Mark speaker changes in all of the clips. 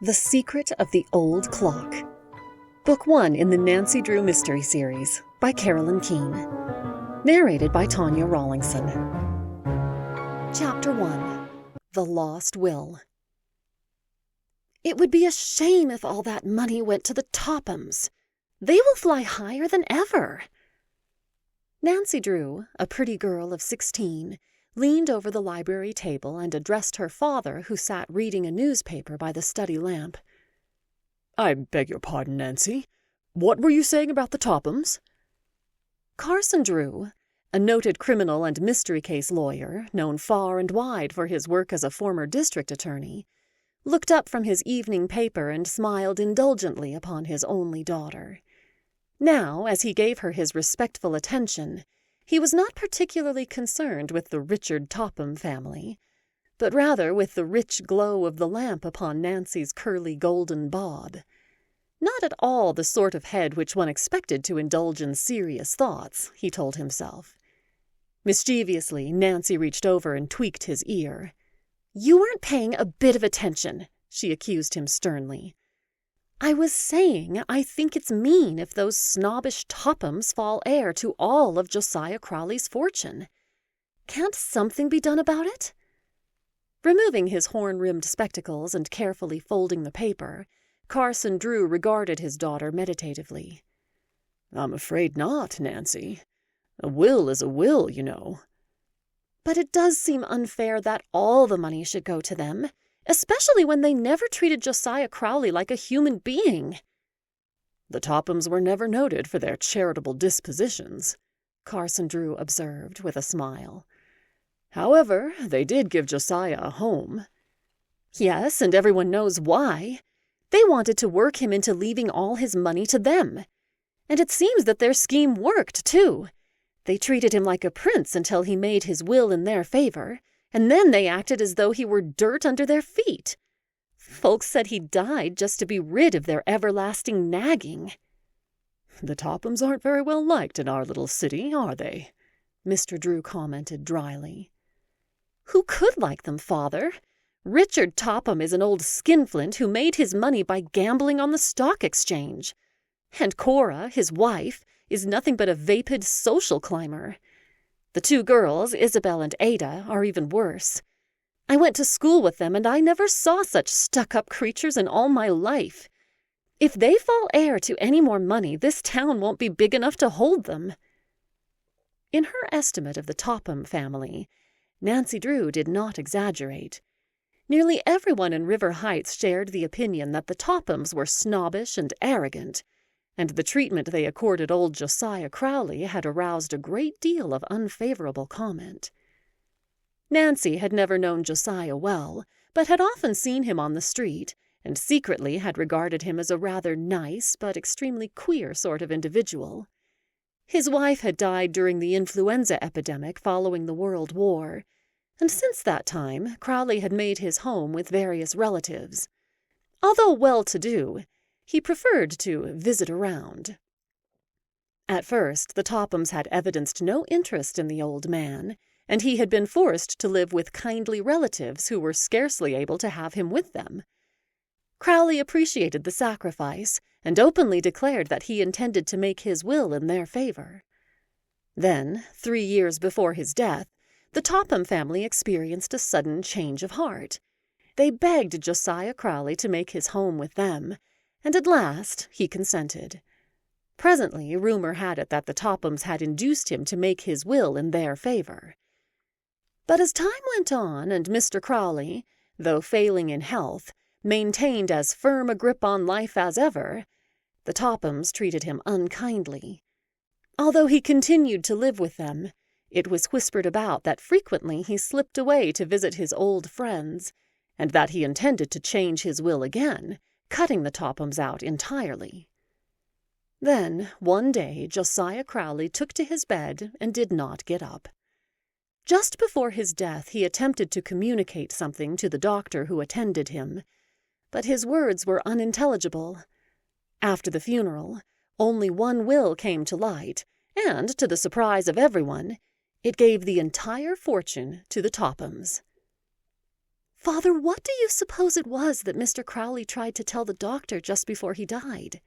Speaker 1: The Secret of the Old Clock. Book 1 in the Nancy Drew Mystery Series by Carolyn Keene. Narrated by Tawnya Rollingson. Chapter 1. The Lost Will. It would be a shame if all that money went to the Tophams. They will fly higher than ever. Nancy Drew, a pretty girl of 16, leaned over the library table and addressed her father, who sat reading a newspaper by the study lamp.
Speaker 2: "I beg your pardon, Nancy. What were you saying about the Tophams?"
Speaker 1: Carson Drew, a noted criminal and mystery case lawyer, known far and wide for his work as a former district attorney, looked up from his evening paper and smiled indulgently upon his only daughter. Now, as he gave her his respectful attention, he was not particularly concerned with the Richard Topham family, but rather with the rich glow of the lamp upon Nancy's curly golden bob. Not at all the sort of head which one expected to indulge in serious thoughts, he told himself. Mischievously, Nancy reached over and tweaked his ear. "You weren't paying a bit of attention," she accused him sternly. "I was saying I think it's mean if those snobbish Tophams fall heir to all of Josiah Crowley's fortune. Can't something be done about it?" Removing his horn-rimmed spectacles and carefully folding the paper, Carson Drew regarded his daughter meditatively.
Speaker 2: "I'm afraid not, Nancy. A will is a will, you know."
Speaker 1: "But it does seem unfair that all the money should go to them, especially when they never treated Josiah Crowley like a human being."
Speaker 2: "The Tophams were never noted for their charitable dispositions," Carson Drew observed with a smile. "However, they did give Josiah a home."
Speaker 1: "Yes, and everyone knows why. They wanted to work him into leaving all his money to them. And it seems that their scheme worked, too. They treated him like a prince until he made his will in their favor, and then they acted as though he were dirt under their feet. Folks said he died just to be rid of their everlasting nagging."
Speaker 2: "The Tophams aren't very well liked in our little city, are they?" Mr. Drew commented dryly.
Speaker 1: "Who could like them, Father? Richard Topham is an old skinflint who made his money by gambling on the stock exchange. And Cora, his wife, is nothing but a vapid social climber. The two girls, Isabel and Ada, are even worse. I went to school with them, and I never saw such stuck-up creatures in all my life. If they fall heir to any more money, this town won't be big enough to hold them." In her estimate of the Topham family, Nancy Drew did not exaggerate. Nearly everyone in River Heights shared the opinion that the Tophams were snobbish and arrogant, and the treatment they accorded old Josiah Crowley had aroused a great deal of unfavorable comment. Nancy had never known Josiah well, but had often seen him on the street, and secretly had regarded him as a rather nice but extremely queer sort of individual. His wife had died during the influenza epidemic following the World War, and since that time Crowley had made his home with various relatives. Although well-to-do, he preferred to visit around. At first, the Tophams had evidenced no interest in the old man, and he had been forced to live with kindly relatives who were scarcely able to have him with them. Crowley appreciated the sacrifice and openly declared that he intended to make his will in their favor. Then, 3 years before his death, the Topham family experienced a sudden change of heart. They begged Josiah Crowley to make his home with them, and at last he consented. Presently, rumor had it that the Tophams had induced him to make his will in their favor. But as time went on and Mr. Crowley, though failing in health, maintained as firm a grip on life as ever, the Tophams treated him unkindly. Although he continued to live with them, it was whispered about that frequently he slipped away to visit his old friends, and that he intended to change his will again, cutting the Tophams out entirely. Then, one day, Josiah Crowley took to his bed and did not get up. Just before his death, he attempted to communicate something to the doctor who attended him, but his words were unintelligible. After the funeral, only one will came to light, and, to the surprise of everyone, it gave the entire fortune to the Tophams. Father, what do you suppose it was that Mr. Crowley tried to tell the doctor just before he died?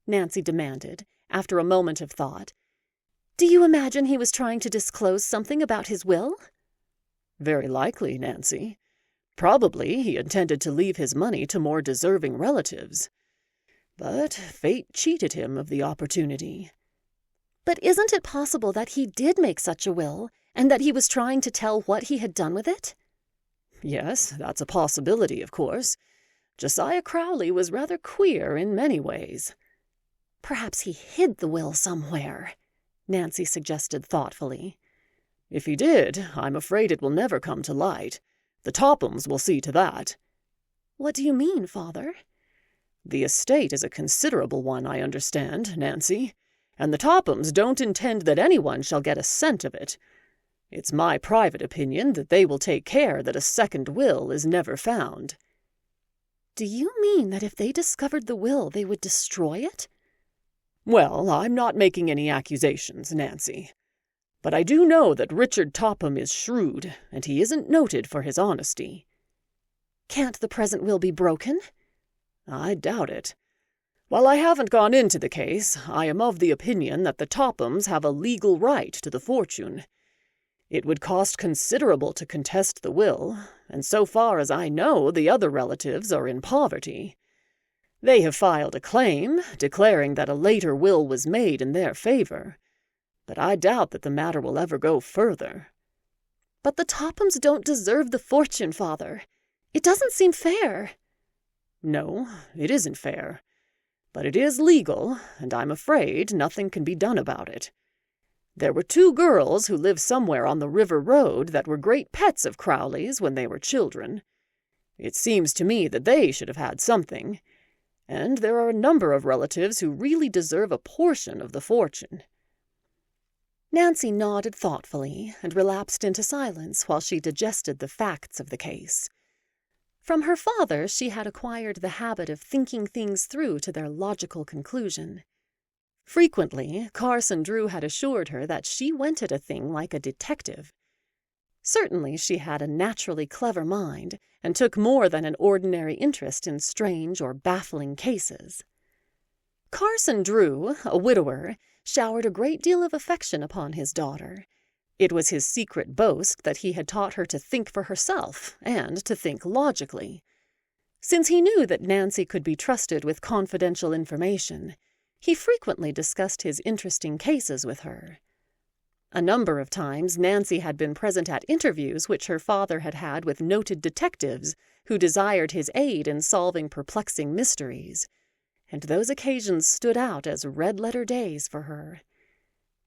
Speaker 1: Nancy demanded, after a moment of thought. Do you imagine he was trying to disclose something about his will?
Speaker 2: Very likely, Nancy. Probably he intended to leave his money to more deserving relatives. But fate cheated him of the opportunity.
Speaker 1: But isn't it possible that he did make such a will, and that he was trying to tell what he had done with it?
Speaker 2: Yes, that's a possibility, of course. Josiah Crowley was rather queer in many ways.
Speaker 1: Perhaps he hid the will somewhere, Nancy suggested thoughtfully.
Speaker 2: If he did, I'm afraid it will never come to light. The Tophams will see to that.
Speaker 1: What do you mean, Father?
Speaker 2: The estate is a considerable one, I understand, Nancy, and the Tophams don't intend that anyone shall get a cent of it. It's my private opinion that they will take care that a second will is never found.
Speaker 1: Do you mean that if they discovered the will, they would destroy it?
Speaker 2: Well, I'm not making any accusations, Nancy. But I do know that Richard Topham is shrewd, and he isn't noted for his honesty.
Speaker 1: Can't the present will be broken?
Speaker 2: I doubt it. While I haven't gone into the case, I am of the opinion that the Tophams have a legal right to the fortune. It would cost considerable to contest the will, and so far as I know, the other relatives are in poverty. They have filed a claim, declaring that a later will was made in their favor, but I doubt that the matter will ever go further.
Speaker 1: But the Tophams don't deserve the fortune, Father. It doesn't seem fair.
Speaker 2: No, it isn't fair. But it is legal, and I'm afraid nothing can be done about it. There were 2 girls who live somewhere on the river road that were great pets of Crowley's when they were children. It seems to me that they should have had something, and there are a number of relatives who really deserve a portion of the fortune.
Speaker 1: Nancy nodded thoughtfully and relapsed into silence while she digested the facts of the case. From her father, she had acquired the habit of thinking things through to their logical conclusion. Frequently, Carson Drew had assured her that she went at a thing like a detective. Certainly she had a naturally clever mind and took more than an ordinary interest in strange or baffling cases. Carson Drew, a widower, showered a great deal of affection upon his daughter. It was his secret boast that he had taught her to think for herself and to think logically. Since he knew that Nancy could be trusted with confidential information, he frequently discussed his interesting cases with her. A number of times Nancy had been present at interviews which her father had had with noted detectives who desired his aid in solving perplexing mysteries, and those occasions stood out as red-letter days for her.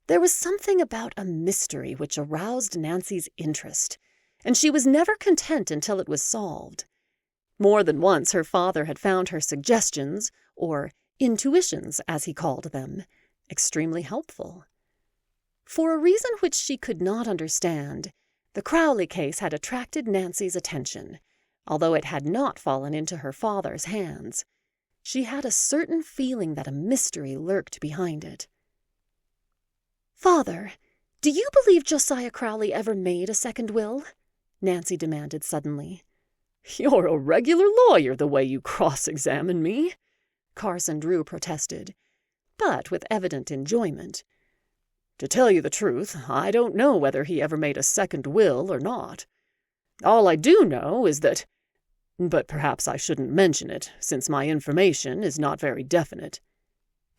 Speaker 1: There was something about a mystery which aroused Nancy's interest, and she was never content until it was solved. More than once her father had found her suggestions, or intuitions, as he called them, extremely helpful. For a reason which she could not understand, the Crowley case had attracted Nancy's attention, although it had not fallen into her father's hands. She had a certain feeling that a mystery lurked behind it. "Father, do you believe Josiah Crowley ever made a second will?" Nancy demanded suddenly.
Speaker 2: "You're a regular lawyer the way you cross-examine me," Carson Drew protested, but with evident enjoyment. "To tell you the truth, I don't know whether he ever made a second will or not. All I do know is that— but perhaps I shouldn't mention it, since my information is not very definite."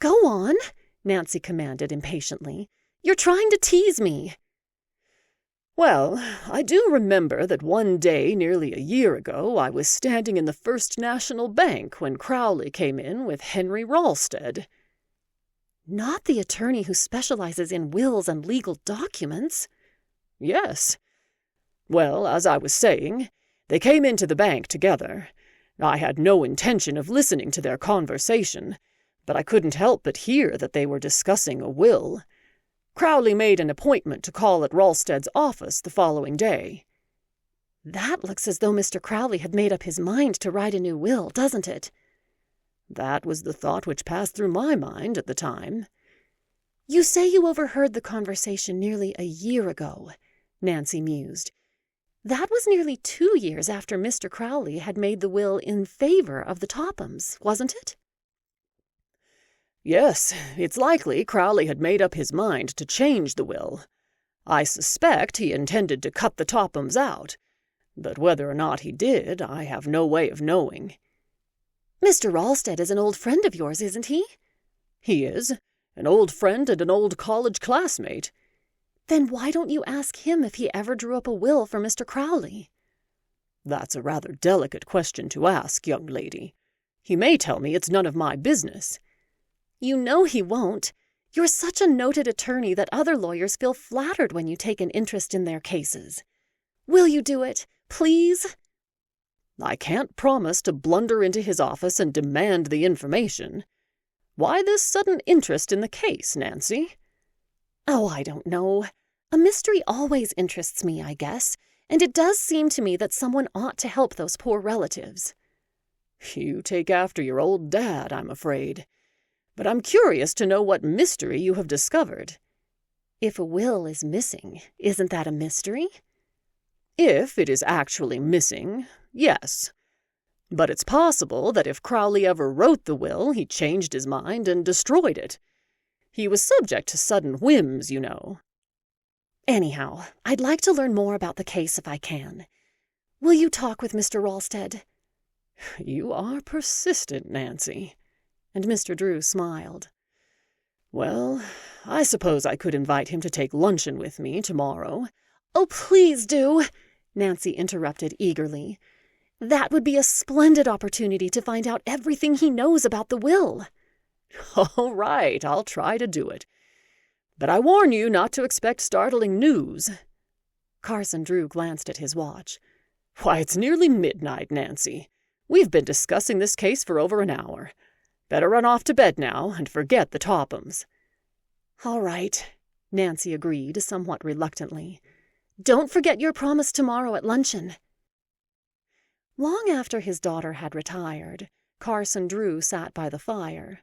Speaker 1: "Go on," Nancy commanded impatiently. "You're trying to tease me."
Speaker 2: "Well, I do remember that one day nearly a year ago I was standing in the First National Bank when Crowley came in with Henry Ralsted."
Speaker 1: "Not the attorney who specializes in wills and legal documents?"
Speaker 2: "Yes. Well, as I was saying, they came into the bank together. I had no intention of listening to their conversation, but I couldn't help but hear that they were discussing a will. Crowley made an appointment to call at Ralsted's office the following day."
Speaker 1: "That looks as though Mr. Crowley had made up his mind to write a new will, doesn't it?"
Speaker 2: "That was the thought which passed through my mind at the time."
Speaker 1: "You say you overheard the conversation nearly a year ago," Nancy mused. That was nearly 2 years after Mr. Crowley had made the will in favor of the Tophams, wasn't it?
Speaker 2: Yes, it's likely Crowley had made up his mind to change the will. I suspect he intended to cut the Tophams out, but whether or not he did, I have no way of knowing.
Speaker 1: Mr. Ralsted is an old friend of yours, isn't he?
Speaker 2: He is. An old friend and an old college classmate.
Speaker 1: Then why don't you ask him if he ever drew up a will for Mr. Crowley?
Speaker 2: That's a rather delicate question to ask, young lady. He may tell me it's none of my business.
Speaker 1: You know he won't. You're such a noted attorney that other lawyers feel flattered when you take an interest in their cases. Will you do it, please?
Speaker 2: I can't promise to blunder into his office and demand the information. Why this sudden interest in the case, Nancy?
Speaker 1: Oh, I don't know. A mystery always interests me, I guess, and it does seem to me that someone ought to help those poor relatives.
Speaker 2: You take after your old dad, I'm afraid. But I'm curious to know what mystery you have discovered.
Speaker 1: If a will is missing, isn't that a mystery?
Speaker 2: If it is actually missing, yes. But it's possible that if Crowley ever wrote the will, he changed his mind and destroyed it. He was subject to sudden whims, you know.
Speaker 1: Anyhow, I'd like to learn more about the case if I can. Will you talk with Mr. Ralsted?
Speaker 2: You are persistent, Nancy.
Speaker 1: And Mr. Drew smiled.
Speaker 2: Well, I suppose I could invite him to take luncheon with me tomorrow.
Speaker 1: Oh, please do, Nancy interrupted eagerly. That would be a splendid opportunity to find out everything he knows about the will.
Speaker 2: All right, I'll try to do it. But I warn you not to expect startling news.
Speaker 1: Carson Drew glanced at his watch.
Speaker 2: Why, it's nearly midnight, Nancy. We've been discussing this case for over an hour. Better run off to bed now and forget the Tophams.
Speaker 1: All right, Nancy agreed somewhat reluctantly. Don't forget your promise tomorrow at luncheon. Long after his daughter had retired, Carson Drew sat by the fire.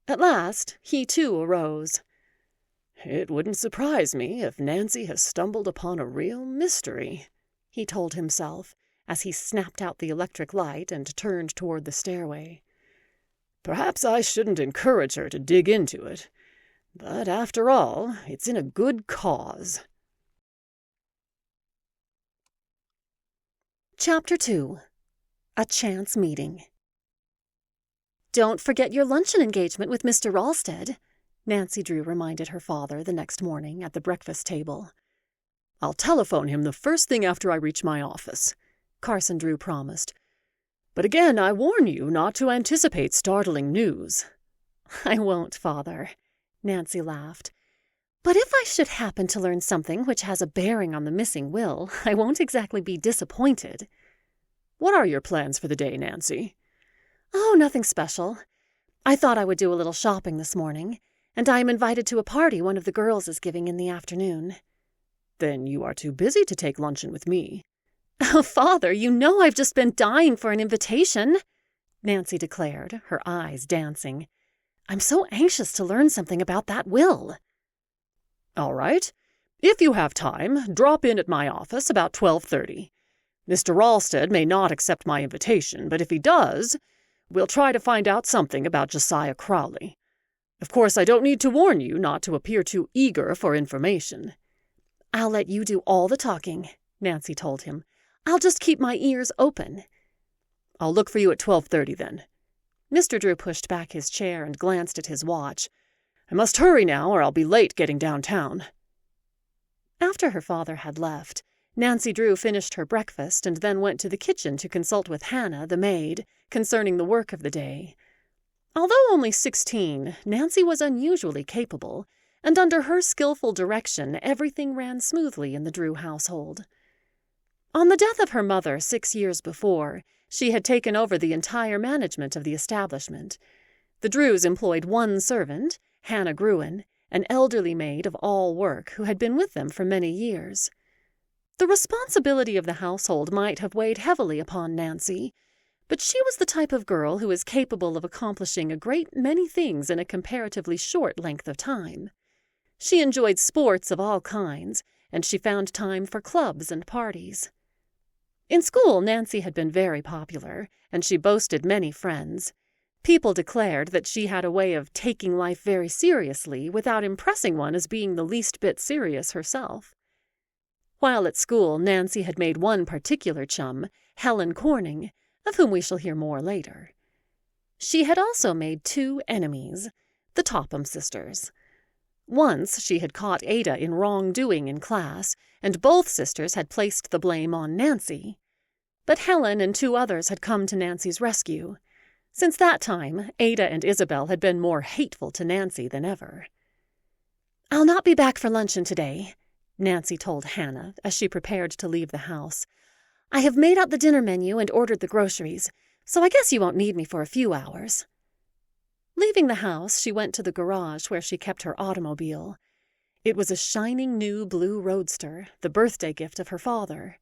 Speaker 1: At last, he too arose.
Speaker 2: It wouldn't surprise me if Nancy has stumbled upon a real mystery,
Speaker 1: he told himself, as he snapped out the electric light and turned toward the stairway.
Speaker 2: Perhaps I shouldn't encourage her to dig into it, but after all, it's in a good cause.
Speaker 1: Chapter 2. A Chance Meeting. Don't forget your luncheon engagement with Mr. Ralsted, Nancy Drew reminded her father the next morning at the breakfast table.
Speaker 2: I'll telephone him the first thing after I reach my office, Carson Drew promised. But again, I warn you not to anticipate startling news.
Speaker 1: I won't, Father, Nancy laughed. But if I should happen to learn something which has a bearing on the missing will, I won't exactly be disappointed.
Speaker 2: What are your plans for the day, Nancy?
Speaker 1: Oh, nothing special. I thought I would do a little shopping this morning, and I am invited to a party one of the girls is giving in the afternoon.
Speaker 2: Then you are too busy to take luncheon with me.
Speaker 1: Oh, Father, you know I've just been dying for an invitation, Nancy declared, her eyes dancing. I'm so anxious to learn something about that will.
Speaker 2: All right. If you have time, drop in at my office about 12:30. Mr. Ralsted may not accept my invitation, but if he does, we'll try to find out something about Josiah Crowley. Of course, I don't need to warn you not to appear too eager for information.
Speaker 1: I'll let you do all the talking, Nancy told him. I'll just keep my ears open.
Speaker 2: I'll look for you at 12:30 then.
Speaker 1: Mr. Drew pushed back his chair and glanced at his watch.
Speaker 2: I must hurry now or I'll be late getting downtown.
Speaker 1: After her father had left, Nancy Drew finished her breakfast and then went to the kitchen to consult with Hannah, the maid, concerning the work of the day. Although only 16, Nancy was unusually capable, and under her skillful direction everything ran smoothly in the Drew household. On the death of her mother 6 years before, she had taken over the entire management of the establishment. The Drews employed one servant, Hannah Gruen, an elderly maid of all work who had been with them for many years. The responsibility of the household might have weighed heavily upon Nancy, but she was the type of girl who is capable of accomplishing a great many things in a comparatively short length of time. She enjoyed sports of all kinds, and she found time for clubs and parties. In school, Nancy had been very popular, and she boasted many friends. People declared that she had a way of taking life very seriously without impressing one as being the least bit serious herself. While at school, Nancy had made one particular chum, Helen Corning, of whom we shall hear more later. She had also made 2 enemies, the Topham sisters. Once she had caught Ada in wrongdoing in class, and both sisters had placed the blame on Nancy. But Helen and 2 others had come to Nancy's rescue. Since that time, Ada and Isabel had been more hateful to Nancy than ever. "I'll not be back for luncheon today," Nancy told Hannah as she prepared to leave the house. "I have made out the dinner menu and ordered the groceries, so I guess you won't need me for a few hours." Leaving the house, she went to the garage where she kept her automobile. It was a shining new blue roadster, the birthday gift of her father.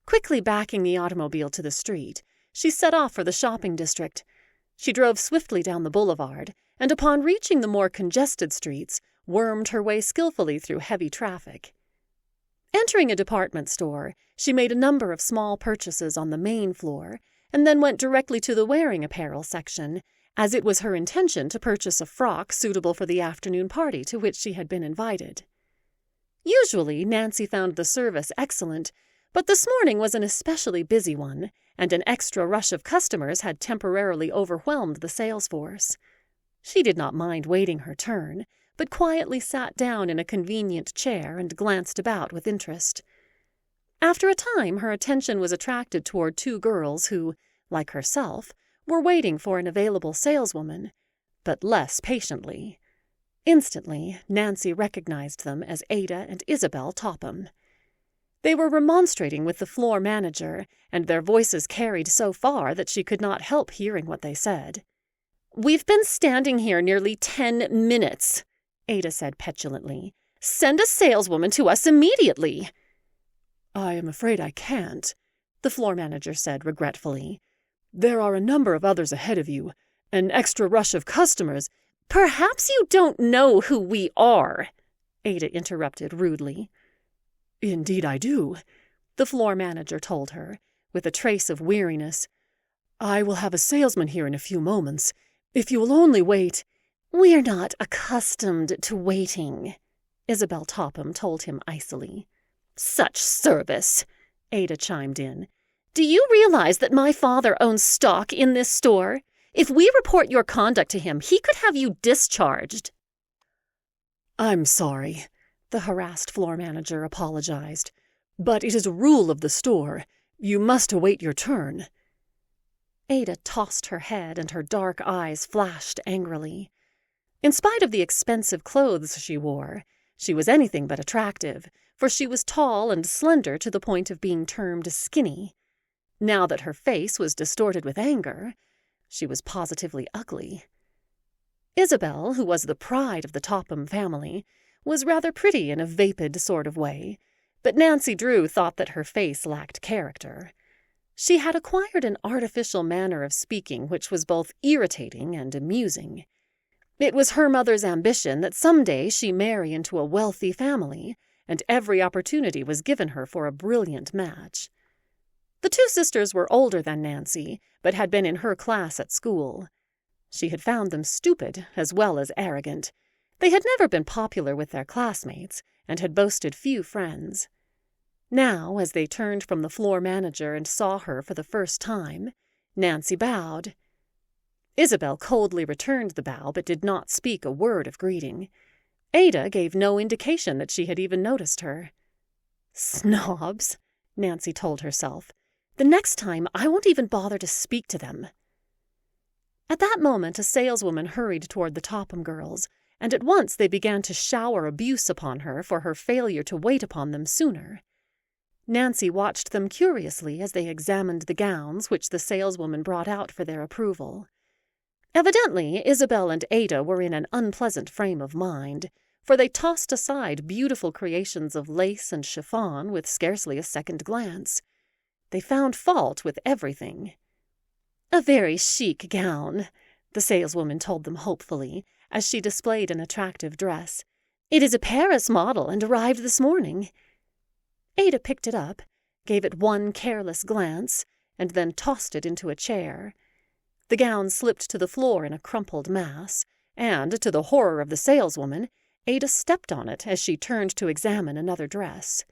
Speaker 1: Quickly backing the automobile to the street, she set off for the shopping district. She drove swiftly down the boulevard, and upon reaching the more congested streets, wormed her way skillfully through heavy traffic. Entering a department store, she made a number of small purchases on the main floor, and then went directly to the wearing apparel section, as it was her intention to purchase a frock suitable for the afternoon party to which she had been invited. Usually, Nancy found the service excellent, but this morning was an especially busy one, and an extra rush of customers had temporarily overwhelmed the sales force. She did not mind waiting her turn, but quietly sat down in a convenient chair and glanced about with interest. After a time, her attention was attracted toward 2 girls who, like herself, were waiting for an available saleswoman, but less patiently. Instantly, Nancy recognized them as Ada and Isabel Topham. They were remonstrating with the floor manager, and their voices carried so far that she could not help hearing what they said. "We've been standing here nearly 10 minutes, Ada said petulantly. "Send a saleswoman to us immediately."
Speaker 2: "I am afraid I can't," the floor manager said regretfully. "There are a number of others ahead of you, an extra rush of customers."
Speaker 1: "Perhaps you don't know who we are," Ada interrupted rudely.
Speaker 2: "Indeed I do," the floor manager told her, with a trace of weariness. "I will have a salesman here in a few moments. If you will only wait—"
Speaker 1: "We're not accustomed to waiting," Isabel Topham told him icily. "Such service," Ada chimed in. "Do you realize that my father owns stock in this store? If we report your conduct to him, he could have you discharged."
Speaker 2: "I'm sorry," the harassed floor manager apologized. "But it is a rule of the store. You must await your turn."
Speaker 1: Ada tossed her head and her dark eyes flashed angrily. In spite of the expensive clothes she wore, she was anything but attractive, for she was tall and slender to the point of being termed skinny. Now that her face was distorted with anger, she was positively ugly. Isabel, who was the pride of the Topham family, was rather pretty in a vapid sort of way, but Nancy Drew thought that her face lacked character. She had acquired an artificial manner of speaking which was both irritating and amusing. It was her mother's ambition that someday she marry into a wealthy family, and every opportunity was given her for a brilliant match. The 2 sisters were older than Nancy, but had been in her class at school. She had found them stupid as well as arrogant. They had never been popular with their classmates, and had boasted few friends. Now, as they turned from the floor manager and saw her for the first time, Nancy bowed. Isabel coldly returned the bow, but did not speak a word of greeting. Ada gave no indication that she had even noticed her. "Snobs," Nancy told herself. "The next time I won't even bother to speak to them." At that moment a saleswoman hurried toward the Topham girls, and at once they began to shower abuse upon her for her failure to wait upon them sooner. Nancy watched them curiously as they examined the gowns which the saleswoman brought out for their approval. Evidently, Isabel and Ada were in an unpleasant frame of mind, for they tossed aside beautiful creations of lace and chiffon with scarcely a second glance. They found fault with everything. "A very chic gown," the saleswoman told them hopefully, as she displayed an attractive dress. "It is a Paris model and arrived this morning." Ada picked it up, gave it one careless glance, and then tossed it into a chair. The gown slipped to the floor in a crumpled mass, and, to the horror of the saleswoman, Ada stepped on it as she turned to examine another dress.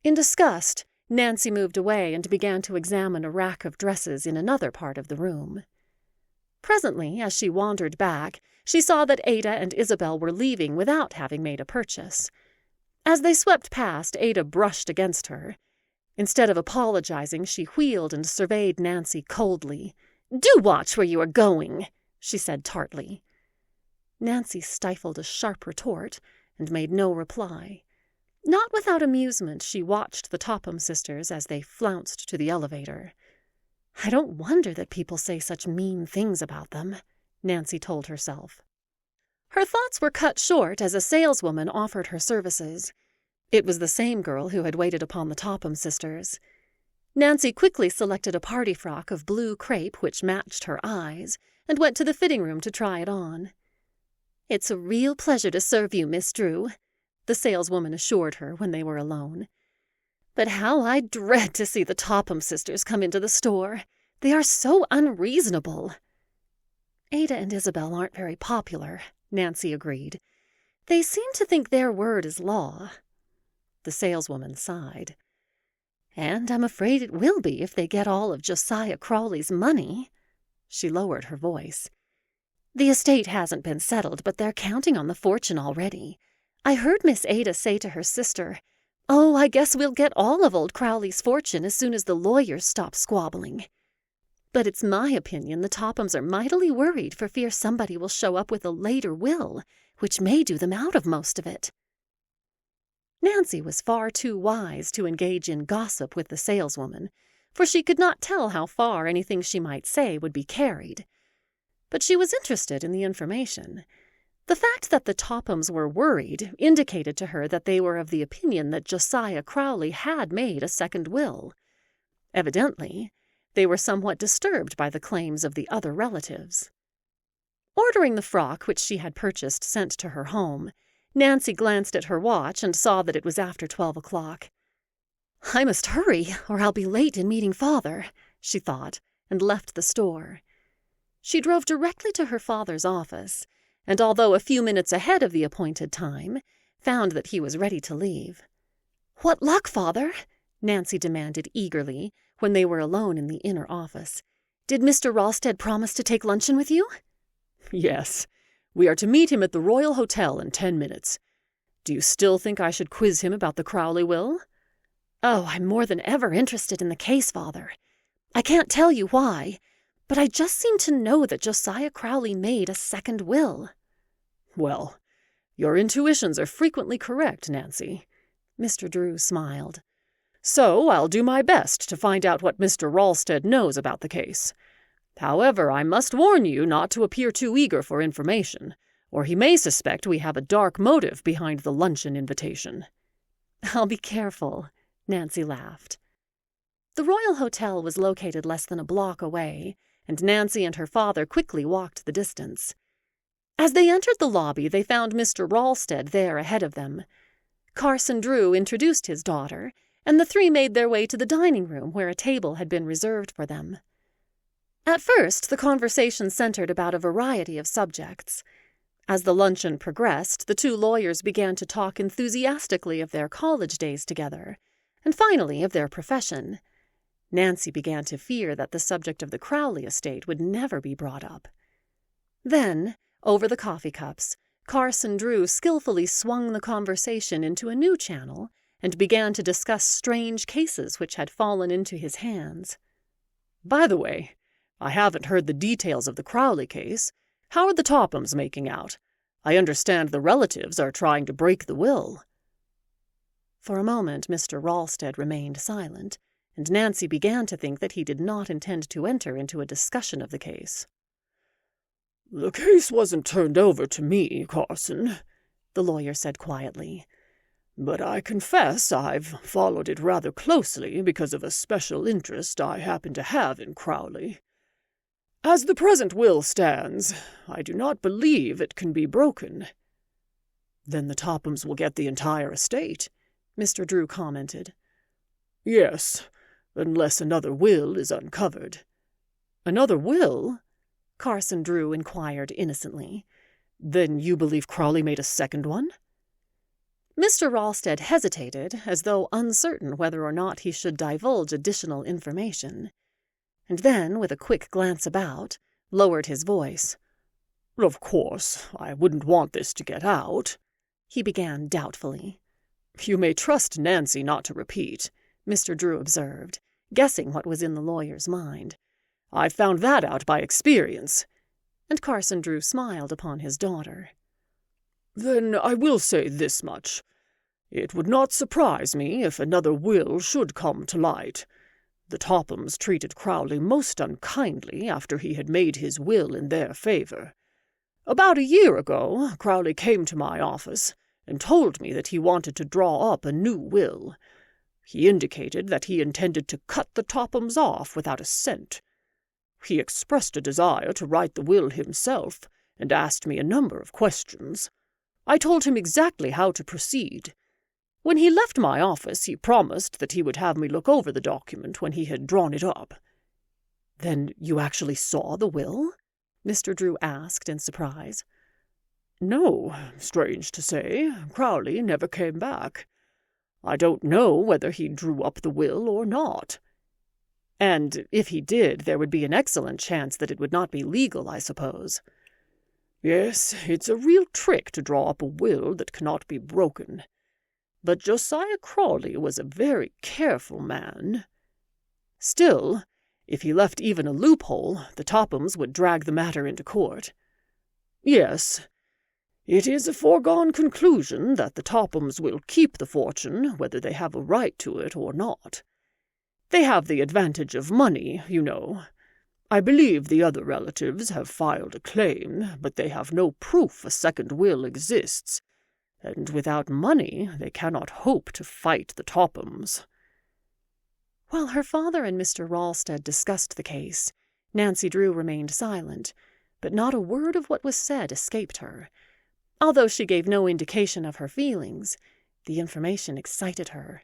Speaker 1: In disgust, Nancy moved away and began to examine a rack of dresses in another part of the room. Presently, as she wandered back, she saw that Ada and Isabel were leaving without having made a purchase. As they swept past, Ada brushed against her. Instead of apologizing, she wheeled and surveyed Nancy coldly. "Do watch where you are going," she said tartly. Nancy stifled a sharp retort and made no reply. Not without amusement, she watched the Topham sisters as they flounced to the elevator. "I don't wonder that people say such mean things about them," Nancy told herself. Her thoughts were cut short as a saleswoman offered her services. It was the same girl who had waited upon the Topham sisters. Nancy quickly selected a party frock of blue crepe which matched her eyes and went to the fitting room to try it on. "It's a real pleasure to serve you, Miss Drew," the saleswoman assured her when they were alone. "But how I dread to see the Topham sisters come into the store. They are so unreasonable." "Ada and Isabel aren't very popular," Nancy agreed. "They seem to think their word is law." The saleswoman sighed. "And I'm afraid it will be if they get all of Josiah Crawley's money." She lowered her voice. "The estate hasn't been settled, but they're counting on the fortune already. I heard Miss Ada say to her sister, 'Oh, I guess we'll get all of old Crowley's fortune as soon as the lawyers stop squabbling.' But it's my opinion the Tophams are mightily worried for fear somebody will show up with a later will, which may do them out of most of it." Nancy was far too wise to engage in gossip with the saleswoman, for she could not tell how far anything she might say would be carried. But she was interested in the information. The fact that the Tophams were worried indicated to her that they were of the opinion that Josiah Crowley had made a second will. Evidently, they were somewhat disturbed by the claims of the other relatives. Ordering the frock which she had purchased sent to her home, Nancy glanced at her watch and saw that it was after 12 o'clock. "I must hurry, or I'll be late in meeting Father," she thought, and left the store. She drove directly to her father's office, and although a few minutes ahead of the appointed time, found that he was ready to leave. "What luck, Father?" Nancy demanded eagerly when they were alone in the inner office. "Did Mr. Ralsted promise to take luncheon with you?"
Speaker 2: "Yes. We are to meet him at the Royal Hotel in 10 minutes. Do you still think I should quiz him about the Crowley will?"
Speaker 1: "Oh, I'm more than ever interested in the case, Father. I can't tell you why, but I just seem to know that Josiah Crowley made a second will."
Speaker 2: "Well, your intuitions are frequently correct, Nancy." Mr. Drew smiled. "So I'll do my best to find out what Mr. Ralsted knows about the case. However, I must warn you not to appear too eager for information, or he may suspect we have a dark motive behind the luncheon invitation."
Speaker 1: "I'll be careful," Nancy laughed. The Royal Hotel was located less than a block away, and Nancy and her father quickly walked the distance. As they entered the lobby, they found Mr. Ralsted there ahead of them. Carson Drew introduced his daughter, and the three made their way to the dining room where a table had been reserved for them. At first, the conversation centered about a variety of subjects. As the luncheon progressed, the two lawyers began to talk enthusiastically of their college days together, and finally of their profession. Nancy began to fear that the subject of the Crowley estate would never be brought up. Then, over the coffee cups, Carson Drew skillfully swung the conversation into a new channel and began to discuss strange cases which had fallen into his hands.
Speaker 2: "By the way, I haven't heard the details of the Crowley case. How are the Tophams making out? I understand the relatives are trying to break the will."
Speaker 1: For a moment Mr. Ralsted remained silent, and Nancy began to think that he did not intend to enter into a discussion of the case.
Speaker 2: "The case wasn't turned over to me, Carson," the lawyer said quietly. "But I confess I've followed it rather closely because of a special interest I happen to have in Crowley. As the present will stands, I do not believe it can be broken." "Then the Tophams will get the entire estate," Mr. Drew commented. Yes, unless another will is uncovered." "Another will?" Carson Drew inquired innocently. "Then you believe Crowley made a second one?" Mr. Ralsted hesitated, as though uncertain whether or not he should divulge additional information, and then, with a quick glance about, lowered his voice. "Of course, I wouldn't want this to get out," he began doubtfully. "You may trust Nancy not to repeat," Mr. Drew observed, guessing what was in the lawyer's mind. "I found that out by experience." And Carson Drew smiled upon his daughter. "Then I will say this much. It would not surprise me if another will should come to light. The Tophams treated Crowley most unkindly after he had made his will in their favor. About a year ago, Crowley came to my office and told me that he wanted to draw up a new will. He indicated that he intended to cut the Tophams off without a cent. He expressed a desire to write the will himself and asked me a number of questions. I told him exactly how to proceed. When he left my office, he promised that he would have me look over the document when he had drawn it up." "Then you actually saw the will?" Mr. Drew asked in surprise. "No, strange to say, Crowley never came back. I don't know whether he drew up the will or not." "And if he did, there would be an excellent chance that it would not be legal, I suppose." "Yes, it's a real trick to draw up a will that cannot be broken. But Josiah Crowley was a very careful man." "Still, if he left even a loophole, the Tophams would drag the matter into court." "Yes. It is a foregone conclusion that the Tophams will keep the fortune, whether they have a right to it or not. They have the advantage of money, you know. I believe the other relatives have filed a claim, but they have no proof a second will exists, and without money they cannot hope to fight the Tophams." While her father and Mr. Ralsted discussed the case, Nancy Drew remained silent, but not a word of what was said escaped her. Although she gave no indication of her feelings, the information excited her.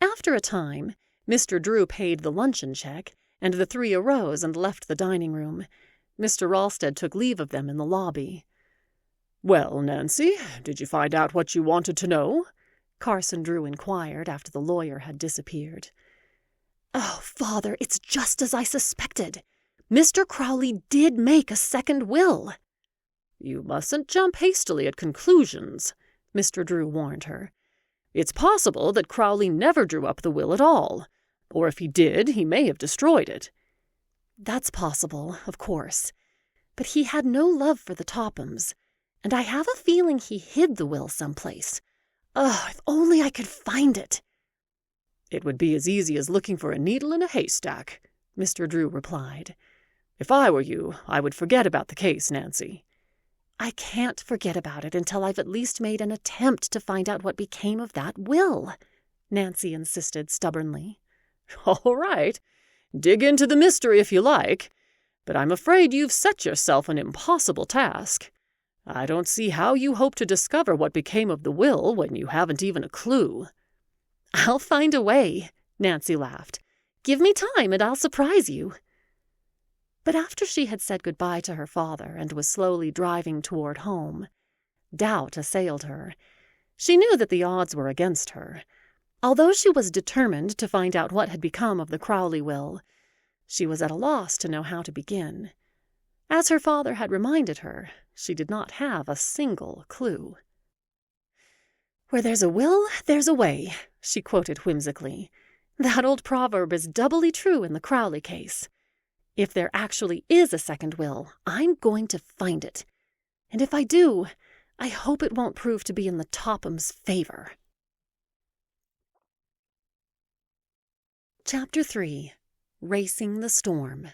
Speaker 2: After a time, Mr. Drew paid the luncheon check, and the three arose and left the dining room. Mr. Ralsted took leave of them in the lobby. "Well, Nancy, did you find out what you wanted to know?" Carson Drew inquired after the lawyer had disappeared. "Oh, Father, it's just as I suspected. Mr. Crowley did make a second will." "You mustn't jump hastily at conclusions," Mr. Drew warned her. "It's possible that Crowley never drew up the will at all, or if he did, he may have destroyed it." "That's possible, of course. But he had no love for the Tophams, and I have a feeling he hid the will someplace. Oh, if only I could find it." "It would be as easy as looking for a needle in a haystack," Mr. Drew replied. "If I were you, I would forget about the case, Nancy." "I can't forget about it until I've at least made an attempt to find out what became of that will," Nancy insisted stubbornly. "All right. Dig into the mystery if you like, but I'm afraid you've set yourself an impossible task. I don't see how you hope to discover what became of the will when you haven't even a clue." "I'll find a way," Nancy laughed. "Give me time and I'll surprise you." But after she had said goodbye to her father and was slowly driving toward home, doubt assailed her. She knew that the odds were against her. Although she was determined to find out what had become of the Crowley will, she was at a loss to know how to begin. As her father had reminded her, she did not have a single clue. "Where there's a will, there's a way," she quoted whimsically. That old proverb is doubly true in the Crowley case. If there actually is a second will, I'm going to find it. And if I do, I hope it won't prove to be in the Tophams' favor. Chapter 3. Racing the Storm.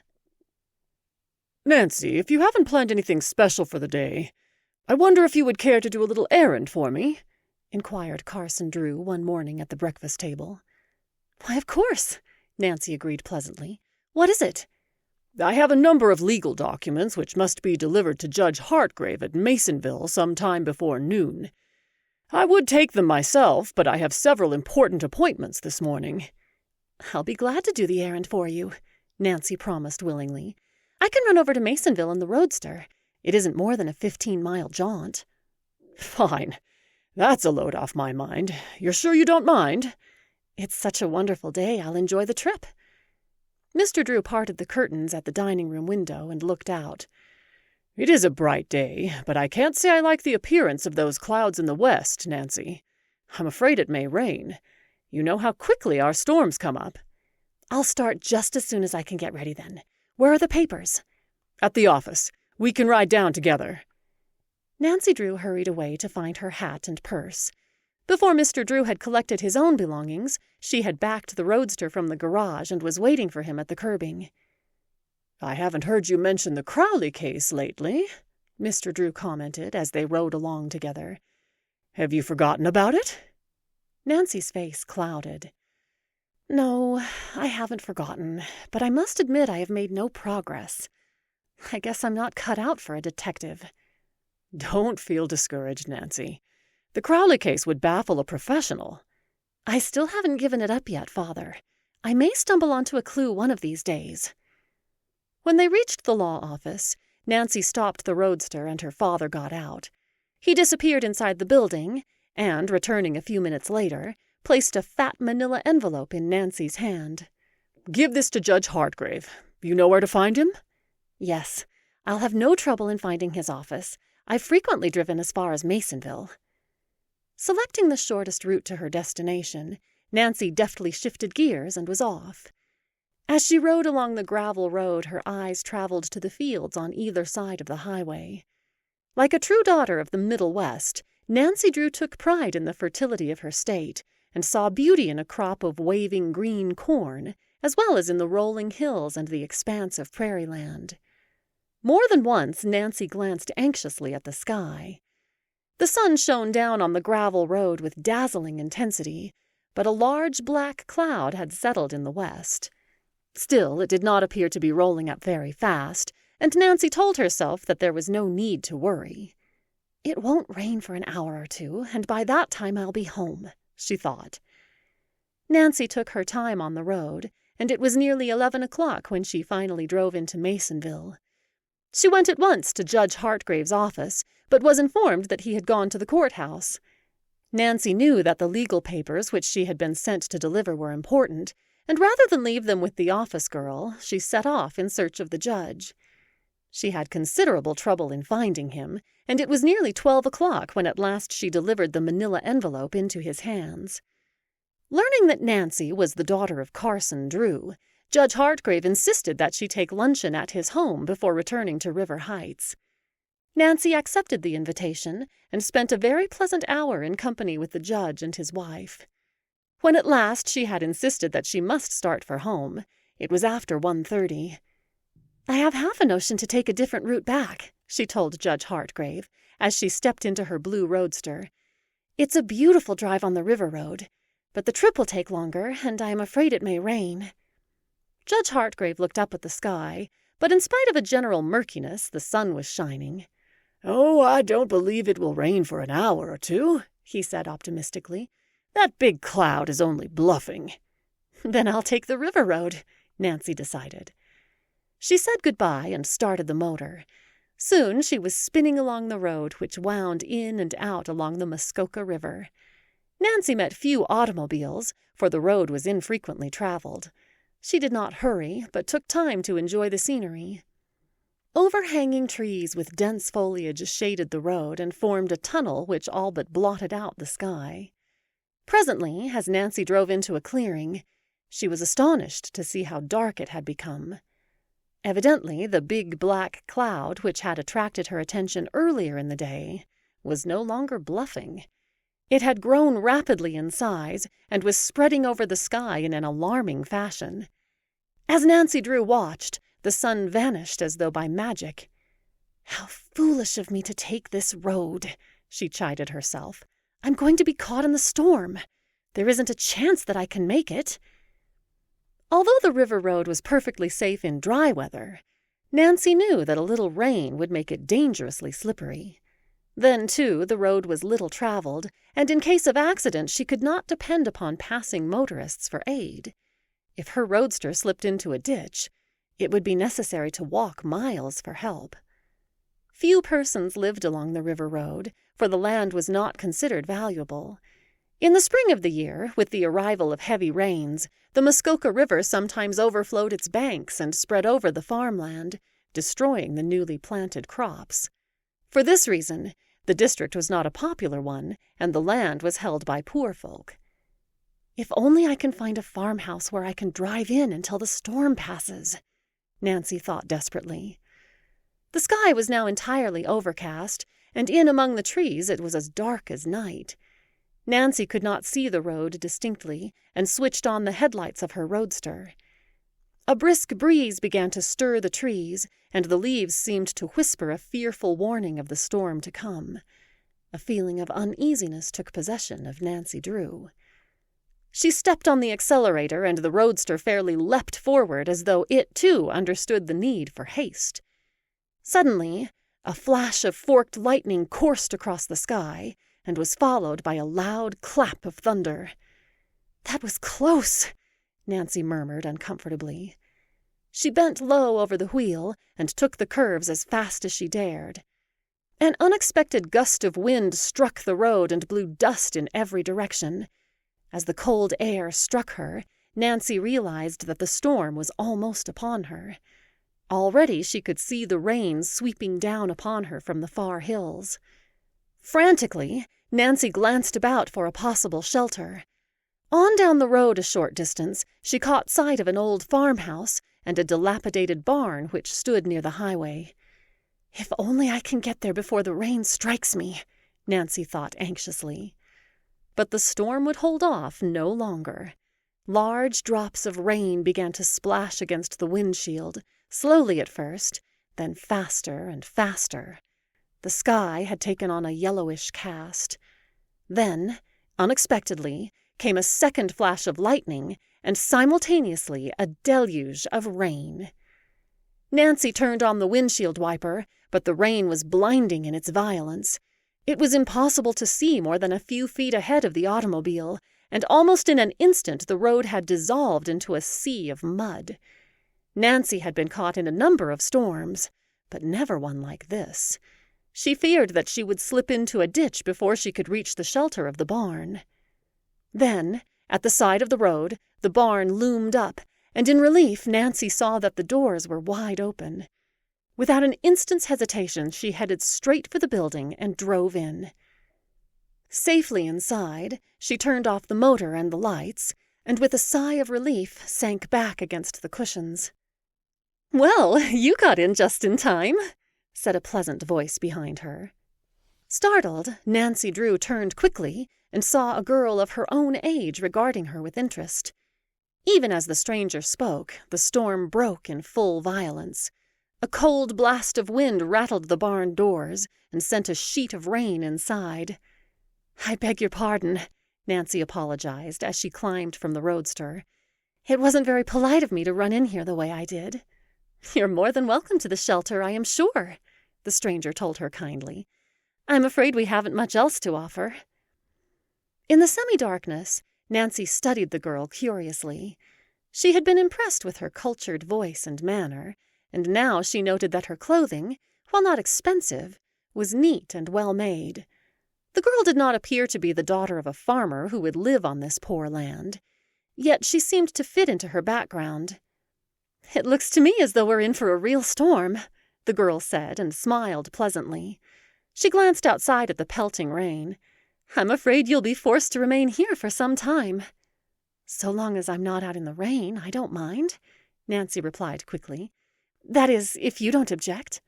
Speaker 2: "Nancy, if you haven't planned anything special for the day, I wonder if you would care to do a little errand for me?" inquired Carson Drew one morning at the breakfast table.
Speaker 1: "Why, of course," Nancy agreed pleasantly. "What is it?"
Speaker 2: "I have a number of legal documents which must be delivered to Judge Hartgrave at Masonville some time before noon. I would take them myself, but I have several important appointments this morning."
Speaker 1: "I'll be glad to do the errand for you," Nancy promised willingly. "I can run over to Masonville in the roadster. It isn't more than a 15-mile jaunt."
Speaker 2: "Fine. That's a load off my mind. You're sure you don't mind?"
Speaker 1: "It's such a wonderful day, I'll enjoy the trip." Mr. Drew parted the curtains at the dining room window and looked out.
Speaker 2: "It is a bright day, but I can't say I like the appearance of those clouds in the west, Nancy. I'm afraid it may rain. You know how quickly our storms come up."
Speaker 1: "I'll start just as soon as I can get ready then. Where are the papers?"
Speaker 2: "At the office. We can ride down together."
Speaker 1: Nancy Drew hurried away to find her hat and purse. Before Mr. Drew had collected his own belongings, she had backed the roadster from the garage and was waiting for him at the curbing.
Speaker 2: "I haven't heard you mention the Crowley case lately," Mr. Drew commented as they rode along together. "Have you forgotten about it?"
Speaker 1: Nancy's face clouded. "No, I haven't forgotten, but I must admit I have made no progress. I guess I'm not cut out for a detective."
Speaker 2: "Don't feel discouraged, Nancy. The Crowley case would baffle a professional."
Speaker 1: "I still haven't given it up yet, Father. I may stumble onto a clue one of these days." When they reached the law office, Nancy stopped the roadster and her father got out. He disappeared inside the building and, returning a few minutes later, placed a fat manila envelope in Nancy's hand.
Speaker 2: "Give this to Judge Hartgrave. You know where to find him?"
Speaker 1: "Yes. I'll have no trouble in finding his office. I've frequently driven as far as Masonville." Selecting the shortest route to her destination, Nancy deftly shifted gears and was off. As she rode along the gravel road, her eyes traveled to the fields on either side of the highway. Like a true daughter of the Middle West, Nancy Drew took pride in the fertility of her state and saw beauty in a crop of waving green corn, as well as in the rolling hills and the expanse of prairie land. More than once, Nancy glanced anxiously at the sky. The sun shone down on the gravel road with dazzling intensity, but a large black cloud had settled in the west. Still, it did not appear to be rolling up very fast, and Nancy told herself that there was no need to worry. "It won't rain for an hour or two, and by that time I'll be home," she thought. Nancy took her time on the road, and it was nearly 11 o'clock when she finally drove into Masonville. She went at once to Judge Hartgrave's office, but was informed that he had gone to the courthouse. Nancy knew that the legal papers which she had been sent to deliver were important, and rather than leave them with the office girl, she set off in search of the judge. She had considerable trouble in finding him, and it was nearly 12 o'clock when at last she delivered the manila envelope into his hands. Learning that Nancy was the daughter of Carson Drew, Judge Hartgrave insisted that she take luncheon at his home before returning to River Heights. Nancy accepted the invitation and spent a very pleasant hour in company with the judge and his wife. When at last she had insisted that she must start for home, it was after 1:30. "I have half a notion to take a different route back," she told Judge Hartgrave, as she stepped into her blue roadster. "It's a beautiful drive on the river road, but the trip will take longer, and I am afraid it may rain." Judge Hartgrave looked up at the sky, but in spite of a general murkiness, the sun was shining.
Speaker 2: "Oh, I don't believe it will rain for an hour or two," he said optimistically. "That big cloud is only bluffing."
Speaker 1: "Then I'll take the river road," Nancy decided. She said goodbye and started the motor. Soon she was spinning along the road which wound in and out along the Muskoka River. Nancy met few automobiles, for the road was infrequently traveled. She did not hurry, but took time to enjoy the scenery. Overhanging trees with dense foliage shaded the road and formed a tunnel which all but blotted out the sky. Presently, as Nancy drove into a clearing, she was astonished to see how dark it had become. Evidently, the big black cloud which had attracted her attention earlier in the day was no longer bluffing. It had grown rapidly in size and was spreading over the sky in an alarming fashion. As Nancy Drew watched, the sun vanished as though by magic. "How foolish of me to take this road," she chided herself. "I'm going to be caught in the storm. There isn't a chance that I can make it." Although the river road was perfectly safe in dry weather, Nancy knew that a little rain would make it dangerously slippery. Then, too, the road was little traveled, and in case of accident she could not depend upon passing motorists for aid. If her roadster slipped into a ditch, it would be necessary to walk miles for help. Few persons lived along the river road, for the land was not considered valuable. In the spring of the year, with the arrival of heavy rains, the Muskoka River sometimes overflowed its banks and spread over the farmland, destroying the newly planted crops. For this reason, the district was not a popular one, and the land was held by poor folk. "If only I can find a farmhouse where I can drive in until the storm passes," Nancy thought desperately. The sky was now entirely overcast, and in among the trees it was as dark as night. Nancy could not see the road distinctly, and switched on the headlights of her roadster. A brisk breeze began to stir the trees, and the leaves seemed to whisper a fearful warning of the storm to come. A feeling of uneasiness took possession of Nancy Drew. She stepped on the accelerator, and the roadster fairly leapt forward as though it, too, understood the need for haste. Suddenly, a flash of forked lightning coursed across the sky, and was followed by a loud clap of thunder. "That was close," Nancy murmured uncomfortably. She bent low over the wheel and took the curves as fast as she dared. An unexpected gust of wind struck the road and blew dust in every direction. As the cold air struck her, Nancy realized that the storm was almost upon her. Already she could see the rain sweeping down upon her from the far hills. Frantically, Nancy glanced about for a possible shelter. On down the road a short distance, she caught sight of an old farmhouse and a dilapidated barn which stood near the highway. "If only I can get there before the rain strikes me," Nancy thought anxiously. But the storm would hold off no longer. Large drops of rain began to splash against the windshield, slowly at first, then faster and faster. The sky had taken on a yellowish cast. Then, unexpectedly, came a second flash of lightning, and simultaneously a deluge of rain. Nancy turned on the windshield wiper, but the rain was blinding in its violence. It was impossible to see more than a few feet ahead of the automobile, and almost in an instant the road had dissolved into a sea of mud. Nancy had been caught in a number of storms, but never one like this. She feared that she would slip into a ditch before she could reach the shelter of the barn. Then, at the side of the road, the barn loomed up, and in relief Nancy saw that the doors were wide open. Without an instant's hesitation, she headed straight for the building and drove in. Safely inside, she turned off the motor and the lights, and with a sigh of relief sank back against the cushions. "Well, you got in just in time," said a pleasant voice behind her. Startled, Nancy Drew turned quickly and saw a girl of her own age regarding her with interest. Even as the stranger spoke, the storm broke in full violence. A cold blast of wind rattled the barn doors and sent a sheet of rain inside. "I beg your pardon," Nancy apologized as she climbed from the roadster. "It wasn't very polite of me to run in here the way I did." "You're more than welcome to the shelter, I am sure," the stranger told her kindly. "I'm afraid we haven't much else to offer." In the semi-darkness, Nancy studied the girl curiously. She had been impressed with her cultured voice and manner, and now she noted that her clothing, while not expensive, was neat and well-made. The girl did not appear to be the daughter of a farmer who would live on this poor land, yet she seemed to fit into her background. "It looks to me as though we're in for a real storm," the girl said and smiled pleasantly. She glanced outside at the pelting rain. "I'm afraid you'll be forced to remain here for some time." "So long as I'm not out in the rain, I don't mind," Nancy replied quickly. "That is, if you don't object."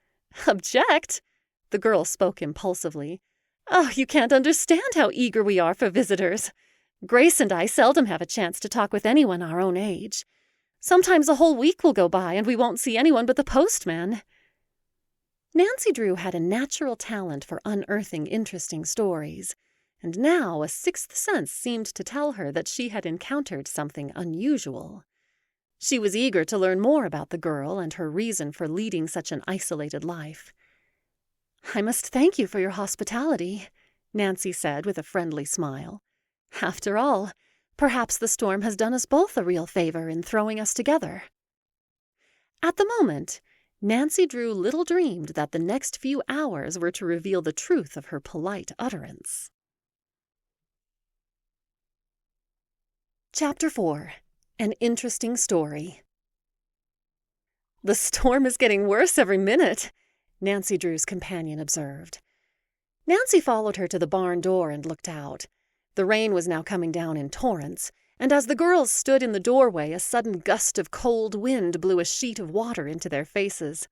Speaker 1: "Object?" The girl spoke impulsively. "Oh, you can't understand how eager we are for visitors. Grace and I seldom have a chance to talk with anyone our own age. Sometimes a whole week will go by and we won't see anyone but the postman." Nancy Drew had a natural talent for unearthing interesting stories, and now a sixth sense seemed to tell her that she had encountered something unusual. She was eager to learn more about the girl and her reason for leading such an isolated life. "I must thank you for your hospitality," Nancy said with a friendly smile. "After all, perhaps the storm has done us both a real favor in throwing us together." At the moment, Nancy Drew little dreamed that the next few hours were to reveal the truth of her polite utterance. Chapter 4. An Interesting Story. "The storm is getting worse every minute," Nancy Drew's companion observed. Nancy followed her to the barn door and looked out. The rain was now coming down in torrents, and as the girls stood in the doorway, a sudden gust of cold wind blew a sheet of water into their faces.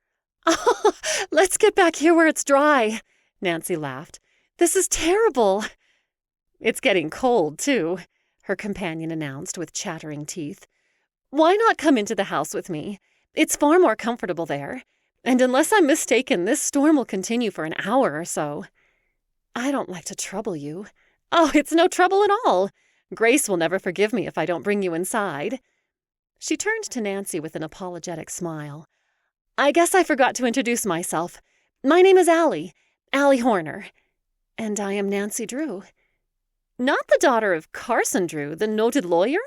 Speaker 1: "Oh, let's get back here where it's dry," Nancy laughed. "This is terrible." "It's getting cold, too," her companion announced with chattering teeth. "Why not come into the house with me? It's far more comfortable there, and unless I'm mistaken, this storm will continue for an hour or so." "I don't like to trouble you." "Oh, it's no trouble at all. Grace will never forgive me if I don't bring you inside." She turned to Nancy with an apologetic smile. "I guess I forgot to introduce myself. My name is Allie Horner." "And I am Nancy Drew." "Not the daughter of Carson Drew, the noted lawyer?"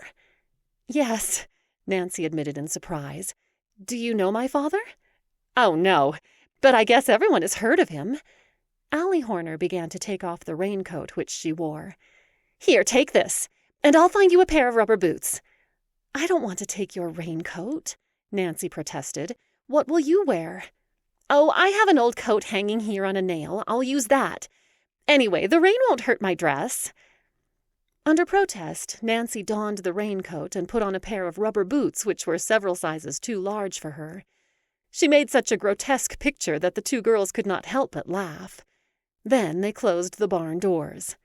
Speaker 1: "Yes," Nancy admitted in surprise. "Do you know my father?" "Oh, no, but I guess everyone has heard of him." Allie Horner began to take off the raincoat which she wore. "Here, take this, and I'll find you a pair of rubber boots." "I don't want to take your raincoat," Nancy protested. "What will you wear?" "Oh, I have an old coat hanging here on a nail. I'll use that. Anyway, the rain won't hurt my dress." Under protest, Nancy donned the raincoat and put on a pair of rubber boots which were several sizes too large for her. She made such a grotesque picture that the two girls could not help but laugh. Then they closed the barn doors.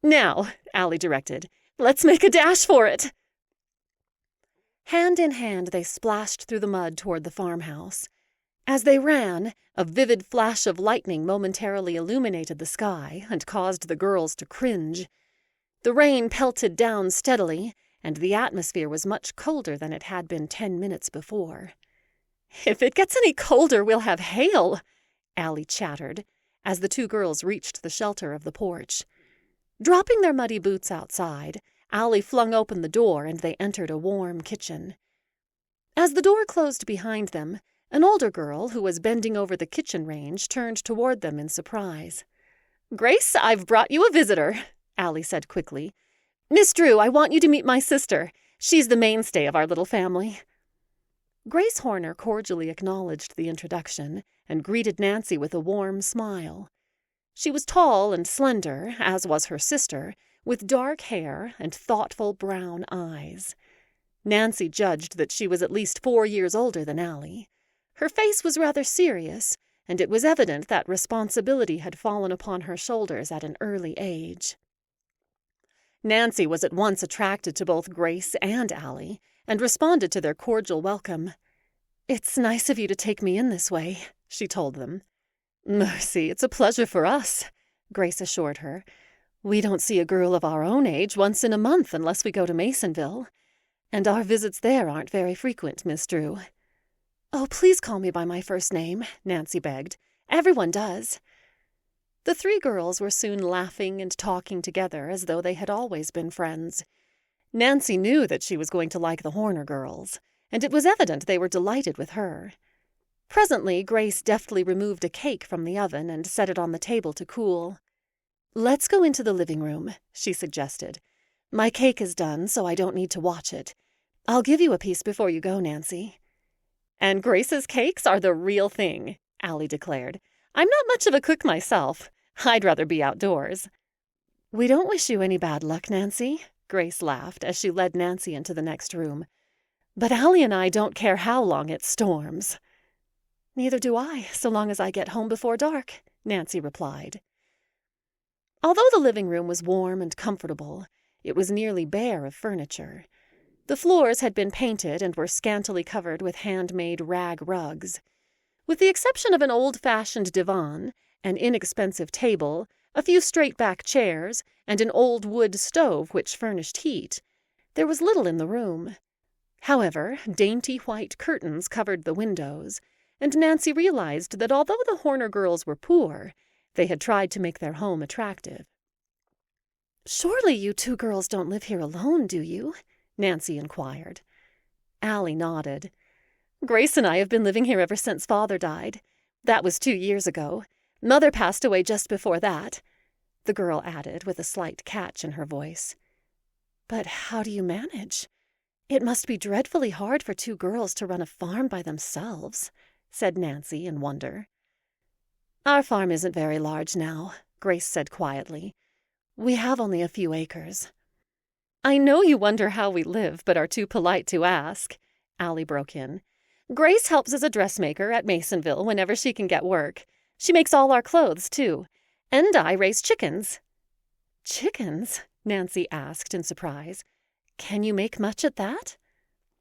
Speaker 1: "Now," Allie directed, "let's make a dash for it." Hand in hand, they splashed through the mud toward the farmhouse. As they ran, a vivid flash of lightning momentarily illuminated the sky and caused the girls to cringe. The rain pelted down steadily, and the atmosphere was much colder than it had been 10 minutes before. "If it gets any colder, we'll have hail," Allie chattered, as the two girls reached the shelter of the porch. Dropping their muddy boots outside, Allie flung open the door and they entered a warm kitchen. As the door closed behind them, an older girl who was bending over the kitchen range turned toward them in surprise. "Grace, I've brought you a visitor," Allie said quickly. "Miss Drew, I want you to meet my sister. She's the mainstay of our little family." Grace Horner cordially acknowledged the introduction and greeted Nancy with a warm smile. She was tall and slender, as was her sister, with dark hair and thoughtful brown eyes. Nancy judged that she was at least 4 years older than Allie. Her face was rather serious, and it was evident that responsibility had fallen upon her shoulders at an early age. Nancy was at once attracted to both Grace and Allie, and responded to their cordial welcome. "It's nice of you to take me in this way," she told them. "Mercy, it's a pleasure for us," Grace assured her. "We don't see a girl of our own age once in a month unless we go to Masonville. And our visits there aren't very frequent, Miss Drew." "Oh, please call me by my first name," Nancy begged. "Everyone does." The 3 girls were soon laughing and talking together as though they had always been friends. Nancy knew that she was going to like the Horner girls, and it was evident they were delighted with her. Presently, Grace deftly removed a cake from the oven and set it on the table to cool. "Let's go into the living room," she suggested. "My cake is done, so I don't need to watch it. I'll give you a piece before you go, Nancy." "And Grace's cakes are the real thing," Allie declared. "I'm not much of a cook myself. I'd rather be outdoors." "We don't wish you any bad luck, Nancy," Grace laughed as she led Nancy into the next room. "But Allie and I don't care how long it storms." "Neither do I, so long as I get home before dark," Nancy replied. Although the living room was warm and comfortable, it was nearly bare of furniture. The floors had been painted and were scantily covered with handmade rag rugs. With the exception of an old-fashioned divan, an inexpensive table, a few straight-back chairs, and an old wood stove which furnished heat, there was little in the room. However, dainty white curtains covered the windows, and Nancy realized that although the Horner girls were poor, they had tried to make their home attractive. "Surely you two girls don't live here alone, do you?" Nancy inquired. Allie nodded. "Grace and I have been living here ever since Father died. That was 2 years ago. Mother passed away just before that," the girl added with a slight catch in her voice. "But how do you manage? It must be dreadfully hard for 2 girls to run a farm by themselves," said Nancy in wonder. "Our farm isn't very large now," Grace said quietly. "We have only a few acres." "I know you wonder how we live, but are too polite to ask," Allie broke in. "Grace helps as a dressmaker at Masonville whenever she can get work. She makes all our clothes, too. And I raise chickens." "Chickens?" Nancy asked in surprise. "Can you make much at that?"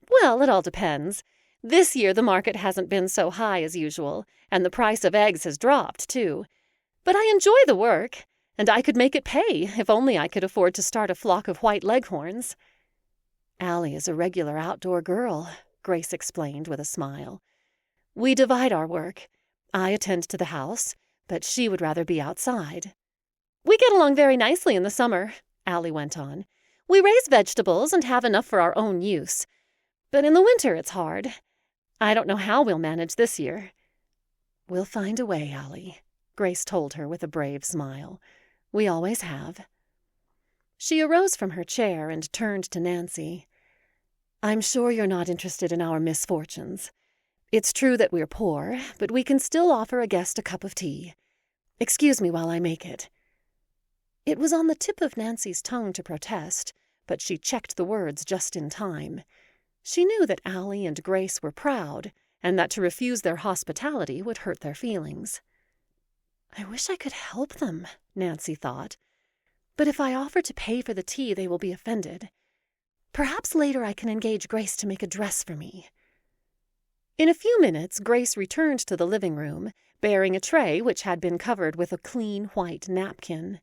Speaker 1: "Well, it all depends. This year the market hasn't been so high as usual, and the price of eggs has dropped, too. But I enjoy the work, and I could make it pay if only I could afford to start a flock of white leghorns." "Allie is a regular outdoor girl," Grace explained with a smile. "We divide our work. I attend to the house, but she would rather be outside." "We get along very nicely in the summer," Allie went on. "We raise vegetables and have enough for our own use. But in the winter it's hard. I don't know how we'll manage this year." "We'll find a way, Allie," Grace told her with a brave smile. "We always have." She arose from her chair and turned to Nancy. "I'm sure you're not interested in our misfortunes. It's true that we're poor, but we can still offer a guest a cup of tea. Excuse me while I make it." It was on the tip of Nancy's tongue to protest, but she checked the words just in time. She knew that Allie and Grace were proud, and that to refuse their hospitality would hurt their feelings. "I wish I could help them," Nancy thought. "But if I offer to pay for the tea, they will be offended. Perhaps later I can engage Grace to make a dress for me." In a few minutes, Grace returned to the living room, bearing a tray which had been covered with a clean white napkin.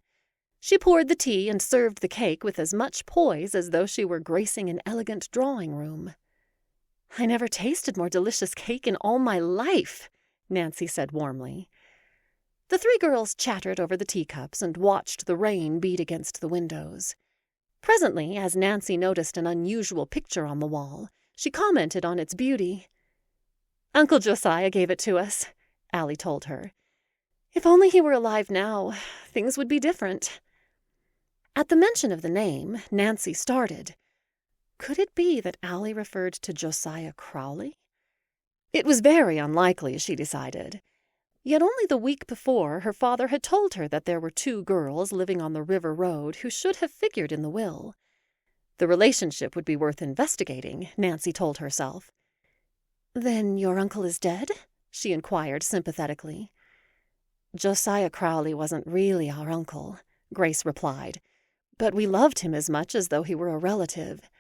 Speaker 1: She poured the tea and served the cake with as much poise as though she were gracing an elegant drawing-room. "I never tasted more delicious cake in all my life," Nancy said warmly. The 3 girls chattered over the teacups and watched the rain beat against the windows. Presently, as Nancy noticed an unusual picture on the wall, she commented on its beauty. "Uncle Josiah gave it to us," Allie told her. "If only he were alive now, things would be different." At the mention of the name, Nancy started. Could it be that Allie referred to Josiah Crowley? It was very unlikely, she decided. Yet only the week before, her father had told her that there were 2 girls living on the river road who should have figured in the will. The relationship would be worth investigating, Nancy told herself. "Then your uncle is dead?" she inquired sympathetically. "Josiah Crowley wasn't really our uncle," Grace replied, "but we loved him as much as though he were a relative."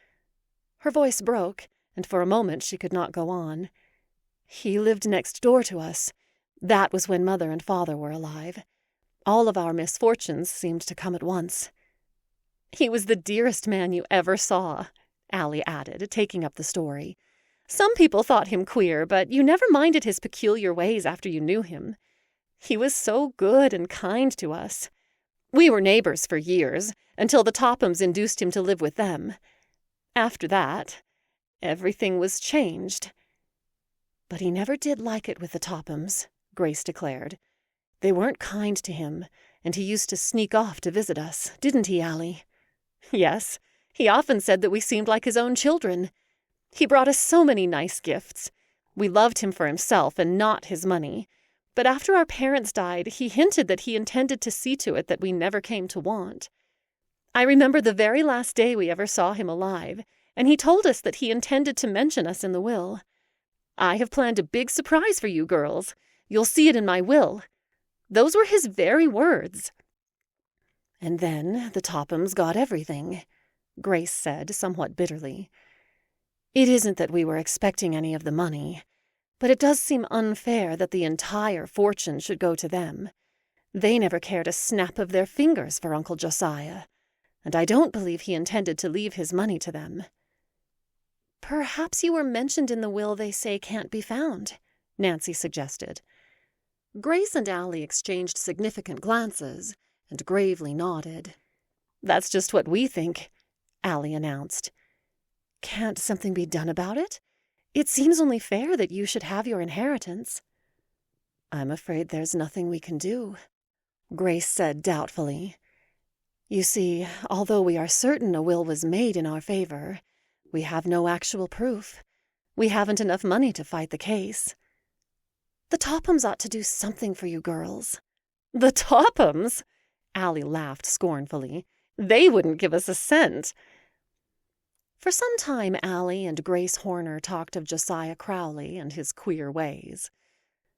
Speaker 1: Her voice broke, and for a moment she could not go on. "He lived next door to us. That was when Mother and Father were alive. All of our misfortunes seemed to come at once." "He was the dearest man you ever saw," Allie added, taking up the story. "Some people thought him queer, but you never minded his peculiar ways after you knew him. He was so good and kind to us. We were neighbors for years, until the Tophams induced him to live with them. After that, everything was changed." "But he never did like it with the Tophams," Grace declared. "They weren't kind to him, and he used to sneak off to visit us, didn't he, Allie?" "Yes, he often said that we seemed like his own children. He brought us so many nice gifts. We loved him for himself and not his money. But after our parents died, he hinted that he intended to see to it that we never came to want. I remember the very last day we ever saw him alive, and he told us that he intended to mention us in the will. I have planned a big surprise for you girls. You'll see it in my will. Those were his very words." "And then the Tophams got everything," Grace said somewhat bitterly. "It isn't that we were expecting any of the money, but it does seem unfair that the entire fortune should go to them. They never cared a snap of their fingers for Uncle Josiah, and I don't believe he intended to leave his money to them." "Perhaps you were mentioned in the will they say can't be found," Nancy suggested. Grace and Allie exchanged significant glances and gravely nodded. "That's just what we think," Allie announced. "Can't something be done about it? It seems only fair that you should have your inheritance." "I'm afraid there's nothing we can do," Grace said doubtfully. "You see, although we are certain a will was made in our favor, we have no actual proof. We haven't enough money to fight the case. The Tophams ought to do something for you girls." "The Tophams?" Allie laughed scornfully. "They wouldn't give us a cent." For some time Allie and Grace Horner talked of Josiah Crowley and his queer ways.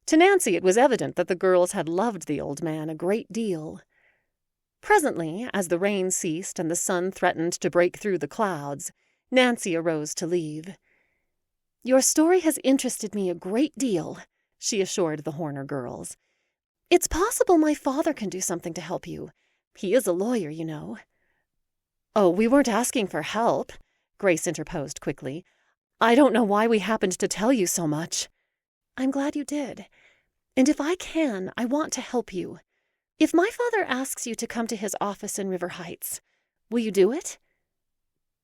Speaker 1: To Nancy it was evident that the girls had loved the old man a great deal. Presently, as the rain ceased and the sun threatened to break through the clouds, Nancy arose to leave. "Your story has interested me a great deal," she assured the Horner girls. "It's possible my father can do something to help you. He is a lawyer, you know." "Oh, we weren't asking for help," Grace interposed quickly. "I don't know why we happened to tell you so much." "I'm glad you did. And if I can, I want to help you. If my father asks you to come to his office in River Heights, will you do it?"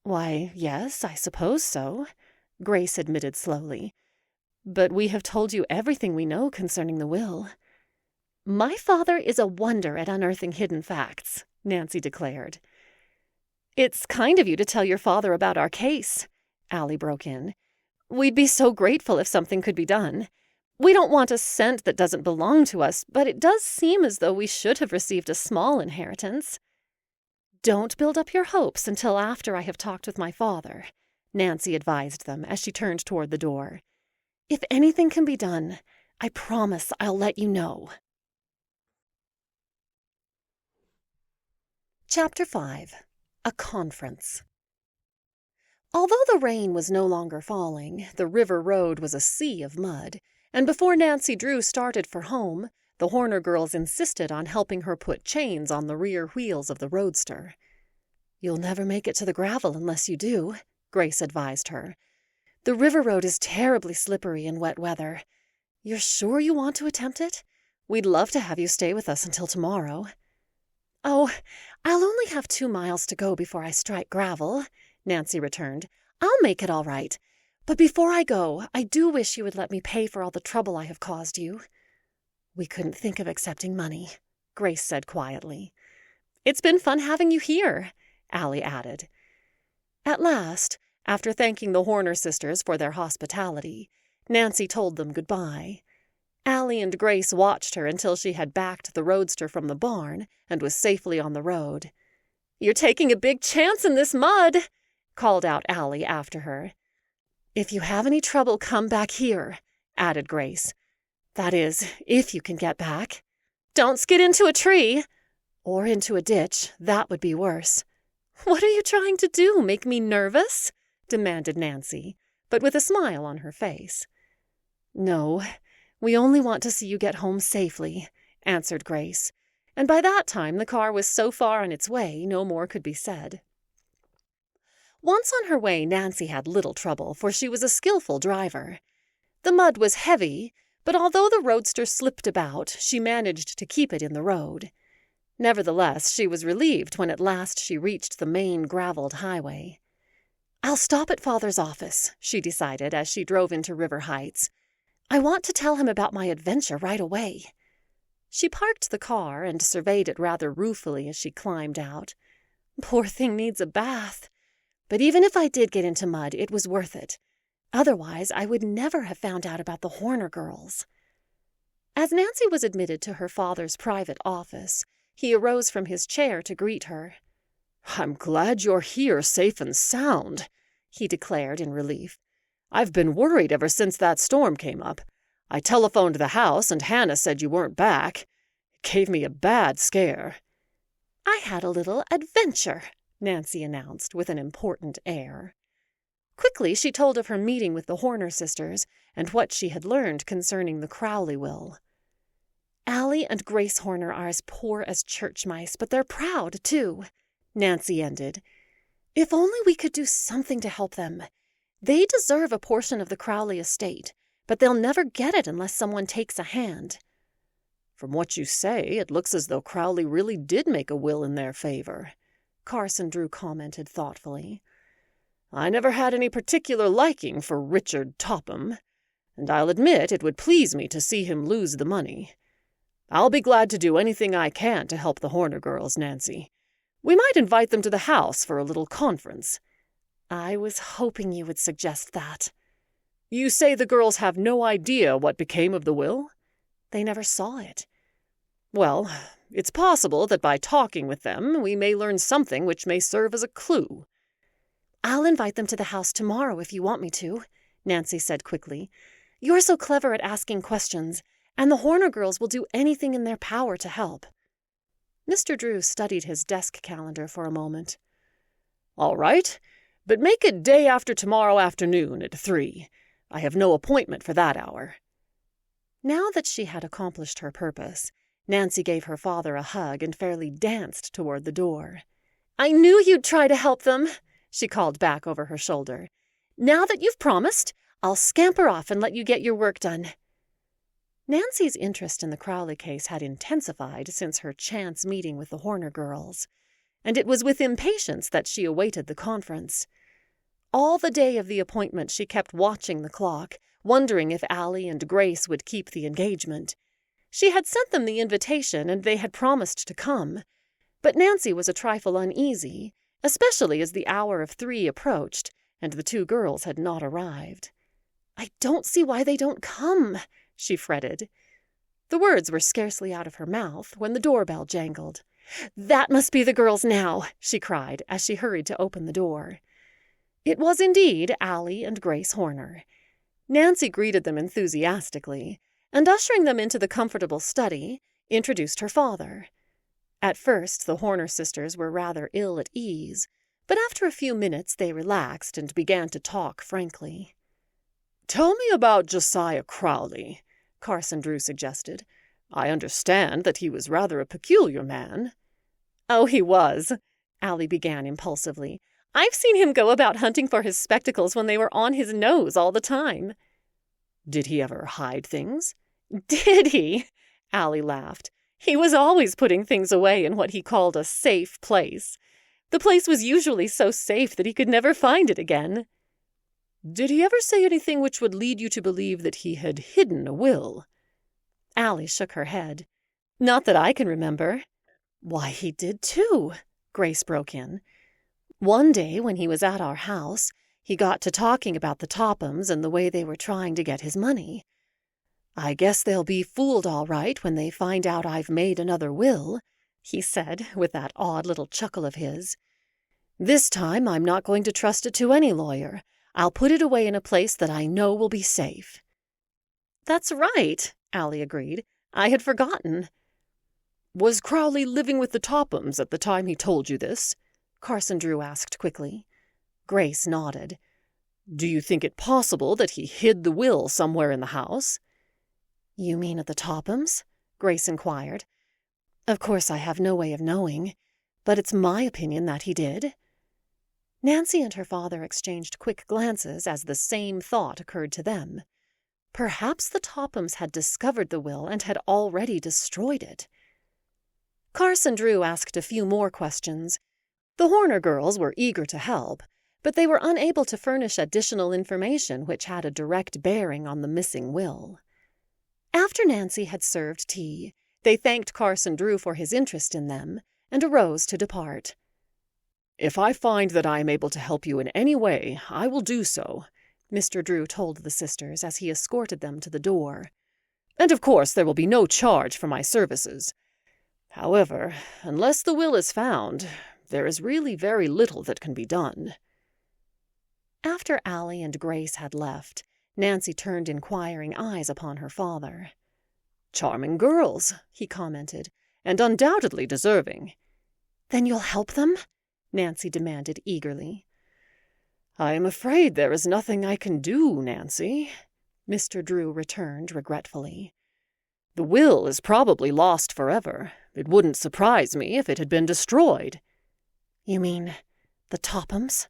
Speaker 1: "Why, yes, I suppose so," Grace admitted slowly. "But we have told you everything we know concerning the will." "My father is a wonder at unearthing hidden facts," Nancy declared. "It's kind of you to tell your father about our case," Allie broke in. "We'd be so grateful if something could be done. We don't want a cent that doesn't belong to us, but it does seem as though we should have received a small inheritance." "Don't build up your hopes until after I have talked with my father," Nancy advised them as she turned toward the door. "If anything can be done, I promise I'll let you know." Chapter 5. A Conference. Although the rain was no longer falling, the river road was a sea of mud, and before Nancy Drew started for home, the Horner girls insisted on helping her put chains on the rear wheels of the roadster. "You'll never make it to the gravel unless you do," Grace advised her. "The river road is terribly slippery in wet weather. You're sure you want to attempt it? We'd love to have you stay with us until tomorrow." "Oh, I'll only have 2 miles to go before I strike gravel," Nancy returned. "I'll make it all right. But before I go, I do wish you would let me pay for all the trouble I have caused you." "We couldn't think of accepting money," Grace said quietly. "It's been fun having you here," Allie added. At last, after thanking the Horner sisters for their hospitality, Nancy told them goodbye. Allie and Grace watched her until she had backed the roadster from the barn and was safely on the road. "You're taking a big chance in this mud," called out Allie after her. "If you have any trouble, come back here," added Grace. "That is, if you can get back. Don't skid into a tree." "Or into a ditch. That would be worse." "What are you trying to do, make me nervous?" demanded Nancy, but with a smile on her face. "No, we only want to see you get home safely," answered Grace, and by that time the car was so far on its way no more could be said. Once on her way, Nancy had little trouble, for she was a skillful driver. The mud was heavy, but although the roadster slipped about, she managed to keep it in the road. Nevertheless, she was relieved when at last she reached the main graveled highway. "I'll stop at Father's office," she decided as she drove into River Heights. "I want to tell him about my adventure right away." She parked the car and surveyed it rather ruefully as she climbed out. "Poor thing needs a bath. But even if I did get into mud, it was worth it. Otherwise, I would never have found out about the Horner girls." As Nancy was admitted to her father's private office, he arose from his chair to greet her.
Speaker 2: "I'm glad you're here safe and sound," he declared in relief. "I've been worried ever since that storm came up. I telephoned the house and Hannah said you weren't back. It gave me a bad scare."
Speaker 1: "I had a little adventure," Nancy announced with an important air. Quickly she told of her meeting with the Horner sisters and what she had learned concerning the Crowley will. "Allie and Grace Horner are as poor as church mice, but they're proud, too," Nancy ended. "If only we could do something to help them. They deserve a portion of the Crowley estate, but they'll never get it unless someone takes a hand."
Speaker 2: "From what you say, it looks as though Crowley really did make a will in their favor," Carson Drew commented thoughtfully. "I never had any particular liking for Richard Topham, and I'll admit it would please me to see him lose the money. I'll be glad to do anything I can to help the Horner girls, Nancy. We might invite them to the house for a little conference."
Speaker 1: "I was hoping you would suggest that."
Speaker 2: "You say the girls have no idea what became of the will?"
Speaker 1: "They never saw it."
Speaker 2: "Well, it's possible that by talking with them, we may learn something which may serve as a clue."
Speaker 1: "I'll invite them to the house tomorrow if you want me to," Nancy said quickly. "You're so clever at asking questions, and the Horner girls will do anything in their power to help." Mr. Drew studied his desk calendar for a moment.
Speaker 2: "All right, but make it day after tomorrow afternoon at 3. I have no appointment for that hour."
Speaker 1: Now that she had accomplished her purpose, Nancy gave her father a hug and fairly danced toward the door. "I knew you'd try to help them," she called back over her shoulder. "Now that you've promised, I'll scamper off and let you get your work done." Nancy's interest in the Crowley case had intensified since her chance meeting with the Horner girls, and it was with impatience that she awaited the conference. All the day of the appointment she kept watching the clock, wondering if Allie and Grace would keep the engagement. She had sent them the invitation and they had promised to come, but Nancy was a trifle uneasy, especially as the hour of 3 approached and the 2 girls had not arrived. "I don't see why they don't come," she fretted. The words were scarcely out of her mouth when the doorbell jangled. "That must be the girls now," she cried as she hurried to open the door. It was indeed Allie and Grace Horner. Nancy greeted them enthusiastically, and ushering them into the comfortable study, introduced her father. At first the Horner sisters were rather ill at ease, but after a few minutes they relaxed and began to talk frankly.
Speaker 2: "Tell me about Josiah Crowley," Carson Drew suggested. "I understand that he was rather a peculiar man."
Speaker 1: "Oh, he was," Allie began impulsively. "I've seen him go about hunting for his spectacles when they were on his nose all the time."
Speaker 2: "Did he ever hide things?"
Speaker 1: "Did he?" Allie laughed. "He was always putting things away in what he called a safe place. The place was usually so safe that he could never find it again."
Speaker 2: "Did he ever say anything which would lead you to believe that he had hidden a will?"
Speaker 1: Allie shook her head. "Not that I can remember." "Why, he did too," Grace broke in. "One day when he was at our house, he got to talking about the Tophams and the way they were trying to get his money. 'I guess they'll be fooled all right when they find out I've made another will,' he said with that odd little chuckle of his. 'This time I'm not going to trust it to any lawyer. I'll put it away in a place that I know will be safe.'" "That's right," Allie agreed. "I had forgotten."
Speaker 2: "Was Crowley living with the Tophams at the time he told you this?" Carson Drew asked quickly.
Speaker 1: Grace nodded.
Speaker 2: "Do you think it possible that he hid the will somewhere in the house?"
Speaker 1: "You mean at the Tophams?" Grace inquired. "Of course I have no way of knowing, but it's my opinion that he did." Nancy and her father exchanged quick glances as the same thought occurred to them. Perhaps the Tophams had discovered the will and had already destroyed it. Carson Drew asked a few more questions. The Horner girls were eager to help, but they were unable to furnish additional information which had a direct bearing on the missing will. After Nancy had served tea, they thanked Carson Drew for his interest in them and arose to depart.
Speaker 2: "If I find that I am able to help you in any way, I will do so," Mr. Drew told the sisters as he escorted them to the door. "And of course there will be no charge for my services. However, unless the will is found, there is really very little that can be done."
Speaker 1: After Allie and Grace had left, Nancy turned inquiring eyes upon her father.
Speaker 2: "Charming girls," he commented, "and undoubtedly deserving."
Speaker 1: "Then you'll help them?" Nancy demanded eagerly.
Speaker 2: "I am afraid there is nothing I can do, Nancy," Mr. Drew returned regretfully. "The will is probably lost forever. It wouldn't surprise me if it had been destroyed."
Speaker 1: "You mean the Tophams?"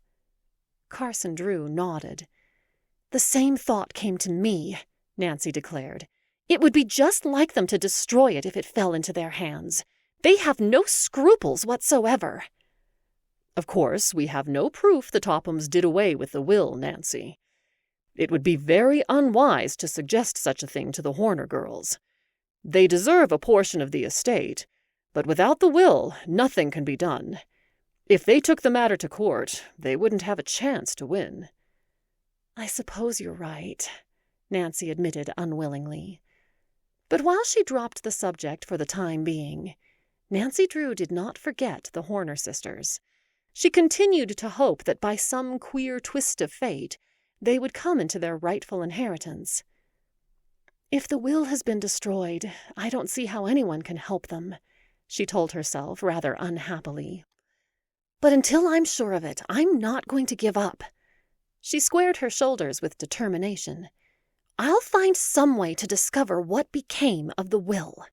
Speaker 1: Carson Drew nodded. "The same thought came to me," Nancy declared. "It would be just like them to destroy it if it fell into their hands. They have no scruples whatsoever."
Speaker 2: "Of course, we have no proof the Tophams did away with the will, Nancy. It would be very unwise to suggest such a thing to the Horner girls. They deserve a portion of the estate, but without the will, nothing can be done. If they took the matter to court, they wouldn't have a chance to win."
Speaker 1: "I suppose you're right," Nancy admitted unwillingly. But while she dropped the subject for the time being, Nancy Drew did not forget the Horner sisters. She continued to hope that by some queer twist of fate, they would come into their rightful inheritance. "If the will has been destroyed, I don't see how anyone can help them," she told herself rather unhappily. "But until I'm sure of it, I'm not going to give up." She squared her shoulders with determination. "I'll find some way to discover what became of the will."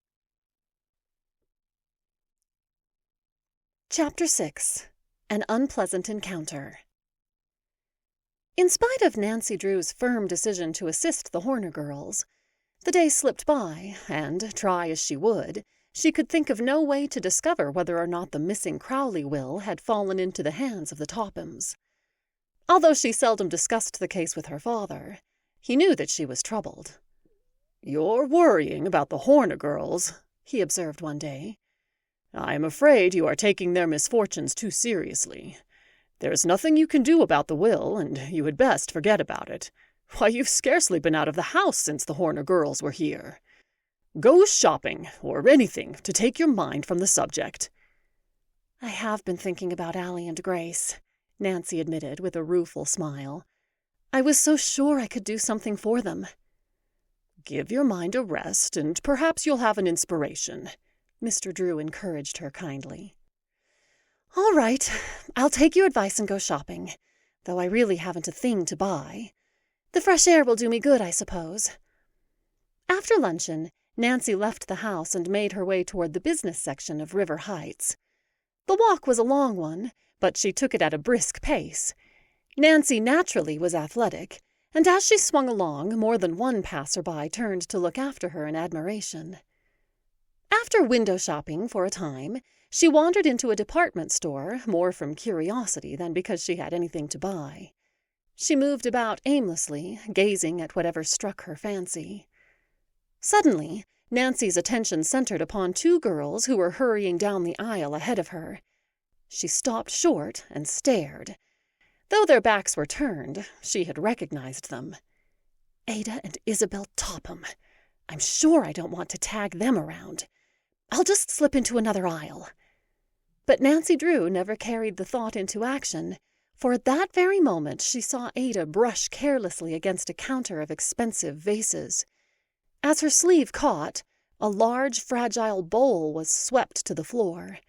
Speaker 1: Chapter 6. An Unpleasant Encounter. In spite of Nancy Drew's firm decision to assist the Horner girls, the day slipped by, and, try as she would, she could think of no way to discover whether or not the missing Crowley will had fallen into the hands of the Tophams. Although she seldom discussed the case with her father, he knew that she was troubled.
Speaker 2: "You're worrying about the Horner girls," he observed one day. "I am afraid you are taking their misfortunes too seriously. There's nothing you can do about the will, and you had best forget about it. Why, you've scarcely been out of the house since the Horner girls were here. Go shopping, or anything, to take your mind from the subject."
Speaker 1: "I have been thinking about Allie and Grace," Nancy admitted with a rueful smile. "I was so sure I could do something for them."
Speaker 2: "Give your mind a rest, and perhaps you'll have an inspiration," Mr. Drew encouraged her kindly.
Speaker 1: "All right, I'll take your advice and go shopping, though I really haven't a thing to buy. The fresh air will do me good, I suppose." After luncheon, Nancy left the house and made her way toward the business section of River Heights. The walk was a long one, but she took it at a brisk pace. Nancy naturally was athletic, and as she swung along, more than one passerby turned to look after her in admiration. After window shopping for a time, she wandered into a department store, more from curiosity than because she had anything to buy. She moved about aimlessly, gazing at whatever struck her fancy. Suddenly, Nancy's attention centered upon two girls who were hurrying down the aisle ahead of her. She stopped short and stared. Though their backs were turned, she had recognized them. Ada and Isabel Topham. I'm sure I don't want to tag them around. I'll just slip into another aisle. But Nancy Drew never carried the thought into action, for at that very moment she saw Ada brush carelessly against a counter of expensive vases. As her sleeve caught, a large, fragile bowl was swept to the floor.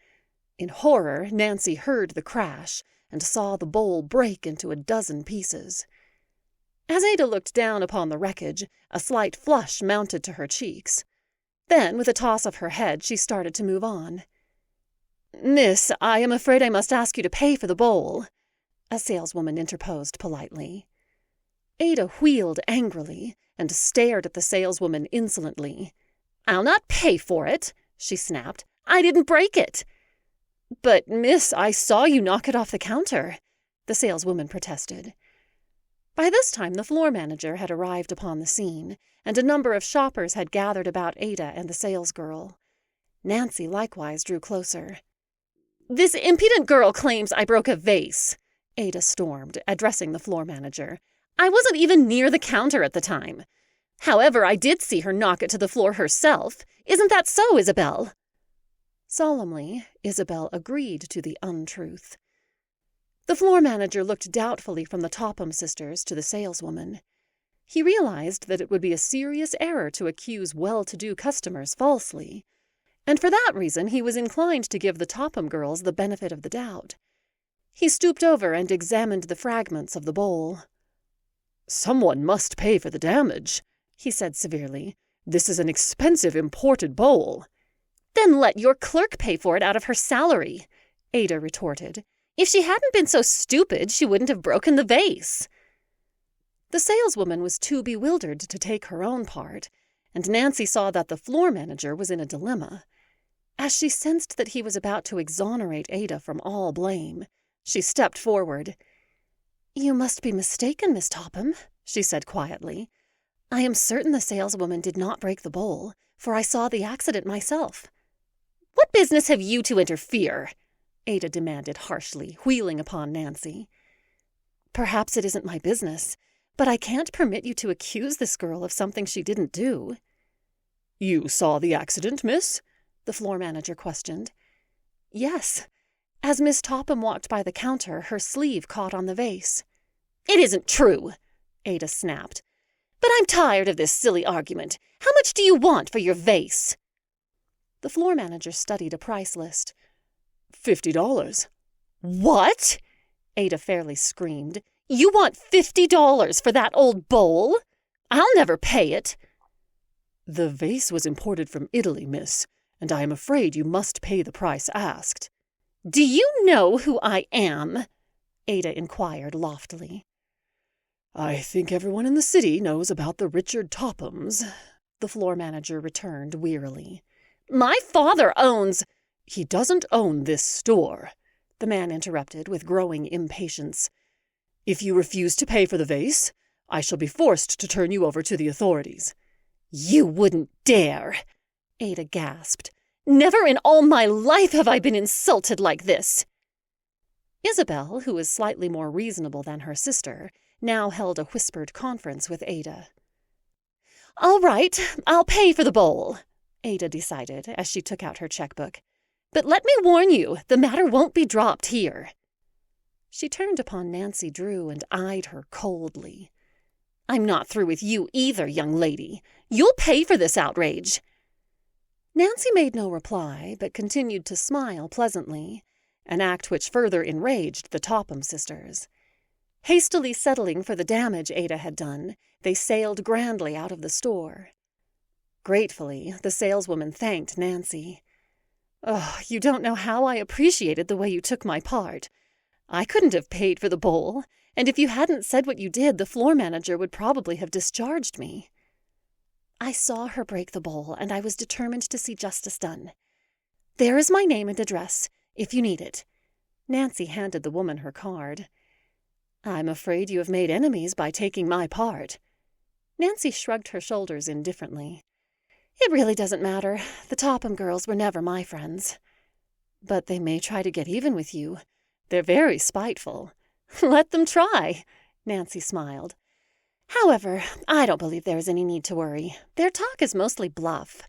Speaker 1: In horror, Nancy heard the crash and saw the bowl break into a dozen pieces. As Ada looked down upon the wreckage, a slight flush mounted to her cheeks. Then, with a toss of her head, she started to move on. "Miss, I am afraid I must ask you to pay for the bowl," a saleswoman interposed politely. Ada wheeled angrily and stared at the saleswoman insolently. "I'll not pay for it," she snapped. "I didn't break it." "But, miss, I saw you knock it off the counter," the saleswoman protested. By this time the floor manager had arrived upon the scene, and a number of shoppers had gathered about Ada and the salesgirl. Nancy likewise drew closer. "This impudent girl claims I broke a vase," Ada stormed, addressing the floor manager. "I wasn't even near the counter at the time. However, I did see her knock it to the floor herself. Isn't that so, Isabel?" Solemnly, Isabel agreed to the untruth. The floor manager looked doubtfully from the Topham sisters to the saleswoman. He realized that it would be a serious error to accuse well-to-do customers falsely, and for that reason he was inclined to give the Topham girls the benefit of the doubt. He stooped over and examined the fragments of the bowl. "Someone must pay for the damage," he said severely. "This is an expensive imported bowl." "Then let your clerk pay for it out of her salary," Ada retorted. "If she hadn't been so stupid, she wouldn't have broken the vase." The saleswoman was too bewildered to take her own part, and Nancy saw that the floor manager was in a dilemma. As she sensed that he was about to exonerate Ada from all blame, she stepped forward. "You must be mistaken, Miss Topham," she said quietly. "I am certain the saleswoman did not break the bowl, for I saw the accident myself." "What business have you to interfere?" Ada demanded harshly, wheeling upon Nancy. "Perhaps it isn't my business, but I can't permit you to accuse this girl of something she didn't do."
Speaker 2: "You saw the accident, miss?"
Speaker 1: the floor manager questioned. "Yes. As Miss Topham walked by the counter, her sleeve caught on the vase." "It isn't true," Ada snapped. "But I'm tired of this silly argument. How much do you want for your vase?" The floor manager studied a price list.
Speaker 2: $50.
Speaker 1: "What?" Ada fairly screamed. "You want $50 for that old bowl? I'll never pay it."
Speaker 2: "The vase was imported from Italy, miss, and I am afraid you must pay the price asked."
Speaker 1: "Do you know who I am?" Ada inquired loftily.
Speaker 2: "I think everyone in the city knows about the Richard Tophams," the floor manager returned wearily.
Speaker 1: "My father owns—"
Speaker 2: "He doesn't own this store," the man interrupted with growing impatience. "If you refuse to pay for the vase, I shall be forced to turn you over to the authorities."
Speaker 1: "You wouldn't dare!" Ada gasped. "Never in all my life have I been insulted like this." Isabel, who was slightly more reasonable than her sister, now held a whispered conference with Ada. "All right, I'll pay for the bowl," Ada decided as she took out her checkbook. "But let me warn you, the matter won't be dropped here." She turned upon Nancy Drew and eyed her coldly. "I'm not through with you either, young lady. You'll pay for this outrage." Nancy made no reply, but continued to smile pleasantly, an act which further enraged the Topham sisters. Hastily settling for the damage Ada had done, they sailed grandly out of the store. Gratefully, the saleswoman thanked Nancy. "Oh, you don't know how I appreciated the way you took my part. I couldn't have paid for the bowl, and if you hadn't said what you did, the floor manager would probably have discharged me." "I saw her break the bowl, and I was determined to see justice done. There is my name and address, if you need it." Nancy handed the woman her card.
Speaker 2: "I'm afraid you have made enemies by taking my part."
Speaker 1: Nancy shrugged her shoulders indifferently. "It really doesn't matter. The Topham girls were never my friends."
Speaker 2: "But they may try to get even with you. They're very spiteful."
Speaker 1: "Let them try," Nancy smiled. "However, I don't believe there is any need to worry. Their talk is mostly bluff."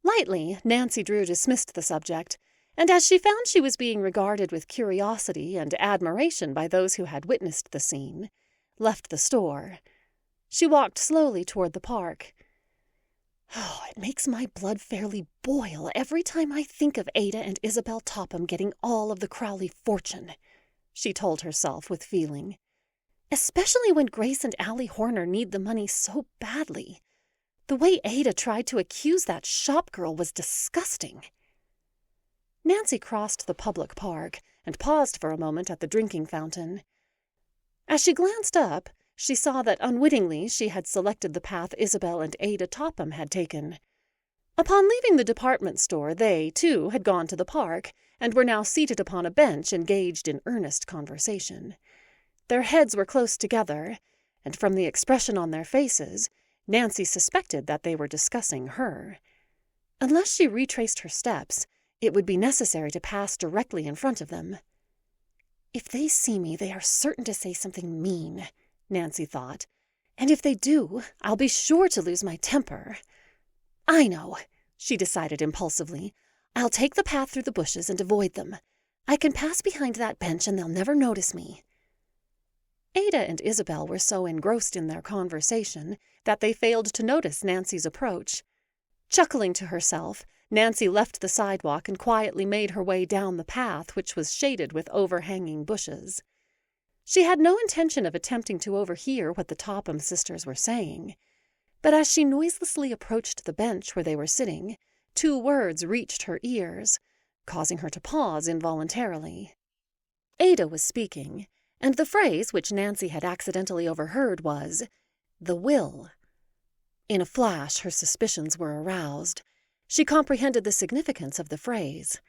Speaker 1: Lightly, Nancy Drew dismissed the subject, and as she found she was being regarded with curiosity and admiration by those who had witnessed the scene, left the store. She walked slowly toward the park. "Oh, it makes my blood fairly boil every time I think of Ada and Isabel Topham getting all of the Crowley fortune," she told herself with feeling. "Especially when Grace and Allie Horner need the money so badly. The way Ada tried to accuse that shop girl was disgusting." Nancy crossed the public park and paused for a moment at the drinking fountain. As she glanced up, she saw that unwittingly she had selected the path Isabel and Ada Topham had taken. Upon leaving the department store, they, too, had gone to the park and were now seated upon a bench engaged in earnest conversation. Their heads were close together, and from the expression on their faces, Nancy suspected that they were discussing her. Unless she retraced her steps, it would be necessary to pass directly in front of them. "If they see me, they are certain to say something mean," Nancy thought. "And if they do, I'll be sure to lose my temper. I know," she decided impulsively. "I'll take the path through the bushes and avoid them. I can pass behind that bench and they'll never notice me." Ada and Isabel were so engrossed in their conversation that they failed to notice Nancy's approach. Chuckling to herself, Nancy left the sidewalk and quietly made her way down the path, which was shaded with overhanging bushes. She had no intention of attempting to overhear what the Topham sisters were saying, but as she noiselessly approached the bench where they were sitting, 2 words reached her ears, causing her to pause involuntarily. Ada was speaking, and the phrase which Nancy had accidentally overheard was, "the will." In a flash, her suspicions were aroused. She comprehended the significance of the phrase.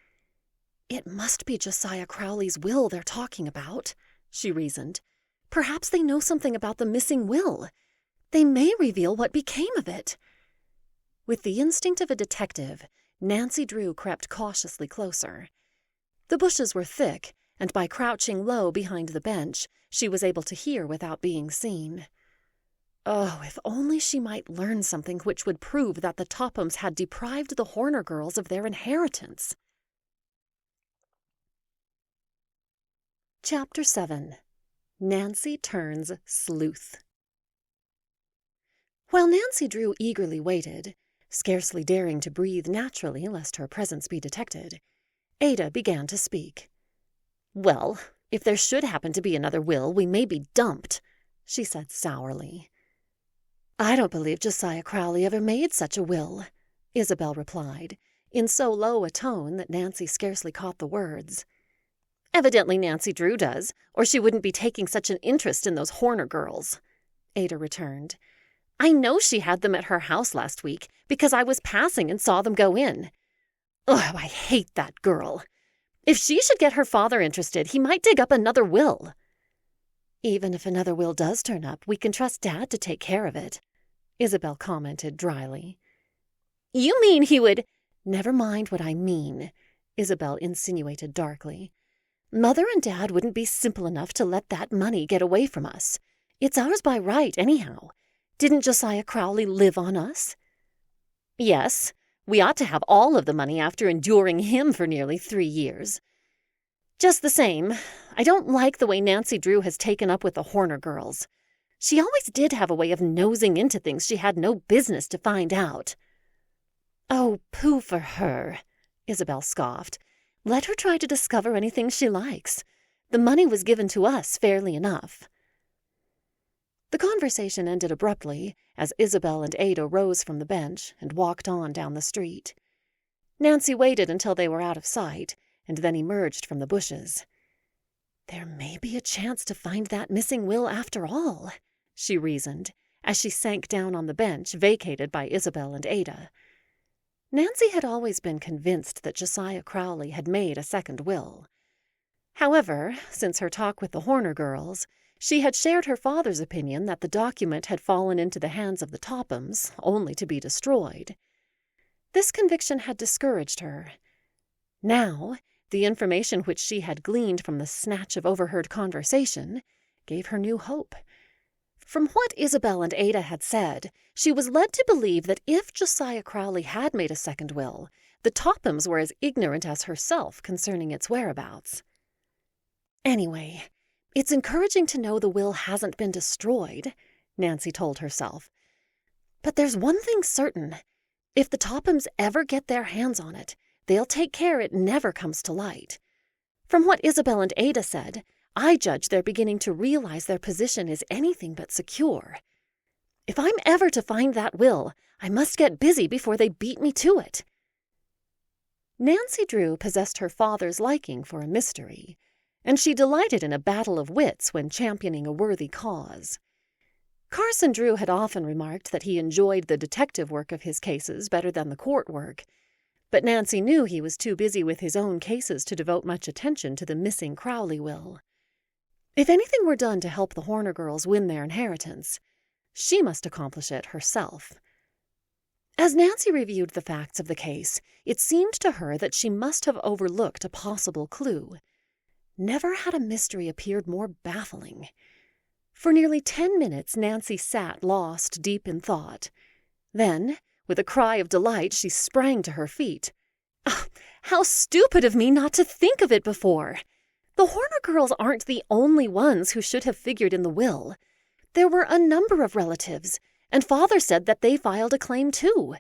Speaker 1: "It must be Josiah Crowley's will they're talking about," she reasoned. "Perhaps they know something about the missing will. They may reveal what became of it." With the instinct of a detective, Nancy Drew crept cautiously closer. The bushes were thick, and by crouching low behind the bench, she was able to hear without being seen. Oh, if only she might learn something which would prove that the Tophams had deprived the Horner girls of their inheritance. Chapter 7. Nancy Turns Sleuth. While Nancy Drew eagerly waited, scarcely daring to breathe naturally lest her presence be detected, Ada began to speak. "Well, if there should happen to be another will, we may be dumped," she said sourly. "I don't believe Josiah Crowley ever made such a will," Isabel replied, in so low a tone that Nancy scarcely caught the words. "Evidently Nancy Drew does, or she wouldn't be taking such an interest in those Horner girls," Ada returned. "I know she had them at her house last week, because I was passing and saw them go in. Ugh, I hate that girl. If she should get her father interested, he might dig up another will." "Even if another will does turn up, we can trust Dad to take care of it," Isabel commented dryly. "You mean he would—" "Never mind what I mean," Isabel insinuated darkly. "Mother and Dad wouldn't be simple enough to let that money get away from us. It's ours by right, anyhow. Didn't Josiah Crowley live on us?" "Yes, we ought to have all of the money after enduring him for nearly 3 years. Just the same, I don't like the way Nancy Drew has taken up with the Horner girls. She always did have a way of nosing into things she had no business to find out." "Oh, pooh for her," Isabel scoffed. "Let her try to discover anything she likes. The money was given to us fairly enough." The conversation ended abruptly as Isabel and Ada rose from the bench and walked on down the street. Nancy waited until they were out of sight and then emerged from the bushes. "There may be a chance to find that missing will after all," she reasoned, as she sank down on the bench vacated by Isabel and Ada. Nancy had always been convinced that Josiah Crowley had made a second will. However, since her talk with the Horner girls, she had shared her father's opinion that the document had fallen into the hands of the Tophams, only to be destroyed. This conviction had discouraged her. Now, the information which she had gleaned from the snatch of overheard conversation gave her new hope. From what Isabel and Ada had said, she was led to believe that if Josiah Crowley had made a second will, the Tophams were as ignorant as herself concerning its whereabouts. "Anyway, it's encouraging to know the will hasn't been destroyed," Nancy told herself. "But there's one thing certain. If the Tophams ever get their hands on it, they'll take care it never comes to light. From what Isabel and Ada said, I judge they're beginning to realize their position is anything but secure. If I'm ever to find that will, I must get busy before they beat me to it." Nancy Drew possessed her father's liking for a mystery, and she delighted in a battle of wits when championing a worthy cause. Carson Drew had often remarked that he enjoyed the detective work of his cases better than the court work, but Nancy knew he was too busy with his own cases to devote much attention to the missing Crowley will. If anything were done to help the Horner girls win their inheritance, she must accomplish it herself. As Nancy reviewed the facts of the case, it seemed to her that she must have overlooked a possible clue. Never had a mystery appeared more baffling. For nearly 10 minutes Nancy sat lost deep in thought. Then, with a cry of delight, she sprang to her feet. "Oh, how stupid of me not to think of it before! The Horner girls aren't the only ones who should have figured in the will. There were a number of relatives, and Father said that they filed a claim too.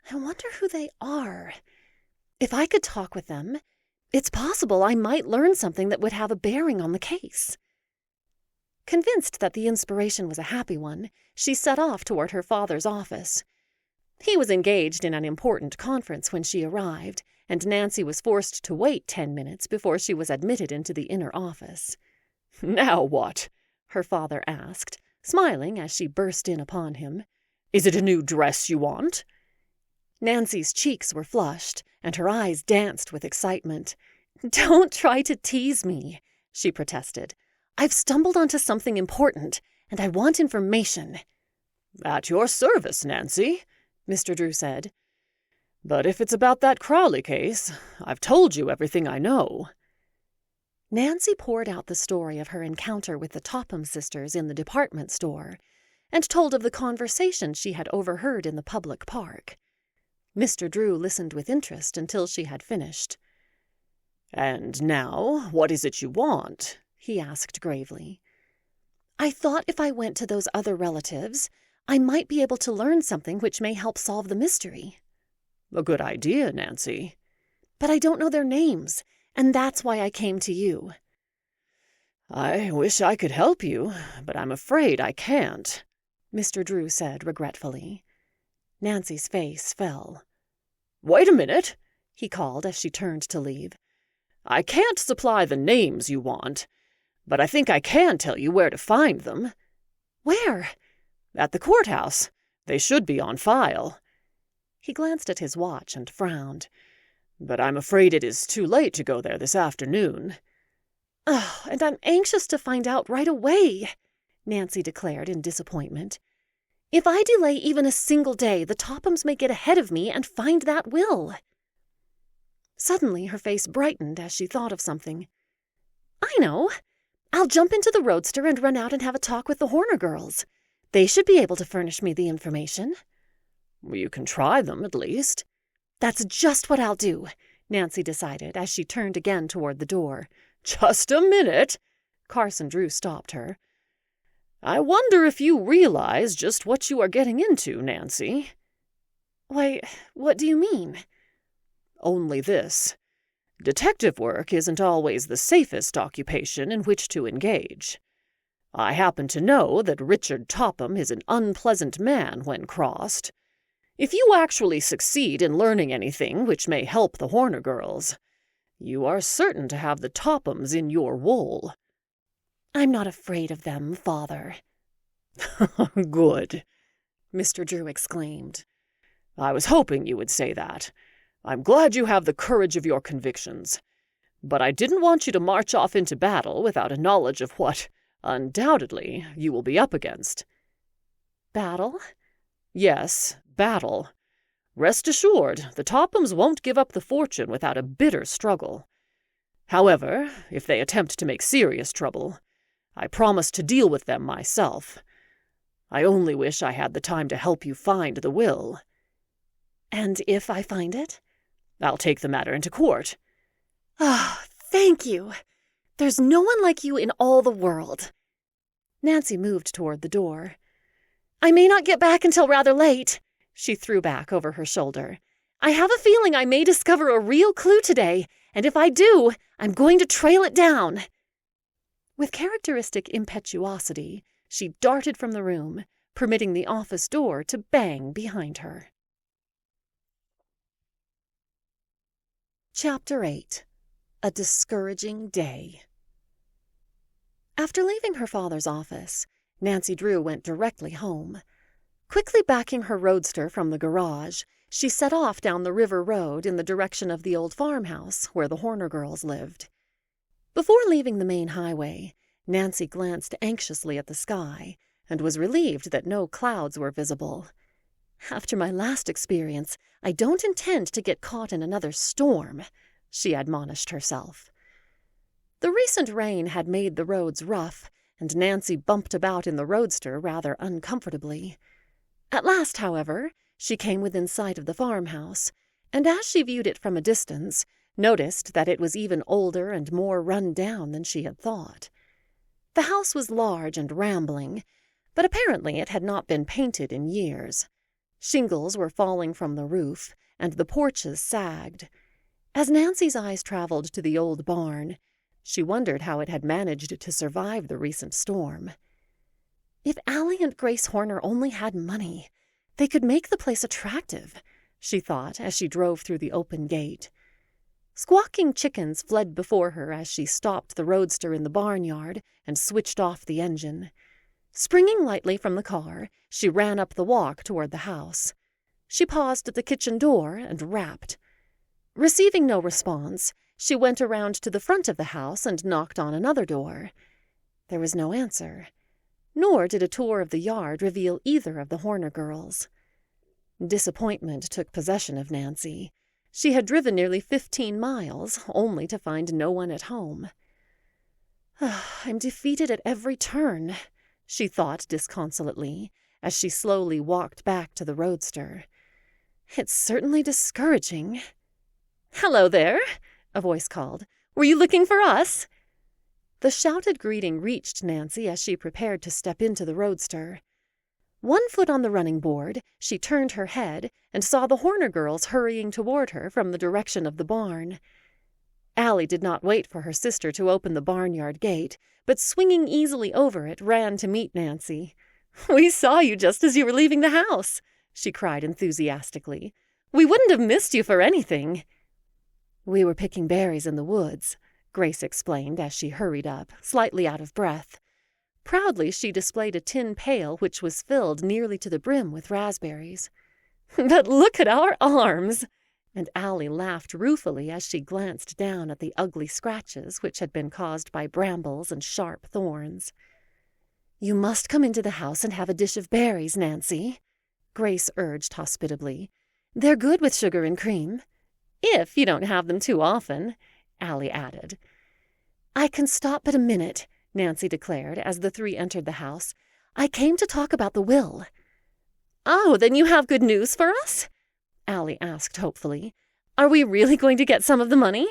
Speaker 1: I wonder who they are. If I could talk with them, it's possible I might learn something that would have a bearing on the case." Convinced that the inspiration was a happy one, she set off toward her father's office. He was engaged in an important conference when she arrived, and Nancy was forced to wait 10 minutes before she was admitted into the inner office.
Speaker 2: "Now what?"
Speaker 1: her father asked, smiling as she burst in upon him.
Speaker 2: "Is it a new dress you want?"
Speaker 1: Nancy's cheeks were flushed, and her eyes danced with excitement. "Don't try to tease me," she protested. "I've stumbled onto something important, and I want information."
Speaker 2: "At your service, Nancy," Mr. Drew said. "But if it's about that Crowley case, I've told you everything I know."
Speaker 1: Nancy poured out the story of her encounter with the Topham sisters in the department store, and told of the conversation she had overheard in the public park. Mr. Drew listened with interest until she had finished.
Speaker 2: "And now, what is it you want?"
Speaker 1: he asked gravely. "I thought if I went to those other relatives, I might be able to learn something which may help solve the mystery."
Speaker 2: "A good idea, Nancy."
Speaker 1: "But I don't know their names, and that's why I came to you."
Speaker 2: "I wish I could help you, but I'm afraid I can't,"
Speaker 1: Mr. Drew said regretfully. Nancy's face fell.
Speaker 2: "Wait a minute,"
Speaker 1: he called as she turned to leave.
Speaker 2: "I can't supply the names you want, but I think I can tell you where to find them."
Speaker 1: "Where?"
Speaker 2: "At the courthouse. They should be on file."
Speaker 1: He glanced at his watch and frowned.
Speaker 2: "But I'm afraid it is too late to go there this afternoon."
Speaker 1: "Oh, and I'm anxious to find out right away," Nancy declared in disappointment. "If I delay even a single day, the Tophams may get ahead of me and find that will." Suddenly her face brightened as she thought of something. "I know. I'll jump into the roadster and run out and have a talk with the Horner girls. They should be able to furnish me the information."
Speaker 2: "You can try them, at least."
Speaker 1: "That's just what I'll do," Nancy decided as she turned again toward the door.
Speaker 2: "Just a minute," Carson Drew stopped her. "I wonder if you realize just what you are getting into, Nancy."
Speaker 1: "Why, what do you mean?"
Speaker 2: "Only this. Detective work isn't always the safest occupation in which to engage. I happen to know that Richard Topham is an unpleasant man when crossed. If you actually succeed in learning anything which may help the Horner girls, you are certain to have the Tophams in your wool."
Speaker 1: "I'm not afraid of them, Father."
Speaker 2: "Good,"
Speaker 1: Mr. Drew exclaimed.
Speaker 2: "I was hoping you would say that. I'm glad you have the courage of your convictions. But I didn't want you to march off into battle without a knowledge of what, undoubtedly, you will be up against."
Speaker 1: "Battle?"
Speaker 2: "Yes, battle. Rest assured, the Tophams won't give up the fortune without a bitter struggle. However, if they attempt to make serious trouble, I promise to deal with them myself. I only wish I had the time to help you find the will."
Speaker 1: "And if I find it?"
Speaker 2: "I'll take the matter into court."
Speaker 1: "Ah, thank you. There's no one like you in all the world." Nancy moved toward the door. "I may not get back until rather late," she threw back over her shoulder. "I have a feeling I may discover a real clue today, and if I do, I'm going to trail it down." With characteristic impetuosity, she darted from the room, permitting the office door to bang behind her. Chapter 8. A Discouraging Day. After leaving her father's office, Nancy Drew went directly home. Quickly backing her roadster from the garage, she set off down the river road in the direction of the old farmhouse where the Horner girls lived. Before leaving the main highway, Nancy glanced anxiously at the sky and was relieved that no clouds were visible. "After my last experience, I don't intend to get caught in another storm," she admonished herself. The recent rain had made the roads rough, and Nancy bumped about in the roadster rather uncomfortably. At last, however, she came within sight of the farmhouse, and as she viewed it from a distance, noticed that it was even older and more run down than she had thought. The house was large and rambling, but apparently it had not been painted in years. Shingles were falling from the roof, and the porches sagged. As Nancy's eyes traveled to the old barn, she wondered how it had managed to survive the recent storm. If Allie and Grace Horner only had money, they could make the place attractive, she thought as she drove through the open gate. Squawking chickens fled before her as she stopped the roadster in the barnyard and switched off the engine. Springing lightly from the car, she ran up the walk toward the house. She paused at the kitchen door and rapped. Receiving no response, she went around to the front of the house and knocked on another door. There was no answer, nor did a tour of the yard reveal either of the Horner girls. Disappointment took possession of Nancy. She had driven nearly 15 miles, only to find no one at home. I'm defeated at every turn, she thought disconsolately, as she slowly walked back to the roadster. It's certainly discouraging. "Hello there," a voice called. "Were you looking for us?" The shouted greeting reached Nancy as she prepared to step into the roadster. 1 foot on the running board, she turned her head and saw the Horner girls hurrying toward her from the direction of the barn. Allie did not wait for her sister to open the barnyard gate, but swinging easily over it, ran to meet Nancy. "We saw you just as you were leaving the house," she cried enthusiastically. "We wouldn't have missed you for anything." "We were picking berries in the woods," Grace explained as she hurried up, slightly out of breath. Proudly, she displayed a tin pail which was filled nearly to the brim with raspberries. "But look at our arms!" And Allie laughed ruefully as she glanced down at the ugly scratches which had been caused by brambles and sharp thorns. "You must come into the house and have a dish of berries, Nancy," Grace urged hospitably. "They're good with sugar and cream." "If you don't have them too often," Allie added. "I can stop but a minute," Nancy declared as the three entered the house. "I came to talk about the will." "Oh, then you have good news for us?" Allie asked hopefully. "Are we really going to get some of the money?"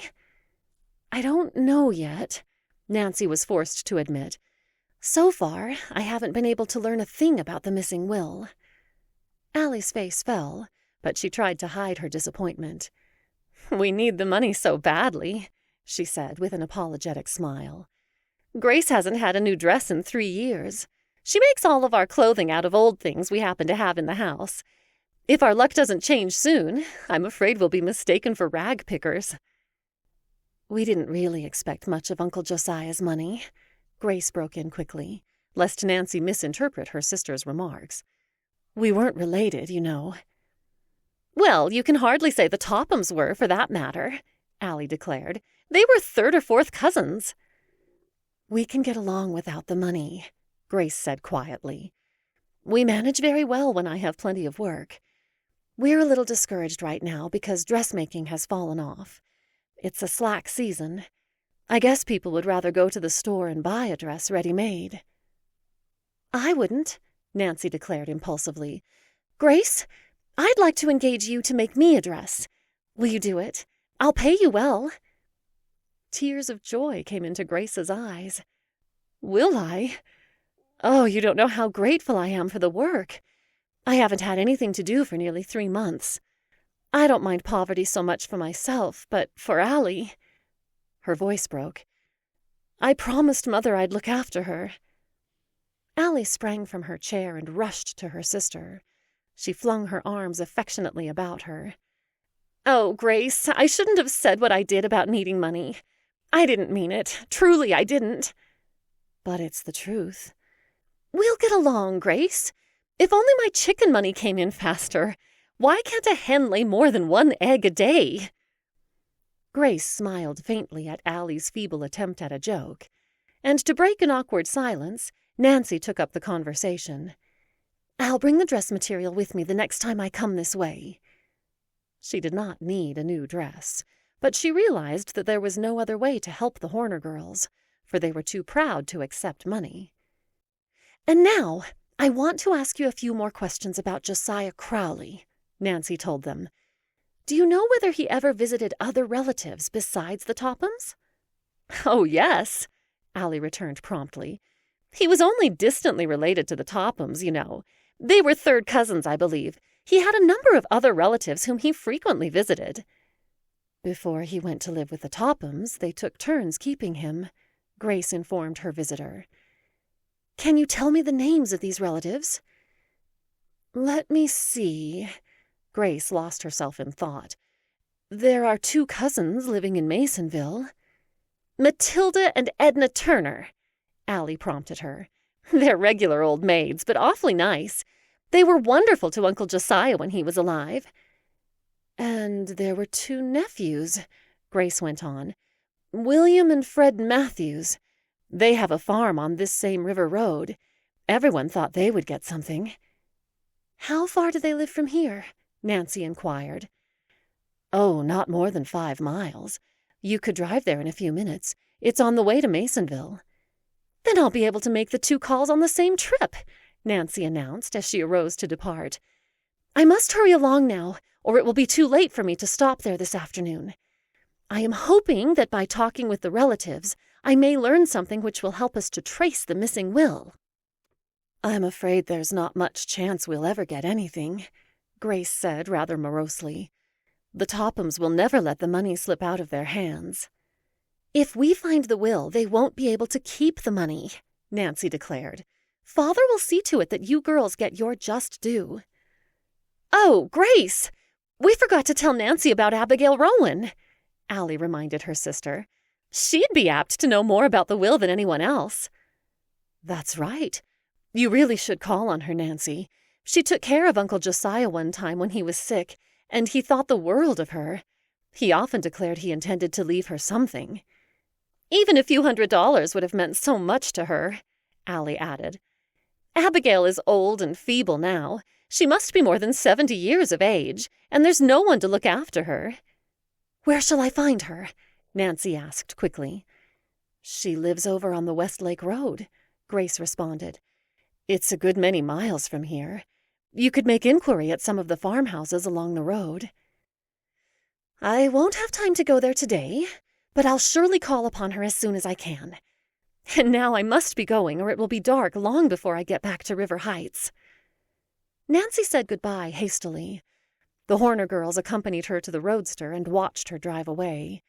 Speaker 1: "I don't know yet," Nancy was forced to admit. "So far, I haven't been able to learn a thing about the missing will." Allie's face fell, but she tried to hide her disappointment. "We need the money so badly," she said with an apologetic smile. "Grace hasn't had a new dress in 3 years. She makes all of our clothing out of old things we happen to have in the house. If our luck doesn't change soon, I'm afraid we'll be mistaken for rag pickers." "We didn't really expect much of Uncle Josiah's money," Grace broke in quickly, lest Nancy misinterpret her sister's remarks. "We weren't related, you know." "Well, you can hardly say the Tophams were, for that matter," Allie declared. "They were 3rd or 4th cousins." "We can get along without the money," Grace said quietly. "We manage very well when I have plenty of work. We're a little discouraged right now because dressmaking has fallen off. It's a slack season. I guess people would rather go to the store and buy a dress ready-made." "I wouldn't," Nancy declared impulsively. "Grace, I'd like to engage you to make me a dress. Will you do it? I'll pay you well." Tears of joy came into Grace's eyes. "Will I? Oh, you don't know how grateful I am for the work. I haven't had anything to do for nearly 3 months. I don't mind poverty so much for myself, but for Allie—" Her voice broke. "I promised Mother I'd look after her." Allie sprang from her chair and rushed to her sister. She flung her arms affectionately about her. "Oh, Grace, I shouldn't have said what I did about needing money. I didn't mean it. Truly, I didn't." "But it's the truth." "We'll get along, Grace. If only my chicken money came in faster. Why can't a hen lay more than 1 egg a day?" Grace smiled faintly at Allie's feeble attempt at a joke, and to break an awkward silence, Nancy took up the conversation. "I'll bring the dress material with me the next time I come this way." She did not need a new dress, but she realized that there was no other way to help the Horner girls, for they were too proud to accept money. "And now, I want to ask you a few more questions about Josiah Crowley," Nancy told them. "Do you know whether he ever visited other relatives besides the Tophams?" "Oh, yes," Allie returned promptly. "He was only distantly related to the Tophams, you know. They were 3rd cousins, I believe. He had a number of other relatives whom he frequently visited." "Before he went to live with the Tophams, they took turns keeping him," Grace informed her visitor. "Can you tell me the names of these relatives?" "Let me see." Grace lost herself in thought. There are 2 cousins living in Masonville. Matilda and Edna Turner, Allie prompted her. They're regular old maids, but awfully nice. They were wonderful to Uncle Josiah when he was alive. And there were 2 nephews, Grace went on. William and Fred Matthews. They have a farm on this same river road. Everyone thought they would get something. How far do they live from here? Nancy inquired. Oh, not more than 5 miles. You could drive there in a few minutes. It's on the way to Masonville. Then I'll be able to make the 2 calls on the same trip, Nancy announced as she arose to depart. I must hurry along now, or it will be too late for me to stop there this afternoon. I am hoping that by talking with the relatives, I may learn something which will help us to trace the missing will. I'm afraid there's not much chance we'll ever get anything, Grace said rather morosely. The Tophams will never let the money slip out of their hands. If we find the will, they won't be able to keep the money, Nancy declared. Father will see to it that you girls get your just due. Oh, Grace! We forgot to tell Nancy about Abigail Rowland, Allie reminded her sister. She'd be apt to know more about the will than anyone else. That's right. You really should call on her, Nancy. She took care of Uncle Josiah one time when he was sick, and he thought the world of her. He often declared he intended to leave her something. Even a few $100s would have meant so much to her, Allie added. Abigail is old and feeble now. She must be more than 70 years of age, and there's no one to look after her. Where shall I find her? Nancy asked quickly. She lives over on the Westlake Road, Grace responded. It's a good many miles from here. You could make inquiry at some of the farmhouses along the road. I won't have time to go there today, but I'll surely call upon her as soon as I can. And now I must be going, or it will be dark long before I get back to River Heights. Nancy said goodbye hastily. The Horner girls accompanied her to the roadster and watched her drive away.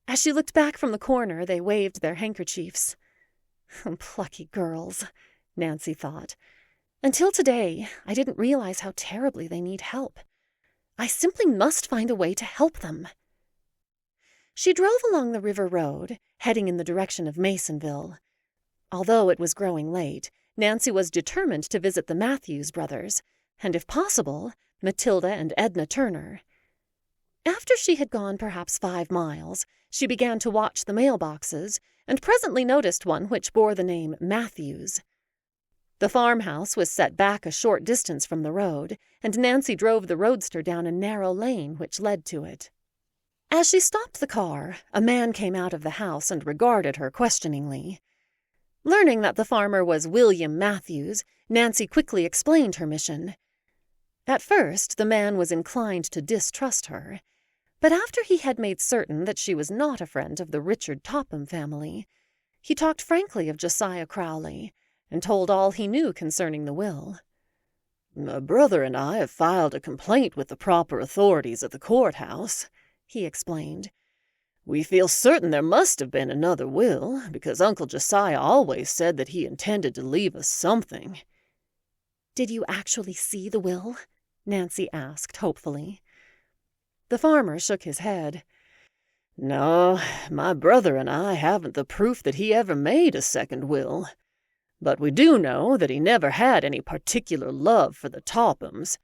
Speaker 1: As she looked back from the corner, they waved their handkerchiefs. Plucky girls, Nancy thought. Until today, I didn't realize how terribly they need help. I simply must find a way to help them. She drove along the river road, heading in the direction of Masonville. Although it was growing late, Nancy was determined to visit the Matthews brothers, and if possible, Matilda and Edna Turner. After she had gone perhaps 5 miles, she began to watch the mailboxes, and presently noticed one which bore the name Matthews. The farmhouse was set back a short distance from the road, and Nancy drove the roadster down a narrow lane which led to it. As she stopped the car, a man came out of the house and regarded her questioningly. Learning that the farmer was William Matthews, Nancy quickly explained her mission. At first, the man was inclined to distrust her, but after he had made certain that she was not a friend of the Richard Topham family, he talked frankly of Josiah Crowley, and told all he knew concerning the will.
Speaker 2: My brother and I have filed a complaint with the proper authorities at the courthouse, he explained. We feel certain there must have been another will, because Uncle Josiah always said that he intended to leave us something.
Speaker 1: Did you actually see the will? Nancy asked hopefully. The farmer shook his head.
Speaker 2: No, my brother and I haven't the proof that he ever made a second will. But we do know that he never had any particular love for the Tophams.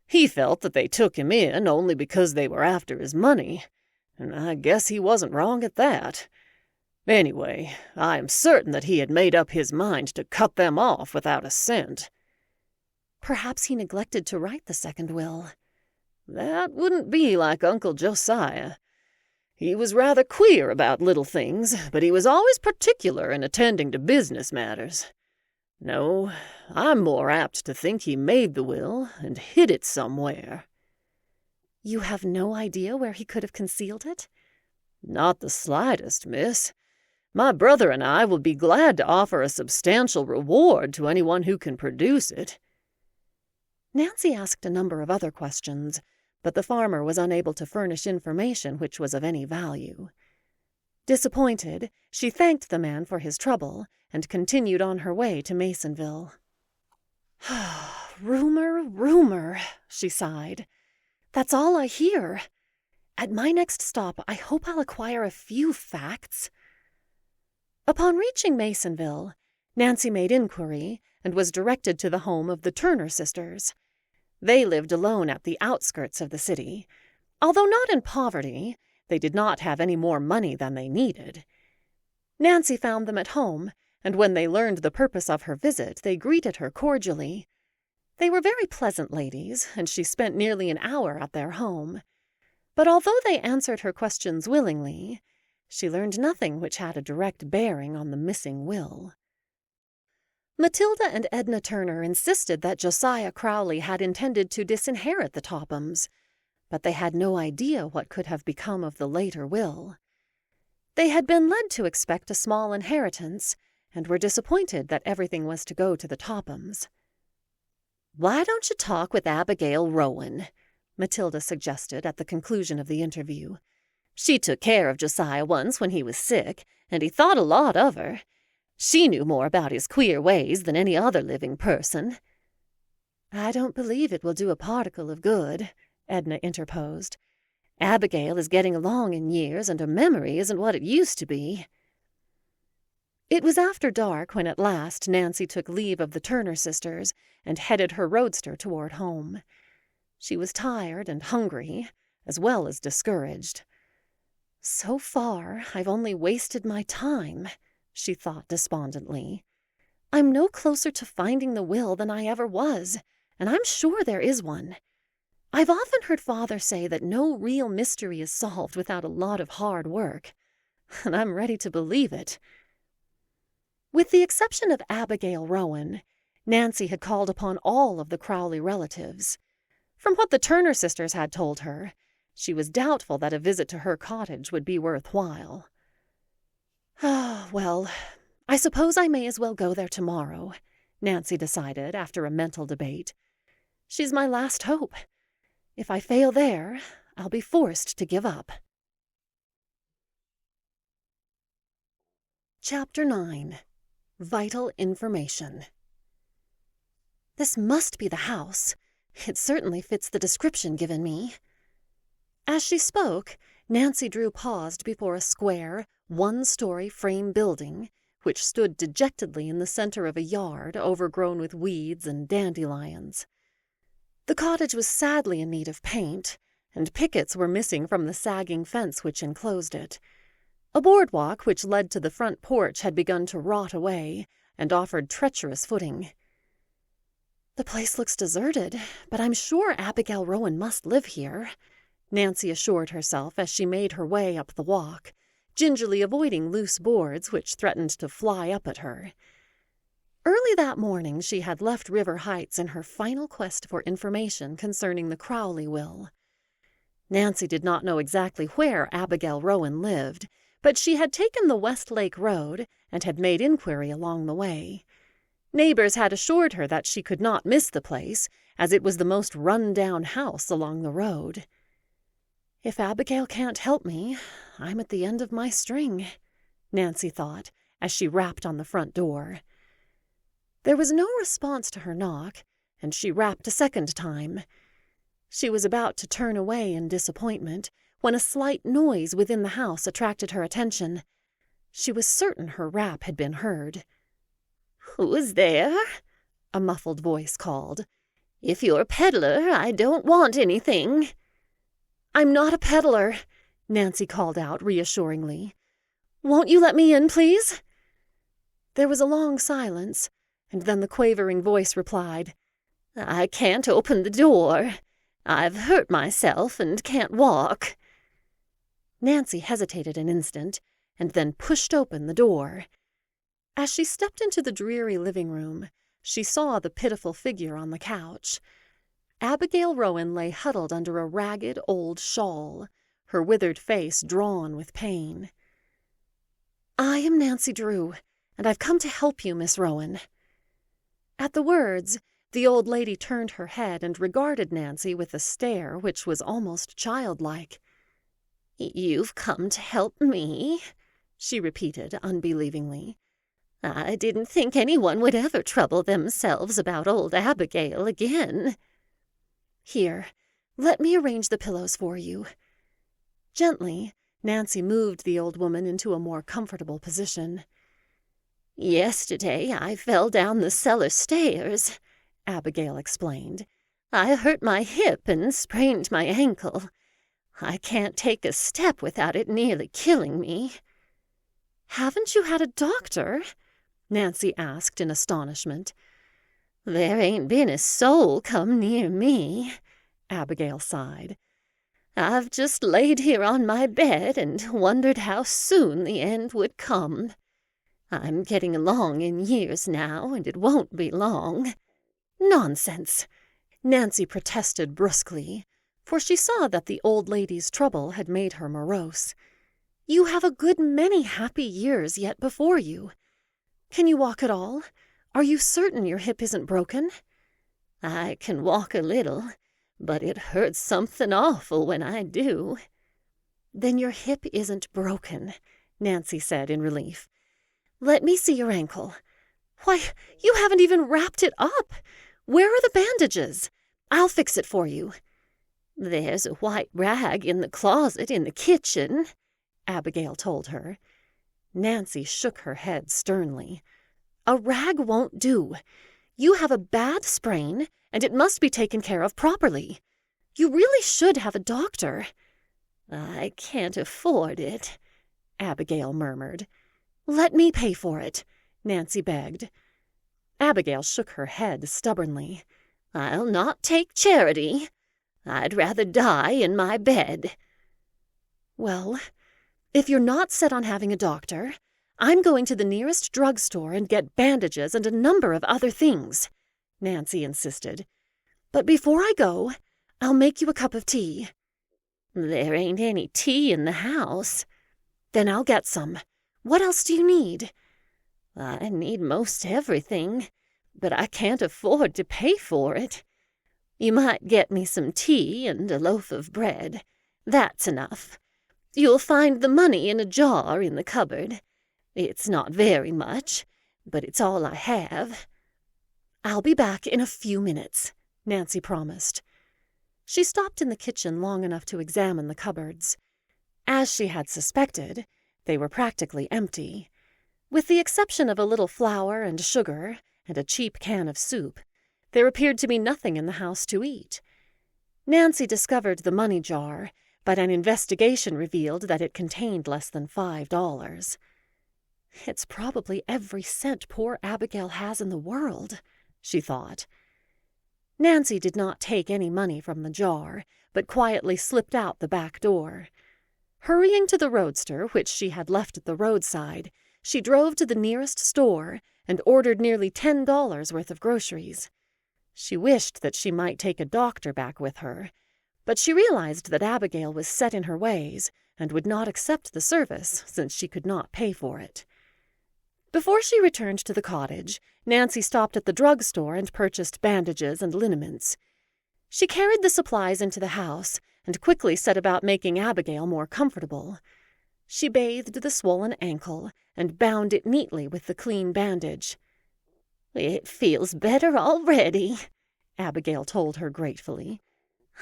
Speaker 2: He felt that they took him in only because they were after his money, and I guess he wasn't wrong at that. Anyway, I am certain that he had made up his mind to cut them off without a cent.
Speaker 1: Perhaps he neglected to write the second will.
Speaker 2: That wouldn't be like Uncle Josiah. He was rather queer about little things, but he was always particular in attending to business matters. No, I'm more apt to think he made the will and hid it somewhere.
Speaker 1: You have no idea where he could have concealed it?
Speaker 2: Not the slightest, miss. My brother and I will be glad to offer a substantial reward to anyone who can produce it.
Speaker 1: Nancy asked a number of other questions, but the farmer was unable to furnish information which was of any value. Disappointed, she thanked the man for his trouble and continued on her way to Masonville. Rumor, rumor, she sighed. That's all I hear. At my next stop, I hope I'll acquire a few facts." Upon reaching Masonville, Nancy made inquiry and was directed to the home of the Turner sisters. They lived alone at the outskirts of the city. Although not in poverty, they did not have any more money than they needed. Nancy found them at home, and when they learned the purpose of her visit, they greeted her cordially. They were very pleasant ladies, and she spent nearly an hour at their home. But although they answered her questions willingly, she learned nothing which had a direct bearing on the missing will. Matilda and Edna Turner insisted that Josiah Crowley had intended to disinherit the Tophams, but they had no idea what could have become of the later will. They had been led to expect a small inheritance, and were disappointed that everything was to go to the Tophams. "Why don't you talk with Abigail Rowan?" Matilda suggested at the conclusion of the interview. "She took care of Josiah once when he was sick, and he thought a lot of her. She knew more about his queer ways than any other living person." "I don't believe it will do a particle of good," Edna interposed. "Abigail is getting along in years, and her memory isn't what it used to be." It was after dark when at last Nancy took leave of the Turner sisters and headed her roadster toward home. She was tired and hungry, as well as discouraged. "So far, I've only wasted my time," she thought despondently. "I'm no closer to finding the will than I ever was, and I'm sure there is one. I've often heard Father say that no real mystery is solved without a lot of hard work, and I'm ready to believe it." With the exception of Abigail Rowan, Nancy had called upon all of the Crowley relatives. From what the Turner sisters had told her, she was doubtful that a visit to her cottage would be worthwhile. Well, I suppose I may as well go there tomorrow," Nancy decided after a mental debate. "She's my last hope. If I fail there, I'll be forced to give up." Chapter 9. Vital Information. "This must be the house. It certainly fits the description given me." As she spoke, Nancy Drew paused before a square, one-story frame building, which stood dejectedly in the center of a yard overgrown with weeds and dandelions. The cottage was sadly in need of paint, and pickets were missing from the sagging fence which enclosed it. A boardwalk which led to the front porch had begun to rot away and offered treacherous footing. "The place looks deserted, but I'm sure Abigail Rowan must live here," Nancy assured herself as she made her way up the walk, gingerly avoiding loose boards which threatened to fly up at her. Early that morning she had left River Heights in her final quest for information concerning the Crowley will. Nancy did not know exactly where Abigail Rowan lived, but she had taken the Westlake Road and had made inquiry along the way. Neighbors had assured her that she could not miss the place, as it was the most run-down house along the road. "If Abigail can't help me, I'm at the end of my string," Nancy thought, as she rapped on the front door. There was no response to her knock, and she rapped a second time. She was about to turn away in disappointment when a slight noise within the house attracted her attention. She was certain her rap had been heard. "Who is there?" a muffled voice called. "If you're a peddler, I don't want anything." "I'm not a peddler," Nancy called out reassuringly. "Won't you let me in, please?" There was a long silence, and then the quavering voice replied, "I can't open the door. I've hurt myself and can't walk." Nancy hesitated an instant, and then pushed open the door. As she stepped into the dreary living room, she saw the pitiful figure on the couch. Abigail Rowan lay huddled under a ragged old shawl, her withered face drawn with pain. "I am Nancy Drew, and I've come to help you, Miss Rowan." At the words, the old lady turned her head and regarded Nancy with a stare which was almost childlike. "You've come to help me?" she repeated unbelievingly. "I didn't think anyone would ever trouble themselves about old Abigail again." "Here, let me arrange the pillows for you." Gently, Nancy moved the old woman into a more comfortable position.
Speaker 3: "Yesterday I fell down the cellar stairs," Abigail explained. "I hurt my hip and sprained my ankle. I can't take a step without it nearly killing me."
Speaker 1: "Haven't you had a doctor?" Nancy asked in astonishment.
Speaker 3: "There ain't been a soul come near me," Abigail sighed. "I've just laid here on my bed and wondered how soon the end would come. I'm getting along in years now, and it won't be long."
Speaker 1: "Nonsense!" Nancy protested brusquely, for she saw that the old lady's trouble had made her morose. "You have a good many happy years yet before you. Can you walk at all? Are you certain your hip isn't broken?"
Speaker 3: "I can walk a little, but it hurts something awful when I do."
Speaker 1: "Then your hip isn't broken," Nancy said in relief. "Let me see your ankle. Why, you haven't even wrapped it up. Where are the bandages? I'll fix it for you."
Speaker 3: "There's a white rag in the closet in the kitchen," Abigail told her.
Speaker 1: Nancy shook her head sternly. "A rag won't do. You have a bad sprain, and it must be taken care of properly. You really should have a doctor."
Speaker 3: "I can't afford it," Abigail murmured.
Speaker 1: "Let me pay for it," Nancy begged.
Speaker 3: Abigail shook her head stubbornly. "I'll not take charity. I'd rather die in my bed."
Speaker 1: "Well, if you're not set on having a doctor, I'm going to the nearest drugstore and get bandages and a number of other things," Nancy insisted. "But before I go, I'll make you a cup of tea."
Speaker 3: "There ain't any tea in the house."
Speaker 1: "Then I'll get some. What else do you need?"
Speaker 3: "I need most everything, but I can't afford to pay for it. You might get me some tea and a loaf of bread. That's enough. You'll find the money in a jar in the cupboard. It's not very much, but it's all I have."
Speaker 1: "I'll be back in a few minutes," Nancy promised. She stopped in the kitchen long enough to examine the cupboards. As she had suspected, they were practically empty. With the exception of a little flour and sugar and a cheap can of soup, there appeared to be nothing in the house to eat. Nancy discovered the money jar, but an investigation revealed that it contained less than $5. "It's probably every cent poor Abigail has in the world," she thought. Nancy did not take any money from the jar, but quietly slipped out the back door. Hurrying to the roadster, which she had left at the roadside, she drove to the nearest store and ordered nearly $10 worth of groceries. She wished that she might take a doctor back with her, but she realized that Abigail was set in her ways and would not accept the service since she could not pay for it. Before she returned to the cottage, Nancy stopped at the drugstore and purchased bandages and liniments. She carried the supplies into the house and quickly set about making Abigail more comfortable. She bathed the swollen ankle and bound it neatly with the clean bandage.
Speaker 3: "It feels better already," Abigail told her gratefully.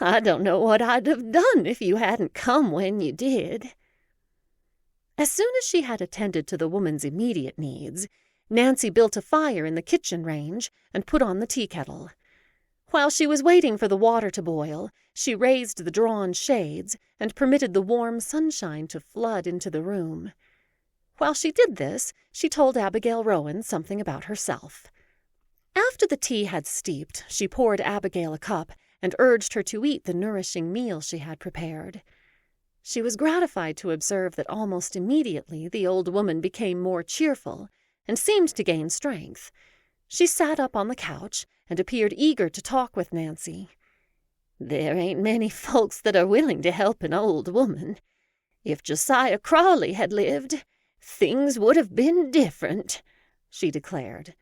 Speaker 3: "I don't know what I'd have done if you hadn't come when you did."
Speaker 1: As soon as she had attended to the woman's immediate needs, Nancy built a fire in the kitchen range and put on the tea kettle. While she was waiting for the water to boil, she raised the drawn shades and permitted the warm sunshine to flood into the room. While she did this, she told Abigail Rowan something about herself. After the tea had steeped, she poured Abigail a cup and urged her to eat the nourishing meal she had prepared. She was gratified to observe that almost immediately the old woman became more cheerful and seemed to gain strength. She sat up on the couch and appeared eager to talk with Nancy.
Speaker 3: "There ain't many folks that are willing to help an old woman. If Josiah Crawley had lived, things would have been different," she declared.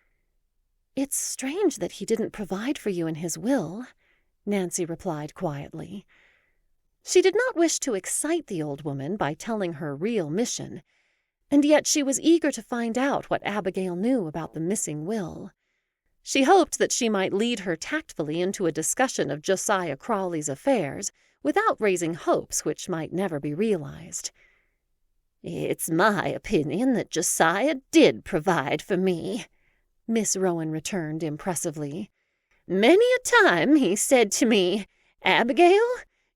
Speaker 1: "It's strange that he didn't provide for you in his will," Nancy replied quietly. She did not wish to excite the old woman by telling her real mission, and yet she was eager to find out what Abigail knew about the missing will. She hoped that she might lead her tactfully into a discussion of Josiah Crawley's affairs without raising hopes which might never be realized.
Speaker 3: "It's my opinion that Josiah did provide for me," Miss Rowan returned impressively. "Many a time he said to me, 'Abigail,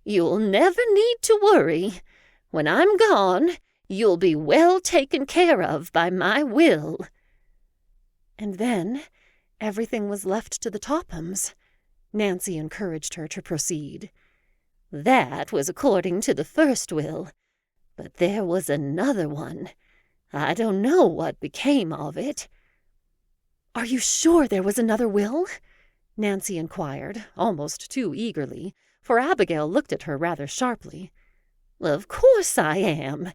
Speaker 3: you'll never need to worry. When I'm gone, you'll be well taken care of by my will.'"
Speaker 1: And then everything was left to the Tophams. Nancy encouraged her to proceed.
Speaker 3: "That was according to the first will. But there was another one. I don't know what became of it."
Speaker 1: "Are you sure there was another will?" Nancy inquired, almost too eagerly, for Abigail looked at her rather sharply.
Speaker 3: "Of course I am.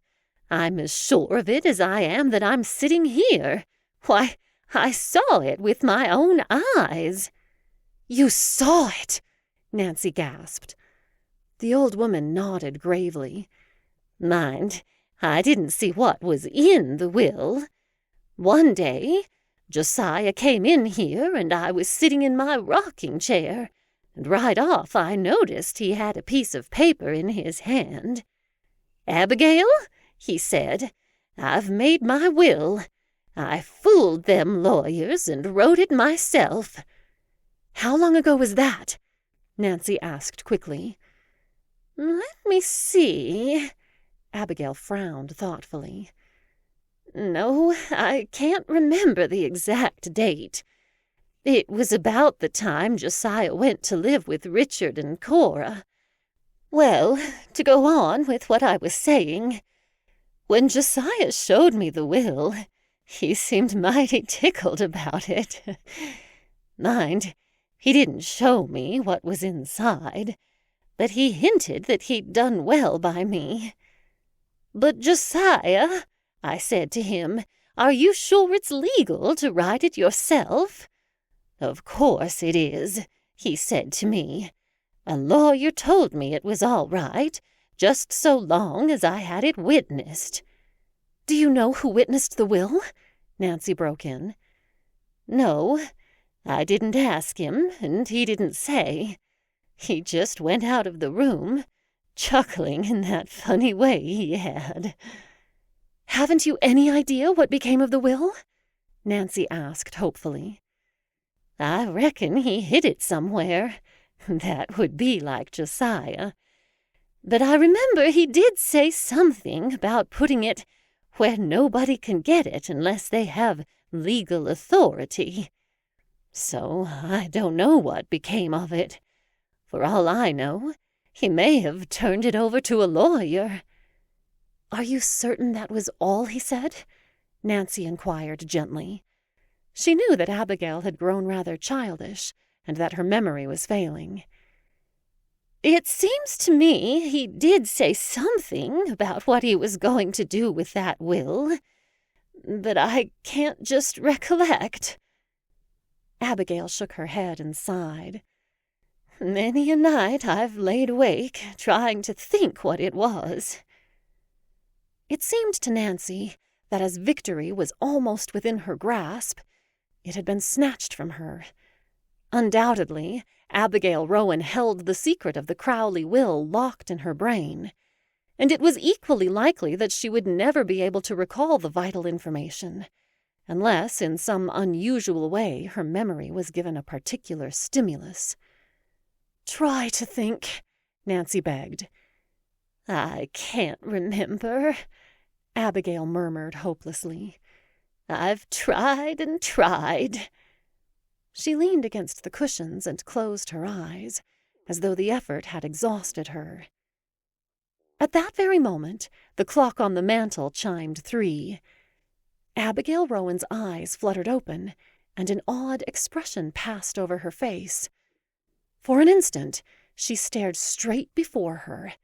Speaker 3: I'm as sure of it as I am that I'm sitting here. Why, I saw it with my own eyes."
Speaker 1: "You saw it!" Nancy gasped. The old woman nodded gravely.
Speaker 3: "Mind, I didn't see what was in the will. One day, Josiah came in here, and I was sitting in my rocking chair, and right off I noticed he had a piece of paper in his hand. 'Abigail,' he said, 'I've made my will. I fooled them lawyers and wrote it myself.'"
Speaker 1: "How long ago was that?" Nancy asked quickly.
Speaker 3: "Let me see."
Speaker 1: Abigail frowned thoughtfully.
Speaker 3: "No, I can't remember the exact date. It was about the time Josiah went to live with Richard and Cora. Well, to go on with what I was saying, when Josiah showed me the will, he seemed mighty tickled about it. Mind, he didn't show me what was inside, but he hinted that he'd done well by me. 'But Josiah,' I said to him, 'are you sure it's legal to write it yourself?' 'Of course it is,' he said to me. 'A lawyer told me it was all right, just so long as I had it witnessed.'"
Speaker 1: "Do you know who witnessed the will?" Nancy broke in.
Speaker 3: "No, I didn't ask him, and he didn't say. He just went out of the room, chuckling in that funny way he had."
Speaker 1: "Haven't you any idea what became of the will?" Nancy asked hopefully.
Speaker 3: "I reckon he hid it somewhere. That would be like Josiah. But I remember he did say something about putting it where nobody can get it unless they have legal authority. So I don't know what became of it. For all I know, he may have turned it over to a lawyer."
Speaker 1: "Are you certain that was all he said?" Nancy inquired gently. She knew that Abigail had grown rather childish, and that her memory was failing.
Speaker 3: "It seems to me he did say something about what he was going to do with that will, but I can't just recollect."
Speaker 1: Abigail shook her head and sighed.
Speaker 3: "Many a night I've laid awake trying to think what it was."
Speaker 1: It seemed to Nancy that as victory was almost within her grasp, it had been snatched from her. Undoubtedly, Abigail Rowan held the secret of the Crowley will locked in her brain, and it was equally likely that she would never be able to recall the vital information, unless in some unusual way her memory was given a particular stimulus. "Try to think," Nancy begged.
Speaker 3: "I can't remember,"
Speaker 1: Abigail murmured hopelessly.
Speaker 3: "I've tried and tried."
Speaker 1: She leaned against the cushions and closed her eyes, as though the effort had exhausted her. At that very moment, the clock on the mantel chimed 3. Abigail Rowan's eyes fluttered open, and an odd expression passed over her face. For an instant, she stared straight before her,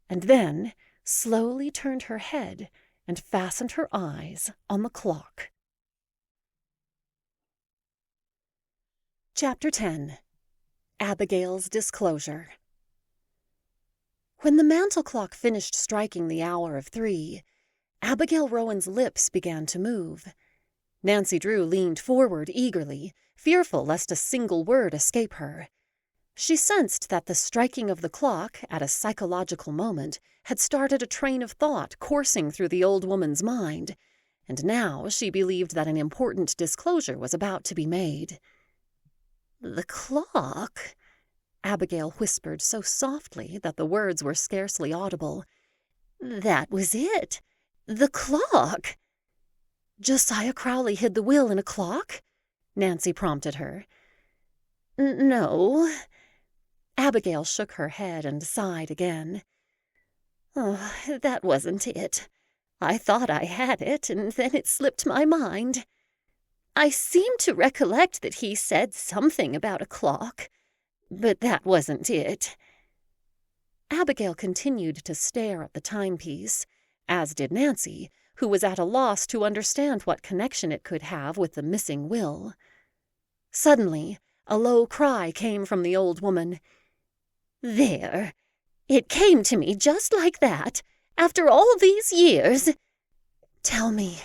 Speaker 1: and then slowly turned her head and fastened her eyes on the clock. Chapter 10. Abigail's Disclosure. When the mantel clock finished striking the hour of 3, Abigail Rowan's lips began to move. Nancy Drew leaned forward eagerly, fearful lest a single word escape her. She sensed that the striking of the clock at a psychological moment had started a train of thought coursing through the old woman's mind, and now she believed that an important disclosure was about to be made. "The clock?" Abigail whispered so softly that the words were scarcely audible. "That was it. The clock." "Josiah Crowley hid the will in a clock?" Nancy prompted her. "No." Abigail shook her head and sighed again. "Oh, that wasn't it. I thought I had it, and then it slipped my mind. I seem to recollect that he said something about a clock, but that wasn't it." Abigail continued to stare at the timepiece, as did Nancy, who was at a loss to understand what connection it could have with the missing will. Suddenly, a low cry came from the old woman. "There! It came to me just like that, after all these years." "Tell me,"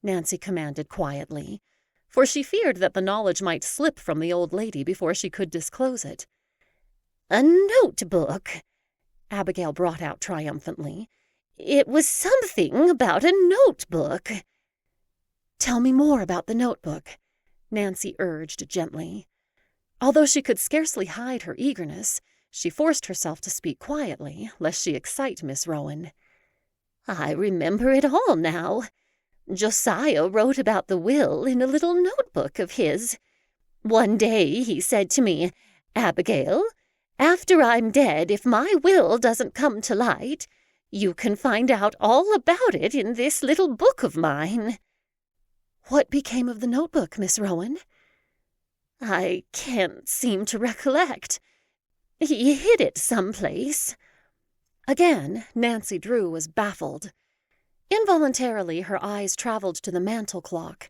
Speaker 1: Nancy commanded quietly, for she feared that the knowledge might slip from the old lady before she could disclose it. "A notebook," Abigail brought out triumphantly. "It was something about a notebook." "Tell me more about the notebook," Nancy urged gently. Although she could scarcely hide her eagerness, she forced herself to speak quietly, lest she excite Miss Rowan. "I remember it all now. Josiah wrote about the will in a little notebook of his. One day he said to me, 'Abigail, after I'm dead, if my will doesn't come to light, you can find out all about it in this little book of mine.'" "What became of the notebook, Miss Rowan?" "I can't seem to recollect. He hid it someplace." Again, Nancy Drew was baffled. Involuntarily, her eyes traveled to the mantel clock.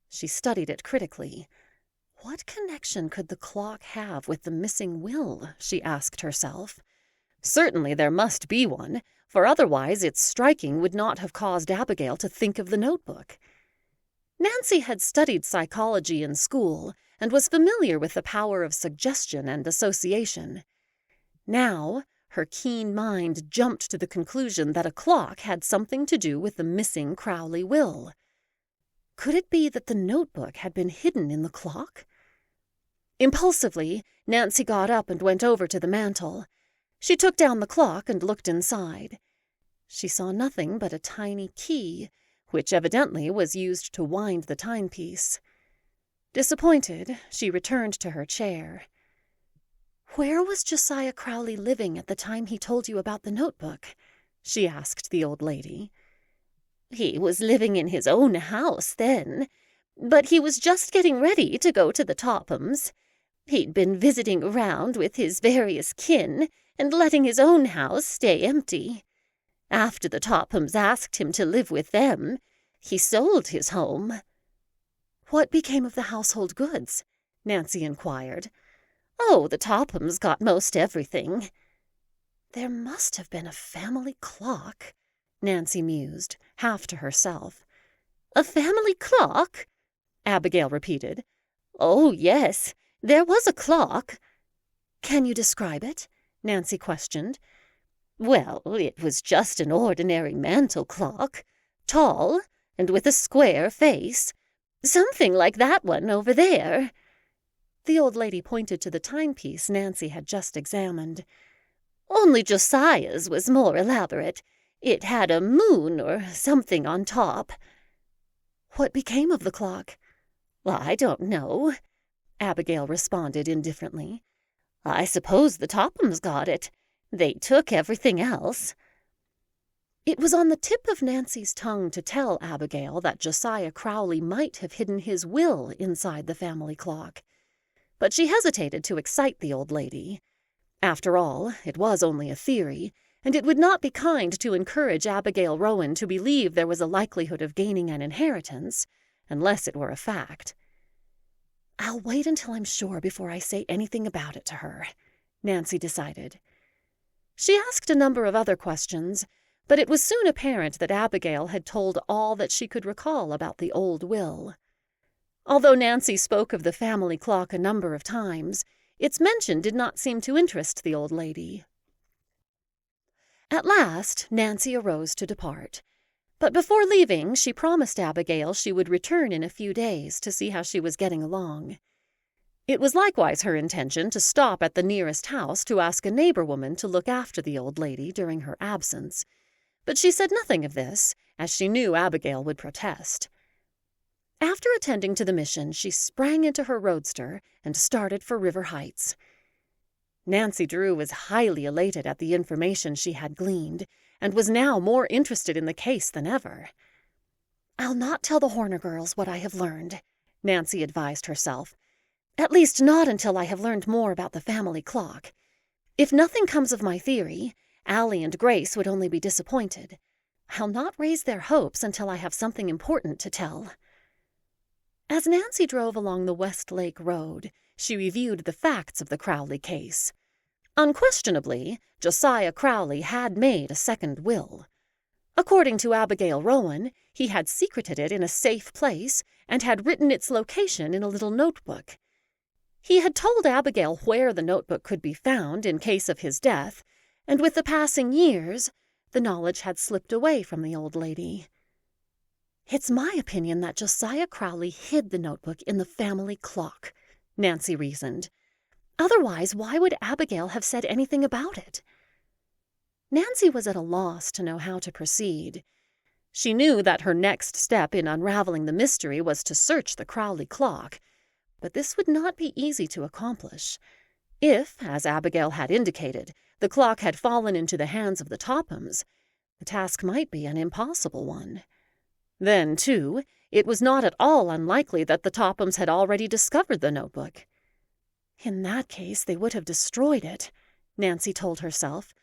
Speaker 1: She studied it critically. What connection could the clock have with the missing will, she asked herself. Certainly there must be one, for otherwise its striking would not have caused Abigail to think of the notebook. Nancy had studied psychology in school and was familiar with the power of suggestion and association. Now, her keen mind jumped to the conclusion that a clock had something to do with the missing Crowley will. Could it be that the notebook had been hidden in the clock? Impulsively, Nancy got up and went over to the mantel. She took down the clock and looked inside. She saw nothing but a tiny key, which evidently was used to wind the timepiece. Disappointed, she returned to her chair. "Where was Josiah Crowley living at the time he told you about the notebook?" she asked the old lady. "He was living in his own house then, but he was just getting ready to go to the Tophams. He'd been visiting around with his various kin and letting his own house stay empty. After the Tophams asked him to live with them, he sold his home." "What became of the household goods?" Nancy inquired. "Oh, the Tophams got most everything." "There must have been a family clock," Nancy mused, half to herself. "A family clock?" Abigail repeated. "Oh, yes, there was a clock." "Can you describe it?" Nancy questioned. "Well, it was just an ordinary mantel clock, tall and with a square face. Something like that one over there." The old lady pointed to the timepiece Nancy had just examined. "Only Josiah's was more elaborate. It had a moon or something on top." "What became of the clock?" "I don't know," Abigail responded indifferently. "I suppose the Tophams got it. They took everything else." It was on the tip of Nancy's tongue to tell Abigail that Josiah Crowley might have hidden his will inside the family clock. But she hesitated to excite the old lady. After all, it was only a theory, and it would not be kind to encourage Abigail Rowan to believe there was a likelihood of gaining an inheritance, unless it were a fact. "I'll wait until I'm sure before I say anything about it to her," Nancy decided. She asked a number of other questions, but it was soon apparent that Abigail had told all that she could recall about the old will. Although Nancy spoke of the family clock a number of times, its mention did not seem to interest the old lady. At last, Nancy arose to depart. But before leaving, she promised Abigail she would return in a few days to see how she was getting along. It was likewise her intention to stop at the nearest house to ask a neighbor woman to look after the old lady during her absence. But she said nothing of this, as she knew Abigail would protest. After attending to the mission, she sprang into her roadster and started for River Heights. Nancy Drew was highly elated at the information she had gleaned, and was now more interested in the case than ever. "I'll not tell the Horner girls what I have learned," Nancy advised herself. "At least not until I have learned more about the family clock. If nothing comes of my theory, Allie and Grace would only be disappointed. I'll not raise their hopes until I have something important to tell." As Nancy drove along the Westlake Road, she reviewed the facts of the Crowley case. Unquestionably, Josiah Crowley had made a second will. According to Abigail Rowan, he had secreted it in a safe place and had written its location in a little notebook. He had told Abigail where the notebook could be found in case of his death, and with the passing years, the knowledge had slipped away from the old lady. "It's my opinion that Josiah Crowley hid the notebook in the family clock," Nancy reasoned. "Otherwise, why would Abigail have said anything about it?" Nancy was at a loss to know how to proceed. She knew that her next step in unraveling the mystery was to search the Crowley clock, but this would not be easy to accomplish. If, as Abigail had indicated, the clock had fallen into the hands of the Tophams, the task might be an impossible one. Then, too, it was not at all unlikely that the Tophams had already discovered the notebook. In that case, they would have destroyed it, Nancy told herself.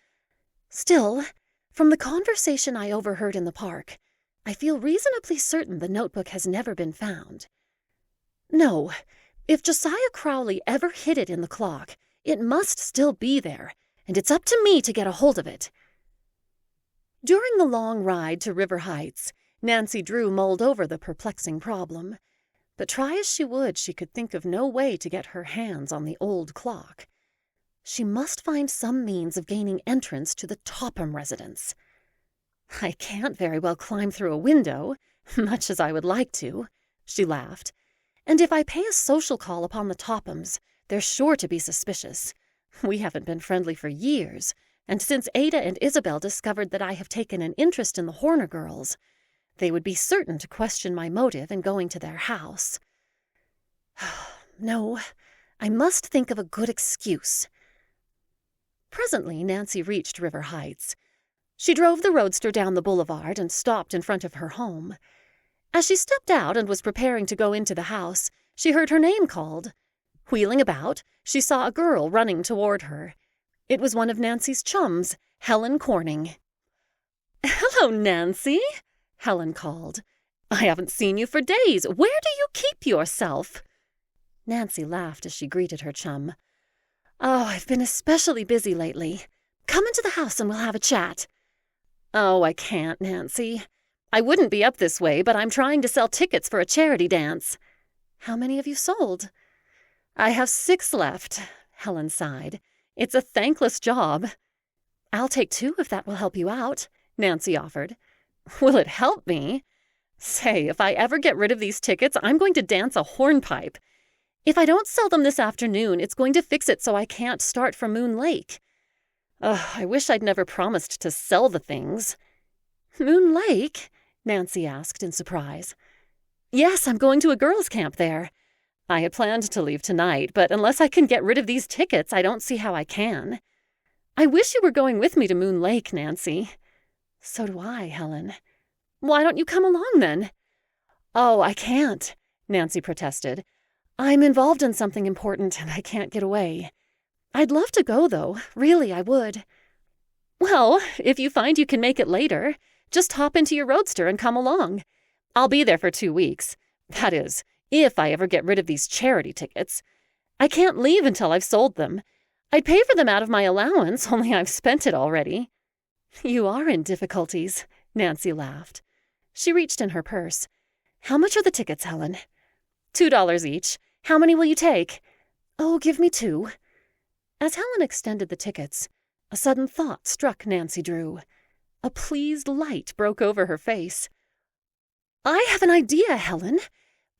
Speaker 1: Still, from the conversation I overheard in the park, I feel reasonably certain the notebook has never been found. No, if Josiah Crowley ever hid it in the clock, it must still be there, and it's up to me to get a hold of it. During the long ride to River Heights, Nancy Drew mulled over the perplexing problem. But try as she would, she could think of no way to get her hands on the old clock. She must find some means of gaining entrance to the Topham residence. "I can't very well climb through a window, much as I would like to," she laughed. "And if I pay a social call upon the Tophams, they're sure to be suspicious. We haven't been friendly for years, and since Ada and Isabel discovered that I have taken an interest in the Horner girls, they would be certain to question my motive in going to their house. No, I must think of a good excuse." Presently, Nancy reached River Heights. She drove the roadster down the boulevard and stopped in front of her home. As she stepped out and was preparing to go into the house, she heard her name called. Wheeling about, she saw a girl running toward her. It was one of Nancy's chums, Helen Corning. "Hello, Nancy," Helen called. "I haven't seen you for days. Where do you keep yourself?" Nancy laughed as she greeted her chum. "Oh, I've been especially busy lately. Come into the house and we'll have a chat." "Oh, I can't, Nancy. I wouldn't be up this way, but I'm trying to sell tickets for a charity dance." "How many have you sold?" "I have 6 left," Helen sighed. "It's a thankless job." "I'll take 2 if that will help you out," Nancy offered. "Will it help me? Say, if I ever get rid of these tickets, I'm going to dance a hornpipe. If I don't sell them this afternoon, it's going to fix it so I can't start for Moon Lake. I wish I'd never promised to sell the things." "Moon Lake?" Nancy asked in surprise. "Yes, I'm going to a girls' camp there. I had planned to leave tonight, but unless I can get rid of these tickets, I don't see how I can. I wish you were going with me to Moon Lake, Nancy." "So do I, Helen." "Why don't you come along, then?" "Oh, I can't," Nancy protested. "I'm involved in something important, and I can't get away. I'd love to go, though. Really, I would." "Well, if you find you can make it later, just hop into your roadster and come along. I'll be there for 2 weeks. That is, if I ever get rid of these charity tickets. I can't leave until I've sold them. I'd pay for them out of my allowance, only I've spent it already." "You are in difficulties," Nancy laughed. She reached in her purse. "How much are the tickets, Helen?" $2 each. How many will you take?" "Oh, give me 2. As Helen extended the tickets, a sudden thought struck Nancy Drew. A pleased light broke over her face. "I have an idea, Helen.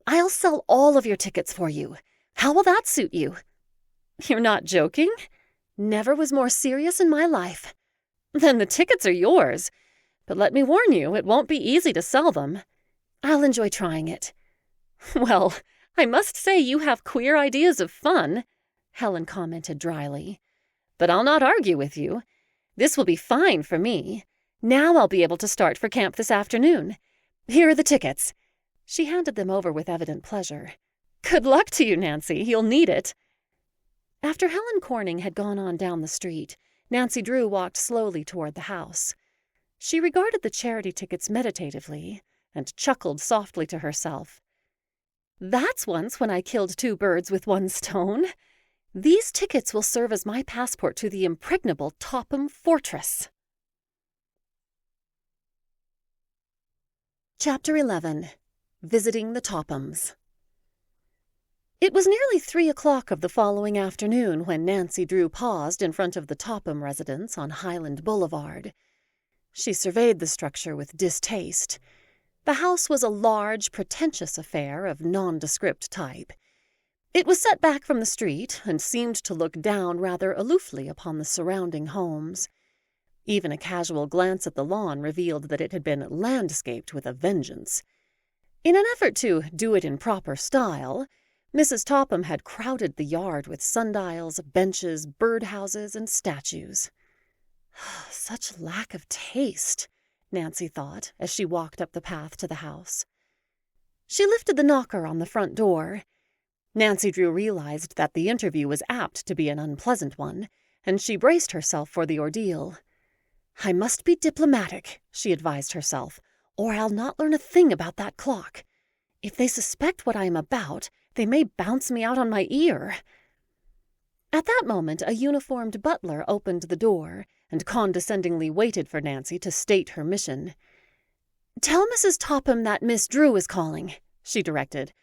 Speaker 1: I'll sell all of your tickets for you. How will that suit you?" "You're not joking? Never was more serious in my life." "Then the tickets are yours. But let me warn you, it won't be easy to sell them." "I'll enjoy trying it." "Well, I must say you have queer ideas of fun," Helen commented dryly. "But I'll not argue with you. This will be fine for me. Now I'll be able to start for camp this afternoon. Here are the tickets." She handed them over with evident pleasure. "Good luck to you, Nancy. You'll need it." After Helen Corning had gone on down the street, Nancy Drew walked slowly toward the house. She regarded the charity tickets meditatively and chuckled softly to herself. "That's once when I killed 2 birds with 1 stone. These tickets will serve as my passport to the impregnable Topham Fortress." Chapter 11. Visiting the Tophams. It was nearly 3 o'clock of the following afternoon when Nancy Drew paused in front of the Topham residence on Highland Boulevard. She surveyed the structure with distaste. The house was a large, pretentious affair of nondescript type. It was set back from the street and seemed to look down rather aloofly upon the surrounding homes. Even a casual glance at the lawn revealed that it had been landscaped with a vengeance. In an effort to do it in proper style, Mrs. Topham had crowded the yard with sundials, benches, birdhouses, and statues. Such lack of taste, Nancy thought as she walked up the path to the house. She lifted the knocker on the front door. Nancy Drew realized that the interview was apt to be an unpleasant one, and she braced herself for the ordeal. "I must be diplomatic," she advised herself, "or I'll not learn a thing about that clock. If they suspect what I am about, they may bounce me out on my ear." At that moment, a uniformed butler opened the door and condescendingly waited for Nancy to state her mission. "Tell Mrs. Topham that Miss Drew is calling," she directed.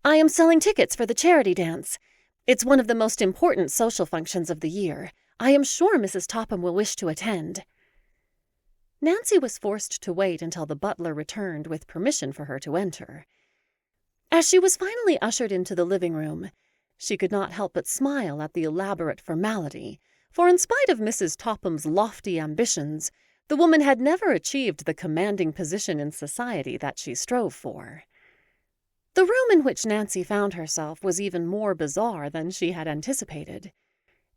Speaker 1: "I am selling tickets for the charity dance. It's one of the most important social functions of the year. I am sure Mrs. Topham will wish to attend." Nancy was forced to wait until the butler returned with permission for her to enter. As she was finally ushered into the living room, she could not help but smile at the elaborate formality, for in spite of Mrs. Topham's lofty ambitions, the woman had never achieved the commanding position in society that she strove for. The room in which Nancy found herself was even more bizarre than she had anticipated.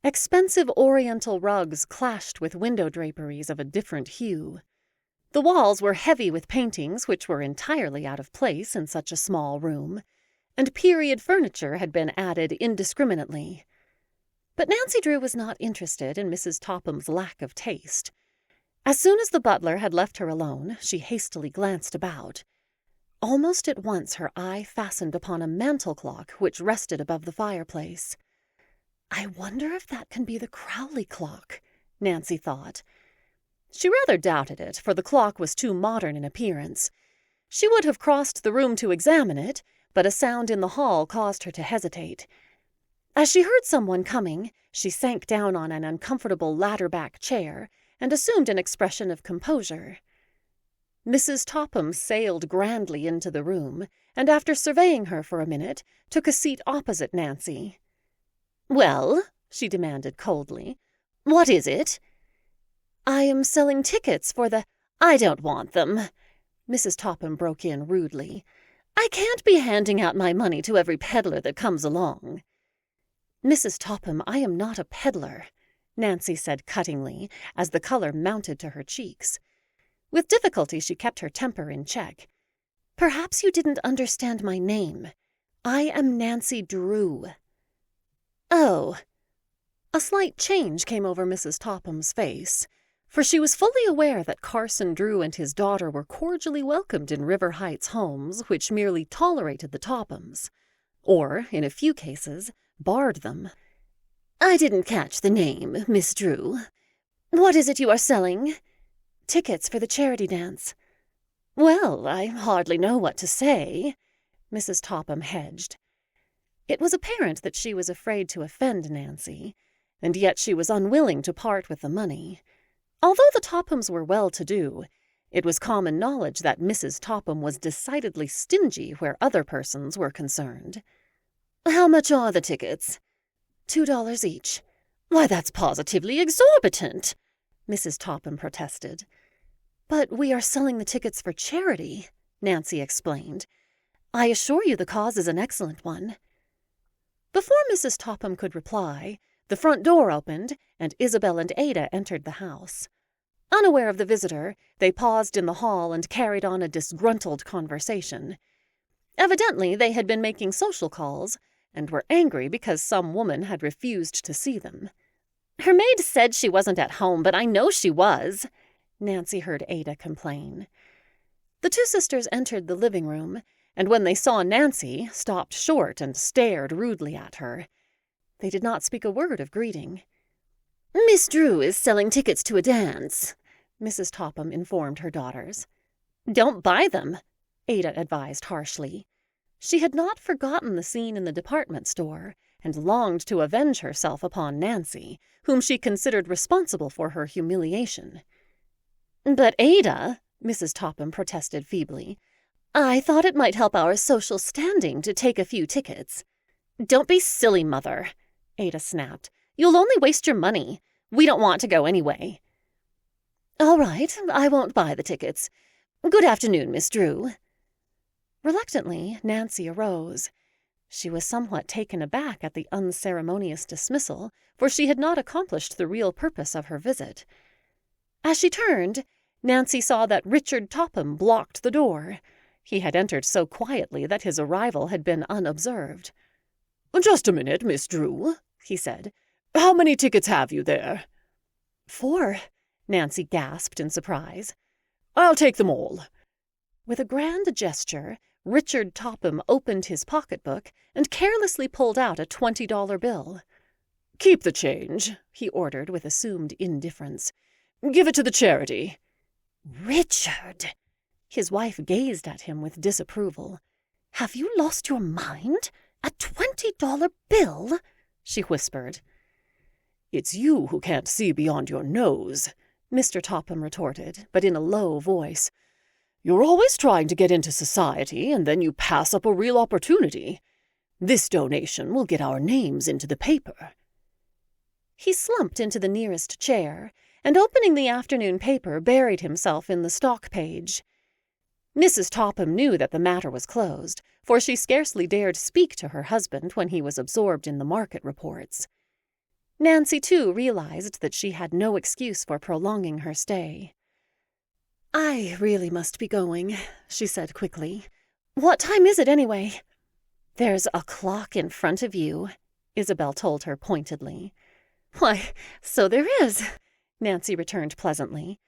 Speaker 1: Expensive oriental rugs clashed with window draperies of a different hue. The walls were heavy with paintings which were entirely out of place in such a small room, and period furniture had been added indiscriminately. But Nancy Drew was not interested in Mrs. Topham's lack of taste. As soon as the butler had left her alone, she hastily glanced about. Almost at once her eye fastened upon a mantel clock which rested above the fireplace. "I wonder if that can be the Crowley clock," Nancy thought. She rather doubted it, for the clock was too modern in appearance. She would have crossed the room to examine it, but a sound in the hall caused her to hesitate. As she heard someone coming, she sank down on an uncomfortable ladder-back chair and assumed an expression of composure. Mrs. Topham sailed grandly into the room, and after surveying her for a minute, took a seat opposite Nancy. "Well," she demanded coldly, "what is it?" "I am selling tickets for the—" "I don't want them," Mrs. Topham broke in rudely. "I can't be handing out my money to every peddler that comes along." "Mrs. Topham, I am not a peddler," Nancy said cuttingly, as the color mounted to her cheeks. With difficulty she kept her temper in check. "Perhaps you didn't understand my name. I am Nancy Drew." "Oh." A slight change came over Mrs. Topham's face, for she was fully aware that Carson Drew and his daughter were cordially welcomed in River Heights homes which merely tolerated the Tophams, or, in a few cases, barred them. "I didn't catch the name, Miss Drew. What is it you are selling?" "Tickets for the charity dance." "Well, I hardly know what to say," Mrs. Topham hedged. It was apparent that she was afraid to offend Nancy, and yet she was unwilling to part with the money. Although the Tophams were well-to-do, it was common knowledge that Mrs. Topham was decidedly stingy where other persons were concerned. "How much are the tickets?" $2 each. "Why, that's positively exorbitant," Mrs. Topham protested. "But we are selling the tickets for charity," Nancy explained. "I assure you the cause is an excellent one." Before Mrs. Topham could reply, the front door opened, and Isabel and Ada entered the house. Unaware of the visitor, they paused in the hall and carried on a disgruntled conversation. Evidently, they had been making social calls, and were angry because some woman had refused to see them. "Her maid said she wasn't at home, but I know she was," Nancy heard Ada complain. The two sisters entered the living room, and when they saw Nancy, stopped short and stared rudely at her. They did not speak a word of greeting. "Miss Drew is selling tickets to a dance," Mrs. Topham informed her daughters. "Don't buy them," Ada advised harshly. She had not forgotten the scene in the department store, and longed to avenge herself upon Nancy, whom she considered responsible for her humiliation. "But Ada," Mrs. Topham protested feebly, "I thought it might help our social standing to take a few tickets." "Don't be silly, Mother," Ada snapped. "You'll only waste your money. We don't want to go anyway." "All right, I won't buy the tickets. Good afternoon, Miss Drew." Reluctantly, Nancy arose. She was somewhat taken aback at the unceremonious dismissal, for she had not accomplished the real purpose of her visit. As she turned, Nancy saw that Richard Topham blocked the door. He had entered so quietly that his arrival had been unobserved.
Speaker 2: "Just a minute, Miss Drew," he said. "How many tickets have you there?"
Speaker 1: "4," Nancy gasped in surprise.
Speaker 2: "I'll take them all."
Speaker 1: With a grand gesture, Richard Topham opened his pocketbook and carelessly pulled out a $20 bill.
Speaker 2: "Keep the change," he ordered with assumed indifference. "Give it to the charity."
Speaker 1: "Richard!" His wife gazed at him with disapproval. "Have you lost your mind? A $20 bill?" she whispered.
Speaker 2: "It's you who can't see beyond your nose," Mr. Topham retorted, but in a low voice. "You're always trying to get into society, and then you pass up a real opportunity. This donation will get our names into the paper."
Speaker 1: He slumped into the nearest chair, and opening the afternoon paper, buried himself in the stock page. Mrs. Topham knew that the matter was closed, for she scarcely dared speak to her husband when he was absorbed in the market reports. Nancy, too, realized that she had no excuse for prolonging her stay. "I really must be going," she said quickly. "What time is it, anyway?" "There's a clock in front of you," Isabel told her pointedly. "Why, so there is," Nancy returned pleasantly.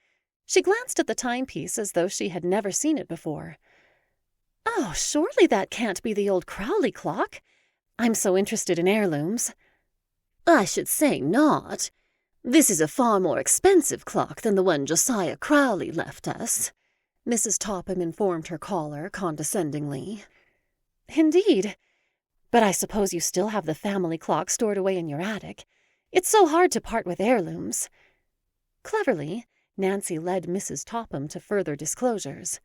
Speaker 1: She glanced at the timepiece as though she had never seen it before. "Oh, surely that can't be the old Crowley clock. I'm so interested in heirlooms." "I should say not. This is a far more expensive clock than the one Josiah Crowley left us," Mrs. Topham informed her caller condescendingly. "Indeed. But I suppose you still have the family clock stored away in your attic. It's so hard to part with heirlooms." Cleverly, Nancy led Mrs. Topham to further disclosures.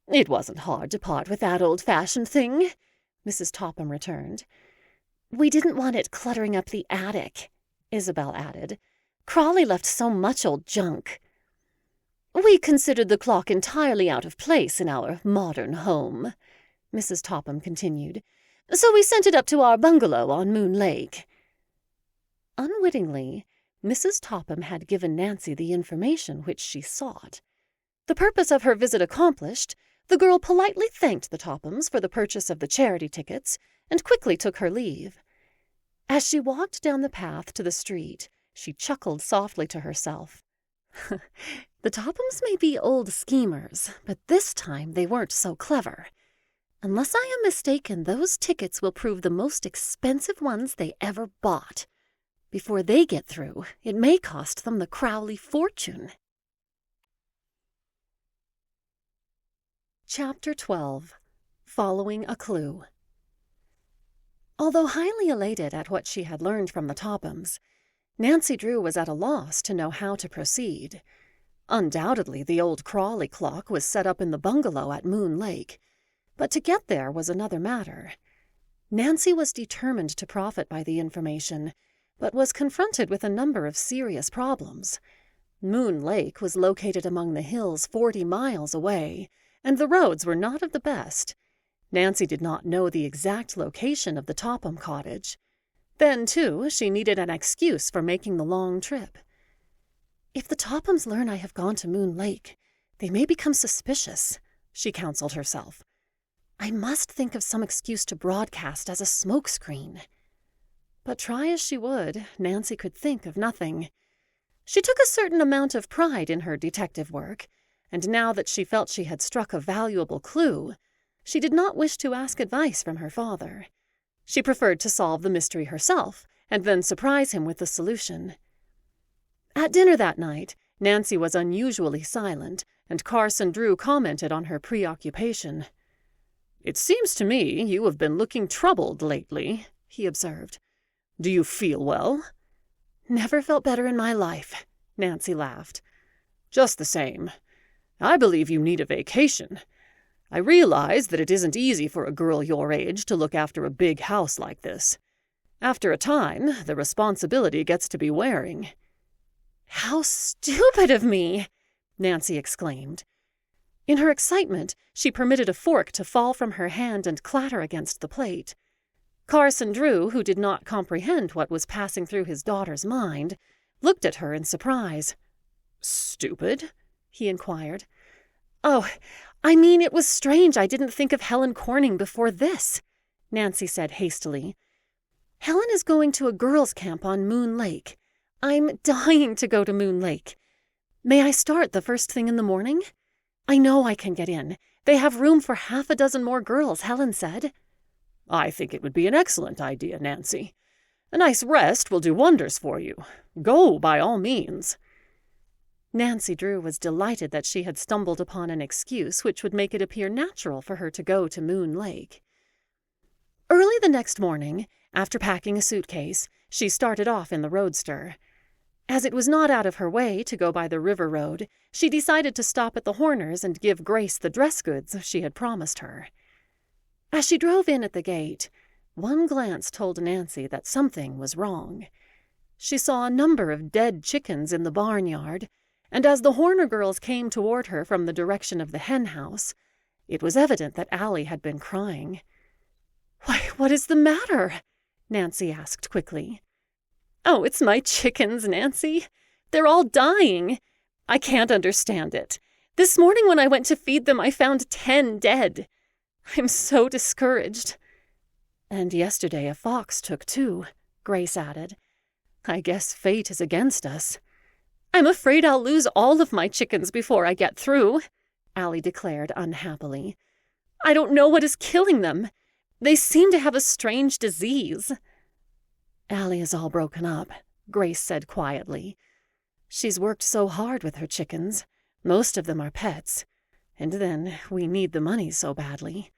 Speaker 1: "It wasn't hard to part with that old-fashioned thing," Mrs. Topham returned. "We didn't want it cluttering up the attic," Isabel added. "Crawley left so much old junk." "We considered the clock entirely out of place in our modern home," Mrs. Topham continued. "So we sent it up to our bungalow on Moon Lake." Unwittingly, Mrs. Topham had given Nancy the information which she sought. The purpose of her visit accomplished, the girl politely thanked the Tophams for the purchase of the charity tickets and quickly took her leave. As she walked down the path to the street, she chuckled softly to herself. The Tophams may be old schemers, but this time they weren't so clever. Unless I am mistaken, those tickets will prove the most expensive ones they ever bought. Before they get through, it may cost them the Crowley fortune. Chapter 12. Following a Clue. Although highly elated at what she had learned from the Tophams, Nancy Drew was at a loss to know how to proceed. Undoubtedly, the old Crawley clock was set up in the bungalow at Moon Lake, but to get there was another matter. Nancy was determined to profit by the information, but was confronted with a number of serious problems. Moon Lake was located among the hills 40 miles away, and the roads were not of the best. Nancy did not know the exact location of the Topham cottage. Then, too, she needed an excuse for making the long trip. If the Tophams learn I have gone to Moon Lake, they may become suspicious, she counseled herself. I must think of some excuse to broadcast as a smokescreen. But try as she would, Nancy could think of nothing. She took a certain amount of pride in her detective work, and now that she felt she had struck a valuable clue, she did not wish to ask advice from her father. She preferred to solve the mystery herself, and then surprise him with the solution. At dinner that night, Nancy was unusually silent, and Carson Drew commented on her preoccupation.
Speaker 2: "It seems to me you have been looking troubled lately," he observed. "Do you feel well?"
Speaker 1: Never felt better in my life, Nancy laughed.
Speaker 2: Just the same. I believe you need a vacation. I realize that it isn't easy for a girl your age to look after a big house like this. After a time, the responsibility gets to be wearing.
Speaker 1: How stupid of me! Nancy exclaimed. In her excitement, she permitted a fork to fall from her hand and clatter against the plate. Carson Drew, who did not comprehend what was passing through his daughter's mind, looked at her in surprise.
Speaker 2: "Stupid?" he inquired.
Speaker 1: "Oh, I mean, it was strange I didn't think of Helen Corning before this," Nancy said hastily. "Helen is going to a girls' camp on Moon Lake. I'm dying to go to Moon Lake. May I start the first thing in the morning? I know I can get in. They have room for 6 more girls, Helen said."
Speaker 2: "I think it would be an excellent idea, Nancy. A nice rest will do wonders for you. Go, by all means."
Speaker 1: Nancy Drew was delighted that she had stumbled upon an excuse which would make it appear natural for her to go to Moon Lake. Early the next morning, after packing a suitcase, she started off in the roadster. As it was not out of her way to go by the river road, she decided to stop at the Horners and give Grace the dress goods she had promised her. As she drove in at the gate, one glance told Nancy that something was wrong. She saw a number of dead chickens in the barnyard, and as the Horner girls came toward her from the direction of the hen house, it was evident that Allie had been crying. "Why, what is the matter?" Nancy asked quickly. "Oh, it's my chickens, Nancy. They're all dying. I can't understand it. This morning when I went to feed them, I found 10 dead. I'm so discouraged." "And yesterday a fox took 2, Grace added. "I guess fate is against us." "I'm afraid I'll lose all of my chickens before I get through," Allie declared unhappily. "I don't know what is killing them. They seem to have a strange disease." "Allie is all broken up," Grace said quietly. "She's worked so hard with her chickens. Most of them are pets. And then we need the money so badly.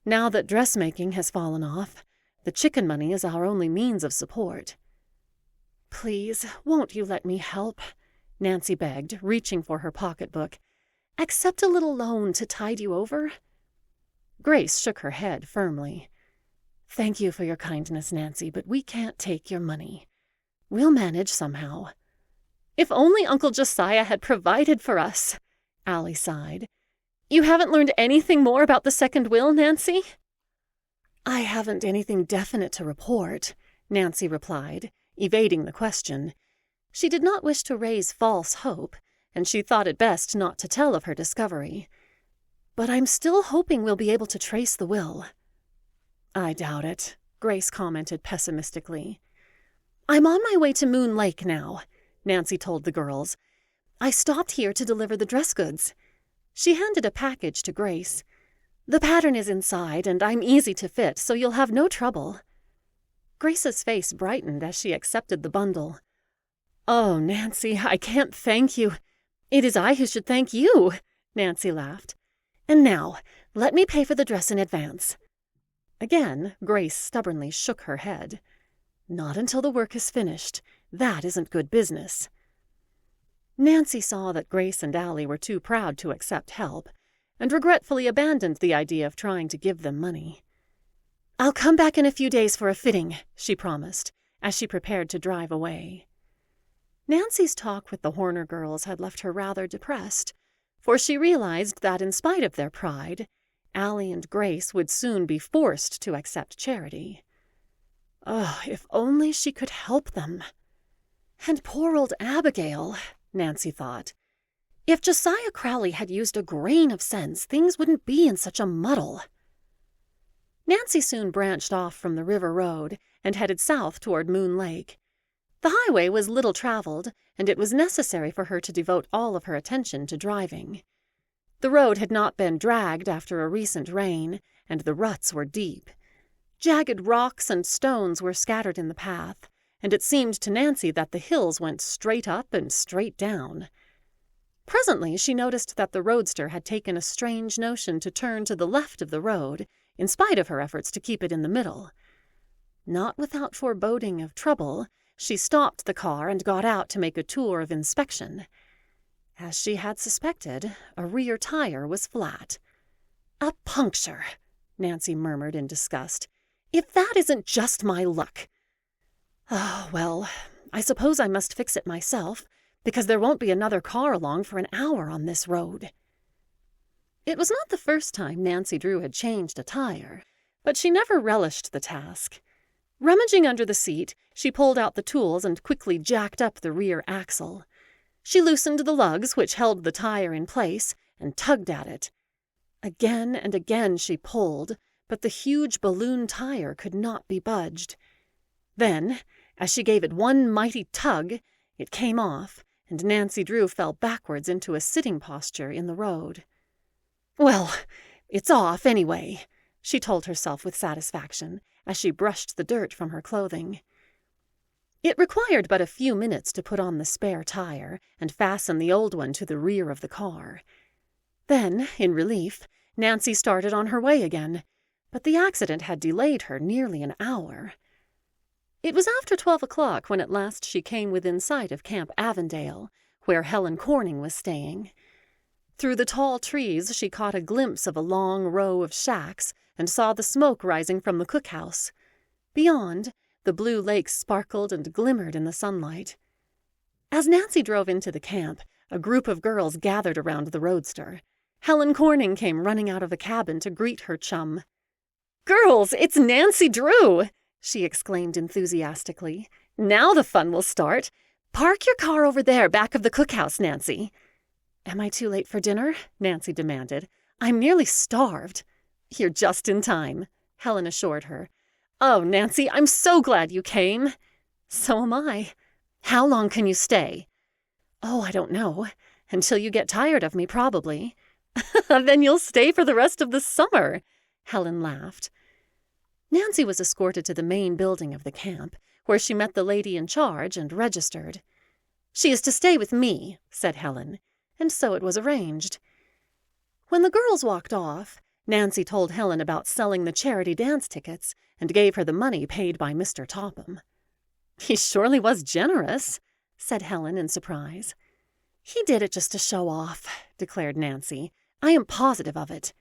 Speaker 1: Now that dressmaking has fallen off, the chicken money is our only means of support." "Please, won't you let me help?" Nancy begged, reaching for her pocketbook. "Accept a little loan to tide you over?" Grace shook her head firmly. "Thank you for your kindness, Nancy, but we can't take your money. We'll manage somehow." "If only Uncle Josiah had provided for us," Allie sighed. "You haven't learned anything more about the second will, Nancy?" "I haven't anything definite to report," Nancy replied, evading the question. She did not wish to raise false hope, and she thought it best not to tell of her discovery. "But I'm still hoping we'll be able to trace the will." "I doubt it," Grace commented pessimistically. "I'm on my way to Moon Lake now," Nancy told the girls. "I stopped here to deliver the dress goods." She handed a package to Grace. "The pattern is inside, and I'm easy to fit, so you'll have no trouble." Grace's face brightened as she accepted the bundle. "Oh, Nancy, I can't thank you. It is I who should thank you," Nancy laughed. "And now, let me pay for the dress in advance." Again, Grace stubbornly shook her head. "Not until the work is finished. That isn't good business." Nancy saw that Grace and Allie were too proud to accept help, and regretfully abandoned the idea of trying to give them money. "I'll come back in a few days for a fitting," she promised, as she prepared to drive away. Nancy's talk with the Horner girls had left her rather depressed, for she realized that in spite of their pride, Allie and Grace would soon be forced to accept charity. Oh, if only she could help them. And poor old Abigail, Nancy thought. If Josiah Crowley had used a grain of sense, things wouldn't be in such a muddle. Nancy soon branched off from the river road and headed south toward Moon Lake. The highway was little traveled, and it was necessary for her to devote all of her attention to driving. The road had not been dragged after a recent rain, and the ruts were deep. Jagged rocks and stones were scattered in the path, and it seemed to Nancy that the hills went straight up and straight down. Presently she noticed that the roadster had taken a strange notion to turn to the left of the road, in spite of her efforts to keep it in the middle. Not without foreboding of trouble, she stopped the car and got out to make a tour of inspection. As she had suspected, a rear tire was flat. "A puncture," Nancy murmured in disgust. "If that isn't just my luck." "Oh, well, I suppose I must fix it myself, because there won't be another car along for an hour on this road." It was not the first time Nancy Drew had changed a tire, but she never relished the task. Rummaging under the seat, she pulled out the tools and quickly jacked up the rear axle. She loosened the lugs which held the tire in place and tugged at it. Again and again she pulled, but the huge balloon tire could not be budged. Then, as she gave it one mighty tug, it came off, and Nancy Drew fell backwards into a sitting posture in the road. "Well, it's off anyway," she told herself with satisfaction, as she brushed the dirt from her clothing. It required but a few minutes to put on the spare tire and fasten the old one to the rear of the car. Then, in relief, Nancy started on her way again, but the accident had delayed her nearly an hour. It was after 12 o'clock when at last she came within sight of Camp Avondale, where Helen Corning was staying. Through the tall trees she caught a glimpse of a long row of shacks and saw the smoke rising from the cookhouse. Beyond, the blue lake sparkled and glimmered in the sunlight. As Nancy drove into the camp, a group of girls gathered around the roadster. Helen Corning came running out of a cabin to greet her chum. "Girls, it's Nancy Drew!" she exclaimed enthusiastically. "Now the fun will start. Park your car over there back of the cookhouse, Nancy." "Am I too late for dinner?" Nancy demanded. "I'm nearly starved." "You're just in time," Helen assured her. "Oh, Nancy, I'm so glad you came." "So am I. How long can you stay?" "Oh, I don't know. Until you get tired of me, probably." "Then you'll stay for the rest of the summer," Helen laughed. Nancy was escorted to the main building of the camp, where she met the lady in charge and registered. "She is to stay with me," said Helen, and so it was arranged. When the girls walked off, Nancy told Helen about selling the charity dance tickets and gave her the money paid by Mr. Topham. "He surely was generous," said Helen in surprise. "He did it just to show off," declared Nancy. "I am positive of it."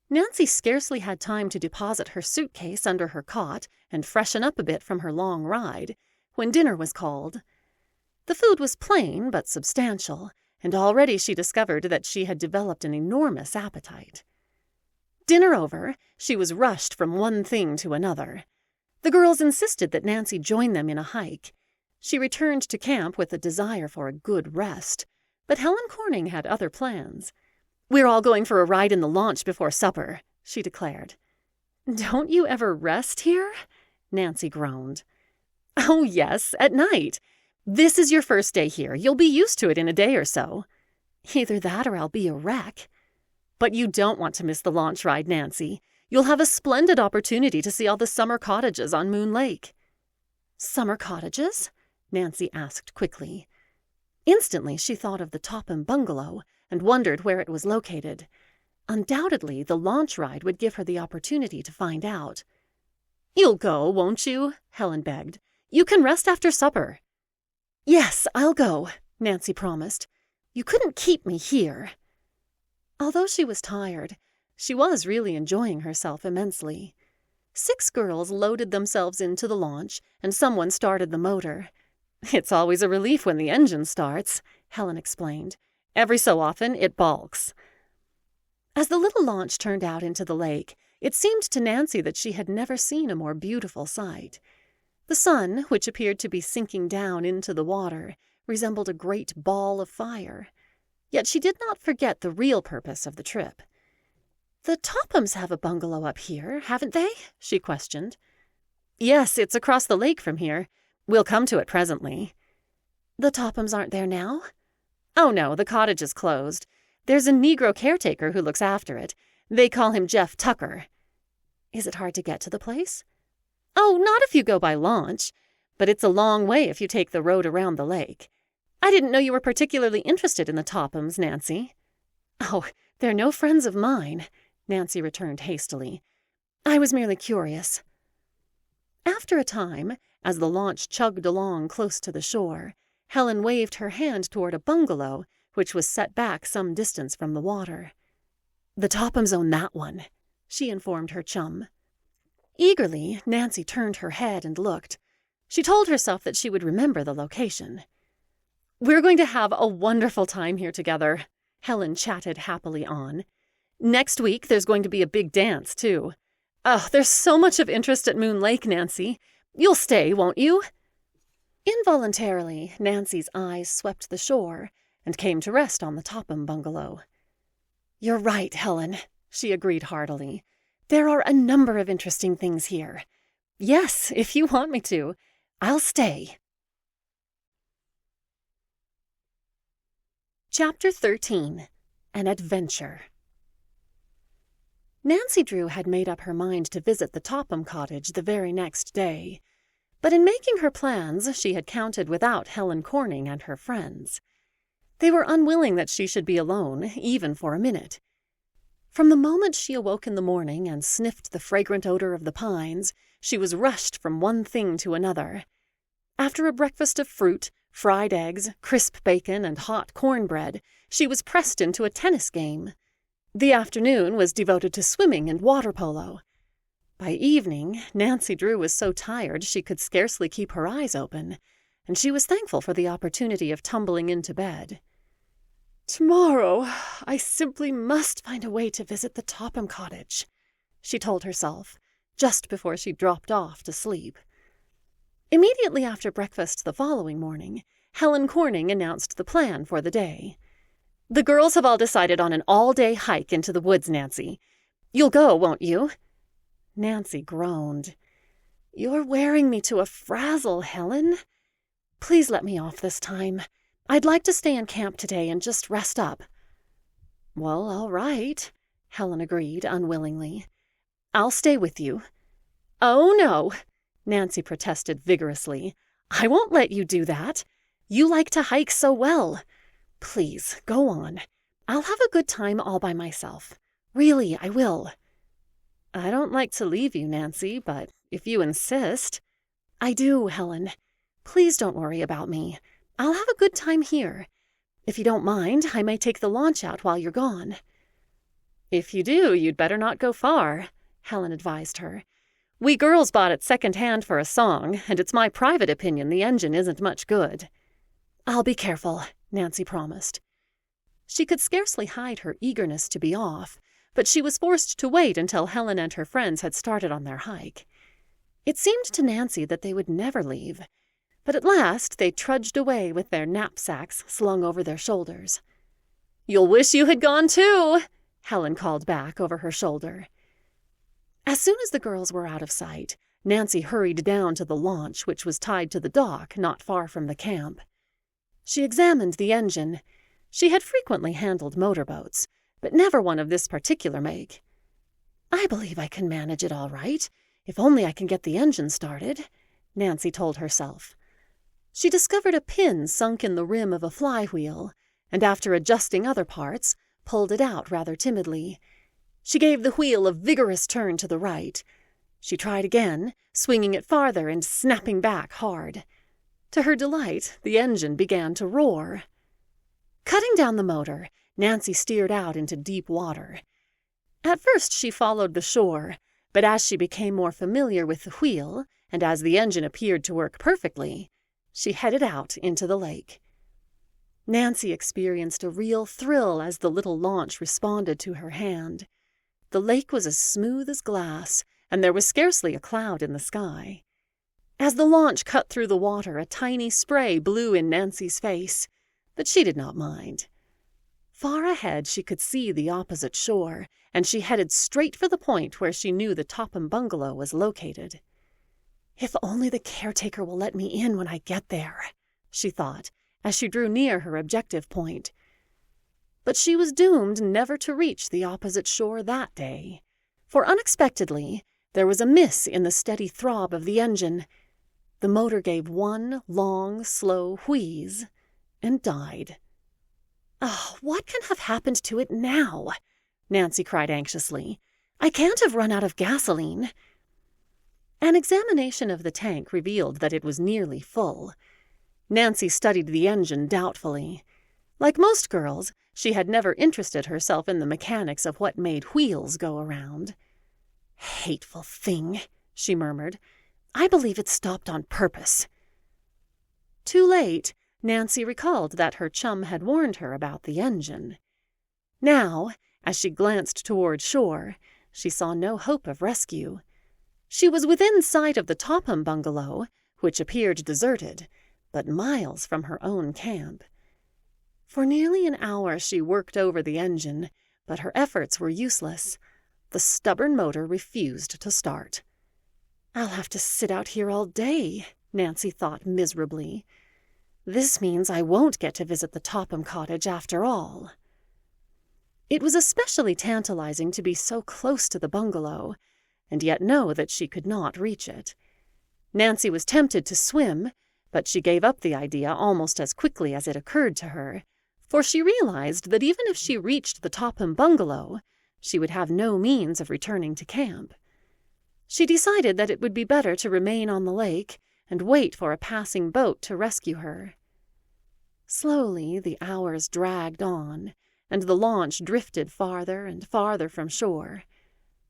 Speaker 1: Nancy scarcely had time to deposit her suitcase under her cot and freshen up a bit from her long ride when dinner was called. The food was plain but substantial, and already she discovered that she had developed an enormous appetite. Dinner over, she was rushed from one thing to another. The girls insisted that Nancy join them in a hike. She returned to camp with a desire for a good rest, but Helen Corning had other plans. "We're all going for a ride in the launch before supper," she declared. "Don't you ever rest here?" Nancy groaned. "Oh, yes, at night. This is your first day here. You'll be used to it in a day or so." "Either that or I'll be a wreck." "But you don't want to miss the launch ride, Nancy. You'll have a splendid opportunity to see all the summer cottages on Moon Lake." "Summer cottages?" Nancy asked quickly. Instantly she thought of the Topham bungalow and wondered where it was located. Undoubtedly, the launch ride would give her the opportunity to find out. "You'll go, won't you?" Helen begged. "You can rest after supper." Yes, I'll go, Nancy promised. You couldn't keep me here. Although she was tired, she was really enjoying herself immensely. 6 girls loaded themselves into the launch, and someone started the motor. It's always a relief when the engine starts, Helen explained. Every so often, it balks. As the little launch turned out into the lake, it seemed to Nancy that she had never seen a more beautiful sight. The sun, which appeared to be sinking down into the water, resembled a great ball of fire. Yet she did not forget the real purpose of the trip. "The Tophams have a bungalow up here, haven't they?" she questioned. "Yes, it's across the lake from here. We'll come to it presently." "The Tophams aren't there now?" "Oh, no, the cottage is closed. There's a Negro caretaker who looks after it. They call him Jeff Tucker." "Is it hard to get to the place?" "Oh, not if you go by launch. But it's a long way if you take the road around the lake. I didn't know you were particularly interested in the Tophams, Nancy." "Oh, they're no friends of mine," Nancy returned hastily. "I was merely curious." After a time, as the launch chugged along close to the shore, Helen waved her hand toward a bungalow which was set back some distance from the water. "The Tophams own that one," she informed her chum. Eagerly, Nancy turned her head and looked. She told herself that she would remember the location. "We're going to have a wonderful time here together," Helen chatted happily on. "Next week there's going to be a big dance, too. Oh, there's so much of interest at Moon Lake, Nancy. You'll stay, won't you?" Involuntarily, Nancy's eyes swept the shore and came to rest on the Topham bungalow. "You're right, Helen," she agreed heartily. "There are a number of interesting things here. Yes, if you want me to, I'll stay." Chapter 13. An Adventure. Nancy Drew had made up her mind to visit the Topham cottage the very next day. But in making her plans, she had counted without Helen Corning and her friends. They were unwilling that she should be alone, even for a minute. From the moment she awoke in the morning and sniffed the fragrant odor of the pines, she was rushed from one thing to another. After a breakfast of fruit, fried eggs, crisp bacon, and hot cornbread, she was pressed into a tennis game. The afternoon was devoted to swimming and water polo. By evening, Nancy Drew was so tired she could scarcely keep her eyes open, and she was thankful for the opportunity of tumbling into bed. "Tomorrow, I simply must find a way to visit the Topham cottage," she told herself, just before she dropped off to sleep. Immediately after breakfast the following morning, Helen Corning announced the plan for the day. "The girls have all decided on an all-day hike into the woods, Nancy. You'll go, won't you?" Nancy groaned. "You're wearing me to a frazzle, Helen. Please let me off this time. I'd like to stay in camp today and just rest up." "Well, all right," Helen agreed unwillingly. "I'll stay with you." "Oh, no," Nancy protested vigorously. "I won't let you do that. You like to hike so well. Please, go on. I'll have a good time all by myself. Really, I will." "I don't like to leave you, Nancy, but if you insist—" "I do, Helen. Please don't worry about me. I'll have a good time here. If you don't mind, I may take the launch out while you're gone." "If you do, you'd better not go far," Helen advised her. "We girls bought it second-hand for a song, and it's my private opinion the engine isn't much good." "I'll be careful," Nancy promised. She could scarcely hide her eagerness to be off, but she was forced to wait until Helen and her friends had started on their hike. It seemed to Nancy that they would never leave, but at last they trudged away with their knapsacks slung over their shoulders. "You'll wish you had gone too," Helen called back over her shoulder. As soon as the girls were out of sight, Nancy hurried down to the launch, which was tied to the dock not far from the camp. She examined the engine. She had frequently handled motorboats, but never one of this particular make. "I believe I can manage it all right, if only I can get the engine started," Nancy told herself. She discovered a pin sunk in the rim of a flywheel, and after adjusting other parts, pulled it out rather timidly. She gave the wheel a vigorous turn to the right. She tried again, swinging it farther and snapping back hard. To her delight, the engine began to roar. Cutting down the motor, Nancy steered out into deep water. At first she followed the shore, but as she became more familiar with the wheel, and as the engine appeared to work perfectly, she headed out into the lake. Nancy experienced a real thrill as the little launch responded to her hand. The lake was as smooth as glass, and there was scarcely a cloud in the sky. As the launch cut through the water, a tiny spray blew in Nancy's face, but she did not mind. Far ahead she could see the opposite shore, and she headed straight for the point where she knew the Topham bungalow was located. "If only the caretaker will let me in when I get there," she thought, as she drew near her objective point. But she was doomed never to reach the opposite shore that day, for unexpectedly there was a miss in the steady throb of the engine. The motor gave one long, slow wheeze and died. "Oh, what can have happened to it now?" Nancy cried anxiously. "I can't have run out of gasoline." An examination of the tank revealed that it was nearly full. Nancy studied the engine doubtfully. Like most girls, she had never interested herself in the mechanics of what made wheels go around. "Hateful thing," she murmured. "I believe it stopped on purpose." Too late, Nancy recalled that her chum had warned her about the engine. Now, as she glanced toward shore, she saw no hope of rescue. She was within sight of the Topham bungalow, which appeared deserted, but miles from her own camp. For nearly an hour she worked over the engine, but her efforts were useless. The stubborn motor refused to start. "I'll have to sit out here all day," Nancy thought miserably. "This means I won't get to visit the Topham cottage after all." It was especially tantalizing to be so close to the bungalow, and yet know that she could not reach it. Nancy was tempted to swim, but she gave up the idea almost as quickly as it occurred to her, for she realized that even if she reached the Topham bungalow, she would have no means of returning to camp. She decided that it would be better to remain on the lake and wait for a passing boat to rescue her. Slowly the hours dragged on, and the launch drifted farther and farther from shore.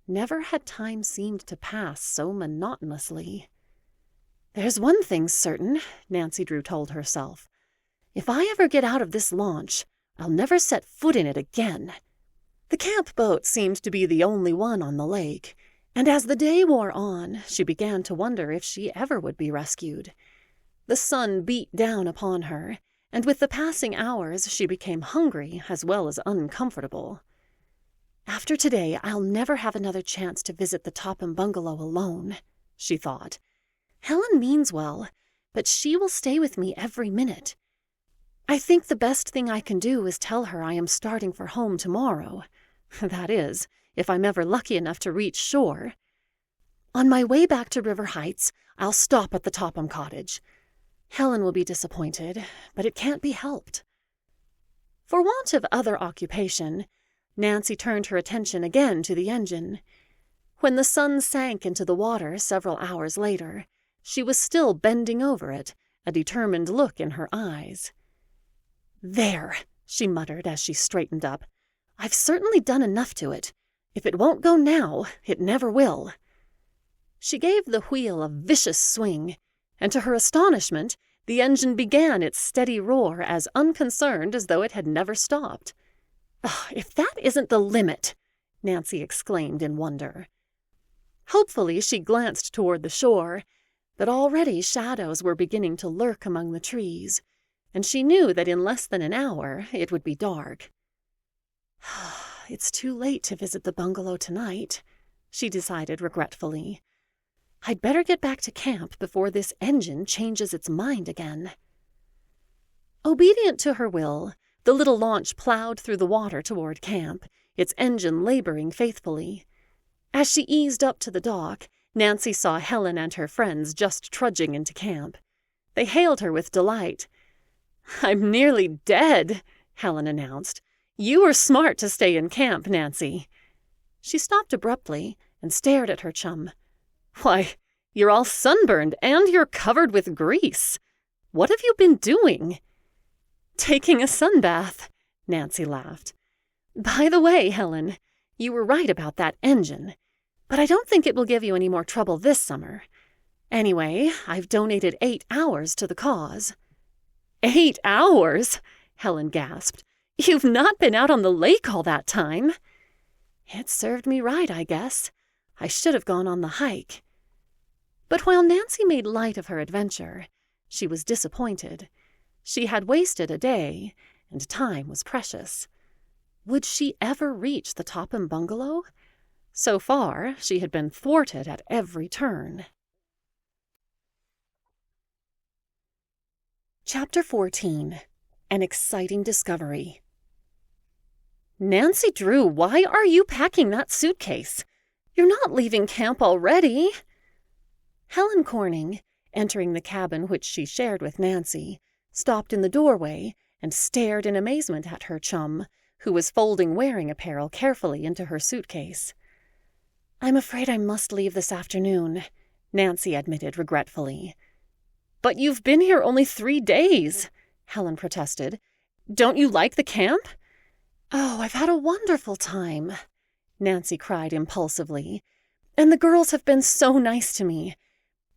Speaker 1: Never had time seemed to pass so monotonously. "There's one thing certain," Nancy Drew told herself. "If I ever get out of this launch, I'll never set foot in it again." The camp boat seemed to be the only one on the lake, and as the day wore on, she began to wonder if she ever would be rescued. The sun beat down upon her, and with the passing hours she became hungry as well as uncomfortable. "After today, I'll never have another chance to visit the Topham bungalow alone," she thought. "Helen means well, but she will stay with me every minute. I think the best thing I can do is tell her I am starting for home tomorrow. That is, if I'm ever lucky enough to reach shore. On my way back to River Heights, I'll stop at the Topham cottage. Helen will be disappointed, but it can't be helped." For want of other occupation, Nancy turned her attention again to the engine. When the sun sank into the water several hours later, she was still bending over it, a determined look in her eyes. "There," she muttered as she straightened up. "I've certainly done enough to it. If it won't go now, it never will." She gave the wheel a vicious swing, and to her astonishment, the engine began its steady roar as unconcerned as though it had never stopped. "Oh, if that isn't the limit!" Nancy exclaimed in wonder. Hopefully she glanced toward the shore, but already shadows were beginning to lurk among the trees, and she knew that in less than an hour it would be dark. "It's too late to visit the bungalow tonight," she decided regretfully. "I'd better get back to camp before this engine changes its mind again." Obedient to her will, the little launch plowed through the water toward camp, its engine laboring faithfully. As she eased up to the dock, Nancy saw Helen and her friends just trudging into camp. They hailed her with delight. "I'm nearly dead," Helen announced. "You were smart to stay in camp, Nancy." She stopped abruptly and stared at her chum. "Why, you're all sunburned and you're covered with grease." What have you been doing?" "Taking a sunbath," Nancy laughed. "By the way, Helen, you were right about that engine, but I don't think it will give you any more trouble this summer. Anyway, I've donated 8 hours to the cause." "8 hours?" Helen gasped. "You've not been out on the lake all that time." "It served me right, I guess. I should have gone on the hike." But while Nancy made light of her adventure, she was disappointed. She had wasted a day, and time was precious. Would she ever reach the Topham bungalow? So far, she had been thwarted at every turn. Chapter 14. An Exciting Discovery. "Nancy Drew, why are you packing that suitcase? You're not leaving camp already." Helen Corning, entering the cabin which she shared with Nancy, stopped in the doorway and stared in amazement at her chum, who was folding wearing apparel carefully into her suitcase. "I'm afraid I must leave this afternoon," Nancy admitted regretfully. "But you've been here only 3 days," Helen protested. "Don't you like the camp?" "Oh, I've had a wonderful time," Nancy cried impulsively. "And the girls have been so nice to me.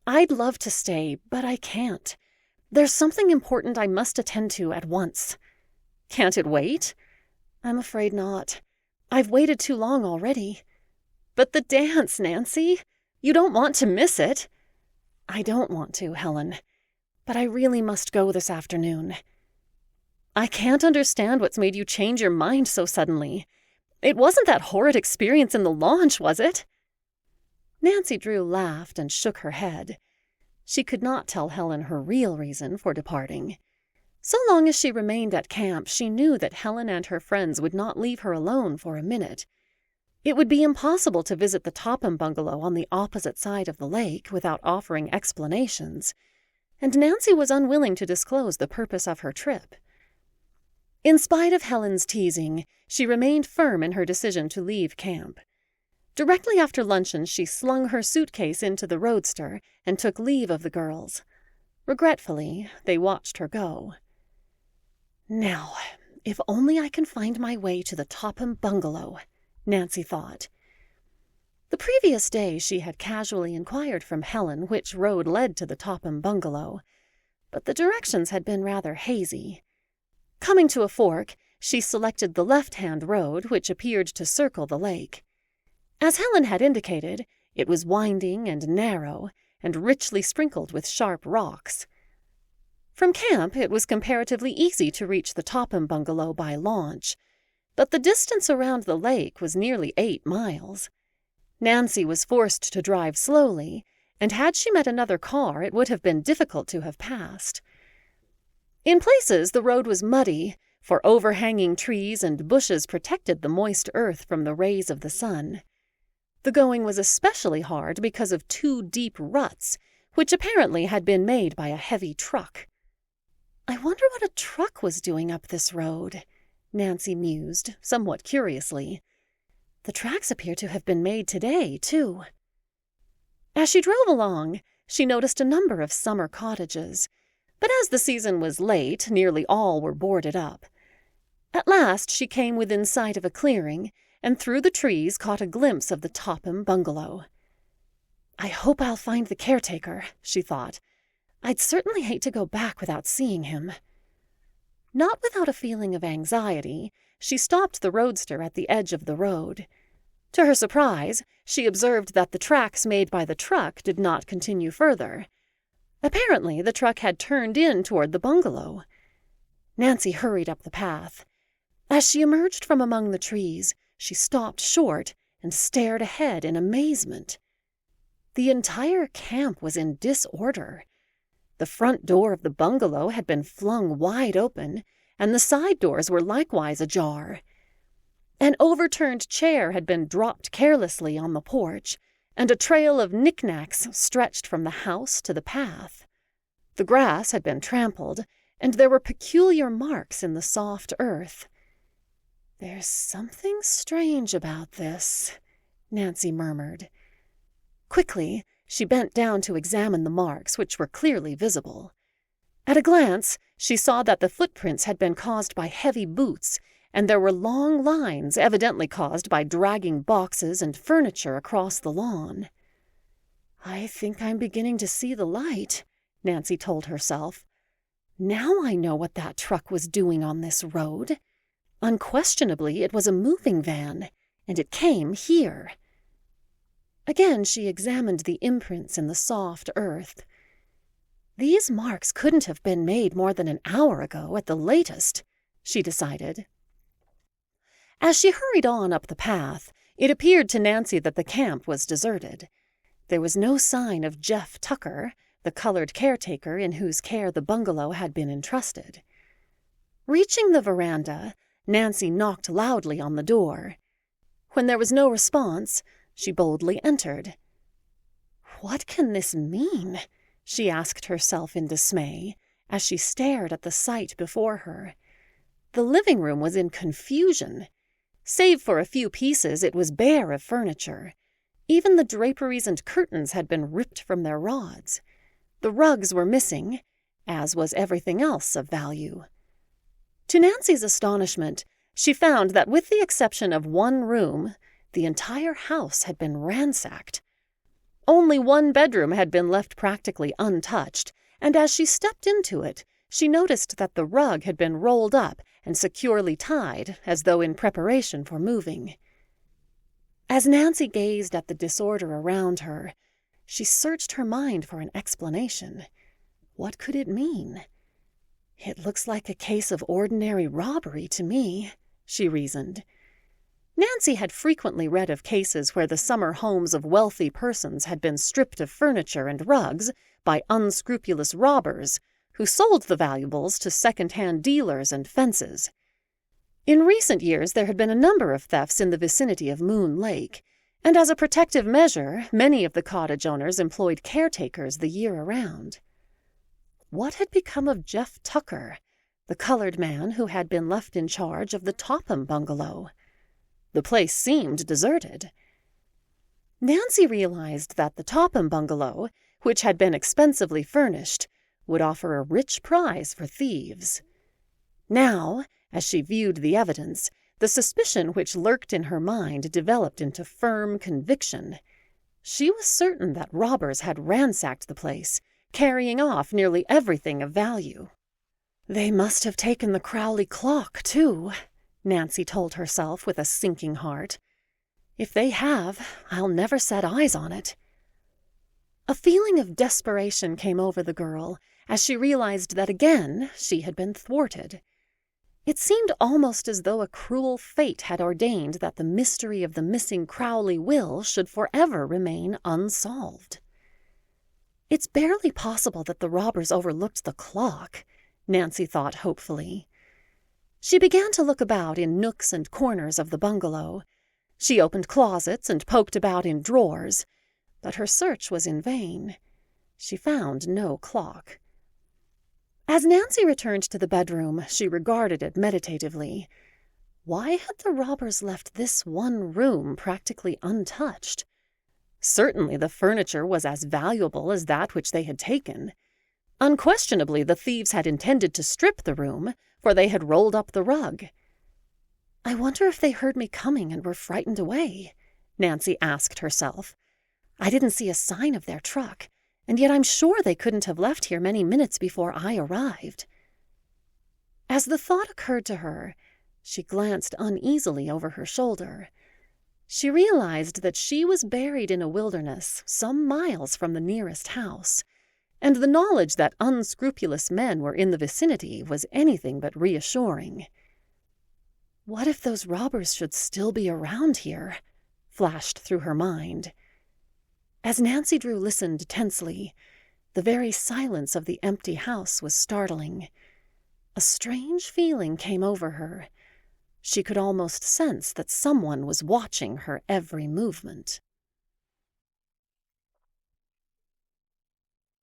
Speaker 1: I'd love to stay, but I can't. There's something important I must attend to at once." "Can't it wait?" "I'm afraid not. I've waited too long already." "But the dance, Nancy! You don't want to miss it." "I don't want to, Helen. But I really must go this afternoon." "I can't understand what's made you change your mind so suddenly. It wasn't that horrid experience in the launch, was it?" Nancy Drew laughed and shook her head. She could not tell Helen her real reason for departing. So long as she remained at camp, she knew that Helen and her friends would not leave her alone for a minute. It would be impossible to visit the Topham bungalow on the opposite side of the lake without offering explanations, and Nancy was unwilling to disclose the purpose of her trip. In spite of Helen's teasing, she remained firm in her decision to leave camp. Directly after luncheon, she slung her suitcase into the roadster and took leave of the girls. Regretfully, they watched her go. "Now, if only I can find my way to the Topham bungalow," Nancy thought. The previous day she had casually inquired from Helen which road led to the Topham bungalow, but the directions had been rather hazy. Coming to a fork, she selected the left-hand road, which appeared to circle the lake. As Helen had indicated, it was winding and narrow, and richly sprinkled with sharp rocks. From camp, it was comparatively easy to reach the Topham bungalow by launch, but the distance around the lake was nearly 8 miles. Nancy was forced to drive slowly, and had she met another car, it would have been difficult to have passed. In places, the road was muddy, for overhanging trees and bushes protected the moist earth from the rays of the sun. The going was especially hard because of 2 deep ruts, which apparently had been made by a heavy truck. "I wonder what a truck was doing up this road," Nancy mused, somewhat curiously. "The tracks appear to have been made today, too." As she drove along, she noticed a number of summer cottages, but as the season was late, nearly all were boarded up. At last she came within sight of a clearing, and through the trees caught a glimpse of the Topham bungalow. "I hope I'll find the caretaker," she thought. "I'd certainly hate to go back without seeing him." Not without a feeling of anxiety, she stopped the roadster at the edge of the road. To her surprise, she observed that the tracks made by the truck did not continue further. Apparently, the truck had turned in toward the bungalow. Nancy hurried up the path. As she emerged from among the trees, she stopped short and stared ahead in amazement. The entire camp was in disorder. The front door of the bungalow had been flung wide open, and the side doors were likewise ajar. An overturned chair had been dropped carelessly on the porch, and a trail of knickknacks stretched from the house to the path. The grass had been trampled, and there were peculiar marks in the soft earth. "There's something strange about this," Nancy murmured. Quickly, she bent down to examine the marks, which were clearly visible. At a glance, she saw that the footprints had been caused by heavy boots, and there were long lines evidently caused by dragging boxes and furniture across the lawn. "I think I'm beginning to see the light," Nancy told herself. "Now I know what that truck was doing on this road. Unquestionably, it was a moving van, and it came here." Again, she examined the imprints in the soft earth. These marks couldn't have been made more than an hour ago at the latest, she decided. As she hurried on up the path, it appeared to Nancy that the camp was deserted. There was no sign of Jeff Tucker, the colored caretaker in whose care the bungalow had been entrusted. Reaching the veranda, Nancy knocked loudly on the door. When there was no response, she boldly entered. "What can this mean?" she asked herself in dismay as she stared at the sight before her. The living room was in confusion. Save for a few pieces, it was bare of furniture. Even the draperies and curtains had been ripped from their rods. The rugs were missing, as was everything else of value. To Nancy's astonishment, she found that with the exception of one room, the entire house had been ransacked. Only one bedroom had been left practically untouched, and as she stepped into it, she noticed that the rug had been rolled up and securely tied, as though in preparation for moving. As Nancy gazed at the disorder around her, she searched her mind for an explanation. What could it mean? "It looks like a case of ordinary robbery to me," she reasoned. Nancy had frequently read of cases where the summer homes of wealthy persons had been stripped of furniture and rugs by unscrupulous robbers who sold the valuables to second-hand dealers and fences. In recent years, there had been a number of thefts in the vicinity of Moon Lake, and as a protective measure, many of the cottage owners employed caretakers the year around. What had become of Jeff Tucker, the colored man who had been left in charge of the Topham bungalow? The place seemed deserted. Nancy realized that the Topham bungalow, which had been expensively furnished, would offer a rich prize for thieves. Now, as she viewed the evidence, the suspicion which lurked in her mind developed into firm conviction. She was certain that robbers had ransacked the place, carrying off nearly everything of value. "They must have taken the Crowley clock, too," Nancy told herself with a sinking heart. "If they have, I'll never set eyes on it." A feeling of desperation came over the girl as she realized that again she had been thwarted. It seemed almost as though a cruel fate had ordained that the mystery of the missing Crowley will should forever remain unsolved. "It's barely possible that the robbers overlooked the clock," Nancy thought hopefully. She began to look about in nooks and corners of the bungalow. She opened closets and poked about in drawers, but her search was in vain. She found no clock. As Nancy returned to the bedroom, she regarded it meditatively. Why had the robbers left this one room practically untouched? Certainly the furniture was as valuable as that which they had taken. Unquestionably, the thieves had intended to strip the room, for they had rolled up the rug. "I wonder if they heard me coming and were frightened away," Nancy asked herself. "I didn't see a sign of their truck, and yet I'm sure they couldn't have left here many minutes before I arrived." As the thought occurred to her, she glanced uneasily over her shoulder. She realized that she was buried in a wilderness some miles from the nearest house, and the knowledge that unscrupulous men were in the vicinity was anything but reassuring. "What if those robbers should still be around here?" flashed through her mind. As Nancy Drew listened tensely, the very silence of the empty house was startling. A strange feeling came over her. She could almost sense that someone was watching her every movement.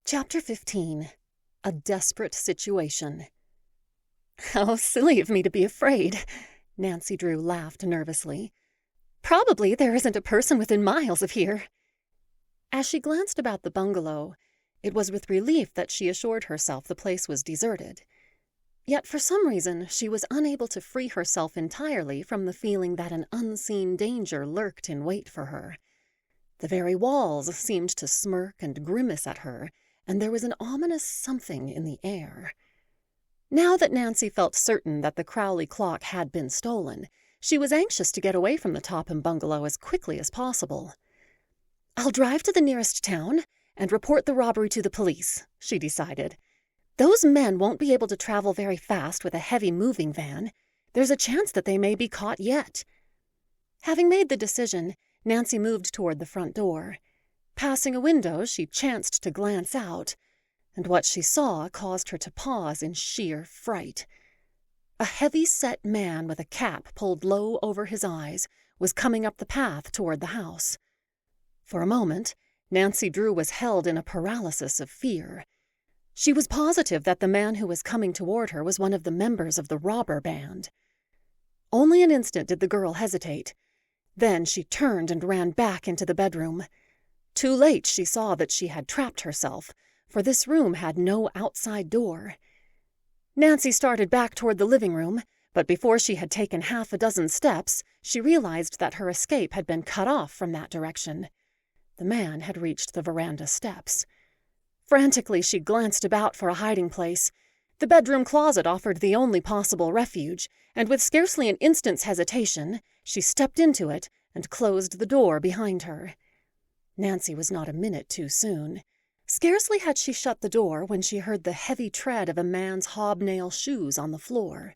Speaker 1: Chapter 15. A Desperate Situation. "How silly of me to be afraid," Nancy Drew laughed nervously. "Probably there isn't a person within miles of here." As she glanced about the bungalow, It was with relief that she assured herself the place was deserted. Yet for some reason she was unable to free herself entirely from the feeling that an unseen danger lurked in wait for her. The very walls seemed to smirk and grimace at her, and there was an ominous something in the air. Now that Nancy felt certain that the Crowley clock had been stolen, she was anxious to get away from the Topham bungalow as quickly as possible. "I'll drive to the nearest town and report the robbery to the police," she decided. "Those men won't be able to travel very fast with a heavy moving van. There's a chance that they may be caught yet." Having made the decision, Nancy moved toward the front door. Passing a window, she chanced to glance out, and what she saw caused her to pause in sheer fright. A heavy-set man with a cap pulled low over his eyes was coming up the path toward the house. For a moment, Nancy Drew was held in a paralysis of fear. She was positive that the man who was coming toward her was one of the members of the robber band. Only an instant did the girl hesitate. Then she turned and ran back into the bedroom. Too late she saw that she had trapped herself, for this room had no outside door. Nancy started back toward the living room, but before she had taken half a dozen steps, she realized that her escape had been cut off from that direction. The man had reached the veranda steps. Frantically, she glanced about for a hiding place. The bedroom closet offered the only possible refuge, and with scarcely an instant's hesitation, she stepped into it and closed the door behind her. Nancy was not a minute too soon. Scarcely had she shut the door when she heard the heavy tread of a man's hobnail shoes on the floor.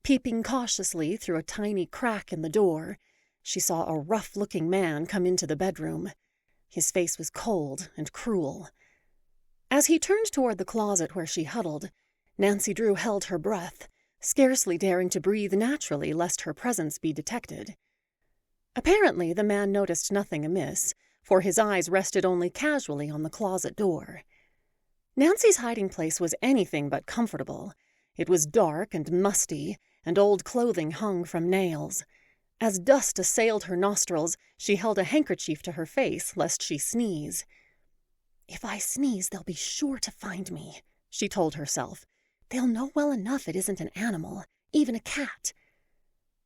Speaker 1: Peeping cautiously through a tiny crack in the door, she saw a rough-looking man come into the bedroom. His face was cold and cruel. As he turned toward the closet where she huddled, Nancy Drew held her breath, scarcely daring to breathe naturally lest her presence be detected. Apparently, the man noticed nothing amiss, for his eyes rested only casually on the closet door. Nancy's hiding place was anything but comfortable. It was dark and musty, and old clothing hung from nails. As dust assailed her nostrils, she held a handkerchief to her face lest she sneeze. "If I sneeze, they'll be sure to find me," she told herself. "They'll know well enough it isn't an animal, even a cat."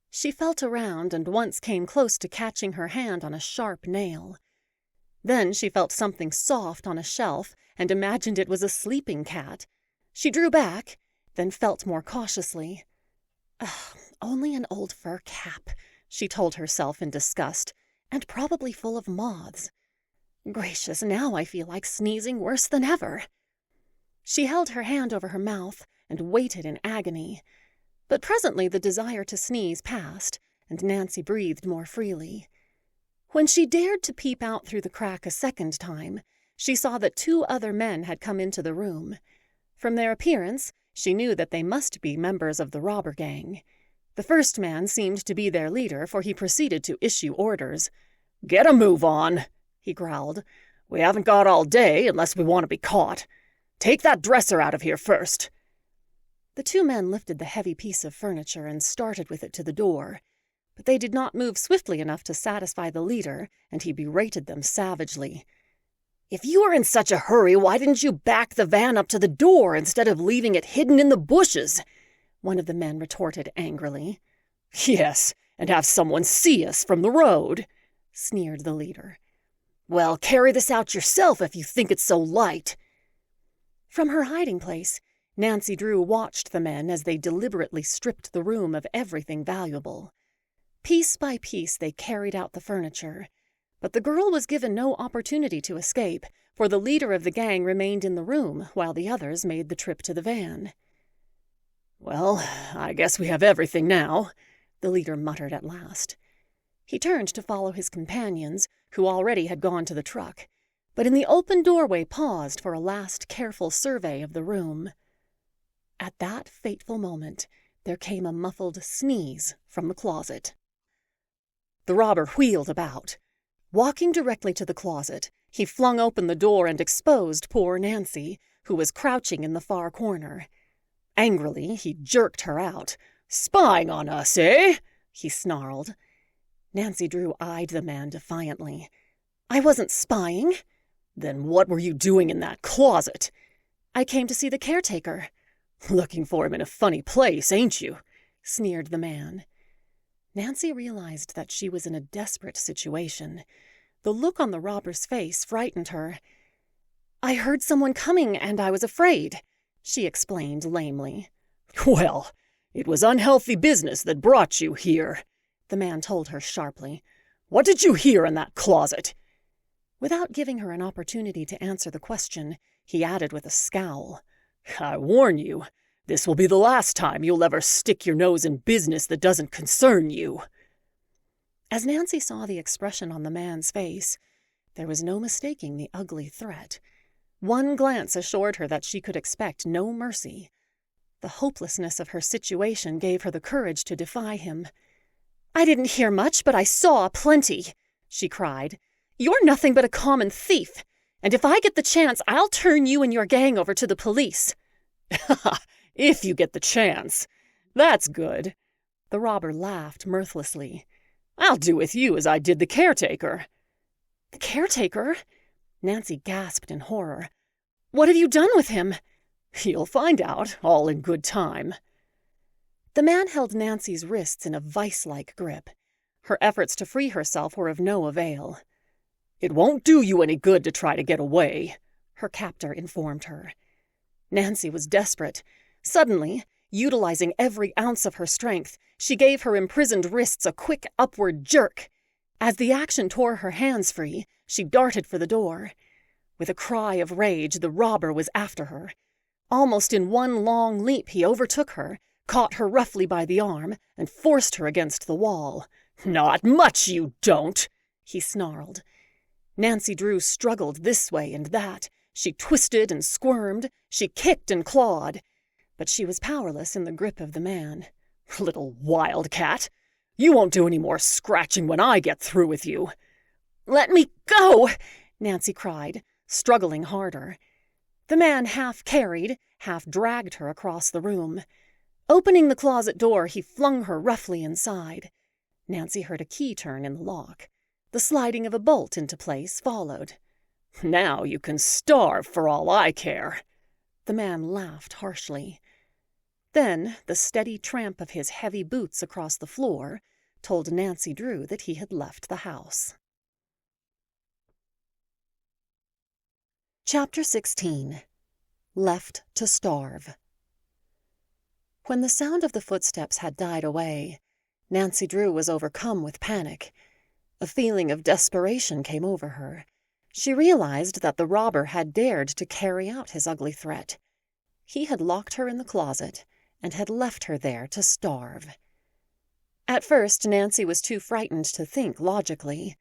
Speaker 1: She felt around and once came close to catching her hand on a sharp nail. Then she felt something soft on a shelf and imagined it was a sleeping cat. She drew back, then felt more cautiously. Only an old fur cap, she told herself in disgust, and probably full of moths. Gracious, now I feel like sneezing worse than ever. She held her hand over her mouth and waited in agony. But presently the desire to sneeze passed, and Nancy breathed more freely. When she dared to peep out through the crack a second time, she saw that 2 other men had come into the room. From their appearance, she knew that they must be members of the robber gang. The first man seemed to be their leader, for he proceeded to issue orders.
Speaker 2: "Get a move on," he growled. "We haven't got all day unless we want to be caught. Take that dresser out of here first."
Speaker 1: The 2 men lifted the heavy piece of furniture and started with it to the door. But they did not move swiftly enough to satisfy the leader, and he berated them savagely.
Speaker 2: "If you were in such a hurry, why didn't you back the van up to the door instead of leaving it hidden in the bushes?" one of the men retorted angrily.
Speaker 4: "Yes, and have someone see us from the road," sneered the leader.
Speaker 2: "Well, carry this out yourself if you think it's so light."
Speaker 1: From her hiding place, Nancy Drew watched the men as they deliberately stripped the room of everything valuable. Piece by piece they carried out the furniture, but the girl was given no opportunity to escape, for the leader of the gang remained in the room while the others made the trip to the van.
Speaker 4: "Well, I guess we have everything now,"
Speaker 1: the leader muttered at last. He turned to follow his companions, who already had gone to the truck, but in the open doorway paused for a last careful survey of the room. At that fateful moment, there came a muffled sneeze from the closet. The robber wheeled about. Walking directly to the closet, he flung open the door and exposed poor Nancy, who was crouching in the far corner. Angrily, he jerked her out.
Speaker 4: "Spying on us, eh?"
Speaker 1: he snarled. Nancy Drew eyed the man defiantly. "I wasn't spying."
Speaker 2: Then what were you doing in that closet?
Speaker 1: I came to see the caretaker.
Speaker 2: Looking for him in a funny place, ain't you?
Speaker 1: Sneered the man. Nancy realized that she was in a desperate situation. The look on the robber's face frightened her. I heard someone coming and I was afraid, she explained lamely.
Speaker 2: Well, it was unhealthy business that brought you here, the man told her sharply. What did you hear in that closet?
Speaker 1: Without giving her an opportunity to answer the question, he added with a scowl.
Speaker 2: I warn you, this will be the last time you'll ever stick your nose in business that doesn't concern you.
Speaker 1: As Nancy saw the expression on the man's face, there was no mistaking the ugly threat. One glance assured her that she could expect no mercy. The hopelessness of her situation gave her the courage to defy him. I didn't hear much, but I saw plenty, she cried. You're nothing but a common thief, and if I get the chance, I'll turn you and your gang over to the police.
Speaker 2: If you get the chance. That's good. The robber laughed mirthlessly. I'll do with you as I did the caretaker.
Speaker 1: The caretaker? Nancy gasped in horror. What have you done with him?
Speaker 2: You'll find out, all in good time.
Speaker 1: The man held Nancy's wrists in a vice-like grip. Her efforts to free herself were of no avail.
Speaker 2: It won't do you any good to try to get away,
Speaker 1: her captor informed her. Nancy was desperate. Suddenly, utilizing every ounce of her strength, she gave her imprisoned wrists a quick upward jerk. As the action tore her hands free, she darted for the door. With a cry of rage, the robber was after her. Almost in one long leap, he overtook her, caught her roughly by the arm, and forced her against the wall.
Speaker 2: Not much you don't,
Speaker 1: he snarled. Nancy Drew struggled this way and that. She twisted and squirmed. She kicked and clawed. But she was powerless in the grip of the man.
Speaker 2: Little wildcat! You won't do any more scratching when I get through with you.
Speaker 1: Let me go! Nancy cried, struggling harder. The man half carried, half dragged her across the room. Opening the closet door, he flung her roughly inside. Nancy heard a key turn in the lock. The sliding of a bolt into place followed.
Speaker 2: Now you can starve for all I care.
Speaker 1: The man laughed harshly. Then the steady tramp of his heavy boots across the floor told Nancy Drew that he had left the house. Chapter 16. Left to Starve. When the sound of the footsteps had died away, Nancy Drew was overcome with panic. A feeling of desperation came over her. She realized that the robber had dared to carry out his ugly threat. He had locked her in the closet and had left her there to starve. At first, Nancy was too frightened to think logically.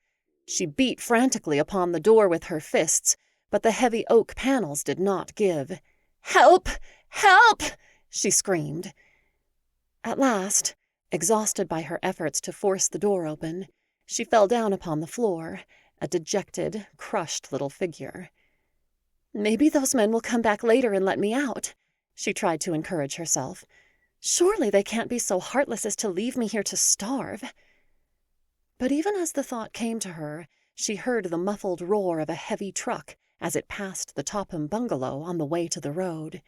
Speaker 1: She beat frantically upon the door with her fists, but the heavy oak panels did not give. "Help! Help!" she screamed. At last, exhausted by her efforts to force the door open, she fell down upon the floor, a dejected, crushed little figure. Maybe those men will come back later and let me out, she tried to encourage herself. Surely they can't be so heartless as to leave me here to starve. But even as the thought came to her, she heard the muffled roar of a heavy truck as it passed the Topham bungalow on the way to the road.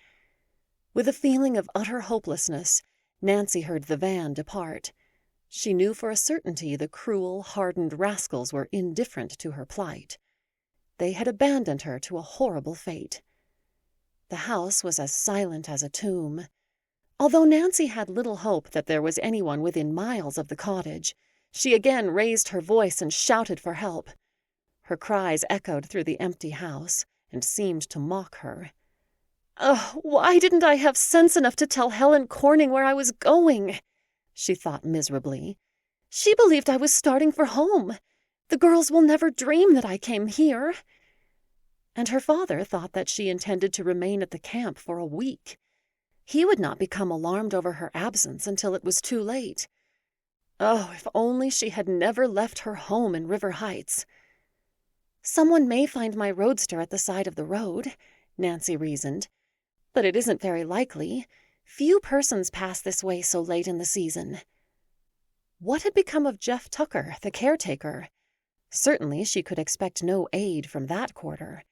Speaker 1: With a feeling of utter hopelessness, Nancy heard the van depart. She knew for a certainty the cruel, hardened rascals were indifferent to her plight. They had abandoned her to a horrible fate. The house was as silent as a tomb. Although Nancy had little hope that there was anyone within miles of the cottage, she again raised her voice and shouted for help. Her cries echoed through the empty house and seemed to mock her. "Oh, why didn't I have sense enough to tell Helen Corning where I was going?" she thought miserably. "She believed I was starting for home. The girls will never dream that I came here." And her father thought that she intended to remain at the camp for a week. He would not become alarmed over her absence until it was too late. Oh, if only she had never left her home in River Heights. Someone may find my roadster at the side of the road, Nancy reasoned, but it isn't very likely. Few persons pass this way so late in the season. What had become of Jeff Tucker, the caretaker? Certainly she could expect no aid from that quarter.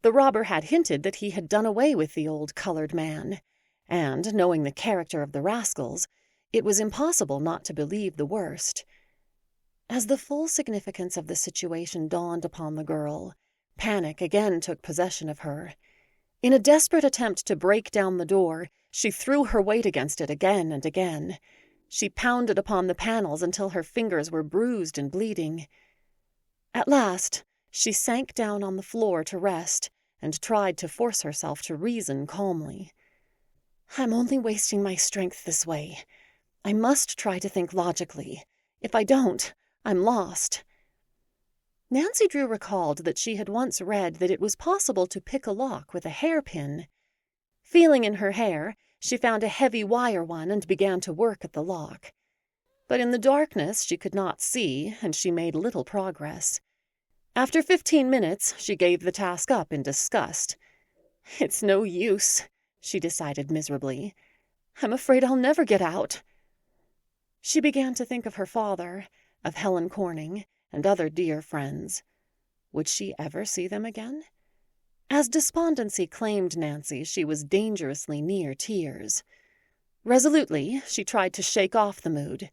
Speaker 1: The robber had hinted that he had done away with the old colored man, and, knowing the character of the rascals, it was impossible not to believe the worst. As the full significance of the situation dawned upon the girl, panic again took possession of her. In a desperate attempt to break down the door, she threw her weight against it again and again. She pounded upon the panels until her fingers were bruised and bleeding. At last, she sank down on the floor to rest and tried to force herself to reason calmly. I'm only wasting my strength this way. I must try to think logically. If I don't, I'm lost. Nancy Drew recalled that she had once read that it was possible to pick a lock with a hairpin. Feeling in her hair, she found a heavy wire one and began to work at the lock. But in the darkness she could not see, and she made little progress. After 15 minutes, she gave the task up in disgust. It's no use, she decided miserably. I'm afraid I'll never get out. She began to think of her father, of Helen Corning, and other dear friends. Would she ever see them again? As despondency claimed Nancy, she was dangerously near tears. Resolutely, she tried to shake off the mood.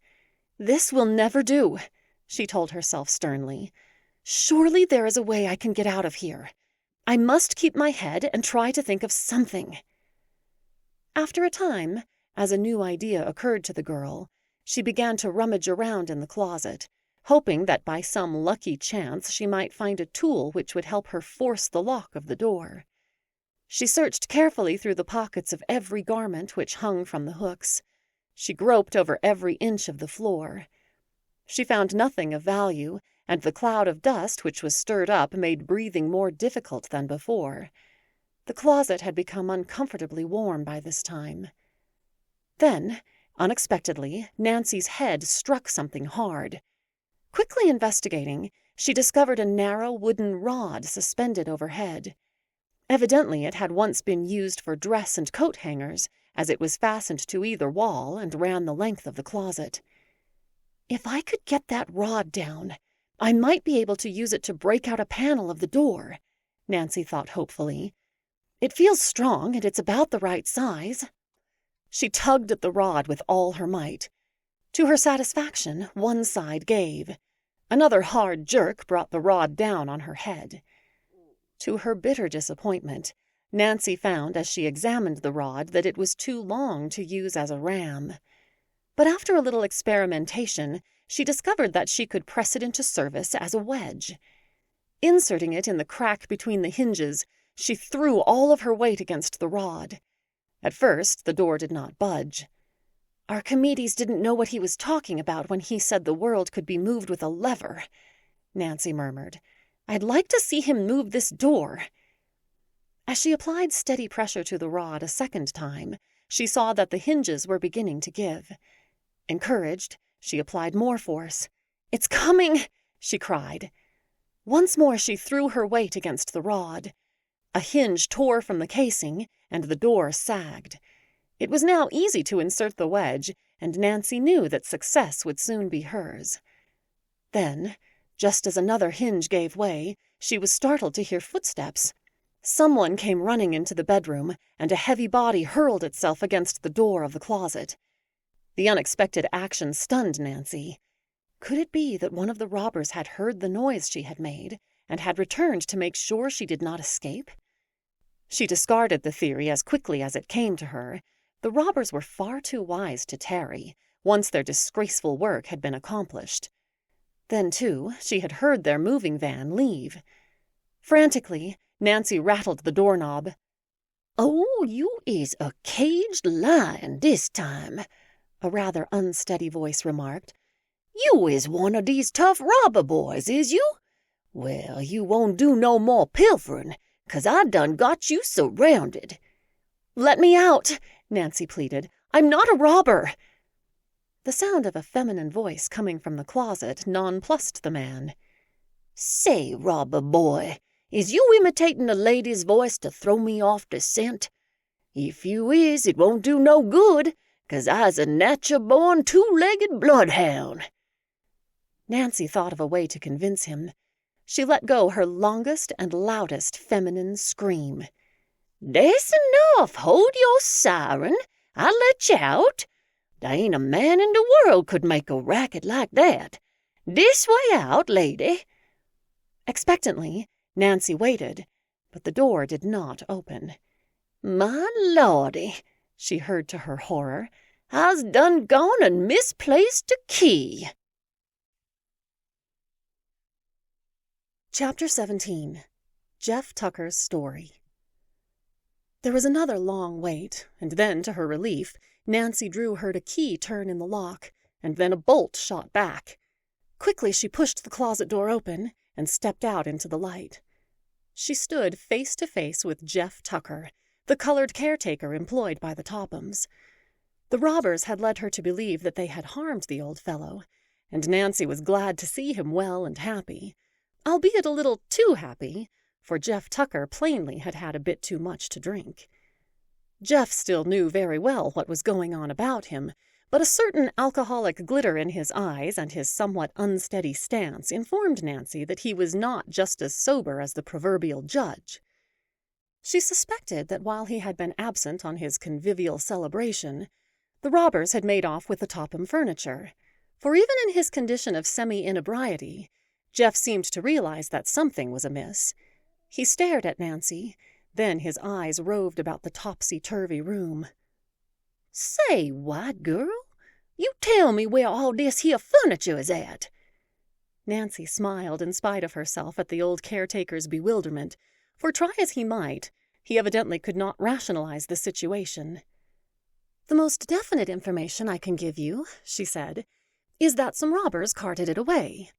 Speaker 1: This will never do, she told herself sternly. Surely there is a way I can get out of here. I must keep my head and try to think of something. After a time, as a new idea occurred to the girl, she began to rummage around in the closet, hoping that by some lucky chance she might find a tool which would help her force the lock of the door. She searched carefully through the pockets of every garment which hung from the hooks. She groped over every inch of the floor. She found nothing of value, and the cloud of dust which was stirred up made breathing more difficult than before. The closet had become uncomfortably warm by this time. Then, unexpectedly, Nancy's head struck something hard. Quickly investigating, she discovered a narrow wooden rod suspended overhead. Evidently it had once been used for dress and coat hangers, as it was fastened to either wall and ran the length of the closet. If I could get that rod down, I might be able to use it to break out a panel of the door, Nancy thought hopefully. It feels strong, and it's about the right size. She tugged at the rod with all her might. To her satisfaction, one side gave. Another hard jerk brought the rod down on her head. To her bitter disappointment, Nancy found as she examined the rod that it was too long to use as a ram. But after a little experimentation, she discovered that she could press it into service as a wedge. Inserting it in the crack between the hinges, she threw all of her weight against the rod. At first, the door did not budge. Archimedes didn't know what he was talking about when he said the world could be moved with a lever, Nancy murmured. I'd like to see him move this door. As she applied steady pressure to the rod a second time, she saw that the hinges were beginning to give. Encouraged, she applied more force. It's coming, she cried. Once more she threw her weight against the rod. A hinge tore from the casing, and the door sagged. It was now easy to insert the wedge, and Nancy knew that success would soon be hers. Then, just as another hinge gave way, she was startled to hear footsteps. Someone came running into the bedroom, and a heavy body hurled itself against the door of the closet. The unexpected action stunned Nancy. Could it be that one of the robbers had heard the noise she had made, and had returned to make sure she did not escape? She discarded the theory as quickly as it came to her. The robbers were far too wise to tarry, once their disgraceful work had been accomplished. Then, too, she had heard their moving van leave. Frantically, Nancy rattled the doorknob.
Speaker 3: "Oh, you is a caged lion this time," a rather unsteady voice remarked. "You is one of these tough robber boys, is you? Well, you won't do no more pilfering, 'cause I done got you surrounded."
Speaker 1: "Let me out," Nancy pleaded. "I'm not a robber." The sound of a feminine voice coming from the closet nonplussed the man.
Speaker 3: "Say, robber boy, is you imitating a lady's voice to throw me off the scent? If you is, it won't do no good, 'cause I's a natural-born two-legged bloodhound." Nancy thought of a way to convince him.
Speaker 1: She let go her longest and loudest feminine scream.
Speaker 3: "That's enough. Hold your siren. I'll let you out. There ain't a man in the world could make a racket like that. This way out, lady."
Speaker 1: Expectantly, Nancy waited, but the door did not open.
Speaker 3: "My lordy," she heard to her horror, "I's done gone and misplaced the key."
Speaker 1: Chapter 17. Jeff Tucker's Story. There was another long wait, and then, to her relief, Nancy Drew heard a key turn in the lock, and then a bolt shot back. Quickly she pushed the closet door open and stepped out into the light. She stood face to face with Jeff Tucker, the colored caretaker employed by the Tophams. The robbers had led her to believe that they had harmed the old fellow, and Nancy was glad to see him well and happy, albeit a little too happy, for Jeff Tucker plainly had had a bit too much to drink. Jeff still knew very well what was going on about him, but a certain alcoholic glitter in his eyes and his somewhat unsteady stance informed Nancy that he was not just as sober as the proverbial judge. She suspected that while he had been absent on his convivial celebration, the robbers had made off with the Topham furniture, for even in his condition of semi-inebriety, Jeff seemed to realize that something was amiss. He stared at Nancy, then his eyes roved about the topsy-turvy room.
Speaker 3: "Say, white girl, you tell me where all this here furniture is at."
Speaker 1: Nancy smiled in spite of herself at the old caretaker's bewilderment, for try as he might, he evidently could not rationalize the situation. "The most definite information I can give you," she said, "is that some robbers carted it away.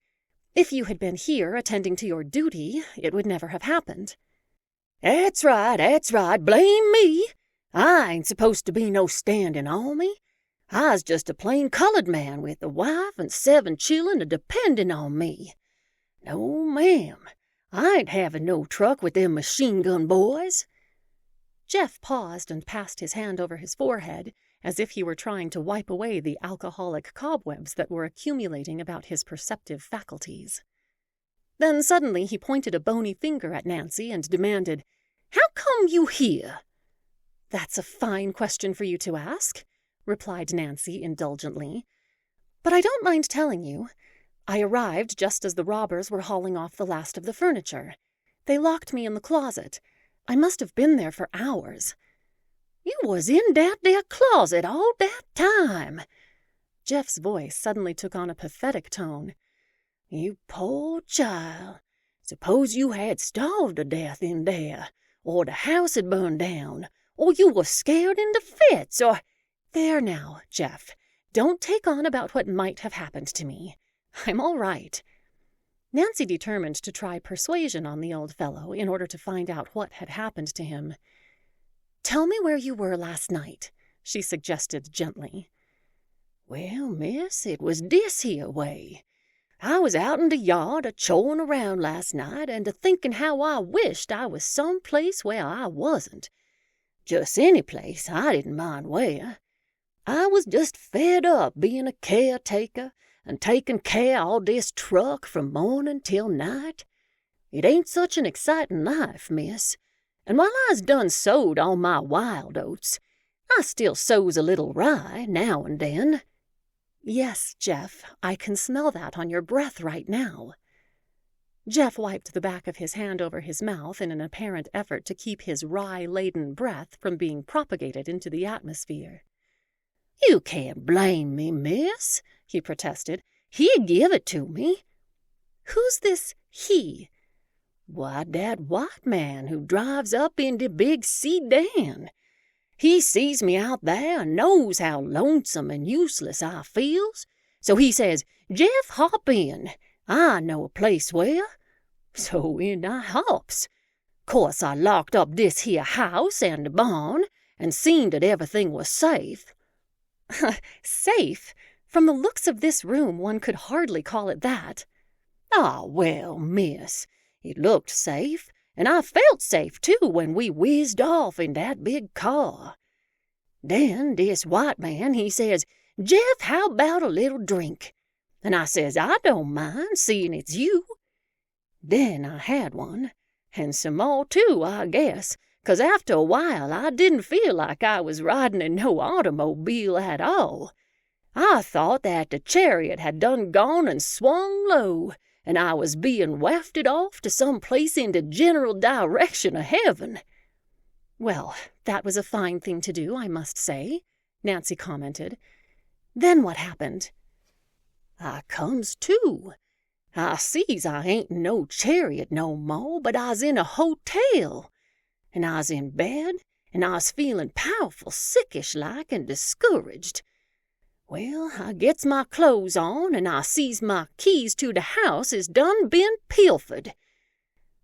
Speaker 1: If you had been here attending to your duty, it would never have happened."
Speaker 3: That's right, blame me. I ain't supposed to be no standing army. I's just a plain colored man with a wife and 7 children a-depending on me. No, ma'am, I ain't having no truck with them machine-gun boys."
Speaker 1: Jeff paused and passed his hand over his forehead, as if he were trying to wipe away the alcoholic cobwebs that were accumulating about his perceptive faculties. Then suddenly he pointed a bony finger at Nancy and demanded,
Speaker 3: "How come you here?"
Speaker 1: "That's a fine question for you to ask," replied Nancy indulgently. "But I don't mind telling you. I arrived just as the robbers were hauling off the last of the furniture. They locked me in the closet. I must have been there for hours."
Speaker 3: "You was in that there closet all that time?"
Speaker 1: Jeff's voice suddenly took on a pathetic tone.
Speaker 3: "You poor child. Suppose you had starved to death in there, or the house had burned down, or you were scared into fits, or—"
Speaker 1: "There now, Jeff. Don't take on about what might have happened to me. I'm all right." Nancy determined to try persuasion on the old fellow in order to find out what had happened to him. "Tell me where you were last night," she suggested gently.
Speaker 3: "Well, miss, it was this here way. I was out in the yard a-chorin' around last night and a-thinkin' how I wished I was some place where I wasn't. Just any place, I didn't mind where. I was just fed up bein' a caretaker and takin' care of all this truck from mornin' till night. It ain't such an excitin' life, miss. And while I's done sowed all my wild oats, I still sows a little rye now and then."
Speaker 1: "Yes, Jeff, I can smell that on your breath right now." Jeff wiped the back of his hand over his mouth in an apparent effort to keep his rye-laden breath from being propagated into the atmosphere.
Speaker 3: "You can't blame me, miss," he protested. "He give it to me."
Speaker 1: "Who's this he?"
Speaker 3: "Why, dat white man who drives up in de big sedan. He sees me out there and knows how lonesome and useless I feels. So he says, 'Jeff, hop in. I know a place where.' So in I hops. Course I locked up dis here house and the barn and seen that everything was safe."
Speaker 1: "Safe? From the looks of this room, one could hardly call it that."
Speaker 3: "Ah, well, miss, it looked safe, and I felt safe, too, when we whizzed off in that big car. Then dis white man, he says, 'Jeff, how about a little drink?' And I says, 'I don't mind, seeing it's you.'
Speaker 2: Then I had one, and some more too, I guess, 'cause after a while I didn't feel like I was riding in no automobile at all. I thought that the chariot had done gone and swung low, and I was being wafted off to some place in the general direction of heaven."
Speaker 1: "Well, that was a fine thing to do, I must say," Nancy commented. "Then what happened?"
Speaker 2: "I comes to. I sees I ain't in no chariot no more, but I's in a hotel. And I's in bed, and I's feeling powerful sickish-like and discouraged. Well, I gets my clothes on, and I sees my keys to the house is done been pilfered.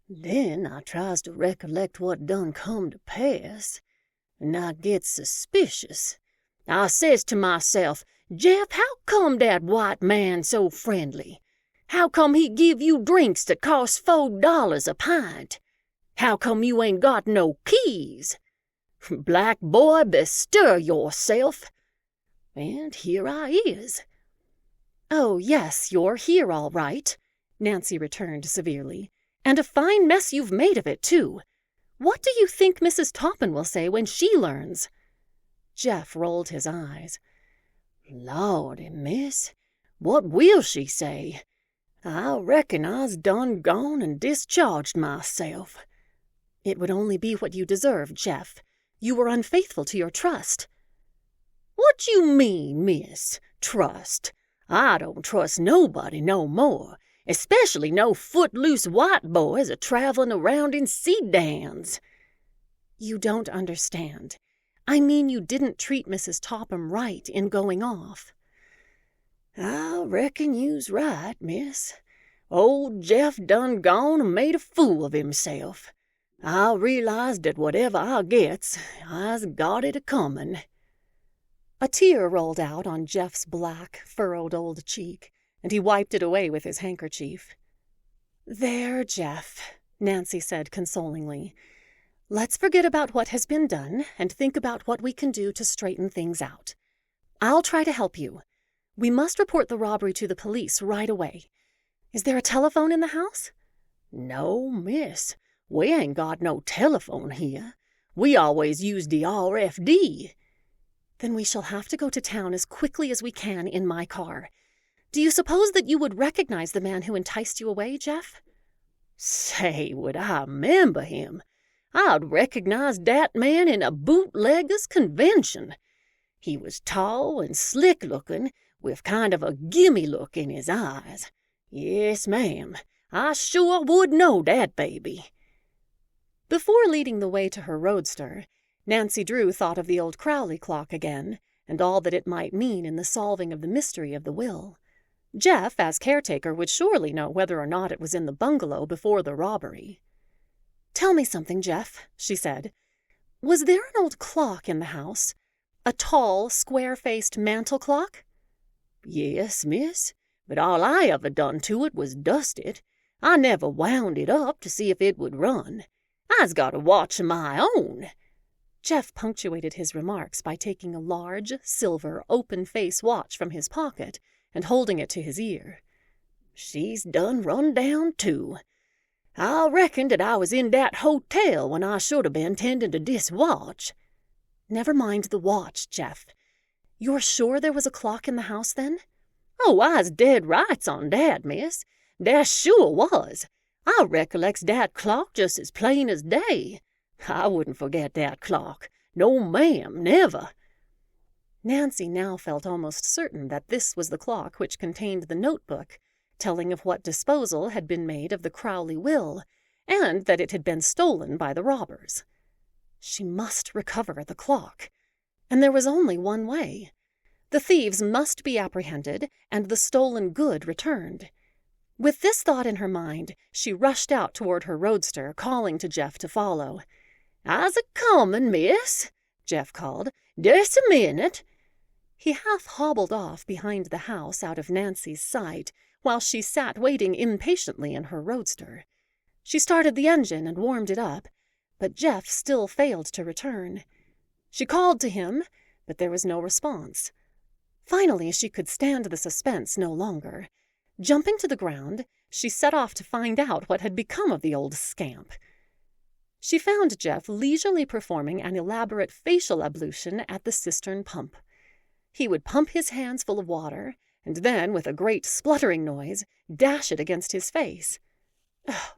Speaker 2: Then I tries to recollect what done come to pass, and I gets suspicious. I says to myself, 'Jeff, how come dat white man so friendly? How come he give you drinks that cost $4 a pint? How come you ain't got no keys? Black boy, bestir yourself.' And here I is."
Speaker 1: "Oh, yes, you're here all right," Nancy returned severely. "And a fine mess you've made of it, too. What do you think Mrs. Topham will say when she learns?"
Speaker 2: Jeff rolled his eyes. "Lordy, miss, what will she say? I reckon I's done gone and discharged myself."
Speaker 1: "It would only be what you deserved, Jeff. You were unfaithful to your trust."
Speaker 2: "What you mean, miss? Trust? I don't trust nobody no more, especially no footloose white boys a-traveling around in sedans."
Speaker 1: "You don't understand. I mean you didn't treat Mrs. Topham right in going off."
Speaker 2: "I reckon you's right, miss. Old Jeff done gone and made a fool of himself. I realize that whatever I gets, I's got it a-comin'."
Speaker 1: A tear rolled out on Jeff's black, furrowed old cheek, and he wiped it away with his handkerchief. "There, Jeff," Nancy said consolingly. "Let's forget about what has been done and think about what we can do to straighten things out. I'll try to help you. We must report the robbery to the police right away. Is there a telephone in the house?"
Speaker 2: "No, miss. We ain't got no telephone here. We always use the RFD.
Speaker 1: "Then we shall have to go to town as quickly as we can in my car. Do you suppose that you would recognize the man who enticed you away, Jeff?"
Speaker 2: "Say, would I remember him? I'd recognize dat man in a bootlegger's convention. He was tall and slick-looking, with kind of a gimme look in his eyes. Yes, ma'am, I sure would know dat baby."
Speaker 1: Before leading the way to her roadster, Nancy Drew thought of the old Crowley clock again, and all that it might mean in the solving of the mystery of the will. Jeff, as caretaker, would surely know whether or not it was in the bungalow before the robbery. "Tell me something, Jeff," she said. "Was there an old clock in the house? A tall, square-faced mantel clock?"
Speaker 2: "Yes, miss, but all I ever done to it was dust it. I never wound it up to see if it would run. I's got a watch of my own."
Speaker 1: Jeff punctuated his remarks by taking a large, silver, open-face watch from his pocket and holding it to his ear.
Speaker 2: "She's done run down, too. I reckoned that I was in dat hotel when I should have been tending to dis watch."
Speaker 1: "Never mind the watch, Jeff. You're sure there was a clock in the house, then?"
Speaker 2: "Oh, I's dead rights on dat, miss. Dar sure was. I recollects dat clock just as plain as day. I wouldn't forget that clock. No, ma'am, never."
Speaker 1: Nancy now felt almost certain that this was the clock which contained the notebook, telling of what disposal had been made of the Crowley will, and that it had been stolen by the robbers. She must recover the clock, and there was only one way. The thieves must be apprehended and the stolen good returned. With this thought in her mind, she rushed out toward her roadster, calling to Jeff to follow.
Speaker 2: "I's a-comin', miss," Jeff called. "Des a minute."
Speaker 1: He half hobbled off behind the house out of Nancy's sight, while she sat waiting impatiently in her roadster. She started the engine and warmed it up, but Jeff still failed to return. She called to him, but there was no response. Finally, she could stand the suspense no longer. Jumping to the ground, she set off to find out what had become of the old scamp. She found Jeff leisurely performing an elaborate facial ablution at the cistern pump. He would pump his hands full of water, and then, with a great spluttering noise, dash it against his face.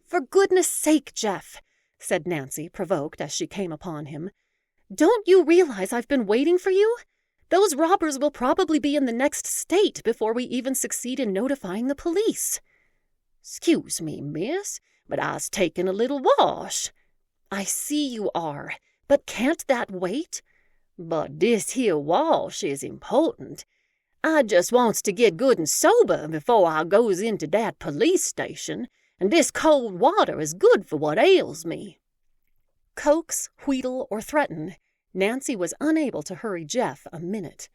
Speaker 1: "For goodness sake, Jeff," said Nancy, provoked as she came upon him. "Don't you realize I've been waiting for you? Those robbers will probably be in the next state before we even succeed in notifying the police." "'Scuse me, miss, but I's taking a little wash." "I see you are, but can't that wait?" "But dis here wash is important. I just wants to get good and sober before I goes into dat police station, and dis cold water is good for what ails me." Coax, wheedle, or threaten, Nancy was unable to hurry Jeff a minute.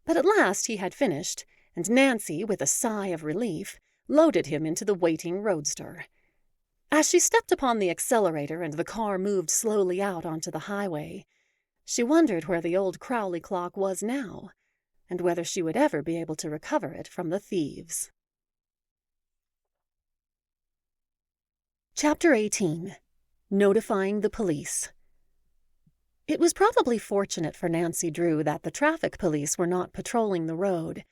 Speaker 1: But at last he had finished, and Nancy, with a sigh of relief, loaded him into the waiting roadster. As she stepped upon the accelerator and the car moved slowly out onto the highway, she wondered where the old Crowley clock was now, and whether she would ever be able to recover it from the thieves. Chapter 18. Notifying the Police. It was probably fortunate for Nancy Drew that the traffic police were not patrolling the road,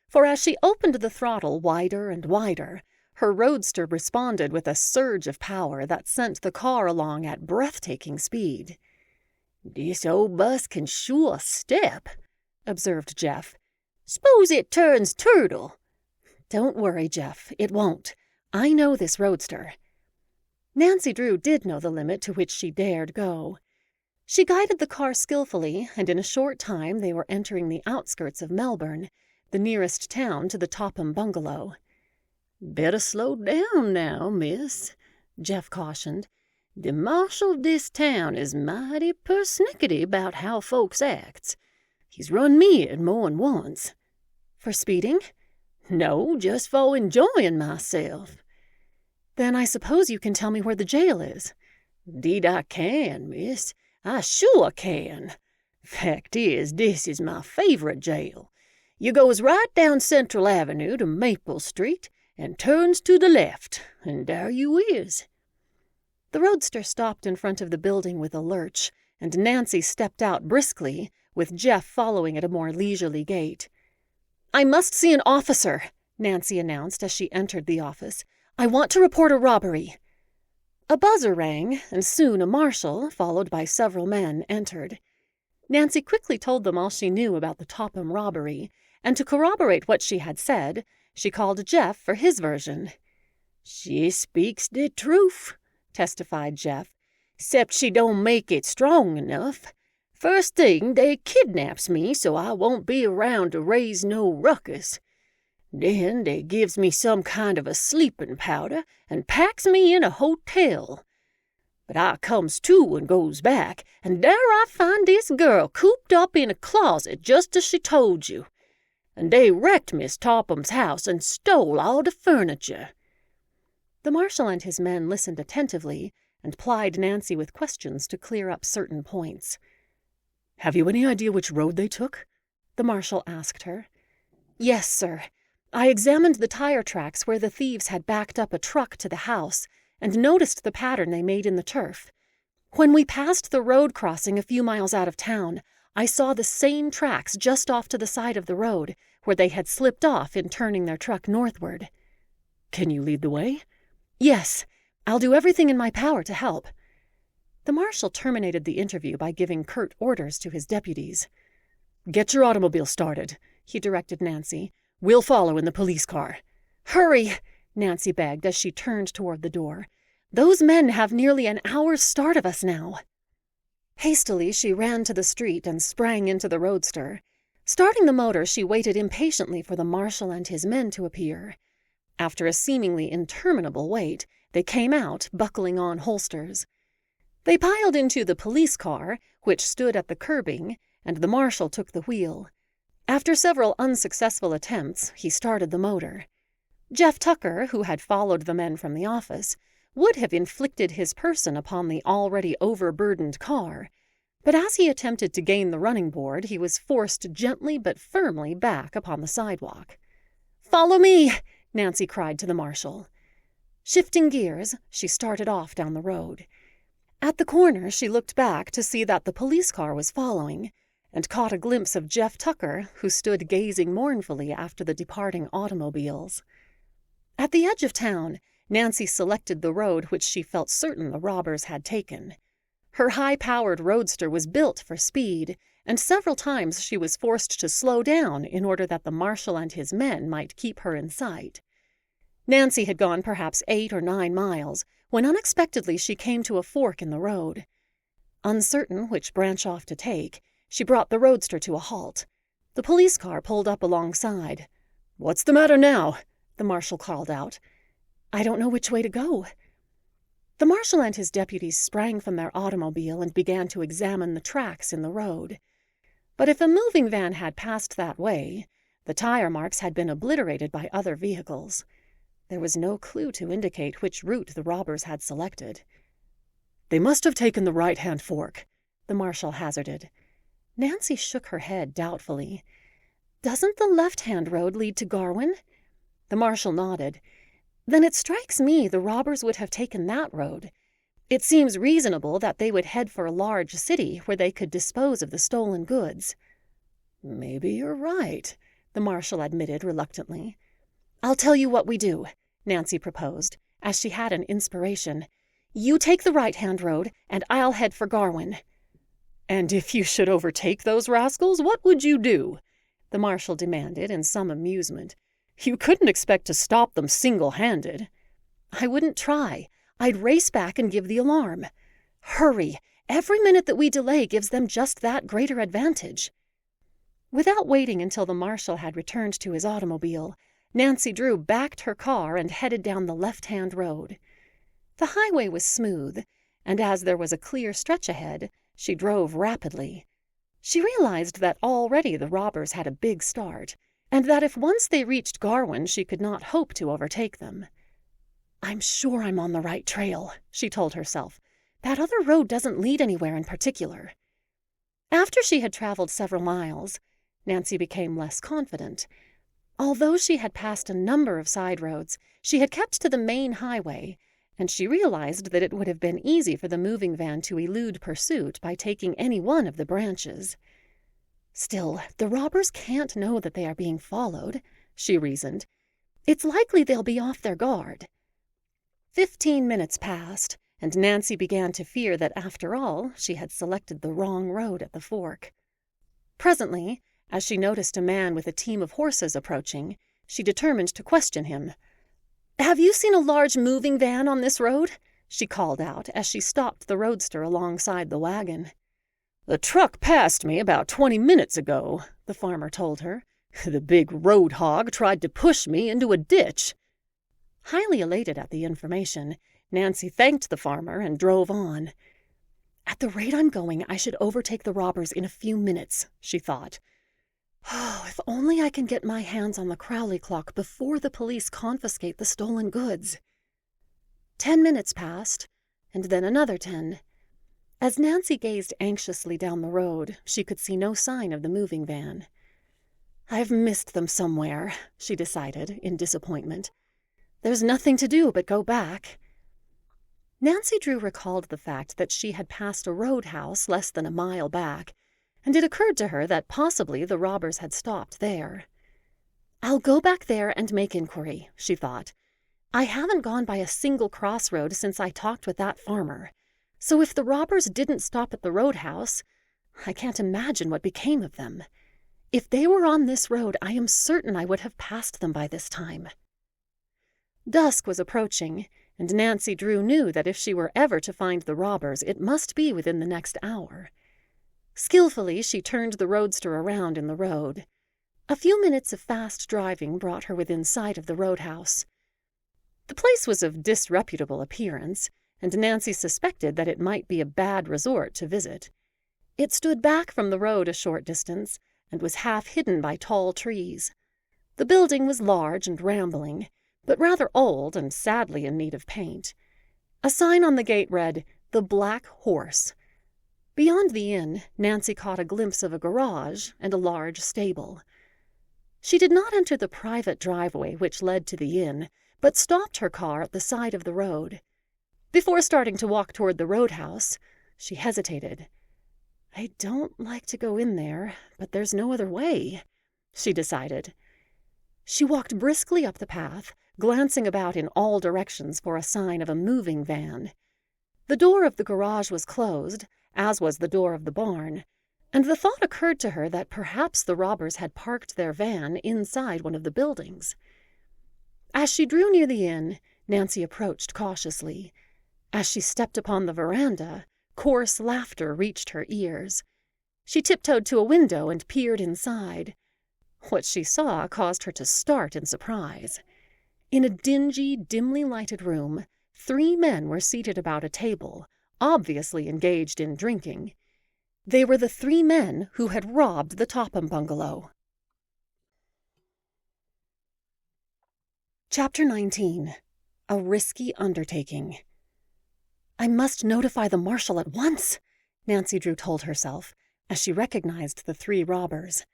Speaker 1: for as she opened the throttle wider and wider, her roadster responded with a surge of power that sent the car along at breathtaking speed. "Dis old bus can sure step," observed Jeff. "S'pose it turns turtle." "Don't worry, Jeff. It won't. I know this roadster." Nancy Drew did know the limit to which she dared go. She guided the car skillfully, and in a short time they were entering the outskirts of Melbourne, the nearest town to the Topham bungalow. "Better slow down now, miss," Jeff cautioned. "The marshal of dis town is mighty persnickety 'bout how folks acts. He's run me in more'n once." "For speeding?" "No, just for enjoyin' myself." "Then I suppose you can tell me where the jail is." "'Deed I can, miss. I sure can. Fact is, dis is my favorite jail. You goes right down Central Avenue to Maple Street and turns to the left, and there you is." The roadster stopped in front of the building with a lurch, and Nancy stepped out briskly, with Jeff following at a more leisurely gait. "I must see an officer," Nancy announced as she entered the office. "I want to report a robbery." A buzzer rang, and soon a marshal, followed by several men, entered. Nancy quickly told them all she knew about the Topham robbery, and to corroborate what she had said, she called Jeff for his version. "She speaks de truth," testified Jeff, "'cept she don't make it strong enough. First thing, they kidnaps me so I won't be around to raise no ruckus. Then they gives me some kind of a sleeping powder and packs me in a hotel. But I comes to and goes back, and there I find this girl cooped up in a closet just as she told you. And they wrecked Miss Topham's house and stole all the furniture." The marshal and his men listened attentively and plied Nancy with questions to clear up certain points.
Speaker 2: "Have you any idea which road they took?"
Speaker 1: the marshal asked her. "Yes, sir. I examined the tire tracks where the thieves had backed up a truck to the house and noticed the pattern they made in the turf. When we passed the road crossing a few miles out of town, I saw the same tracks just off to the side of the road where they had slipped off in turning their truck northward."
Speaker 2: "Can you lead the way?"
Speaker 1: "Yes. I'll do everything in my power to help." The marshal terminated the interview by giving curt orders to his deputies.
Speaker 2: "Get your automobile started," he directed Nancy. "We'll follow in the police car."
Speaker 1: "Hurry," Nancy begged as she turned toward the door. "Those men have nearly an hour's start of us now." Hastily, she ran to the street and sprang into the roadster. Starting the motor, she waited impatiently for the marshal and his men to appear. After a seemingly interminable wait, they came out, buckling on holsters. They piled into the police car, which stood at the curbing, and the marshal took the wheel. After several unsuccessful attempts, he started the motor. Jeff Tucker, who had followed the men from the office, would have inflicted his person upon the already overburdened car, but as he attempted to gain the running board, he was forced gently but firmly back upon the sidewalk. "Follow me!" Nancy cried to the marshal. Shifting gears, she started off down the road. At the corner, she looked back to see that the police car was following, and caught a glimpse of Jeff Tucker, who stood gazing mournfully after the departing automobiles. At the edge of town, Nancy selected the road which she felt certain the robbers had taken. Her high-powered roadster was built for speed, and several times she was forced to slow down in order that the marshal and his men might keep her in sight. Nancy had gone perhaps 8 or 9 miles when unexpectedly she came to a fork in the road. Uncertain which branch off to take, she brought the roadster to a halt. The police car pulled up alongside.
Speaker 2: "What's the matter now?"
Speaker 1: the marshal called out. "I don't know which way to go." The marshal and his deputies sprang from their automobile and began to examine the tracks in the road. But if a moving van had passed that way, the tire marks had been obliterated by other vehicles. There was no clue to indicate which route the robbers had selected.
Speaker 2: "They must have taken the right-hand fork,"
Speaker 1: the marshal hazarded. Nancy shook her head doubtfully. "Doesn't the left-hand road lead to Garwin?" The marshal nodded. "Then it strikes me the robbers would have taken that road. It seems reasonable that they would head for a large city where they could dispose of the stolen goods."
Speaker 2: "Maybe you're right,"
Speaker 1: the marshal admitted reluctantly. "I'll tell you what we do," Nancy proposed, as she had an inspiration. "You take the right-hand road, and I'll head for Garwin."
Speaker 2: "And if you should overtake those rascals, what would you do?" the marshal demanded in some amusement. "You couldn't expect to stop them single-handed."
Speaker 1: "I wouldn't try. I'd race back and give the alarm. Hurry! Every minute that we delay gives them just that greater advantage." Without waiting until the marshal had returned to his automobile, Nancy Drew backed her car and headed down the left-hand road. The highway was smooth, and as there was a clear stretch ahead, she drove rapidly. She realized that already the robbers had a big start, and that if once they reached Garwin she could not hope to overtake them. "I'm sure I'm on the right trail," she told herself. "That other road doesn't lead anywhere in particular." After she had traveled several miles, Nancy became less confident. Although she had passed a number of side roads, she had kept to the main highway, and she realized that it would have been easy for the moving van to elude pursuit by taking any one of the branches. "Still, the robbers can't know that they are being followed," she reasoned. "It's likely they'll be off their guard." 15 minutes passed, and Nancy began to fear that, after all, she had selected the wrong road at the fork. Presently, as she noticed a man with a team of horses approaching, she determined to question him. "Have you seen a large moving van on this road?" she called out as she stopped the roadster alongside the wagon.
Speaker 2: "The truck passed me about 20 minutes ago," the farmer told her. "The big road hog tried to push me into a ditch."
Speaker 1: Highly elated at the information, Nancy thanked the farmer and drove on. "At the rate I'm going, I should overtake the robbers in a few minutes," she thought. "Oh, if only I can get my hands on the Crowley clock before the police confiscate the stolen goods." 10 minutes passed, and then another 10. As Nancy gazed anxiously down the road, she could see no sign of the moving van. "I've missed them somewhere," she decided, in disappointment. "There's nothing to do but go back." Nancy Drew recalled the fact that she had passed a roadhouse less than a mile back, and it occurred to her that possibly the robbers had stopped there. "I'll go back there and make inquiry," she thought. "I haven't gone by a single crossroad since I talked with that farmer. So if the robbers didn't stop at the roadhouse, I can't imagine what became of them. If they were on this road, I am certain I would have passed them by this time." Dusk was approaching, and Nancy Drew knew that if she were ever to find the robbers, it must be within the next hour. Skillfully, she turned the roadster around in the road. A few minutes of fast driving brought her within sight of the roadhouse. The place was of disreputable appearance, and Nancy suspected that it might be a bad resort to visit. It stood back from the road a short distance, and was half hidden by tall trees. The building was large and rambling, but rather old and sadly in need of paint. A sign on the gate read, "The Black Horse." Beyond the inn, Nancy caught a glimpse of a garage and a large stable. She did not enter the private driveway which led to the inn, but stopped her car at the side of the road. Before starting to walk toward the roadhouse, she hesitated. "I don't like to go in there, but there's no other way," she decided. She walked briskly up the path, glancing about in all directions for a sign of a moving van. The door of the garage was closed, as was the door of the barn, and the thought occurred to her that perhaps the robbers had parked their van inside one of the buildings. As she drew near the inn, Nancy approached cautiously. As she stepped upon the veranda, coarse laughter reached her ears. She tiptoed to a window and peered inside. What she saw caused her to start in surprise. In a dingy, dimly lighted room, 3 men were seated about a table, obviously engaged in drinking. They were the 3 men who had robbed the Topham bungalow. Chapter 19. A Risky Undertaking. "I must notify the marshal at once," Nancy Drew told herself, as she recognized the 3 robbers.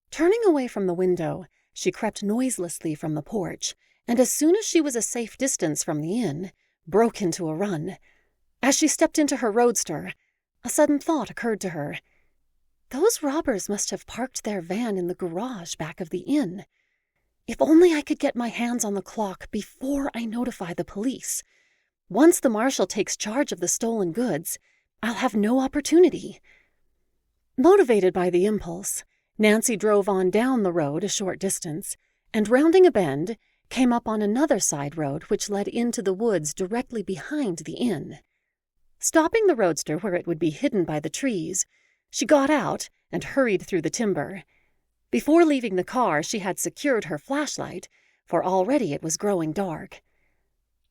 Speaker 1: Turning away from the window, she crept noiselessly from the porch, and as soon as she was a safe distance from the inn, broke into a run. As she stepped into her roadster, a sudden thought occurred to her. Those robbers must have parked their van in the garage back of the inn. If only I could get my hands on the clock before I notify the police. Once the marshal takes charge of the stolen goods, I'll have no opportunity. Motivated by the impulse, Nancy drove on down the road a short distance, and rounding a bend, came up on another side road which led into the woods directly behind the inn. Stopping the roadster where it would be hidden by the trees, she got out and hurried through the timber. Before leaving the car, she had secured her flashlight, for already it was growing dark.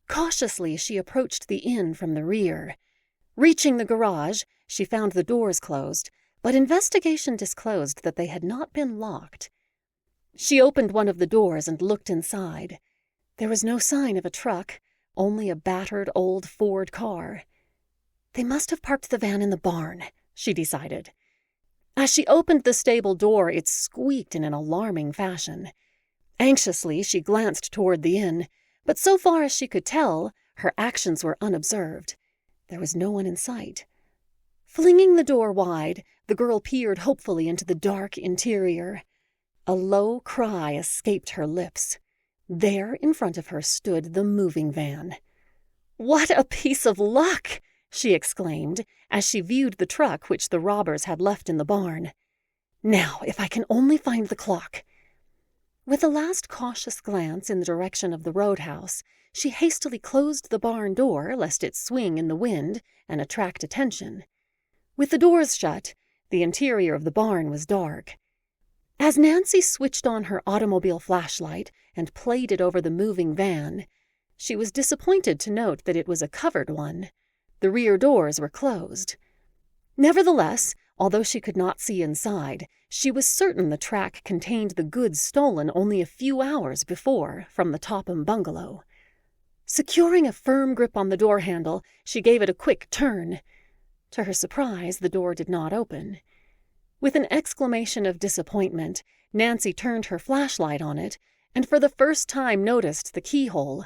Speaker 1: Cautiously, she approached the inn from the rear. Reaching the garage, she found the doors closed, but investigation disclosed that they had not been locked. She opened one of the doors and looked inside. There was no sign of a truck, only a battered old Ford car. They must have parked the van in the barn, she decided. As she opened the stable door, it squeaked in an alarming fashion. Anxiously, she glanced toward the inn, but so far as she could tell, her actions were unobserved. There was no one in sight. Flinging the door wide, the girl peered hopefully into the dark interior. A low cry escaped her lips. There, in front of her, stood the moving van. "What a piece of luck!" she exclaimed, as she viewed the truck which the robbers had left in the barn. "Now, if I can only find the clock." With a last cautious glance in the direction of the roadhouse, she hastily closed the barn door lest it swing in the wind and attract attention. With the doors shut, the interior of the barn was dark. As Nancy switched on her automobile flashlight and played it over the moving van, she was disappointed to note that it was a covered one. The rear doors were closed. Nevertheless, although she could not see inside, she was certain the track contained the goods stolen only a few hours before from the Topham bungalow. Securing a firm grip on the door handle, she gave it a quick turn. To her surprise, the door did not open. With an exclamation of disappointment, Nancy turned her flashlight on it, and for the first time noticed the keyhole.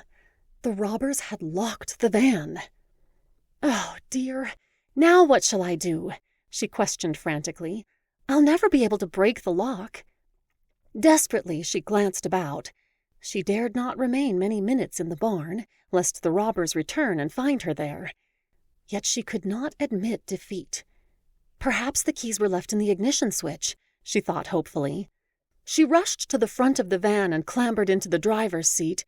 Speaker 1: The robbers had locked the van. "Oh, dear, now what shall I do?" she questioned frantically. "I'll never be able to break the lock." Desperately, she glanced about. She dared not remain many minutes in the barn, lest the robbers return and find her there. Yet she could not admit defeat. Perhaps the keys were left in the ignition switch, she thought hopefully. She rushed to the front of the van and clambered into the driver's seat.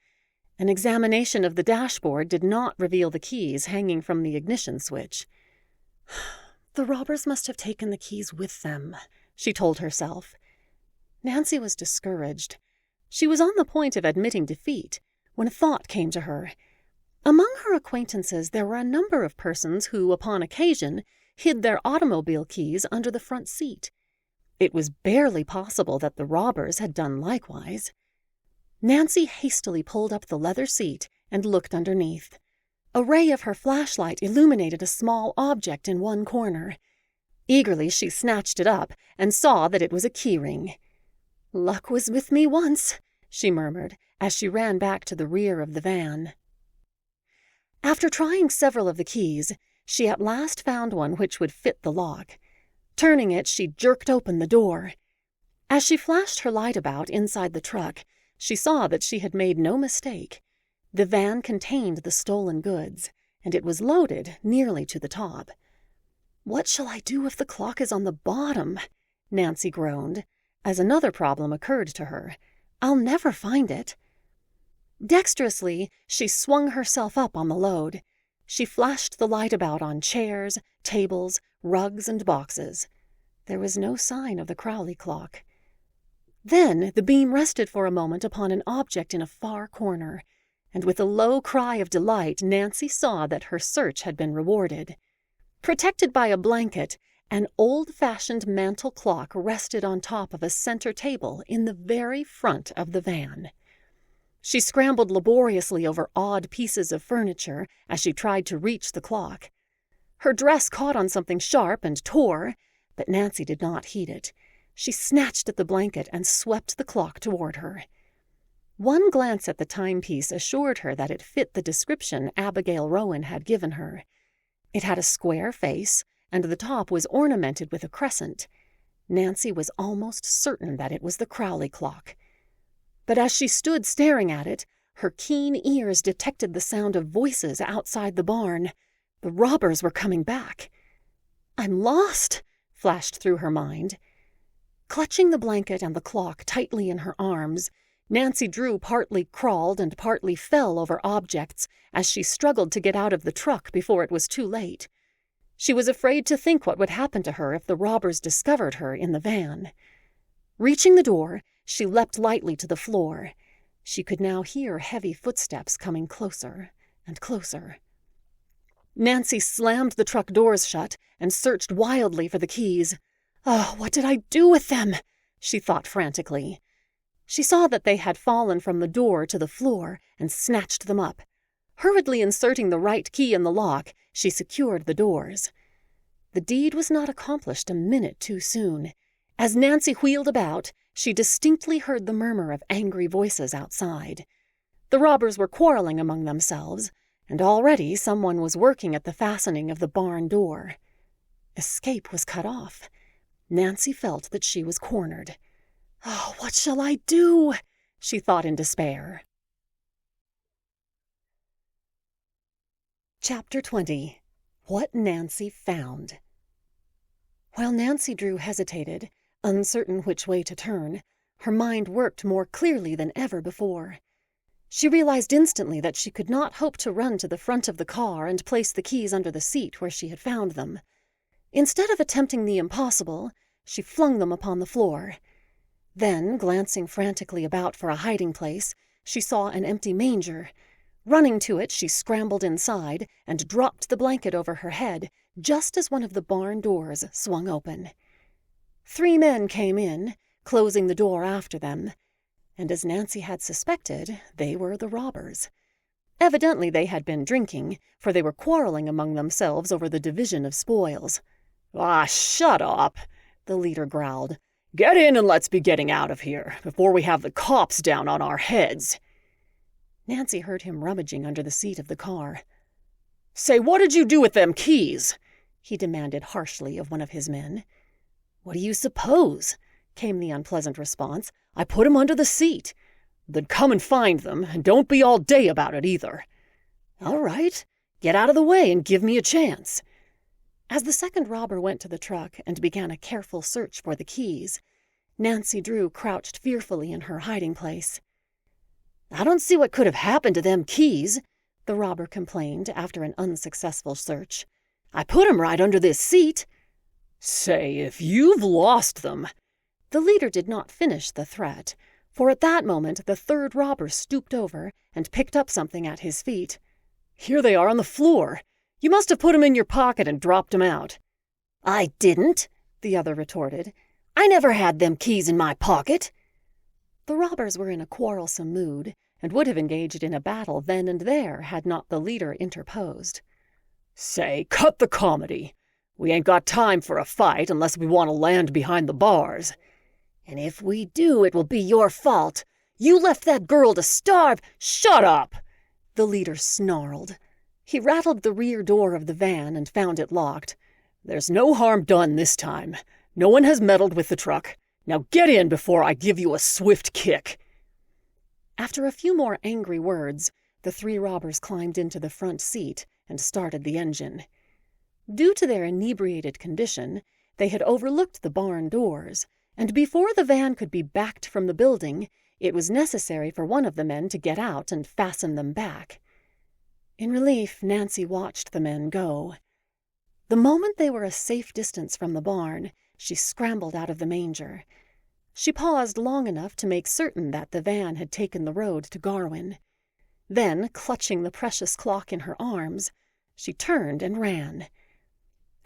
Speaker 1: An examination of the dashboard did not reveal the keys hanging from the ignition switch. The robbers must have taken the keys with them, she told herself. Nancy was discouraged. She was on the point of admitting defeat when a thought came to her. Among her acquaintances there were a number of persons who, upon occasion, hid their automobile keys under the front seat. It was barely possible that the robbers had done likewise. Nancy hastily pulled up the leather seat and looked underneath. A ray of her flashlight illuminated a small object in one corner. Eagerly she snatched it up and saw that it was a keyring. "Luck was with me once," she murmured, as she ran back to the rear of the van. After trying several of the keys, she at last found one which would fit the lock. Turning it, she jerked open the door. As she flashed her light about inside the truck, she saw that she had made no mistake. The van contained the stolen goods, and it was loaded nearly to the top. "What shall I do if the clock is on the bottom?" Nancy groaned, as another problem occurred to her. "I'll never find it." Dexterously, she swung herself up on the load. She flashed the light about on chairs, tables, rugs, and boxes. There was no sign of the Crowley clock. Then the beam rested for a moment upon an object in a far corner, and with a low cry of delight, Nancy saw that her search had been rewarded. Protected by a blanket, an old-fashioned mantel clock rested on top of a center table in the very front of the van. She scrambled laboriously over odd pieces of furniture as she tried to reach the clock. Her dress caught on something sharp and tore, but Nancy did not heed it. She snatched at the blanket and swept the clock toward her. One glance at the timepiece assured her that it fit the description Abigail Rowan had given her. It had a square face, and the top was ornamented with a crescent. Nancy was almost certain that it was the Crowley clock. But as she stood staring at it, her keen ears detected the sound of voices outside the barn. The robbers were coming back. "I'm lost," flashed through her mind. Clutching the blanket and the clock tightly in her arms, Nancy Drew partly crawled and partly fell over objects as she struggled to get out of the truck before it was too late. She was afraid to think what would happen to her if the robbers discovered her in the van. Reaching the door, she leapt lightly to the floor. She could now hear heavy footsteps coming closer and closer. Nancy slammed the truck doors shut and searched wildly for the keys. "Oh, what did I do with them?" she thought frantically. She saw that they had fallen from the door to the floor and snatched them up. Hurriedly inserting the right key in the lock, she secured the doors. The deed was not accomplished a minute too soon. As Nancy wheeled about, she distinctly heard the murmur of angry voices outside. The robbers were quarreling among themselves, and already someone was working at the fastening of the barn door. Escape was cut off. Nancy felt that she was cornered. "Oh, what shall I do?" she thought in despair. Chapter 20. What Nancy Found. While Nancy Drew hesitated, uncertain which way to turn, her mind worked more clearly than ever before. She realized instantly that she could not hope to run to the front of the car and place the keys under the seat where she had found them. Instead of attempting the impossible, she flung them upon the floor. Then, glancing frantically about for a hiding place, she saw an empty manger. Running to it, she scrambled inside and dropped the blanket over her head just as one of the barn doors swung open. 3 men came in, closing the door after them, and as Nancy had suspected, they were the robbers. Evidently they had been drinking, for they were quarreling among themselves over the division of spoils.
Speaker 2: "Ah, shut up," the leader growled. "Get in and let's be getting out of here, before we have the cops down on our heads."
Speaker 1: Nancy heard him rummaging under the seat of the car.
Speaker 2: "Say, what did you do with them keys?"
Speaker 1: he demanded harshly of one of his men.
Speaker 2: "What do you suppose?" came the unpleasant response. "I put 'em under the seat." "Then come and find them, and don't be all day about it either." "All right, get out of the way and give me a chance."
Speaker 1: As the second robber went to the truck and began a careful search for the keys, Nancy Drew crouched fearfully in her hiding place.
Speaker 2: "I don't see what could have happened to them keys,"
Speaker 1: the robber complained after an unsuccessful search.
Speaker 2: "I put 'em right under this seat." "Say, if you've lost them—"
Speaker 1: The leader did not finish the threat, for at that moment the third robber stooped over and picked up something at his feet.
Speaker 2: "Here they are on the floor. You must have put 'em in your pocket and dropped 'em out."
Speaker 3: "I didn't," the other retorted. "I never had them keys in my pocket."
Speaker 1: The robbers were in a quarrelsome mood, and would have engaged in a battle then and there had not the leader interposed.
Speaker 2: "Say, cut the comedy. We ain't got time for a fight unless we want to land behind the bars."
Speaker 3: "And if we do, it will be your fault.
Speaker 2: You left that girl to starve. Shut up!
Speaker 4: The leader snarled. He rattled the rear door of the van and found it locked.
Speaker 2: There's no harm done this time. No one has meddled with the truck. Now get in before I give you a swift kick.
Speaker 4: After a few more angry words, the 3 robbers climbed into the front seat and started the engine. Due to their inebriated condition, they had overlooked the barn doors, and before the van could be backed from the building, it was necessary for one of the men to get out and fasten them back. In relief, Nancy watched the men go. The moment they were a safe distance from the barn, she scrambled out of the manger. She paused long enough to make certain that the van had taken the road to Garwin. Then, clutching the precious clock in her arms, she turned and ran.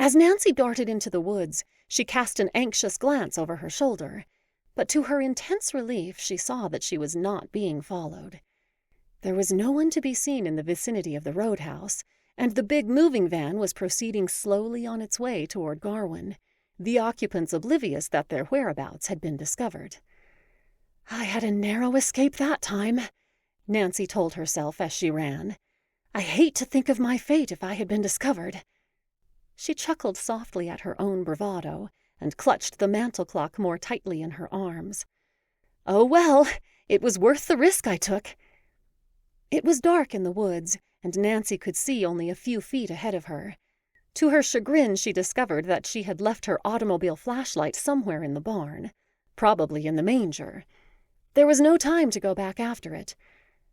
Speaker 4: As Nancy darted into the woods, she cast an anxious glance over her shoulder, but to her intense relief she saw that she was not being followed. There was no one to be seen in the vicinity of the roadhouse, and the big moving van was proceeding slowly on its way toward Garwin, the occupants oblivious that their whereabouts had been discovered. "I had a narrow escape that time," Nancy told herself as she ran. "I hate to think of my fate if I had been discovered." She chuckled softly at her own bravado and clutched the mantel clock more tightly in her arms. "Oh well, it was worth the risk I took." It was dark in the woods, and Nancy could see only a few feet ahead of her. To her chagrin, she discovered that she had left her automobile flashlight somewhere in the barn, probably in the manger. There was no time to go back after it.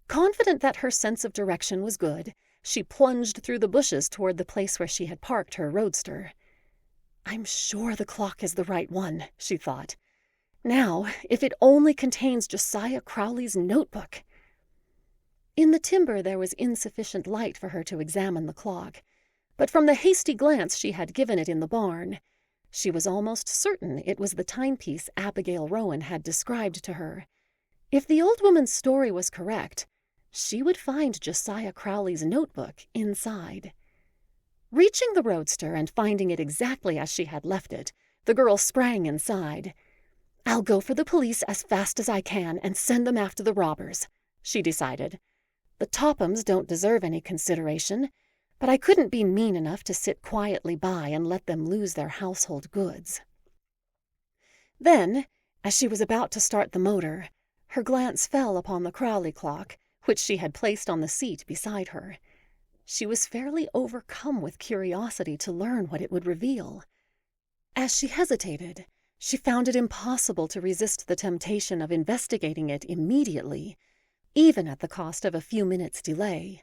Speaker 4: Confident that her sense of direction was good, she plunged through the bushes toward the place where she had parked her roadster. "I'm sure the clock is the right one," she thought. "Now, if it only contains Josiah Crowley's notebook." In the timber there was insufficient light for her to examine the clock, but from the hasty glance she had given it in the barn, she was almost certain it was the timepiece Abigail Rowan had described to her. If the old woman's story was correct, she would find Josiah Crowley's notebook inside. Reaching the roadster and finding it exactly as she had left it, the girl sprang inside. "I'll go for the police as fast as I can and send them after the robbers," she decided. "The Tophams don't deserve any consideration, but I couldn't be mean enough to sit quietly by and let them lose their household goods." Then, as she was about to start the motor, her glance fell upon the Crowley clock, which she had placed on the seat beside her. She was fairly overcome with curiosity to learn what it would reveal. As she hesitated, she found it impossible to resist the temptation of investigating it immediately, even at the cost of a few minutes' delay.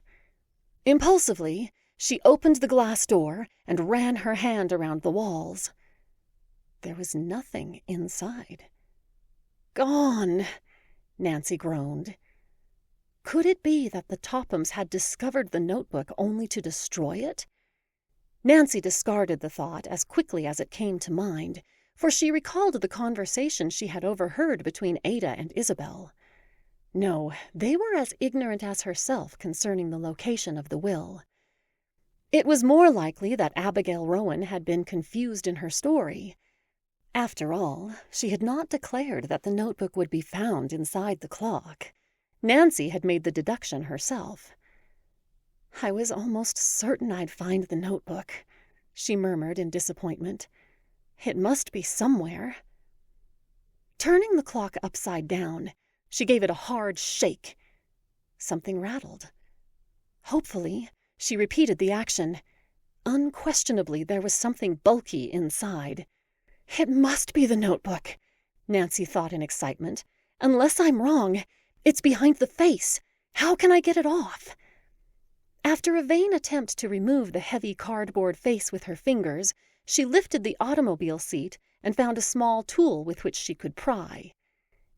Speaker 4: Impulsively, she opened the glass door and ran her hand around the walls. There was nothing inside. "Gone," Nancy groaned. Could it be that the Tophams had discovered the notebook only to destroy it? Nancy discarded the thought as quickly as it came to mind, for she recalled the conversation she had overheard between Ada and Isabel. No, they were as ignorant as herself concerning the location of the will. It was more likely that Abigail Rowan had been confused in her story. After all, she had not declared that the notebook would be found inside the clock. Nancy had made the deduction herself. "I was almost certain I'd find the notebook," she murmured in disappointment. "It must be somewhere." Turning the clock upside down, she gave it a hard shake. Something rattled. Hopefully, she repeated the action. Unquestionably, there was something bulky inside. "It must be the notebook," Nancy thought in excitement. "Unless I'm wrong, it's behind the face. How can I get it off?" After a vain attempt to remove the heavy cardboard face with her fingers, she lifted the automobile seat and found a small tool with which she could pry.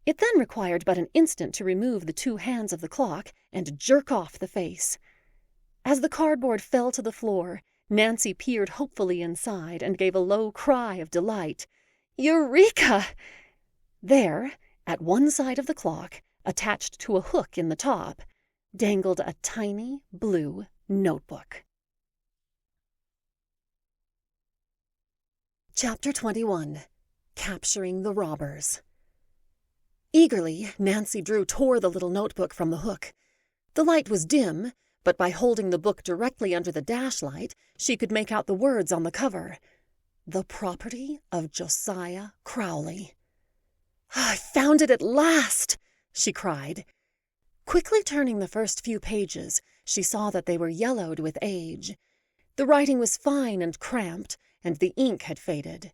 Speaker 4: It then required but an instant to remove the 2 hands of the clock and jerk off the face. As the cardboard fell to the floor, Nancy peered hopefully inside and gave a low cry of delight. "Eureka!" There, at one side of the clock, attached to a hook in the top, dangled a tiny blue notebook. Chapter 21. Capturing the Robbers. Eagerly, Nancy Drew tore the little notebook from the hook. The light was dim, but by holding the book directly under the dashlight, she could make out the words on the cover. The property of Josiah Crowley. "I found it at last!" she cried. Quickly turning the first few pages, she saw that they were yellowed with age. The writing was fine and cramped, and the ink had faded.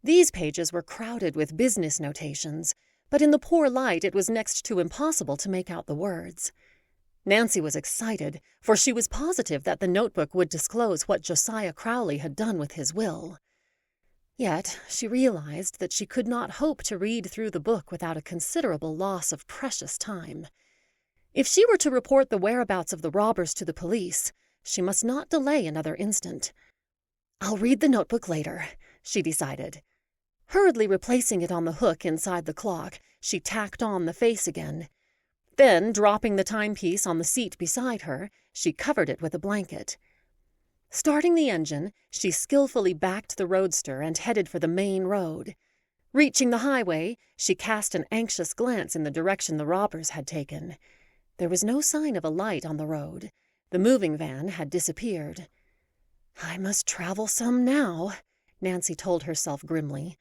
Speaker 4: These pages were crowded with business notations, but in the poor light it was next to impossible to make out the words. Nancy was excited, for she was positive that the notebook would disclose what Josiah Crowley had done with his will. Yet she realized that she could not hope to read through the book without a considerable loss of precious time. If she were to report the whereabouts of the robbers to the police, she must not delay another instant. "I'll read the notebook later," she decided. Hurriedly replacing it on the hook inside the clock, she tacked on the face again. Then, dropping the timepiece on the seat beside her, she covered it with a blanket. Starting the engine, she skillfully backed the roadster and headed for the main road. Reaching the highway, she cast an anxious glance in the direction the robbers had taken. There was no sign of a light on the road. The moving van had disappeared. "I must travel some now," Nancy told herself grimly.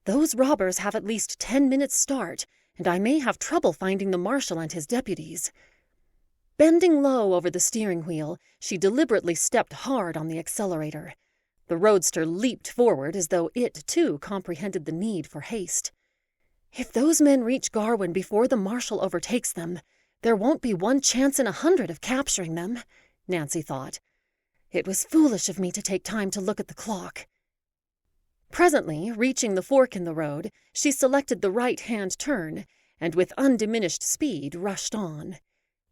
Speaker 4: "Those robbers have at least 10 minutes' start, and I may have trouble finding the marshal and his deputies." Bending low over the steering wheel, she deliberately stepped hard on the accelerator. The roadster leaped forward as though it, too, comprehended the need for haste. "If those men reach Garwin before the marshal overtakes them, there won't be 1 chance in 100 of capturing them," Nancy thought. "It was foolish of me to take time to look at the clock." Presently, reaching the fork in the road, she selected the right-hand turn, and with undiminished speed rushed on.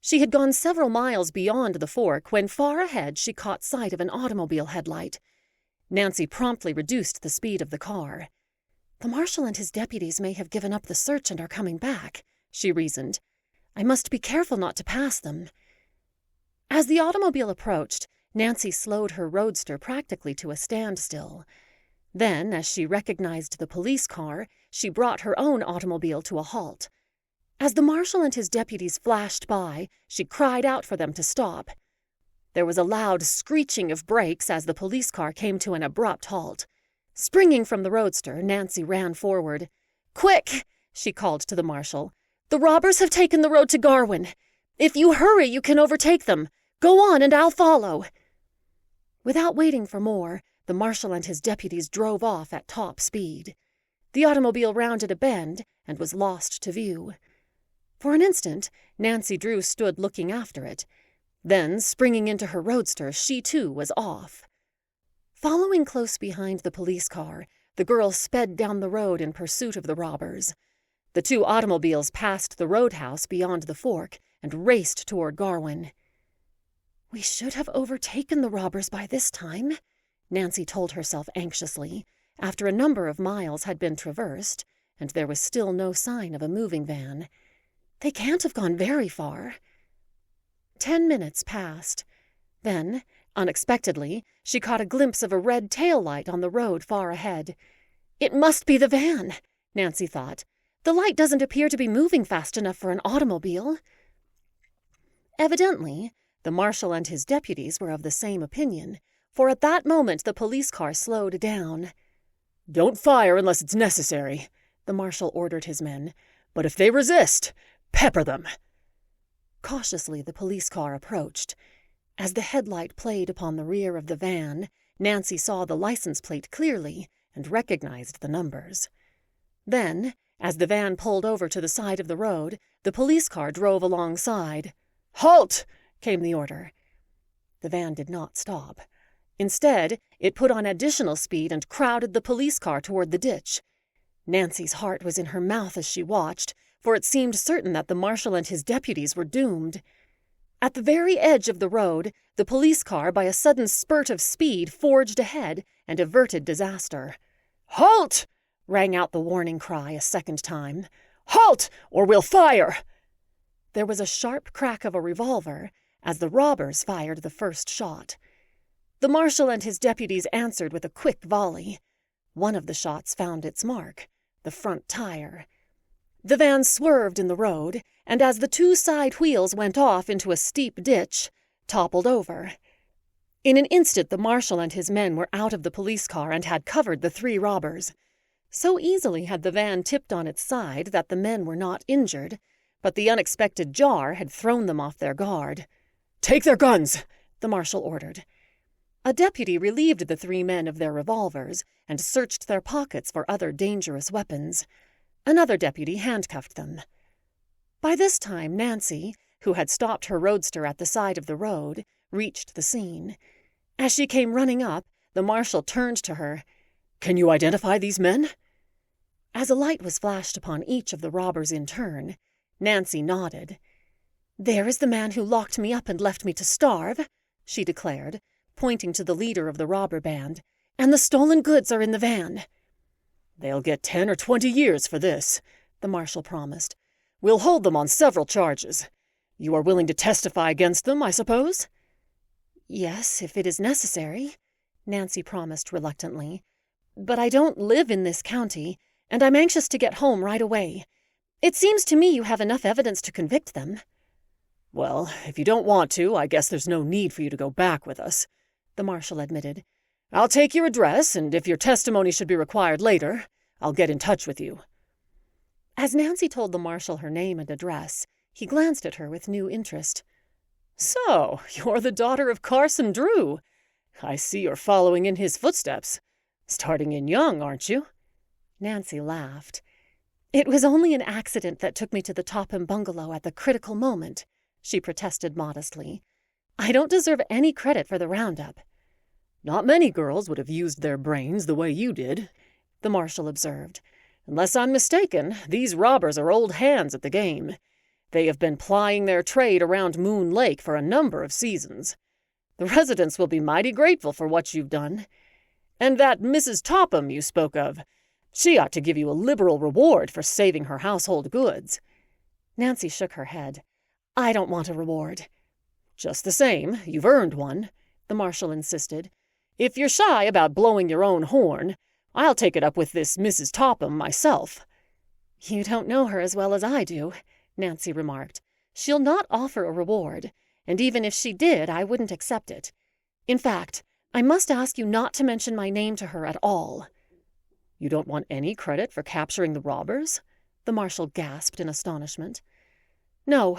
Speaker 4: She had gone several miles beyond the fork when far ahead she caught sight of an automobile headlight. Nancy promptly reduced the speed of the car. "The marshal and his deputies may have given up the search and are coming back," she reasoned. "I must be careful not to pass them." As the automobile approached, Nancy slowed her roadster practically to a standstill. Then, as she recognized the police car, she brought her own automobile to a halt. As the marshal and his deputies flashed by, she cried out for them to stop. There was a loud screeching of brakes as the police car came to an abrupt halt. Springing from the roadster, Nancy ran forward. "Quick!" she called to the marshal. "The robbers have taken the road to Garwin. If you hurry, you can overtake them. Go on, and I'll follow." Without waiting for more, the marshal and his deputies drove off at top speed. The automobile rounded a bend and was lost to view. For an instant, Nancy Drew stood looking after it. Then, springing into her roadster, she too was off. Following close behind the police car, the girl sped down the road in pursuit of the robbers. The 2 automobiles passed the roadhouse beyond the fork and raced toward Garwin. "We should have overtaken the robbers by this time," Nancy told herself anxiously, after a number of miles had been traversed, and there was still no sign of a moving van. "They can't have gone very far." 10 minutes passed. Then, unexpectedly, she caught a glimpse of a red tail light on the road far ahead. "It must be the van," Nancy thought. "The light doesn't appear to be moving fast enough for an automobile." Evidently, the marshal and his deputies were of the same opinion, for at that moment the police car slowed down.
Speaker 2: "Don't fire unless it's necessary," the marshal ordered his men. "But if they resist, pepper them."
Speaker 4: Cautiously the police car approached. As the headlight played upon the rear of the van, Nancy saw the license plate clearly and recognized the numbers. Then, as the van pulled over to the side of the road, the police car drove alongside. "Halt!" came the order. The van did not stop. Instead, it put on additional speed and crowded the police car toward the ditch. Nancy's heart was in her mouth as she watched, for it seemed certain that the marshal and his deputies were doomed. At the very edge of the road, the police car, by a sudden spurt of speed, forged ahead and averted disaster.
Speaker 2: "Halt!"
Speaker 4: rang out the warning cry a second time.
Speaker 2: "Halt, or we'll fire!"
Speaker 4: There was a sharp crack of a revolver as the robbers fired the first shot. The marshal and his deputies answered with a quick volley. One of the shots found its mark, the front tire. The van swerved in the road, and as the two side wheels went off into a steep ditch, toppled over. In an instant the marshal and his men were out of the police car and had covered the three robbers. So easily had the van tipped on its side that the men were not injured, but the unexpected jar had thrown them off their guard.
Speaker 2: "Take their guns!"
Speaker 4: the marshal ordered. A deputy relieved the three men of their revolvers and searched their pockets for other dangerous weapons. Another deputy handcuffed them. By this time Nancy, who had stopped her roadster at the side of the road, reached the scene. As she came running up, the marshal turned to her.
Speaker 2: "Can you identify these men?"
Speaker 4: As a light was flashed upon each of the robbers in turn, Nancy nodded. "There is the man who locked me up and left me to starve," she declared, pointing to the leader of the robber band, "and the stolen goods are in the van."
Speaker 2: "They'll get 10 or 20 years for this," the marshal promised. "We'll hold them on several charges. You are willing to testify against them, I suppose?"
Speaker 4: "Yes, if it is necessary," Nancy promised reluctantly. "But I don't live in this county, and I'm anxious to get home right away. It seems to me you have enough evidence to convict them."
Speaker 2: "Well, if you don't want to, I guess there's no need for you to go back with us," the marshal admitted. "I'll take your address, and if your testimony should be required later, I'll get in touch with you."
Speaker 4: As Nancy told the marshal her name and address, he glanced at her with new interest.
Speaker 2: "So, you're the daughter of Carson Drew. I see you're following in his footsteps. Starting in young, aren't you?"
Speaker 4: Nancy laughed. "It was only an accident that took me to the Topham bungalow at the critical moment," she protested modestly. "I don't deserve any credit for the roundup."
Speaker 2: "Not many girls would have used their brains the way you did," the marshal observed. "Unless I'm mistaken, these robbers are old hands at the game. They have been plying their trade around Moon Lake for a number of seasons. The residents will be mighty grateful for what you've done. And that Mrs. Topham you spoke of, she ought to give you a liberal reward for saving her household goods."
Speaker 4: Nancy shook her head. "I don't want a reward."
Speaker 2: "Just the same, you've earned one," the marshal insisted. "If you're shy about blowing your own horn, I'll take it up with this Mrs. Topham myself."
Speaker 4: "You don't know her as well as I do," Nancy remarked. "She'll not offer a reward, and even if she did, I wouldn't accept it. In fact, I must ask you not to mention my name to her at all."
Speaker 2: "You don't want any credit for capturing the robbers?" the marshal gasped in astonishment.
Speaker 4: "No,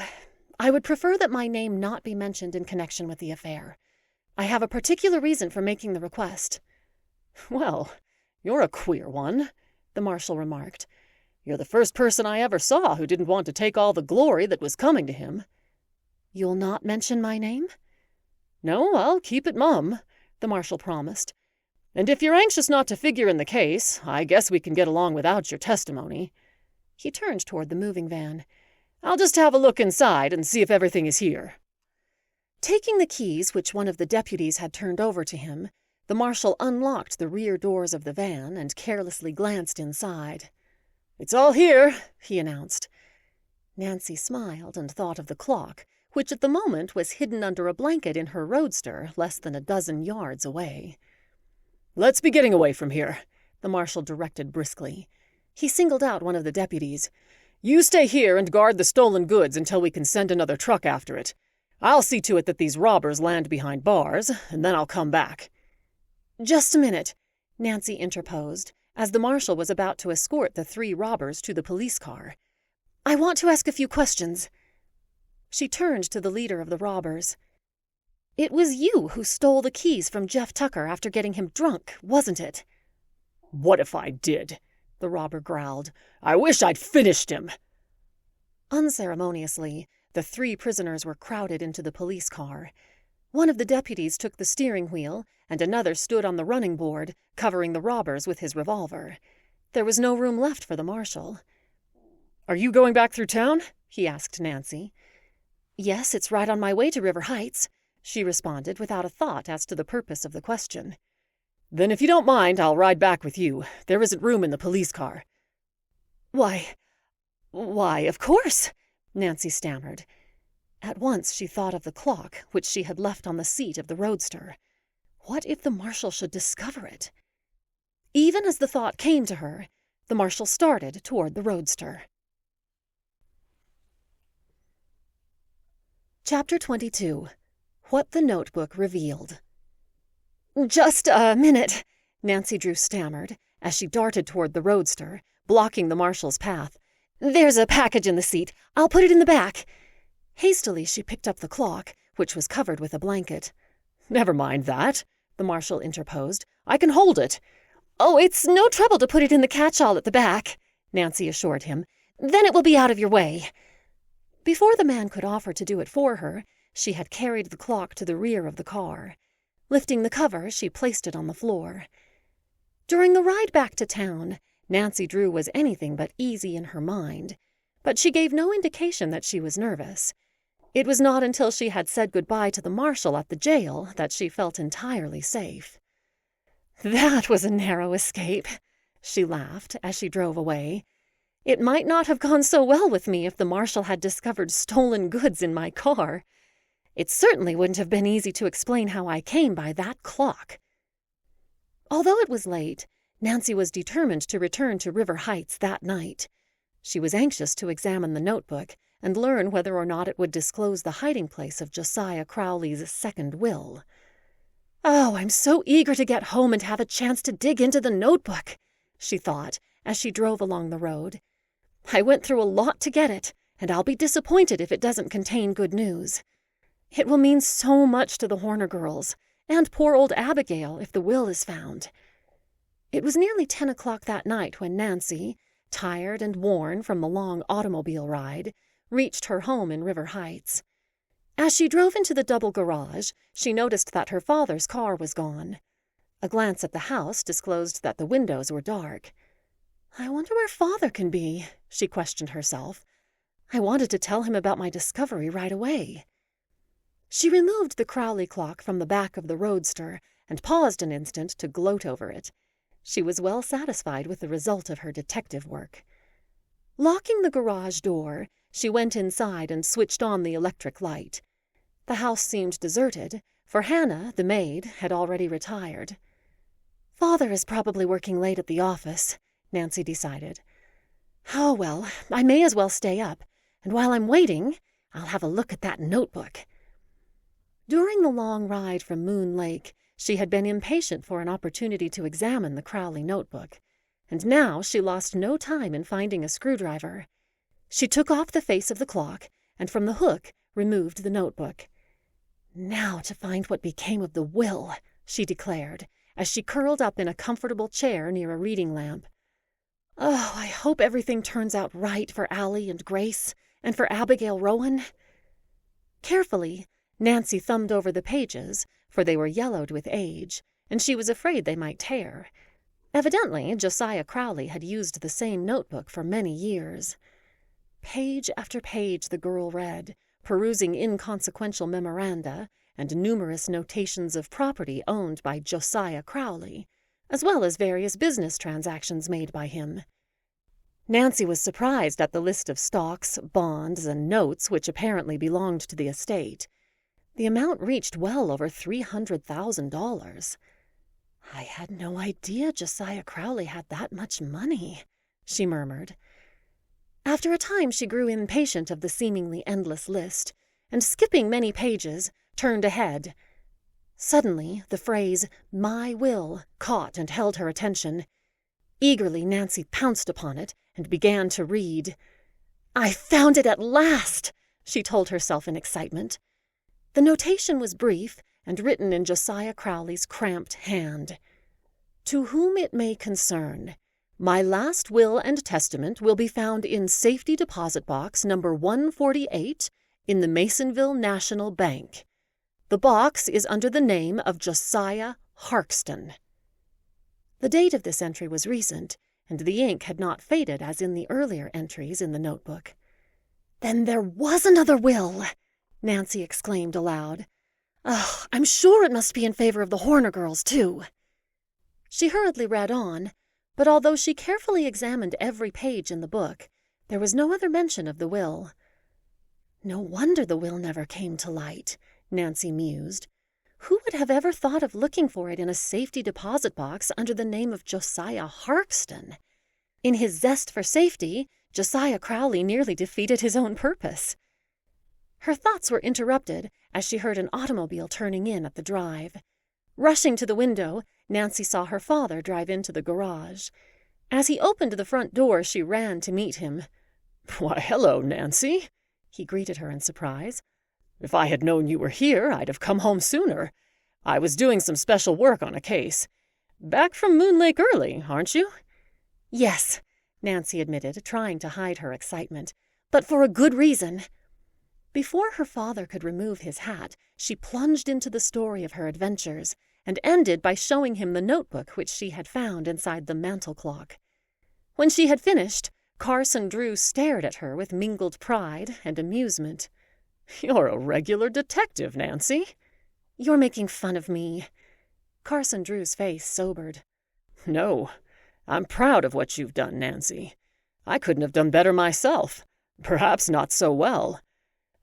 Speaker 4: I would prefer that my name not be mentioned in connection with the affair. I have a particular reason for making the request."
Speaker 2: "Well, you're a queer one," the marshal remarked. "You're the first person I ever saw who didn't want to take all the glory that was coming to him."
Speaker 4: "You'll not mention my name?"
Speaker 2: "No, I'll keep it mum," the marshal promised. "And if you're anxious not to figure in the case, I guess we can get along without your testimony." He turned toward the moving van. "I'll just have a look inside and see if everything is here."
Speaker 4: Taking the keys which one of the deputies had turned over to him, the marshal unlocked the rear doors of the van and carelessly glanced inside.
Speaker 2: "It's all here," he announced.
Speaker 4: Nancy smiled and thought of the clock, which at the moment was hidden under a blanket in her roadster less than a dozen yards away.
Speaker 2: "Let's be getting away from here," the marshal directed briskly.
Speaker 4: He singled out one of the deputies.
Speaker 2: "You stay here and guard the stolen goods until we can send another truck after it. I'll see to it that these robbers land behind bars, and then I'll come back."
Speaker 4: "Just a minute," Nancy interposed, as the marshal was about to escort the three robbers to the police car. "I want to ask a few questions." She turned to the leader of the robbers. "It was you who stole the keys from Jeff Tucker after getting him drunk, wasn't it?"
Speaker 2: "What if I did?" the robber growled. "I wish I'd finished him."
Speaker 4: Unceremoniously, the three prisoners were crowded into the police car. One of the deputies took the steering wheel, and another stood on the running board, covering the robbers with his revolver. There was no room left for the marshal.
Speaker 2: "Are you going back through town?" he asked Nancy.
Speaker 4: "Yes, it's right on my way to River Heights," she responded without a thought as to the purpose of the question.
Speaker 2: "Then if you don't mind, I'll ride back with you. There isn't room in the police car."
Speaker 4: Why, of course," Nancy stammered. At once she thought of the clock, which she had left on the seat of the roadster. What if the marshal should discover it? Even as the thought came to her, the marshal started toward the roadster. Chapter 22. What the Notebook Revealed. "Just a minute," Nancy Drew stammered as she darted toward the roadster, blocking the marshal's path. "There's a package in the seat. I'll put it in the back." Hastily, she picked up the clock, which was covered with a blanket.
Speaker 2: "Never mind that," the marshal interposed. "I can hold it."
Speaker 4: "Oh, it's no trouble to put it in the catch-all at the back," Nancy assured him. "Then it will be out of your way." Before the man could offer to do it for her, she had carried the clock to the rear of the car. Lifting the cover, she placed it on the floor. During the ride back to town, Nancy Drew was anything but easy in her mind, but she gave no indication that she was nervous. It was not until she had said goodbye to the marshal at the jail that she felt entirely safe. "That was a narrow escape," she laughed as she drove away. "It might not have gone so well with me if the marshal had discovered stolen goods in my car. It certainly wouldn't have been easy to explain how I came by that clock." Although it was late, Nancy was determined to return to River Heights that night. She was anxious to examine the notebook and learn whether or not it would disclose the hiding place of Josiah Crowley's second will. "Oh, I'm so eager to get home and have a chance to dig into the notebook," she thought as she drove along the road. "I went through a lot to get it, and I'll be disappointed if it doesn't contain good news. It will mean so much to the Horner girls, and poor old Abigail if the will is found." It was nearly 10 o'clock that night when Nancy, tired and worn from the long automobile ride, reached her home in River Heights. As she drove into the double garage, she noticed that her father's car was gone. A glance at the house disclosed that the windows were dark. "I wonder where Father can be," she questioned herself. "I wanted to tell him about my discovery right away." She removed the Crowley clock from the back of the roadster and paused an instant to gloat over it. She was well satisfied with the result of her detective work. Locking the garage door, she went inside and switched on the electric light. The house seemed deserted, for Hannah, the maid, had already retired. "Father is probably working late at the office," Nancy decided. "Oh, well, I may as well stay up, and while I'm waiting, I'll have a look at that notebook." During the long ride from Moon Lake, she had been impatient for an opportunity to examine the Crowley notebook, and now she lost no time in finding a screwdriver. She took off the face of the clock, and from the hook removed the notebook. "Now to find what became of the will," she declared, as she curled up in a comfortable chair near a reading lamp. "Oh, I hope everything turns out right for Allie and Grace, and for Abigail Rowan." Carefully, Nancy thumbed over the pages, for they were yellowed with age, and she was afraid they might tear. Evidently, Josiah Crowley had used the same notebook for many years. Page after page the girl read, perusing inconsequential memoranda and numerous notations of property owned by Josiah Crowley, as well as various business transactions made by him. Nancy was surprised at the list of stocks, bonds, and notes which apparently belonged to the estate. The amount reached well over $300,000. "I had no idea Josiah Crowley had that much money," she murmured. After a time she grew impatient of the seemingly endless list, and skipping many pages, turned ahead. Suddenly, the phrase, "my will," caught and held her attention. Eagerly, Nancy pounced upon it and began to read. "I found it at last," she told herself in excitement. The notation was brief and written in Josiah Crowley's cramped hand. "To whom it may concern, my last will and testament will be found in Safety Deposit Box number 148 in the Masonville National Bank. The box is under the name of Josiah Harkston." The date of this entry was recent, and the ink had not faded as in the earlier entries in the notebook. "Then there was another will!" Nancy exclaimed aloud. "Oh, I'm sure it must be in favor of the Horner girls, too." She hurriedly read on, but although she carefully examined every page in the book, there was no other mention of the will. "No wonder the will never came to light," Nancy mused. "Who would have ever thought of looking for it in a safety deposit box under the name of Josiah Harkston? In his zest for safety, Josiah Crowley nearly defeated his own purpose." Her thoughts were interrupted as she heard an automobile turning in at the drive. Rushing to the window, Nancy saw her father drive into the garage. As he opened the front door, she ran to meet him.
Speaker 2: "Why, hello, Nancy," he greeted her in surprise. "If I had known you were here, I'd have come home sooner. I was doing some special work on a case. Back from Moon Lake early, aren't you?"
Speaker 4: "Yes," Nancy admitted, trying to hide her excitement, "but for a good reason." Before her father could remove his hat, she plunged into the story of her adventures and ended by showing him the notebook which she had found inside the mantel clock. When she had finished, Carson Drew stared at her with mingled pride and amusement.
Speaker 2: "You're a regular detective, Nancy."
Speaker 4: "You're making fun of me." Carson Drew's face sobered.
Speaker 2: "No, I'm proud of what you've done, Nancy. I couldn't have done better myself. Perhaps not so well.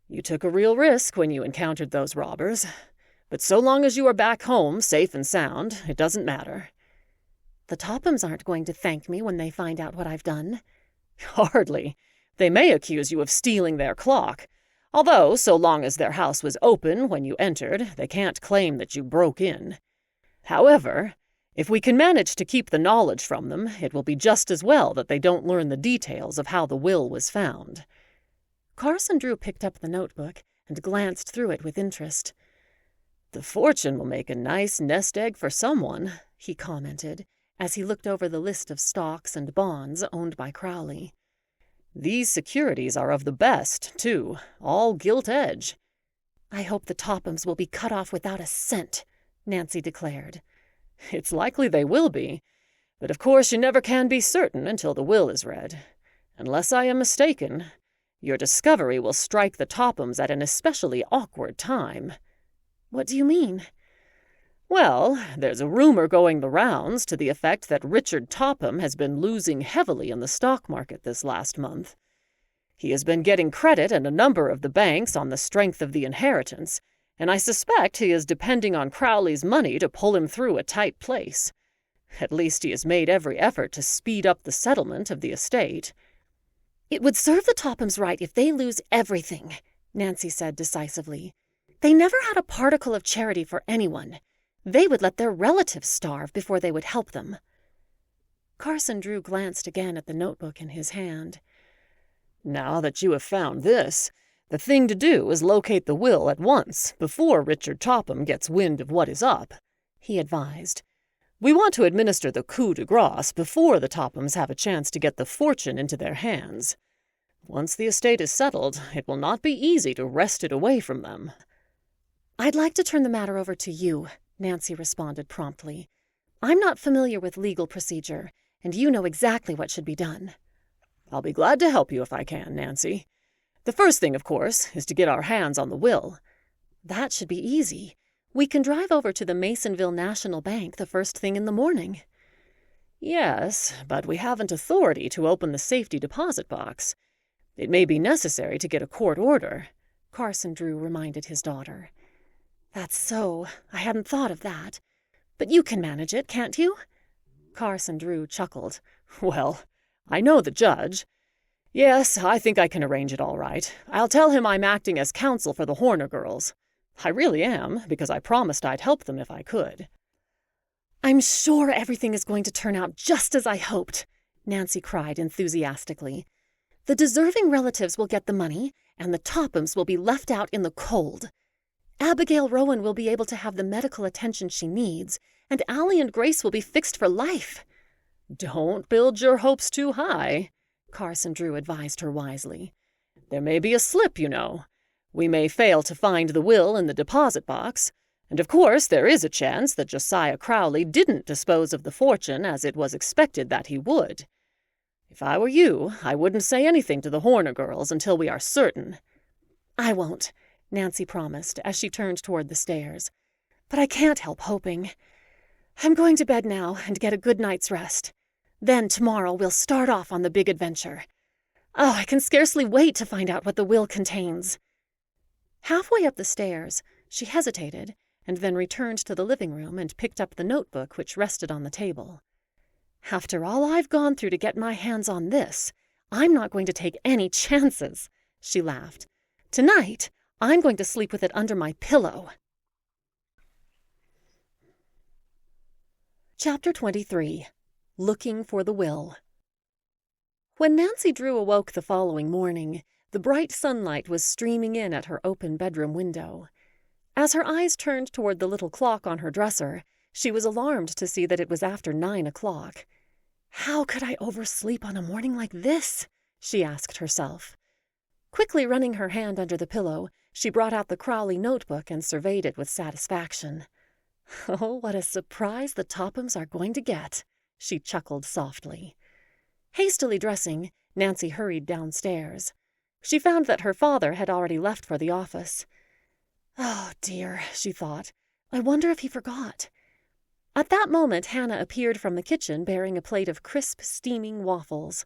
Speaker 2: You took a real risk when you encountered those robbers. But so long as you are back home, safe and sound, it doesn't matter."
Speaker 4: "The Tophams aren't going to thank me when they find out what I've done."
Speaker 2: "Hardly. They may accuse you of stealing their clock. Although, so long as their house was open when you entered, they can't claim that you broke in. However, if we can manage to keep the knowledge from them, it will be just as well that they don't learn the details of how the will was found."
Speaker 4: Carson Drew picked up the notebook and glanced through it with interest.
Speaker 2: "The fortune will make a nice nest egg for someone,"
Speaker 4: he commented, as he looked over the list of stocks and bonds owned by Crowley.
Speaker 2: "These securities are of the best, too, all gilt edge."
Speaker 4: "I hope the Tophams will be cut off without a cent," Nancy declared.
Speaker 2: "It's likely they will be, but of course you never can be certain until the will is read. Unless I am mistaken, your discovery will strike the Tophams at an especially awkward time."
Speaker 4: "What do you mean?"
Speaker 2: "Well, there's a rumor going the rounds to the effect that Richard Topham has been losing heavily in the stock market this last month. He has been getting credit at a number of the banks on the strength of the inheritance, and I suspect he is depending on Crowley's money to pull him through a tight place. At least he has made every effort to speed up the settlement of the estate."
Speaker 4: "It would serve the Tophams right if they lose everything," Nancy said decisively. "They never had a particle of charity for anyone. They would let their relatives starve before they would help them." Carson Drew glanced again at the notebook in his hand.
Speaker 2: "Now that you have found this, the thing to do is locate the will at once, before Richard Topham gets wind of what is up," he advised. "We want to administer the coup de grace before the Tophams have a chance to get the fortune into their hands. Once the estate is settled, it will not be easy to wrest it away from them."
Speaker 4: "I'd like to turn the matter over to you," Nancy responded promptly. "I'm not familiar with legal procedure, and you know exactly what should be done."
Speaker 2: "I'll be glad to help you if I can, Nancy. The first thing, of course, is to get our hands on the will."
Speaker 4: "That should be easy. We can drive over to the Masonville National Bank the first thing in the morning."
Speaker 2: "Yes, but we haven't authority to open the safety deposit box. It may be necessary to get a court order,"
Speaker 4: Carson Drew reminded his daughter. "That's so. I hadn't thought of that. But you can manage it, can't you?"
Speaker 2: Carson Drew chuckled. "Well, I know the judge. Yes, I think I can arrange it all right. I'll tell him I'm acting as counsel for the Horner girls. I really am, because I promised I'd help them if I could."
Speaker 4: "I'm sure everything is going to turn out just as I hoped," Nancy cried enthusiastically. "The deserving relatives will get the money, and the Tophams will be left out in the cold. Abigail Rowan will be able to have the medical attention she needs, and Allie and Grace will be fixed for life."
Speaker 2: "Don't build your hopes too high," Carson Drew advised her wisely. "There may be a slip, you know. We may fail to find the will in the deposit box, and of course there is a chance that Josiah Crowley didn't dispose of the fortune as it was expected that he would. If I were you, I wouldn't say anything to the Horner girls until we are certain."
Speaker 4: "I won't," Nancy promised as she turned toward the stairs. "But I can't help hoping. I'm going to bed now and get a good night's rest. Then tomorrow we'll start off on the big adventure. Oh, I can scarcely wait to find out what the will contains." Halfway up the stairs, she hesitated and then returned to the living room and picked up the notebook which rested on the table. "After all I've gone through to get my hands on this, I'm not going to take any chances," she laughed. "Tonight,
Speaker 1: I'm going to sleep with it under my pillow. Chapter 23. Looking for the Will. When Nancy Drew awoke the following morning, the bright sunlight was streaming in at her open bedroom window. As her eyes turned toward the little clock on her dresser, she was alarmed to see that it was after 9 o'clock. How could I oversleep on a morning like this? She asked herself. Quickly running her hand under the pillow, she brought out the Crowley notebook and surveyed it with satisfaction. Oh, what a surprise the Tophams are going to get, she chuckled softly. Hastily dressing, Nancy hurried downstairs. She found that her father had already left for the office. Oh, dear, she thought. I wonder if he forgot. At that moment, Hannah appeared from the kitchen bearing a plate of crisp, steaming waffles.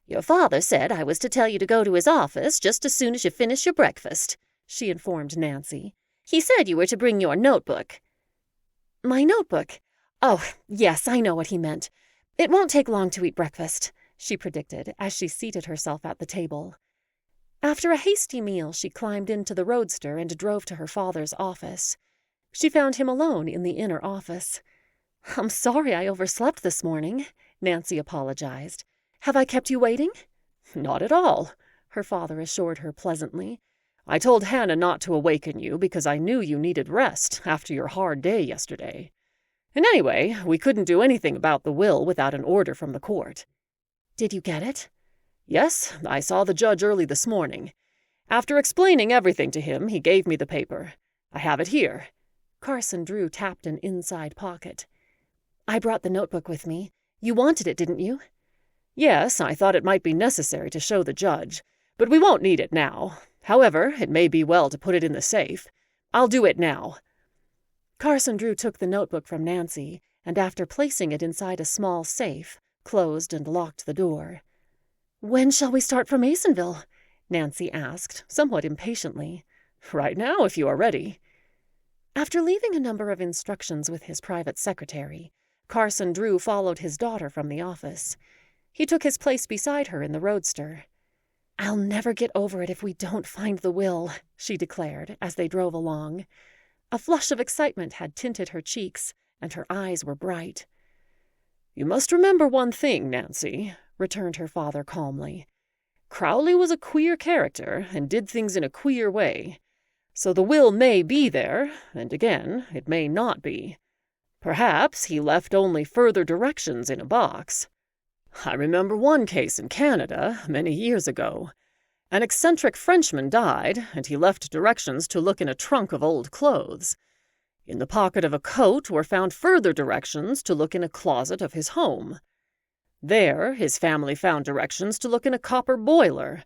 Speaker 3: Your father said I was to tell you to go to his office just as soon as you finish your breakfast, she informed Nancy. He said you were to bring your notebook.
Speaker 1: My notebook? Oh, yes, I know what he meant. It won't take long to eat breakfast, she predicted as she seated herself at the table. After a hasty meal, she climbed into the roadster and drove to her father's office. She found him alone in the inner office. I'm sorry I overslept this morning, Nancy apologized. Have I kept you waiting?
Speaker 2: Not at all, her father assured her pleasantly. I told Hannah not to awaken you because I knew you needed rest after your hard day yesterday. And anyway, we couldn't do anything about the will without an order from the court.
Speaker 1: Did you get it?
Speaker 2: Yes, I saw the judge early this morning. After explaining everything to him, he gave me the paper. I have it here.
Speaker 1: Carson Drew tapped an inside pocket. I brought the notebook with me. You wanted it, didn't you?
Speaker 2: Yes, I thought it might be necessary to show the judge, but we won't need it now. However, it may be well to put it in the safe. I'll do it now.
Speaker 1: Carson Drew took the notebook from Nancy, and after placing it inside a small safe, closed and locked the door. When shall we start for Masonville? Nancy asked, somewhat impatiently.
Speaker 2: Right now, if you are ready.
Speaker 1: After leaving a number of instructions with his private secretary, Carson Drew followed his daughter from the office. He took his place beside her in the roadster. I'll never get over it if we don't find the will, she declared as they drove along. A flush of excitement had tinted her cheeks, and her eyes were bright.
Speaker 2: You must remember one thing, Nancy, returned her father calmly. Crowley was a queer character and did things in a queer way. So the will may be there, and again, it may not be. Perhaps he left only further directions in a box. I remember one case in Canada, many years ago. An eccentric Frenchman died, and he left directions to look in a trunk of old clothes. In the pocket of a coat were found further directions to look in a closet of his home. There, his family found directions to look in a copper boiler.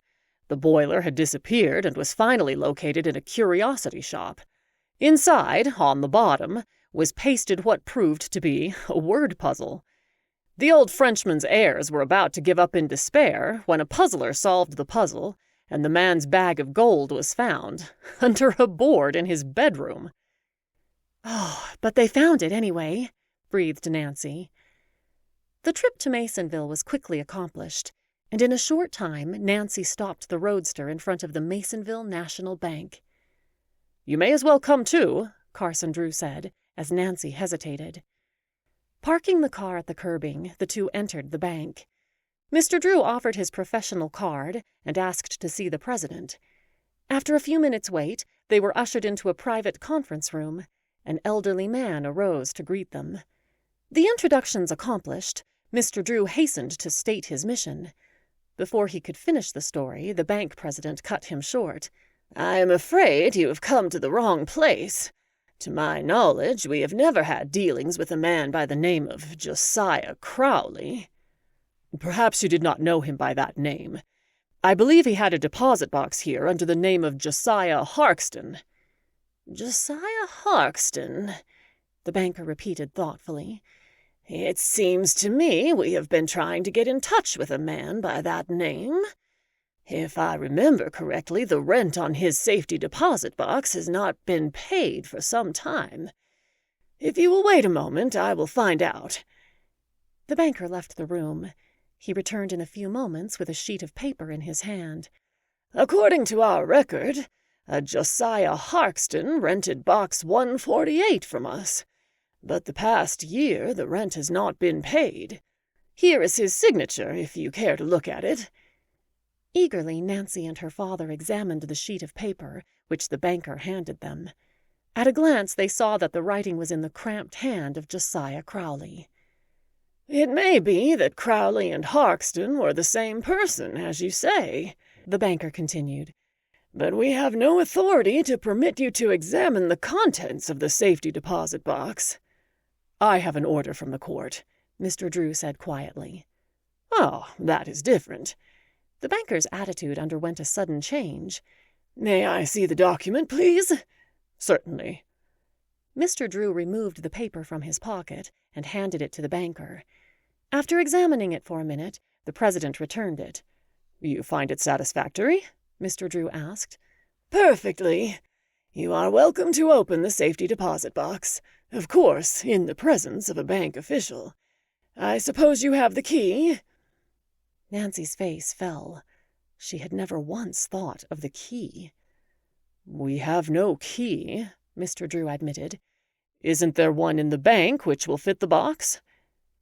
Speaker 2: The boiler had disappeared and was finally located in a curiosity shop. Inside, on the bottom, was pasted what proved to be a word puzzle. The old Frenchman's heirs were about to give up in despair when a puzzler solved the puzzle, and the man's bag of gold was found, under a board in his bedroom.
Speaker 1: Oh, but they found it anyway, breathed Nancy. The trip to Masonville was quickly accomplished, and in a short time Nancy stopped the roadster in front of the Masonville National Bank.
Speaker 2: You may as well come too, Carson Drew said, as Nancy hesitated.
Speaker 1: Parking the car at the curbing, the two entered the bank. Mr. Drew offered his professional card and asked to see the president. After a few minutes' wait, they were ushered into a private conference room. An elderly man arose to greet them. The introductions accomplished, Mr. Drew hastened to state his mission. Before he could finish the story, the bank president cut him short.
Speaker 5: I am afraid you have come to the wrong place. To my knowledge, we have never had dealings with a man by the name of Josiah Crowley.
Speaker 2: Perhaps you did not know him by that name. I believe he had a deposit box here under the name of Josiah Harkston.
Speaker 5: Josiah Harkston, the banker repeated thoughtfully. It seems to me we have been trying to get in touch with a man by that name. If I remember correctly, the rent on his safety deposit box has not been paid for some time. If you will wait a moment, I will find out.
Speaker 1: The banker left the room. He returned in a few moments with a sheet of paper in his hand.
Speaker 5: According to our record, A Josiah Harkston rented box 148 from us, but the past year the rent has not been paid. Here is his signature, if you care to look at it."
Speaker 4: Eagerly, Nancy and her father examined the sheet of paper which the banker handed them. At a glance they saw that the writing was in the cramped hand of Josiah Crowley.
Speaker 5: "It may be that Crowley and Harkston were the same person, as you say," the banker continued, "but we have no authority to permit you to examine the contents of the safety deposit box."
Speaker 2: "I have an order from the court," Mr. Drew said quietly.
Speaker 5: "Oh, that is different."
Speaker 4: The banker's attitude underwent a sudden change.
Speaker 5: "May I see the document, please?"
Speaker 2: "Certainly."
Speaker 4: Mr. Drew removed the paper from his pocket and handed it to the banker. After examining it for a minute, the president returned it.
Speaker 2: "You find it satisfactory?"
Speaker 4: Mr. Drew asked.
Speaker 5: "Perfectly. You are welcome to open the safety deposit box, of course, in the presence of a bank official. I suppose you have the key?"
Speaker 4: Nancy's face fell. She had never once thought of the key.
Speaker 2: "We have no key," Mr. Drew admitted. "Isn't there one in the bank which will fit the box?"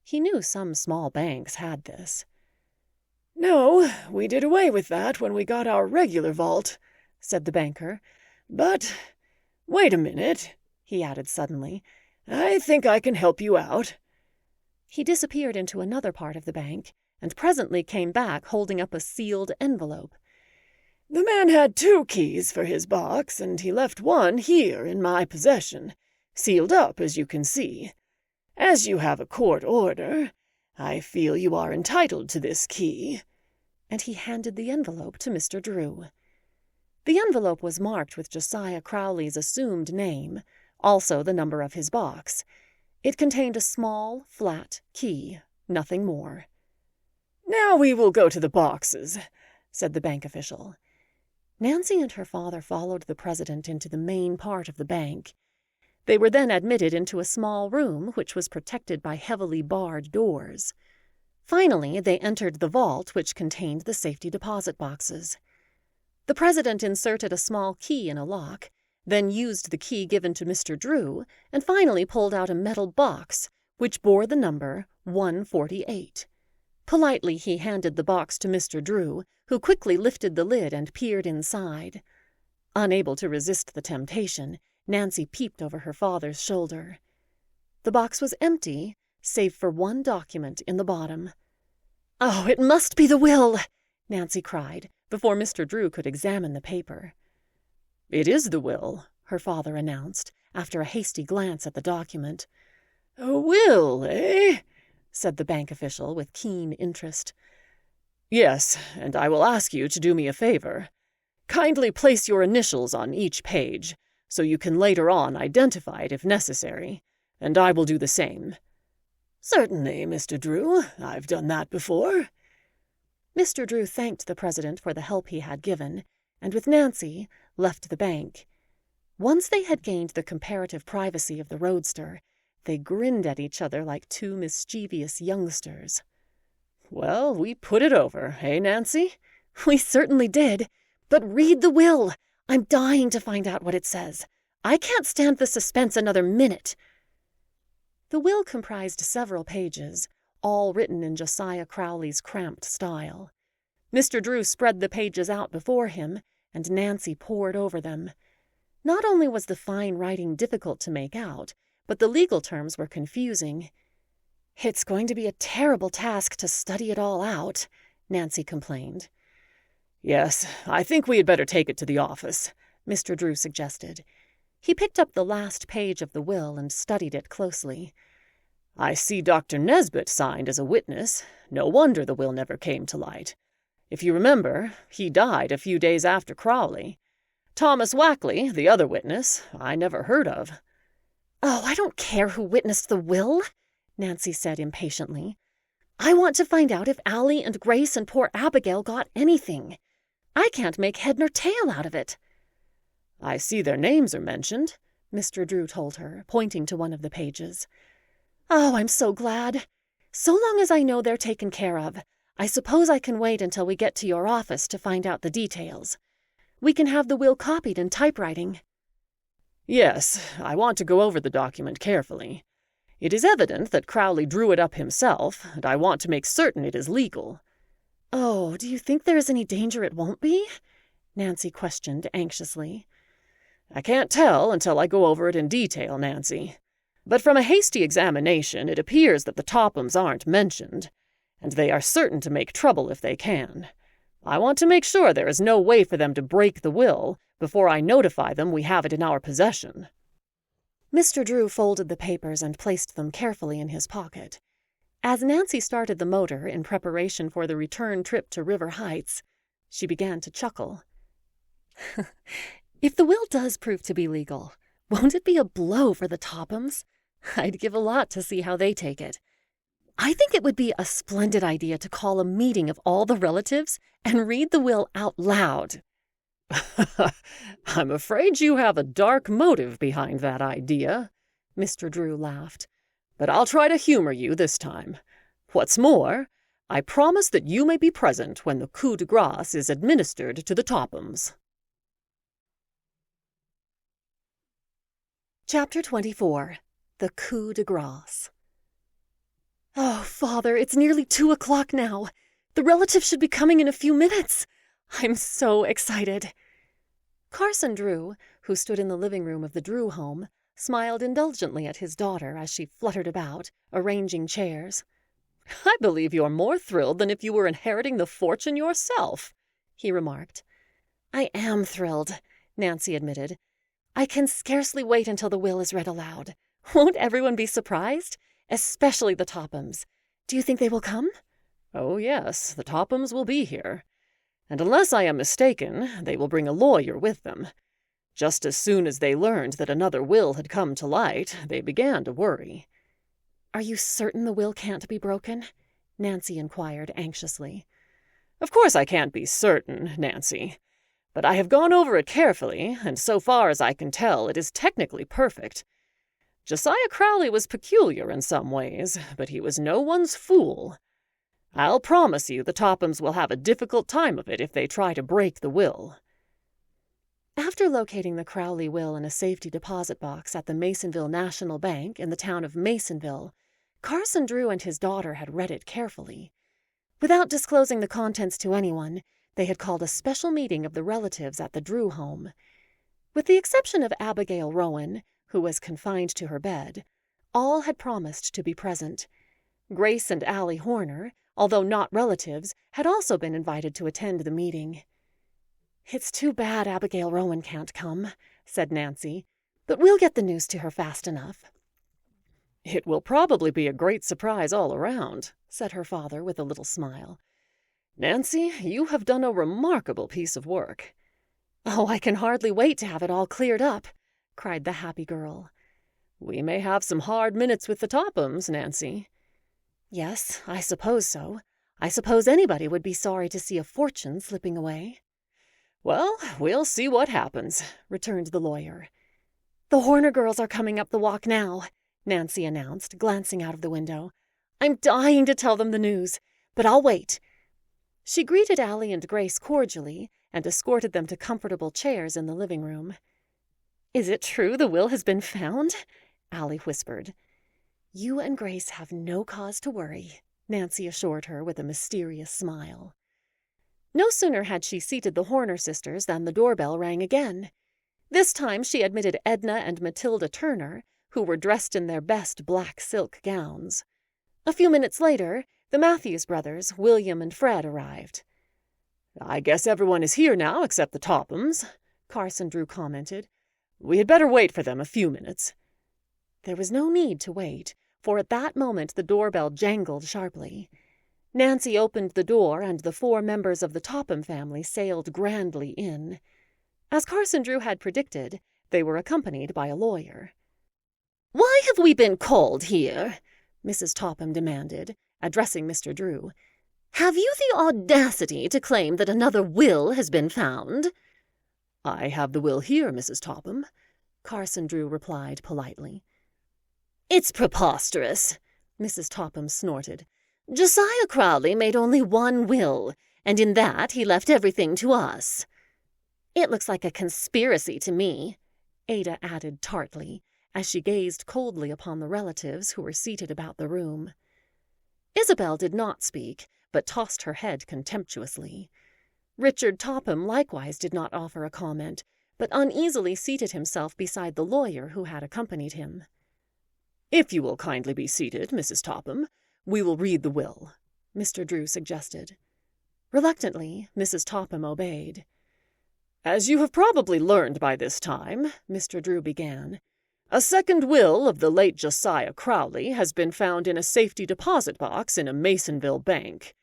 Speaker 4: He knew some small banks had this.
Speaker 5: "No, we did away with that when we got our regular vault," said the banker. "But wait a minute," he added suddenly. "I think I can help you out."
Speaker 4: He disappeared into another part of the bank, and presently came back holding up a sealed envelope.
Speaker 5: "The man had 2 keys for his box, and he left one here in my possession, sealed up, as you can see. As you have a court order, I feel you are entitled to this key."
Speaker 4: And he handed the envelope to Mr. Drew. The envelope was marked with Josiah Crowley's assumed name, also the number of his box. It contained a small, flat key, nothing more.
Speaker 5: "Now we will go to the boxes," said the bank official.
Speaker 4: Nancy and her father followed the president into the main part of the bank. They were then admitted into a small room which was protected by heavily barred doors. Finally, they entered the vault which contained the safety deposit boxes. The president inserted a small key in a lock, then used the key given to Mr. Drew, and finally pulled out a metal box which bore the number 148. Politely he handed the box to Mr. Drew, who quickly lifted the lid and peered inside. Unable to resist the temptation, Nancy peeped over her father's shoulder. The box was empty, save for one document in the bottom. "Oh, it must be the will!" Nancy cried, before Mr. Drew could examine the paper.
Speaker 2: "It is the will,"
Speaker 4: her father announced, after a hasty glance at the document.
Speaker 5: "A will, eh?"
Speaker 4: said the bank official with keen interest.
Speaker 2: "Yes, and I will ask you to do me a favor. Kindly place your initials on each page, so you can later on identify it if necessary, and I will do the same."
Speaker 5: "Certainly, Mr. Drew. I've done that before."
Speaker 4: Mr. Drew thanked the president for the help he had given, and with Nancy left the bank. Once they had gained the comparative privacy of the roadster, they grinned at each other like 2 mischievous youngsters.
Speaker 2: "Well, we put it over, eh, Nancy?"
Speaker 4: "We certainly did. But read the will. I'm dying to find out what it says. I can't stand the suspense another minute." The will comprised several pages, all written in Josiah Crowley's cramped style. Mr. Drew spread the pages out before him, and Nancy pored over them. Not only was the fine writing difficult to make out, but the legal terms were confusing. "It's going to be a terrible task to study it all out," Nancy complained.
Speaker 2: "Yes, I think we had better take it to the office,"
Speaker 4: Mr. Drew suggested. He picked up the last page of the will and studied it closely.
Speaker 2: "I see Dr. Nesbit signed as a witness. No wonder the will never came to light. If you remember, he died a few days after Crowley. Thomas Wackley, the other witness, I never heard of."
Speaker 4: "Oh, I don't care who witnessed the will," Nancy said impatiently. "I want to find out if Allie and Grace and poor Abigail got anything. I can't make head nor tail out of it."
Speaker 2: "I see their names are mentioned,"
Speaker 4: Mr. Drew told her, pointing to one of the pages. "Oh, I'm so glad. So long as I know they're taken care of, I suppose I can wait until we get to your office to find out the details. We can have the will copied in typewriting."
Speaker 2: "Yes, I want to go over the document carefully. It is evident that Crowley drew it up himself, and I want to make certain it is legal."
Speaker 4: "Oh, do you think there is any danger it won't be?" Nancy questioned anxiously.
Speaker 2: "I can't tell until I go over it in detail, Nancy. But from a hasty examination, it appears that the Tophams aren't mentioned, and they are certain to make trouble if they can. I want to make sure there is no way for them to break the will before I notify them we have it in our possession."
Speaker 4: Mr. Drew folded the papers and placed them carefully in his pocket. As Nancy started the motor in preparation for the return trip to River Heights, she began to chuckle. If the will does prove to be legal, won't it be a blow for the Tophams? I'd give a lot to see how they take it. I think it would be a splendid idea to call a meeting of all the relatives and read the will out loud.
Speaker 2: "I'm afraid you have a dark motive behind that idea," Mr. Drew laughed. "But I'll try to humor you this time. What's more, I promise that you may be present when the coup de grace is administered to the Tophams."
Speaker 4: Chapter 24. The Coup de Grace. "Oh, Father, it's nearly 2 o'clock now. The relatives should be coming in a few minutes. I'm so excited." Carson Drew, who stood in the living room of the Drew home, smiled indulgently at his daughter as she fluttered about, arranging chairs.
Speaker 2: "I believe you're more thrilled than if you were inheriting the fortune yourself," he remarked.
Speaker 4: "I am thrilled," Nancy admitted. "I can scarcely wait until the will is read aloud. Won't everyone be surprised? Especially the Tophams. Do you think they will come?"
Speaker 2: "Oh, yes, the Tophams will be here. And unless I am mistaken, they will bring a lawyer with them. Just as soon as they learned that another will had come to light, they began to worry."
Speaker 4: "Are you certain the will can't be broken?" Nancy inquired anxiously.
Speaker 2: "Of course I can't be certain, Nancy. But I have gone over it carefully, and so far as I can tell, it is technically perfect. Josiah Crowley was peculiar in some ways, but he was no one's fool. I'll promise you the Tophams will have a difficult time of it if they try to break the will."
Speaker 4: After locating the Crowley will in a safety deposit box at the Masonville National Bank in the town of Masonville, Carson Drew and his daughter had read it carefully. Without disclosing the contents to anyone, they had called a special meeting of the relatives at the Drew home. With the exception of Abigail Rowan, who was confined to her bed, all had promised to be present. Grace and Allie Horner, although not relatives, had also been invited to attend the meeting. "It's too bad Abigail Rowan can't come," said Nancy, "but we'll get the news to her fast enough."
Speaker 2: "It will probably be a great surprise all around," said her father with a little smile. "Nancy, you have done a remarkable piece of work."
Speaker 4: "Oh, I can hardly wait to have it all cleared up," cried the happy girl.
Speaker 2: "We may have some hard minutes with the Tophams, Nancy."
Speaker 4: "Yes, I suppose so. I suppose anybody would be sorry to see a fortune slipping away."
Speaker 2: "Well, we'll see what happens," returned the lawyer.
Speaker 4: "The Horner girls are coming up the walk now," Nancy announced, glancing out of the window. "I'm dying to tell them the news, but I'll wait." She greeted Allie and Grace cordially and escorted them to comfortable chairs in the living room. "Is it true the will has been found?" Allie whispered. "You and Grace have no cause to worry," Nancy assured her with a mysterious smile. No sooner had she seated the Horner sisters than the doorbell rang again. This time she admitted Edna and Matilda Turner, who were dressed in their best black silk gowns. A few minutes later, the Matthews brothers, William and Fred, arrived.
Speaker 2: "I guess everyone is here now except the Tophams," Carson Drew commented. "We had better wait for them a few minutes."
Speaker 4: There was no need to wait, for at that moment the doorbell jangled sharply. Nancy opened the door, and the 4 members of the Topham family sailed grandly in. As Carson Drew had predicted, they were accompanied by a lawyer.
Speaker 3: "Why have we been called here?"
Speaker 4: Mrs. Topham demanded, addressing Mr. Drew.
Speaker 3: "Have you the audacity to claim that another will has been found?"
Speaker 2: "I have the will here, Mrs. Topham,"
Speaker 4: Carson Drew replied politely.
Speaker 3: "It's preposterous," Mrs. Topham snorted. "Josiah Crowley made only one will, and in that he left everything to us." It looks like a conspiracy to me," Ada added tartly, as she gazed coldly upon the relatives who were seated about the room. Isabel did not speak, but tossed her head contemptuously. Richard Topham likewise did not offer a comment, but uneasily seated himself beside the lawyer who had accompanied him.
Speaker 2: "If you will kindly be seated, Mrs. Topham, we will read the will," Mr. Drew suggested.
Speaker 4: Reluctantly, Mrs. Topham obeyed.
Speaker 2: "As you have probably learned by this time," Mr. Drew began, "a second will of the late Josiah Crowley has been found in a safety deposit box in a Masonville bank.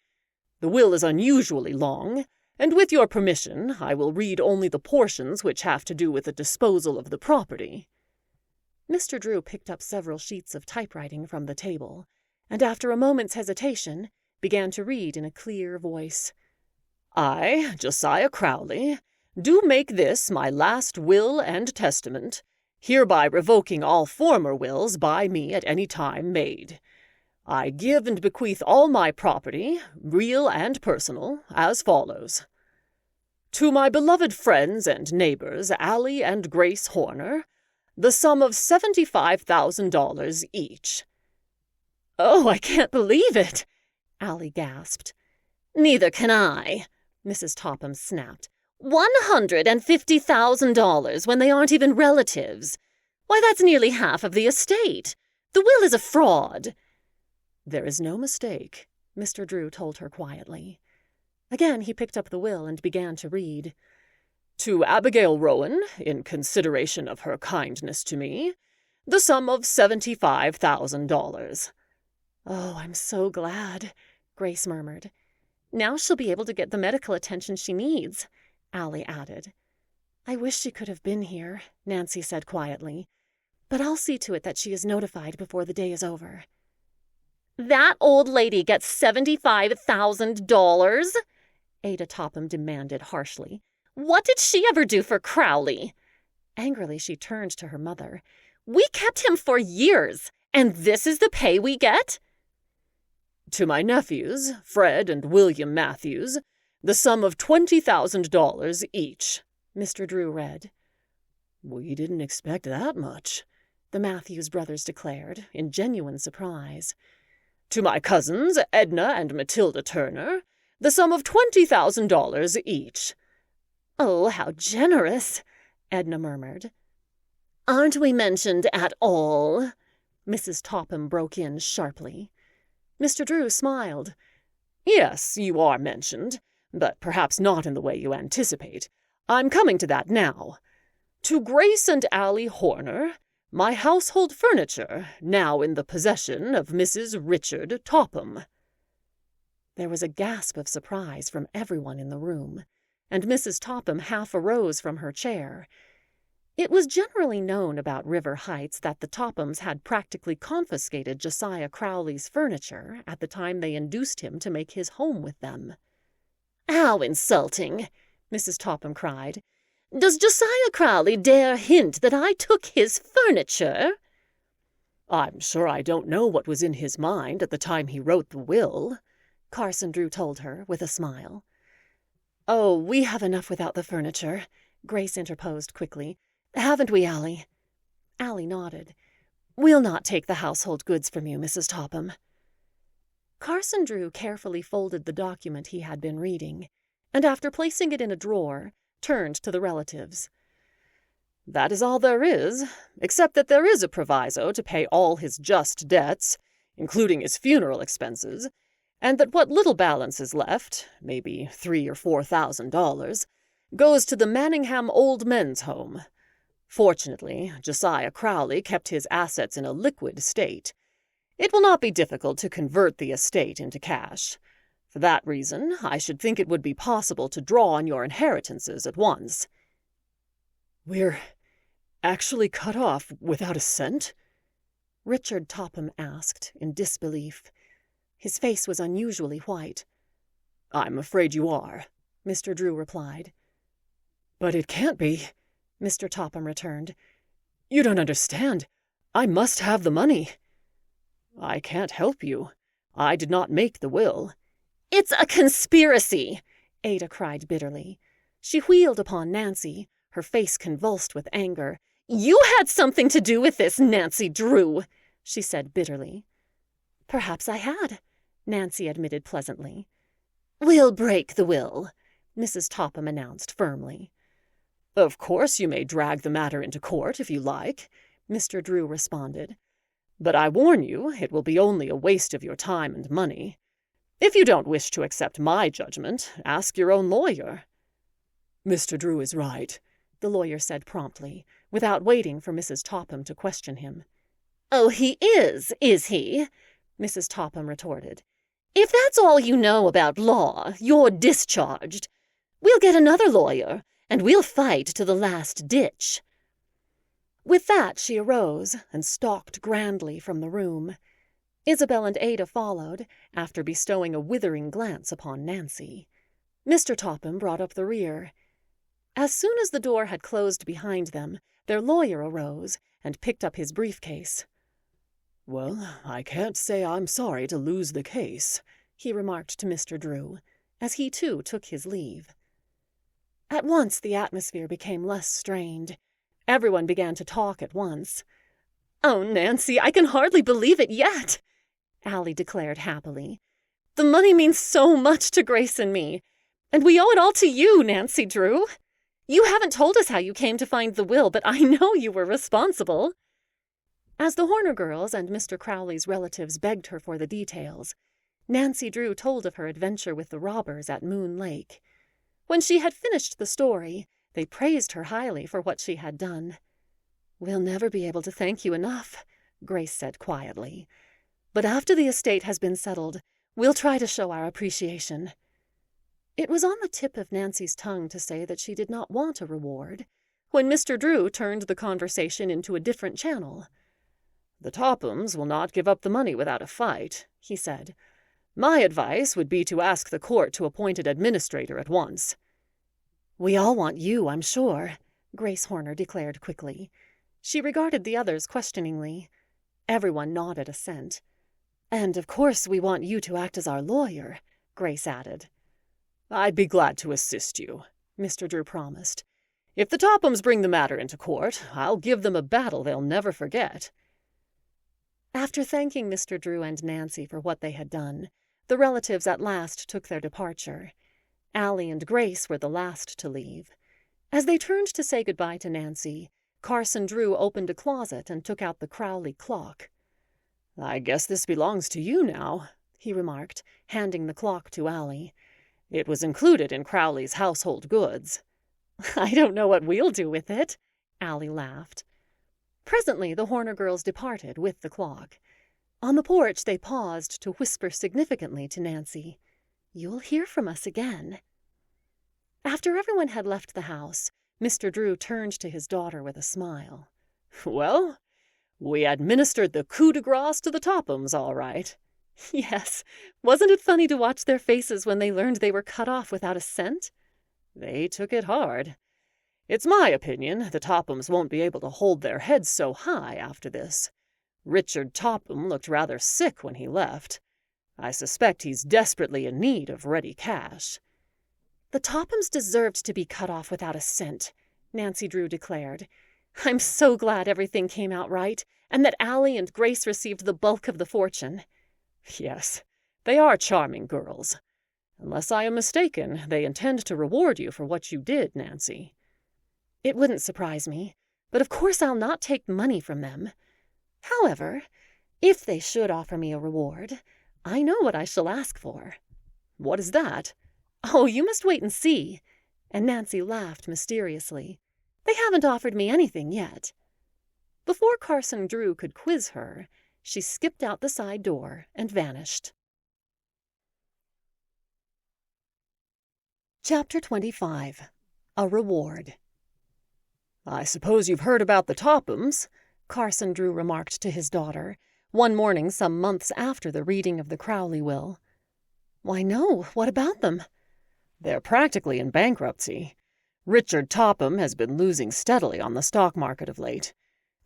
Speaker 2: The will is unusually long, and with your permission, I will read only the portions which have to do with the disposal of the property."
Speaker 4: Mr. Drew picked up several sheets of typewriting from the table, and after a moment's hesitation, began to read in a clear voice.
Speaker 2: "I, Josiah Crowley, do make this my last will and testament, hereby revoking all former wills by me at any time made. I give and bequeath all my property, real and personal, as follows. To my beloved friends and neighbors, Allie and Grace Horner, the sum of $75,000 each."
Speaker 3: "Oh, I can't believe it!" Allie gasped.
Speaker 5: "Neither can I," Mrs. Topham snapped. $150,000 when they aren't even relatives. Why, that's nearly half of the estate. The will is a fraud."
Speaker 4: "There is no mistake," Mr. Drew told her quietly. Again he picked up the will and began to read.
Speaker 2: To Abigail Rowan, in consideration of her kindness to me, the sum of $75,000.
Speaker 4: "Oh, I'm so glad," Grace murmured. "Now she'll be able to get the medical attention she needs," Allie added. "I wish she could have been here," Nancy said quietly. "But I'll see to it that she is notified before the day is over."
Speaker 3: "That old lady gets $75,000? Ada Topham demanded harshly. "What did she ever do for Crowley?"
Speaker 4: Angrily, she turned to her mother.
Speaker 3: "We kept him for years, and this is the pay we get?"
Speaker 2: To my nephews, Fred and William Matthews, the sum of $20,000 each," Mr. Drew read.
Speaker 4: "We didn't expect that much," the Matthews brothers declared, in genuine surprise.
Speaker 2: To my cousins, Edna and Matilda Turner, the sum of $20,000 each.
Speaker 3: "Oh, how generous," Edna murmured.
Speaker 5: "Aren't we mentioned at all?"
Speaker 4: Mrs. Topham broke in sharply. Mr. Drew smiled.
Speaker 2: "Yes, you are mentioned, but perhaps not in the way you anticipate. I'm coming to that now. To Grace and Allie Horner, my household furniture, now in the possession of Mrs. Richard Topham."
Speaker 4: There was a gasp of surprise from everyone in the room, and Mrs. Topham half arose from her chair. It was generally known about River Heights that the Tophams had practically confiscated Josiah Crowley's furniture at the time they induced him to make his home with them.
Speaker 5: "How insulting!" Mrs. Topham cried. "Does Josiah Crowley dare hint that I took his furniture?"
Speaker 2: "I'm sure I don't know what was in his mind at the time he wrote the will,"
Speaker 4: Carson Drew told her with a smile. "Oh, we have enough without the furniture," Grace interposed quickly. "Haven't we, Allie?" Allie nodded. "We'll not take the household goods from you, Mrs. Topham." Carson Drew carefully folded the document he had been reading, and after placing it in a drawer, turned to the relatives.
Speaker 2: "That is all there is, except that there is a proviso to pay all his just debts, including his funeral expenses, and that what little balance is left, maybe $3,000 or $4,000, goes to the Manningham Old Men's Home. Fortunately, Josiah Crowley kept his assets in a liquid state. It will not be difficult to convert the estate into cash. For that reason, I should think it would be possible to draw on your inheritances at once."
Speaker 4: "We're actually cut off without a cent?" Richard Topham asked in disbelief. His face was unusually white.
Speaker 2: "I'm afraid you are,"
Speaker 4: Mr. Drew replied.
Speaker 2: "But it can't be,"
Speaker 4: Mr. Topham returned.
Speaker 2: "You don't understand. I must have the money." "I can't help you. I did not make the will."
Speaker 3: "It's a conspiracy,"
Speaker 4: Ada cried bitterly. She wheeled upon Nancy, her face convulsed with anger. "You had something to do with this, Nancy Drew," she said bitterly. "Perhaps I had," Nancy admitted pleasantly. "We'll break the will," Mrs. Topham announced firmly.
Speaker 2: "Of course you may drag the matter into court if you like," Mr. Drew responded. "But I warn you, it will be only a waste of your time and money. If you don't wish to accept my judgment, ask your own lawyer." "Mr. Drew is right," the lawyer said promptly, without waiting for Mrs. Topham to question him.
Speaker 3: "Oh, he is he?" Mrs. Topham retorted. "If that's all you know about law, you're discharged. We'll get another lawyer, and we'll fight to the last ditch."
Speaker 4: With that she arose and stalked grandly from the room. Isabel and Ada followed, after bestowing a withering glance upon Nancy. Mr. Topham brought up the rear. As soon as the door had closed behind them, their lawyer arose and picked up his briefcase.
Speaker 2: "Well, I can't say I'm sorry to lose the case,"
Speaker 4: he remarked to Mr. Drew, as he too took his leave. At once the atmosphere became less strained. Everyone began to talk at once.
Speaker 1: "Oh, Nancy, I can hardly believe it yet," Allie declared happily. "The money means so much to Grace and me. And we owe it all to you, Nancy Drew. You haven't told us how you came to find the will, but I know you were responsible."
Speaker 4: As the Horner girls and Mr. Crowley's relatives begged her for the details, Nancy Drew told of her adventure with the robbers at Moon Lake. When she had finished the story, they praised her highly for what she had done.
Speaker 1: "We'll never be able to thank you enough," Grace said quietly. "But after the estate has been settled, we'll try to show our appreciation."
Speaker 4: It was on the tip of Nancy's tongue to say that she did not want a reward, when Mr. Drew turned the conversation into a different channel.
Speaker 2: "The Tophams will not give up the money without a fight," he said. "My advice would be to ask the court to appoint an administrator at once."
Speaker 1: "We all want you, I'm sure,"
Speaker 4: Grace Horner declared quickly. She regarded the others questioningly. Everyone nodded assent.
Speaker 1: "And of course we want you to act as our lawyer," Grace added.
Speaker 2: "I'd be glad to assist you," Mr. Drew promised. "If the Tophams bring the matter into court, I'll give them a battle they'll never forget."
Speaker 4: After thanking Mr. Drew and Nancy for what they had done, the relatives at last took their departure. Allie and Grace were the last to leave. As they turned to say goodbye to Nancy, Carson Drew opened a closet and took out the Crowley clock.
Speaker 2: "I guess this belongs to you now,"
Speaker 4: he remarked, handing the clock to Allie.
Speaker 2: "It was included in Crowley's household goods."
Speaker 1: "I don't know what we'll do with it,"
Speaker 4: Allie laughed. Presently the Horner girls departed with the clock. On the porch they paused to whisper significantly to Nancy, "You'll hear from us again." After everyone had left the house, Mr. Drew turned to his daughter with a smile.
Speaker 2: "Well, we administered the coup de grace to the Tophams, all right."
Speaker 1: "Yes. Wasn't it funny to watch their faces when they learned they were cut off without a cent?"
Speaker 2: "They took it hard. It's my opinion the Tophams won't be able to hold their heads so high after this. Richard Topham looked rather sick when he left. I suspect he's desperately in need of ready cash."
Speaker 4: "The Tophams deserved to be cut off without a cent," Nancy Drew declared.
Speaker 1: "I'm so glad everything came out right, and that Allie and Grace received the bulk of the fortune."
Speaker 2: "Yes, they are charming girls. Unless I am mistaken, they intend to reward you for what you did, Nancy."
Speaker 1: "It wouldn't surprise me, but of course I'll not take money from them. However, if they should offer me a reward, I know what I shall ask for."
Speaker 2: "What is that?"
Speaker 1: "Oh, you must wait and see." And Nancy laughed mysteriously. "They haven't offered me anything yet." Before Carson Drew could quiz her, she skipped out the side door and vanished. Chapter 25. A Reward.
Speaker 2: "I suppose you've heard about the Tophams,"
Speaker 4: Carson Drew remarked to his daughter, one morning some months after the reading of the Crowley will.
Speaker 1: "Why, no. What about them?"
Speaker 2: "They're practically in bankruptcy. Richard Topham has been losing steadily on the stock market of late.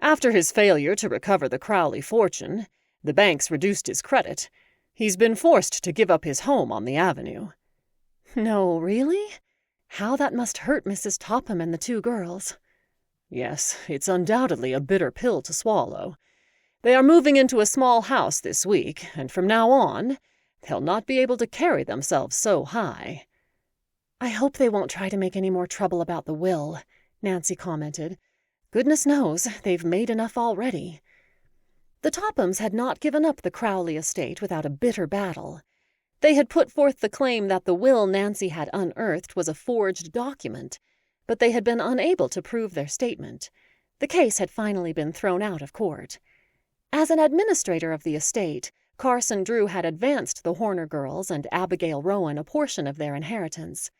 Speaker 2: After his failure to recover the Crowley fortune, the banks reduced his credit. He's been forced to give up his home on the avenue."
Speaker 1: "No, really?
Speaker 4: How that must hurt Mrs. Topham and the two girls.
Speaker 2: Yes, it's undoubtedly a bitter pill to swallow. They are moving into a small house this week, and from now on, they'll not be able to carry themselves so high.
Speaker 4: I hope they won't try to make any more trouble about the will, Nancy commented. Goodness knows, they've made enough already. The Tophams had not given up the Crowley estate without a bitter battle. They had put forth the claim that the will Nancy had unearthed was a forged document, but they had been unable to prove their statement. The case had finally been thrown out of court. As an administrator of the estate, Carson Drew had advanced the Horner girls and Abigail Rowan a portion of their inheritance.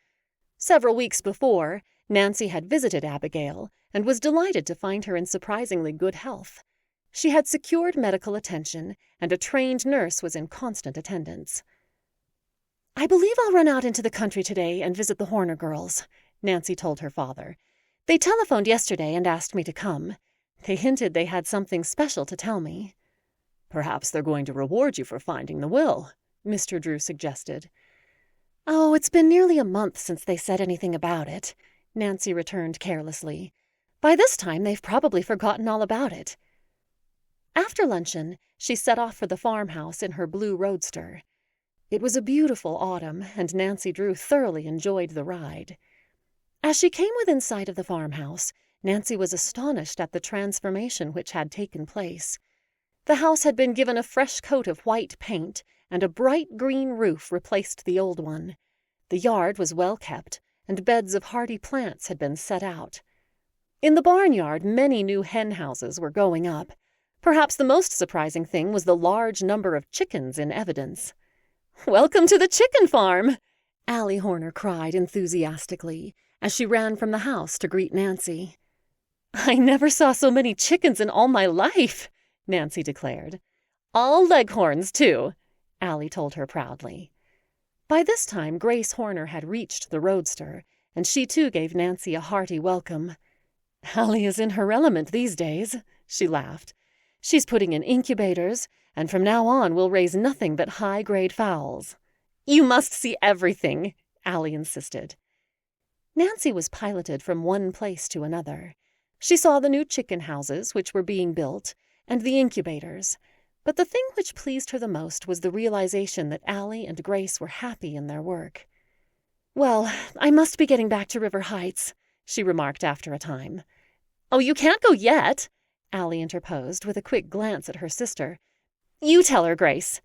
Speaker 4: Several weeks before, Nancy had visited Abigail and was delighted to find her in surprisingly good health. She had secured medical attention, and a trained nurse was in constant attendance. "I believe I'll run out into the country today and visit the Horner girls," Nancy told her father. "They telephoned yesterday and asked me to come. They hinted they had something special to tell me."
Speaker 2: "Perhaps they're going to reward you for finding the will," Mr. Drew suggested.
Speaker 4: "Oh, it's been nearly a month since they said anything about it," Nancy returned carelessly. "By this time, they've probably forgotten all about it." After luncheon, she set off for the farmhouse in her blue roadster. It was a beautiful autumn, and Nancy Drew thoroughly enjoyed the ride. As she came within sight of the farmhouse, Nancy was astonished at the transformation which had taken place. The house had been given a fresh coat of white paint, and a bright green roof replaced the old one. The yard was well kept, and beds of hardy plants had been set out. In the barnyard, many new hen houses were going up. Perhaps the most surprising thing was the large number of chickens in evidence. "Welcome to the chicken farm!" Allie Horner cried enthusiastically as she ran from the house to greet Nancy. "I never saw so many chickens in all my life," Nancy declared. "All Leghorns, too," Allie told her proudly. By this time, Grace Horner had reached the roadster, and she too gave Nancy a hearty welcome. "Allie is in her element these days," she laughed. "She's putting in incubators, and from now on we'll raise nothing but high-grade fowls." "You must see everything," Allie insisted. Nancy was piloted from one place to another. She saw the new chicken houses which were being built, and the incubators. But the thing which pleased her the most was the realization that Allie and Grace were happy in their work. "Well, I must be getting back to River Heights," she remarked after a time. "Oh, you can't go yet," Allie interposed, with a quick glance at her sister. "You tell her, Grace."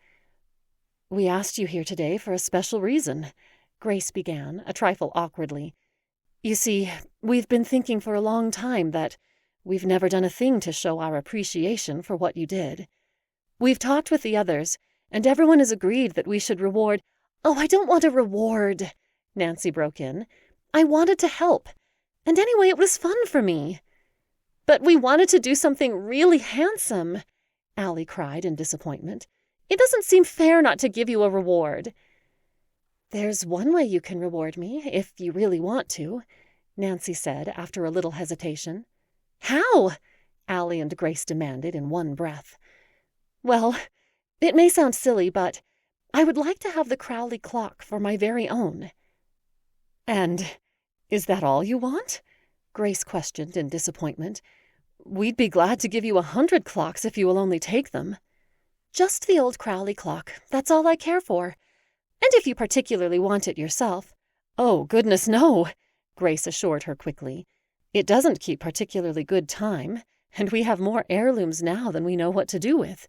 Speaker 4: "We asked you here today for a special reason," Grace began, a trifle awkwardly. "You see, we've been thinking for a long time that we've never done a thing to show our appreciation for what you did. We've talked with the others, and everyone has agreed that we should reward—" "Oh, I don't want a reward," Nancy broke in. "I wanted to help. And anyway, it was fun for me." "But we wanted to do something really handsome," Allie cried in disappointment. "It doesn't seem fair not to give you a reward." "There's one way you can reward me, if you really want to," Nancy said after a little hesitation. "How?" Allie and Grace demanded in one breath. "Well, it may sound silly, but I would like to have the Crowley clock for my very own." "And is that all you want?" Grace questioned in disappointment. "We'd be glad to give you 100 clocks if you will only take them." "Just the old Crowley clock. That's all I care for. And if you particularly want it yourself—" "Oh, goodness, no," Grace assured her quickly. "It doesn't keep particularly good time, and we have more heirlooms now than we know what to do with.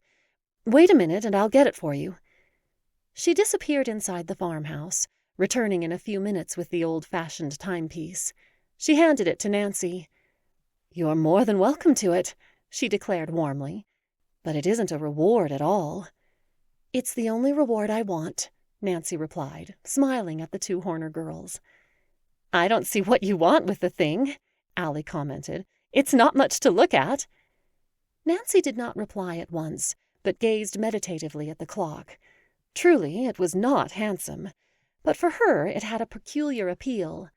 Speaker 4: Wait a minute, and I'll get it for you." She disappeared inside the farmhouse, returning in a few minutes with the old-fashioned timepiece. She handed it to Nancy. "You're more than welcome to it," she declared warmly. "But it isn't a reward at all." "It's the only reward I want," Nancy replied, smiling at the two Horner girls. "I don't see what you want with the thing," Allie commented. "It's not much to look at." Nancy did not reply at once, but gazed meditatively at the clock. Truly, it was not handsome, but for her it had a peculiar appeal.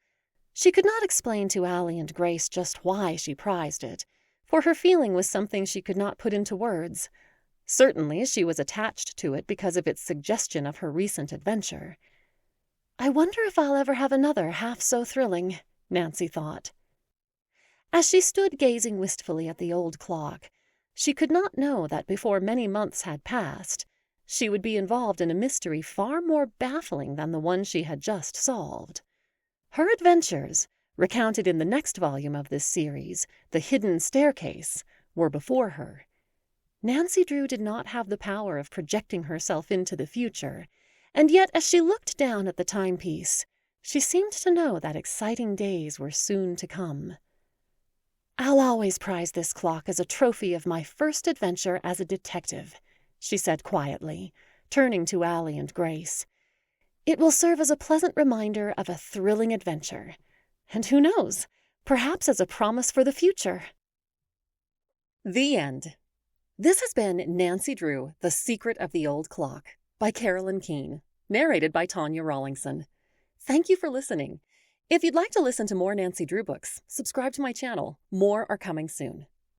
Speaker 4: She could not explain to Allie and Grace just why she prized it, for her feeling was something she could not put into words. Certainly she was attached to it because of its suggestion of her recent adventure. I wonder if I'll ever have another half so thrilling, Nancy thought. As she stood gazing wistfully at the old clock, she could not know that before many months had passed, she would be involved in a mystery far more baffling than the one she had just solved. Her adventures, recounted in the next volume of this series, The Hidden Staircase, were before her. Nancy Drew did not have the power of projecting herself into the future, and yet as she looked down at the timepiece, she seemed to know that exciting days were soon to come. "I'll always prize this clock as a trophy of my first adventure as a detective," she said quietly, turning to Allie and Grace. "It will serve as a pleasant reminder of a thrilling adventure. And who knows, perhaps as a promise for the future."
Speaker 1: The end. This has been Nancy Drew, The Secret of the Old Clock, by Carolyn Keene, narrated by Tawnya Rollingson. Thank you for listening. If you'd like to listen to more Nancy Drew books, subscribe to my channel. More are coming soon.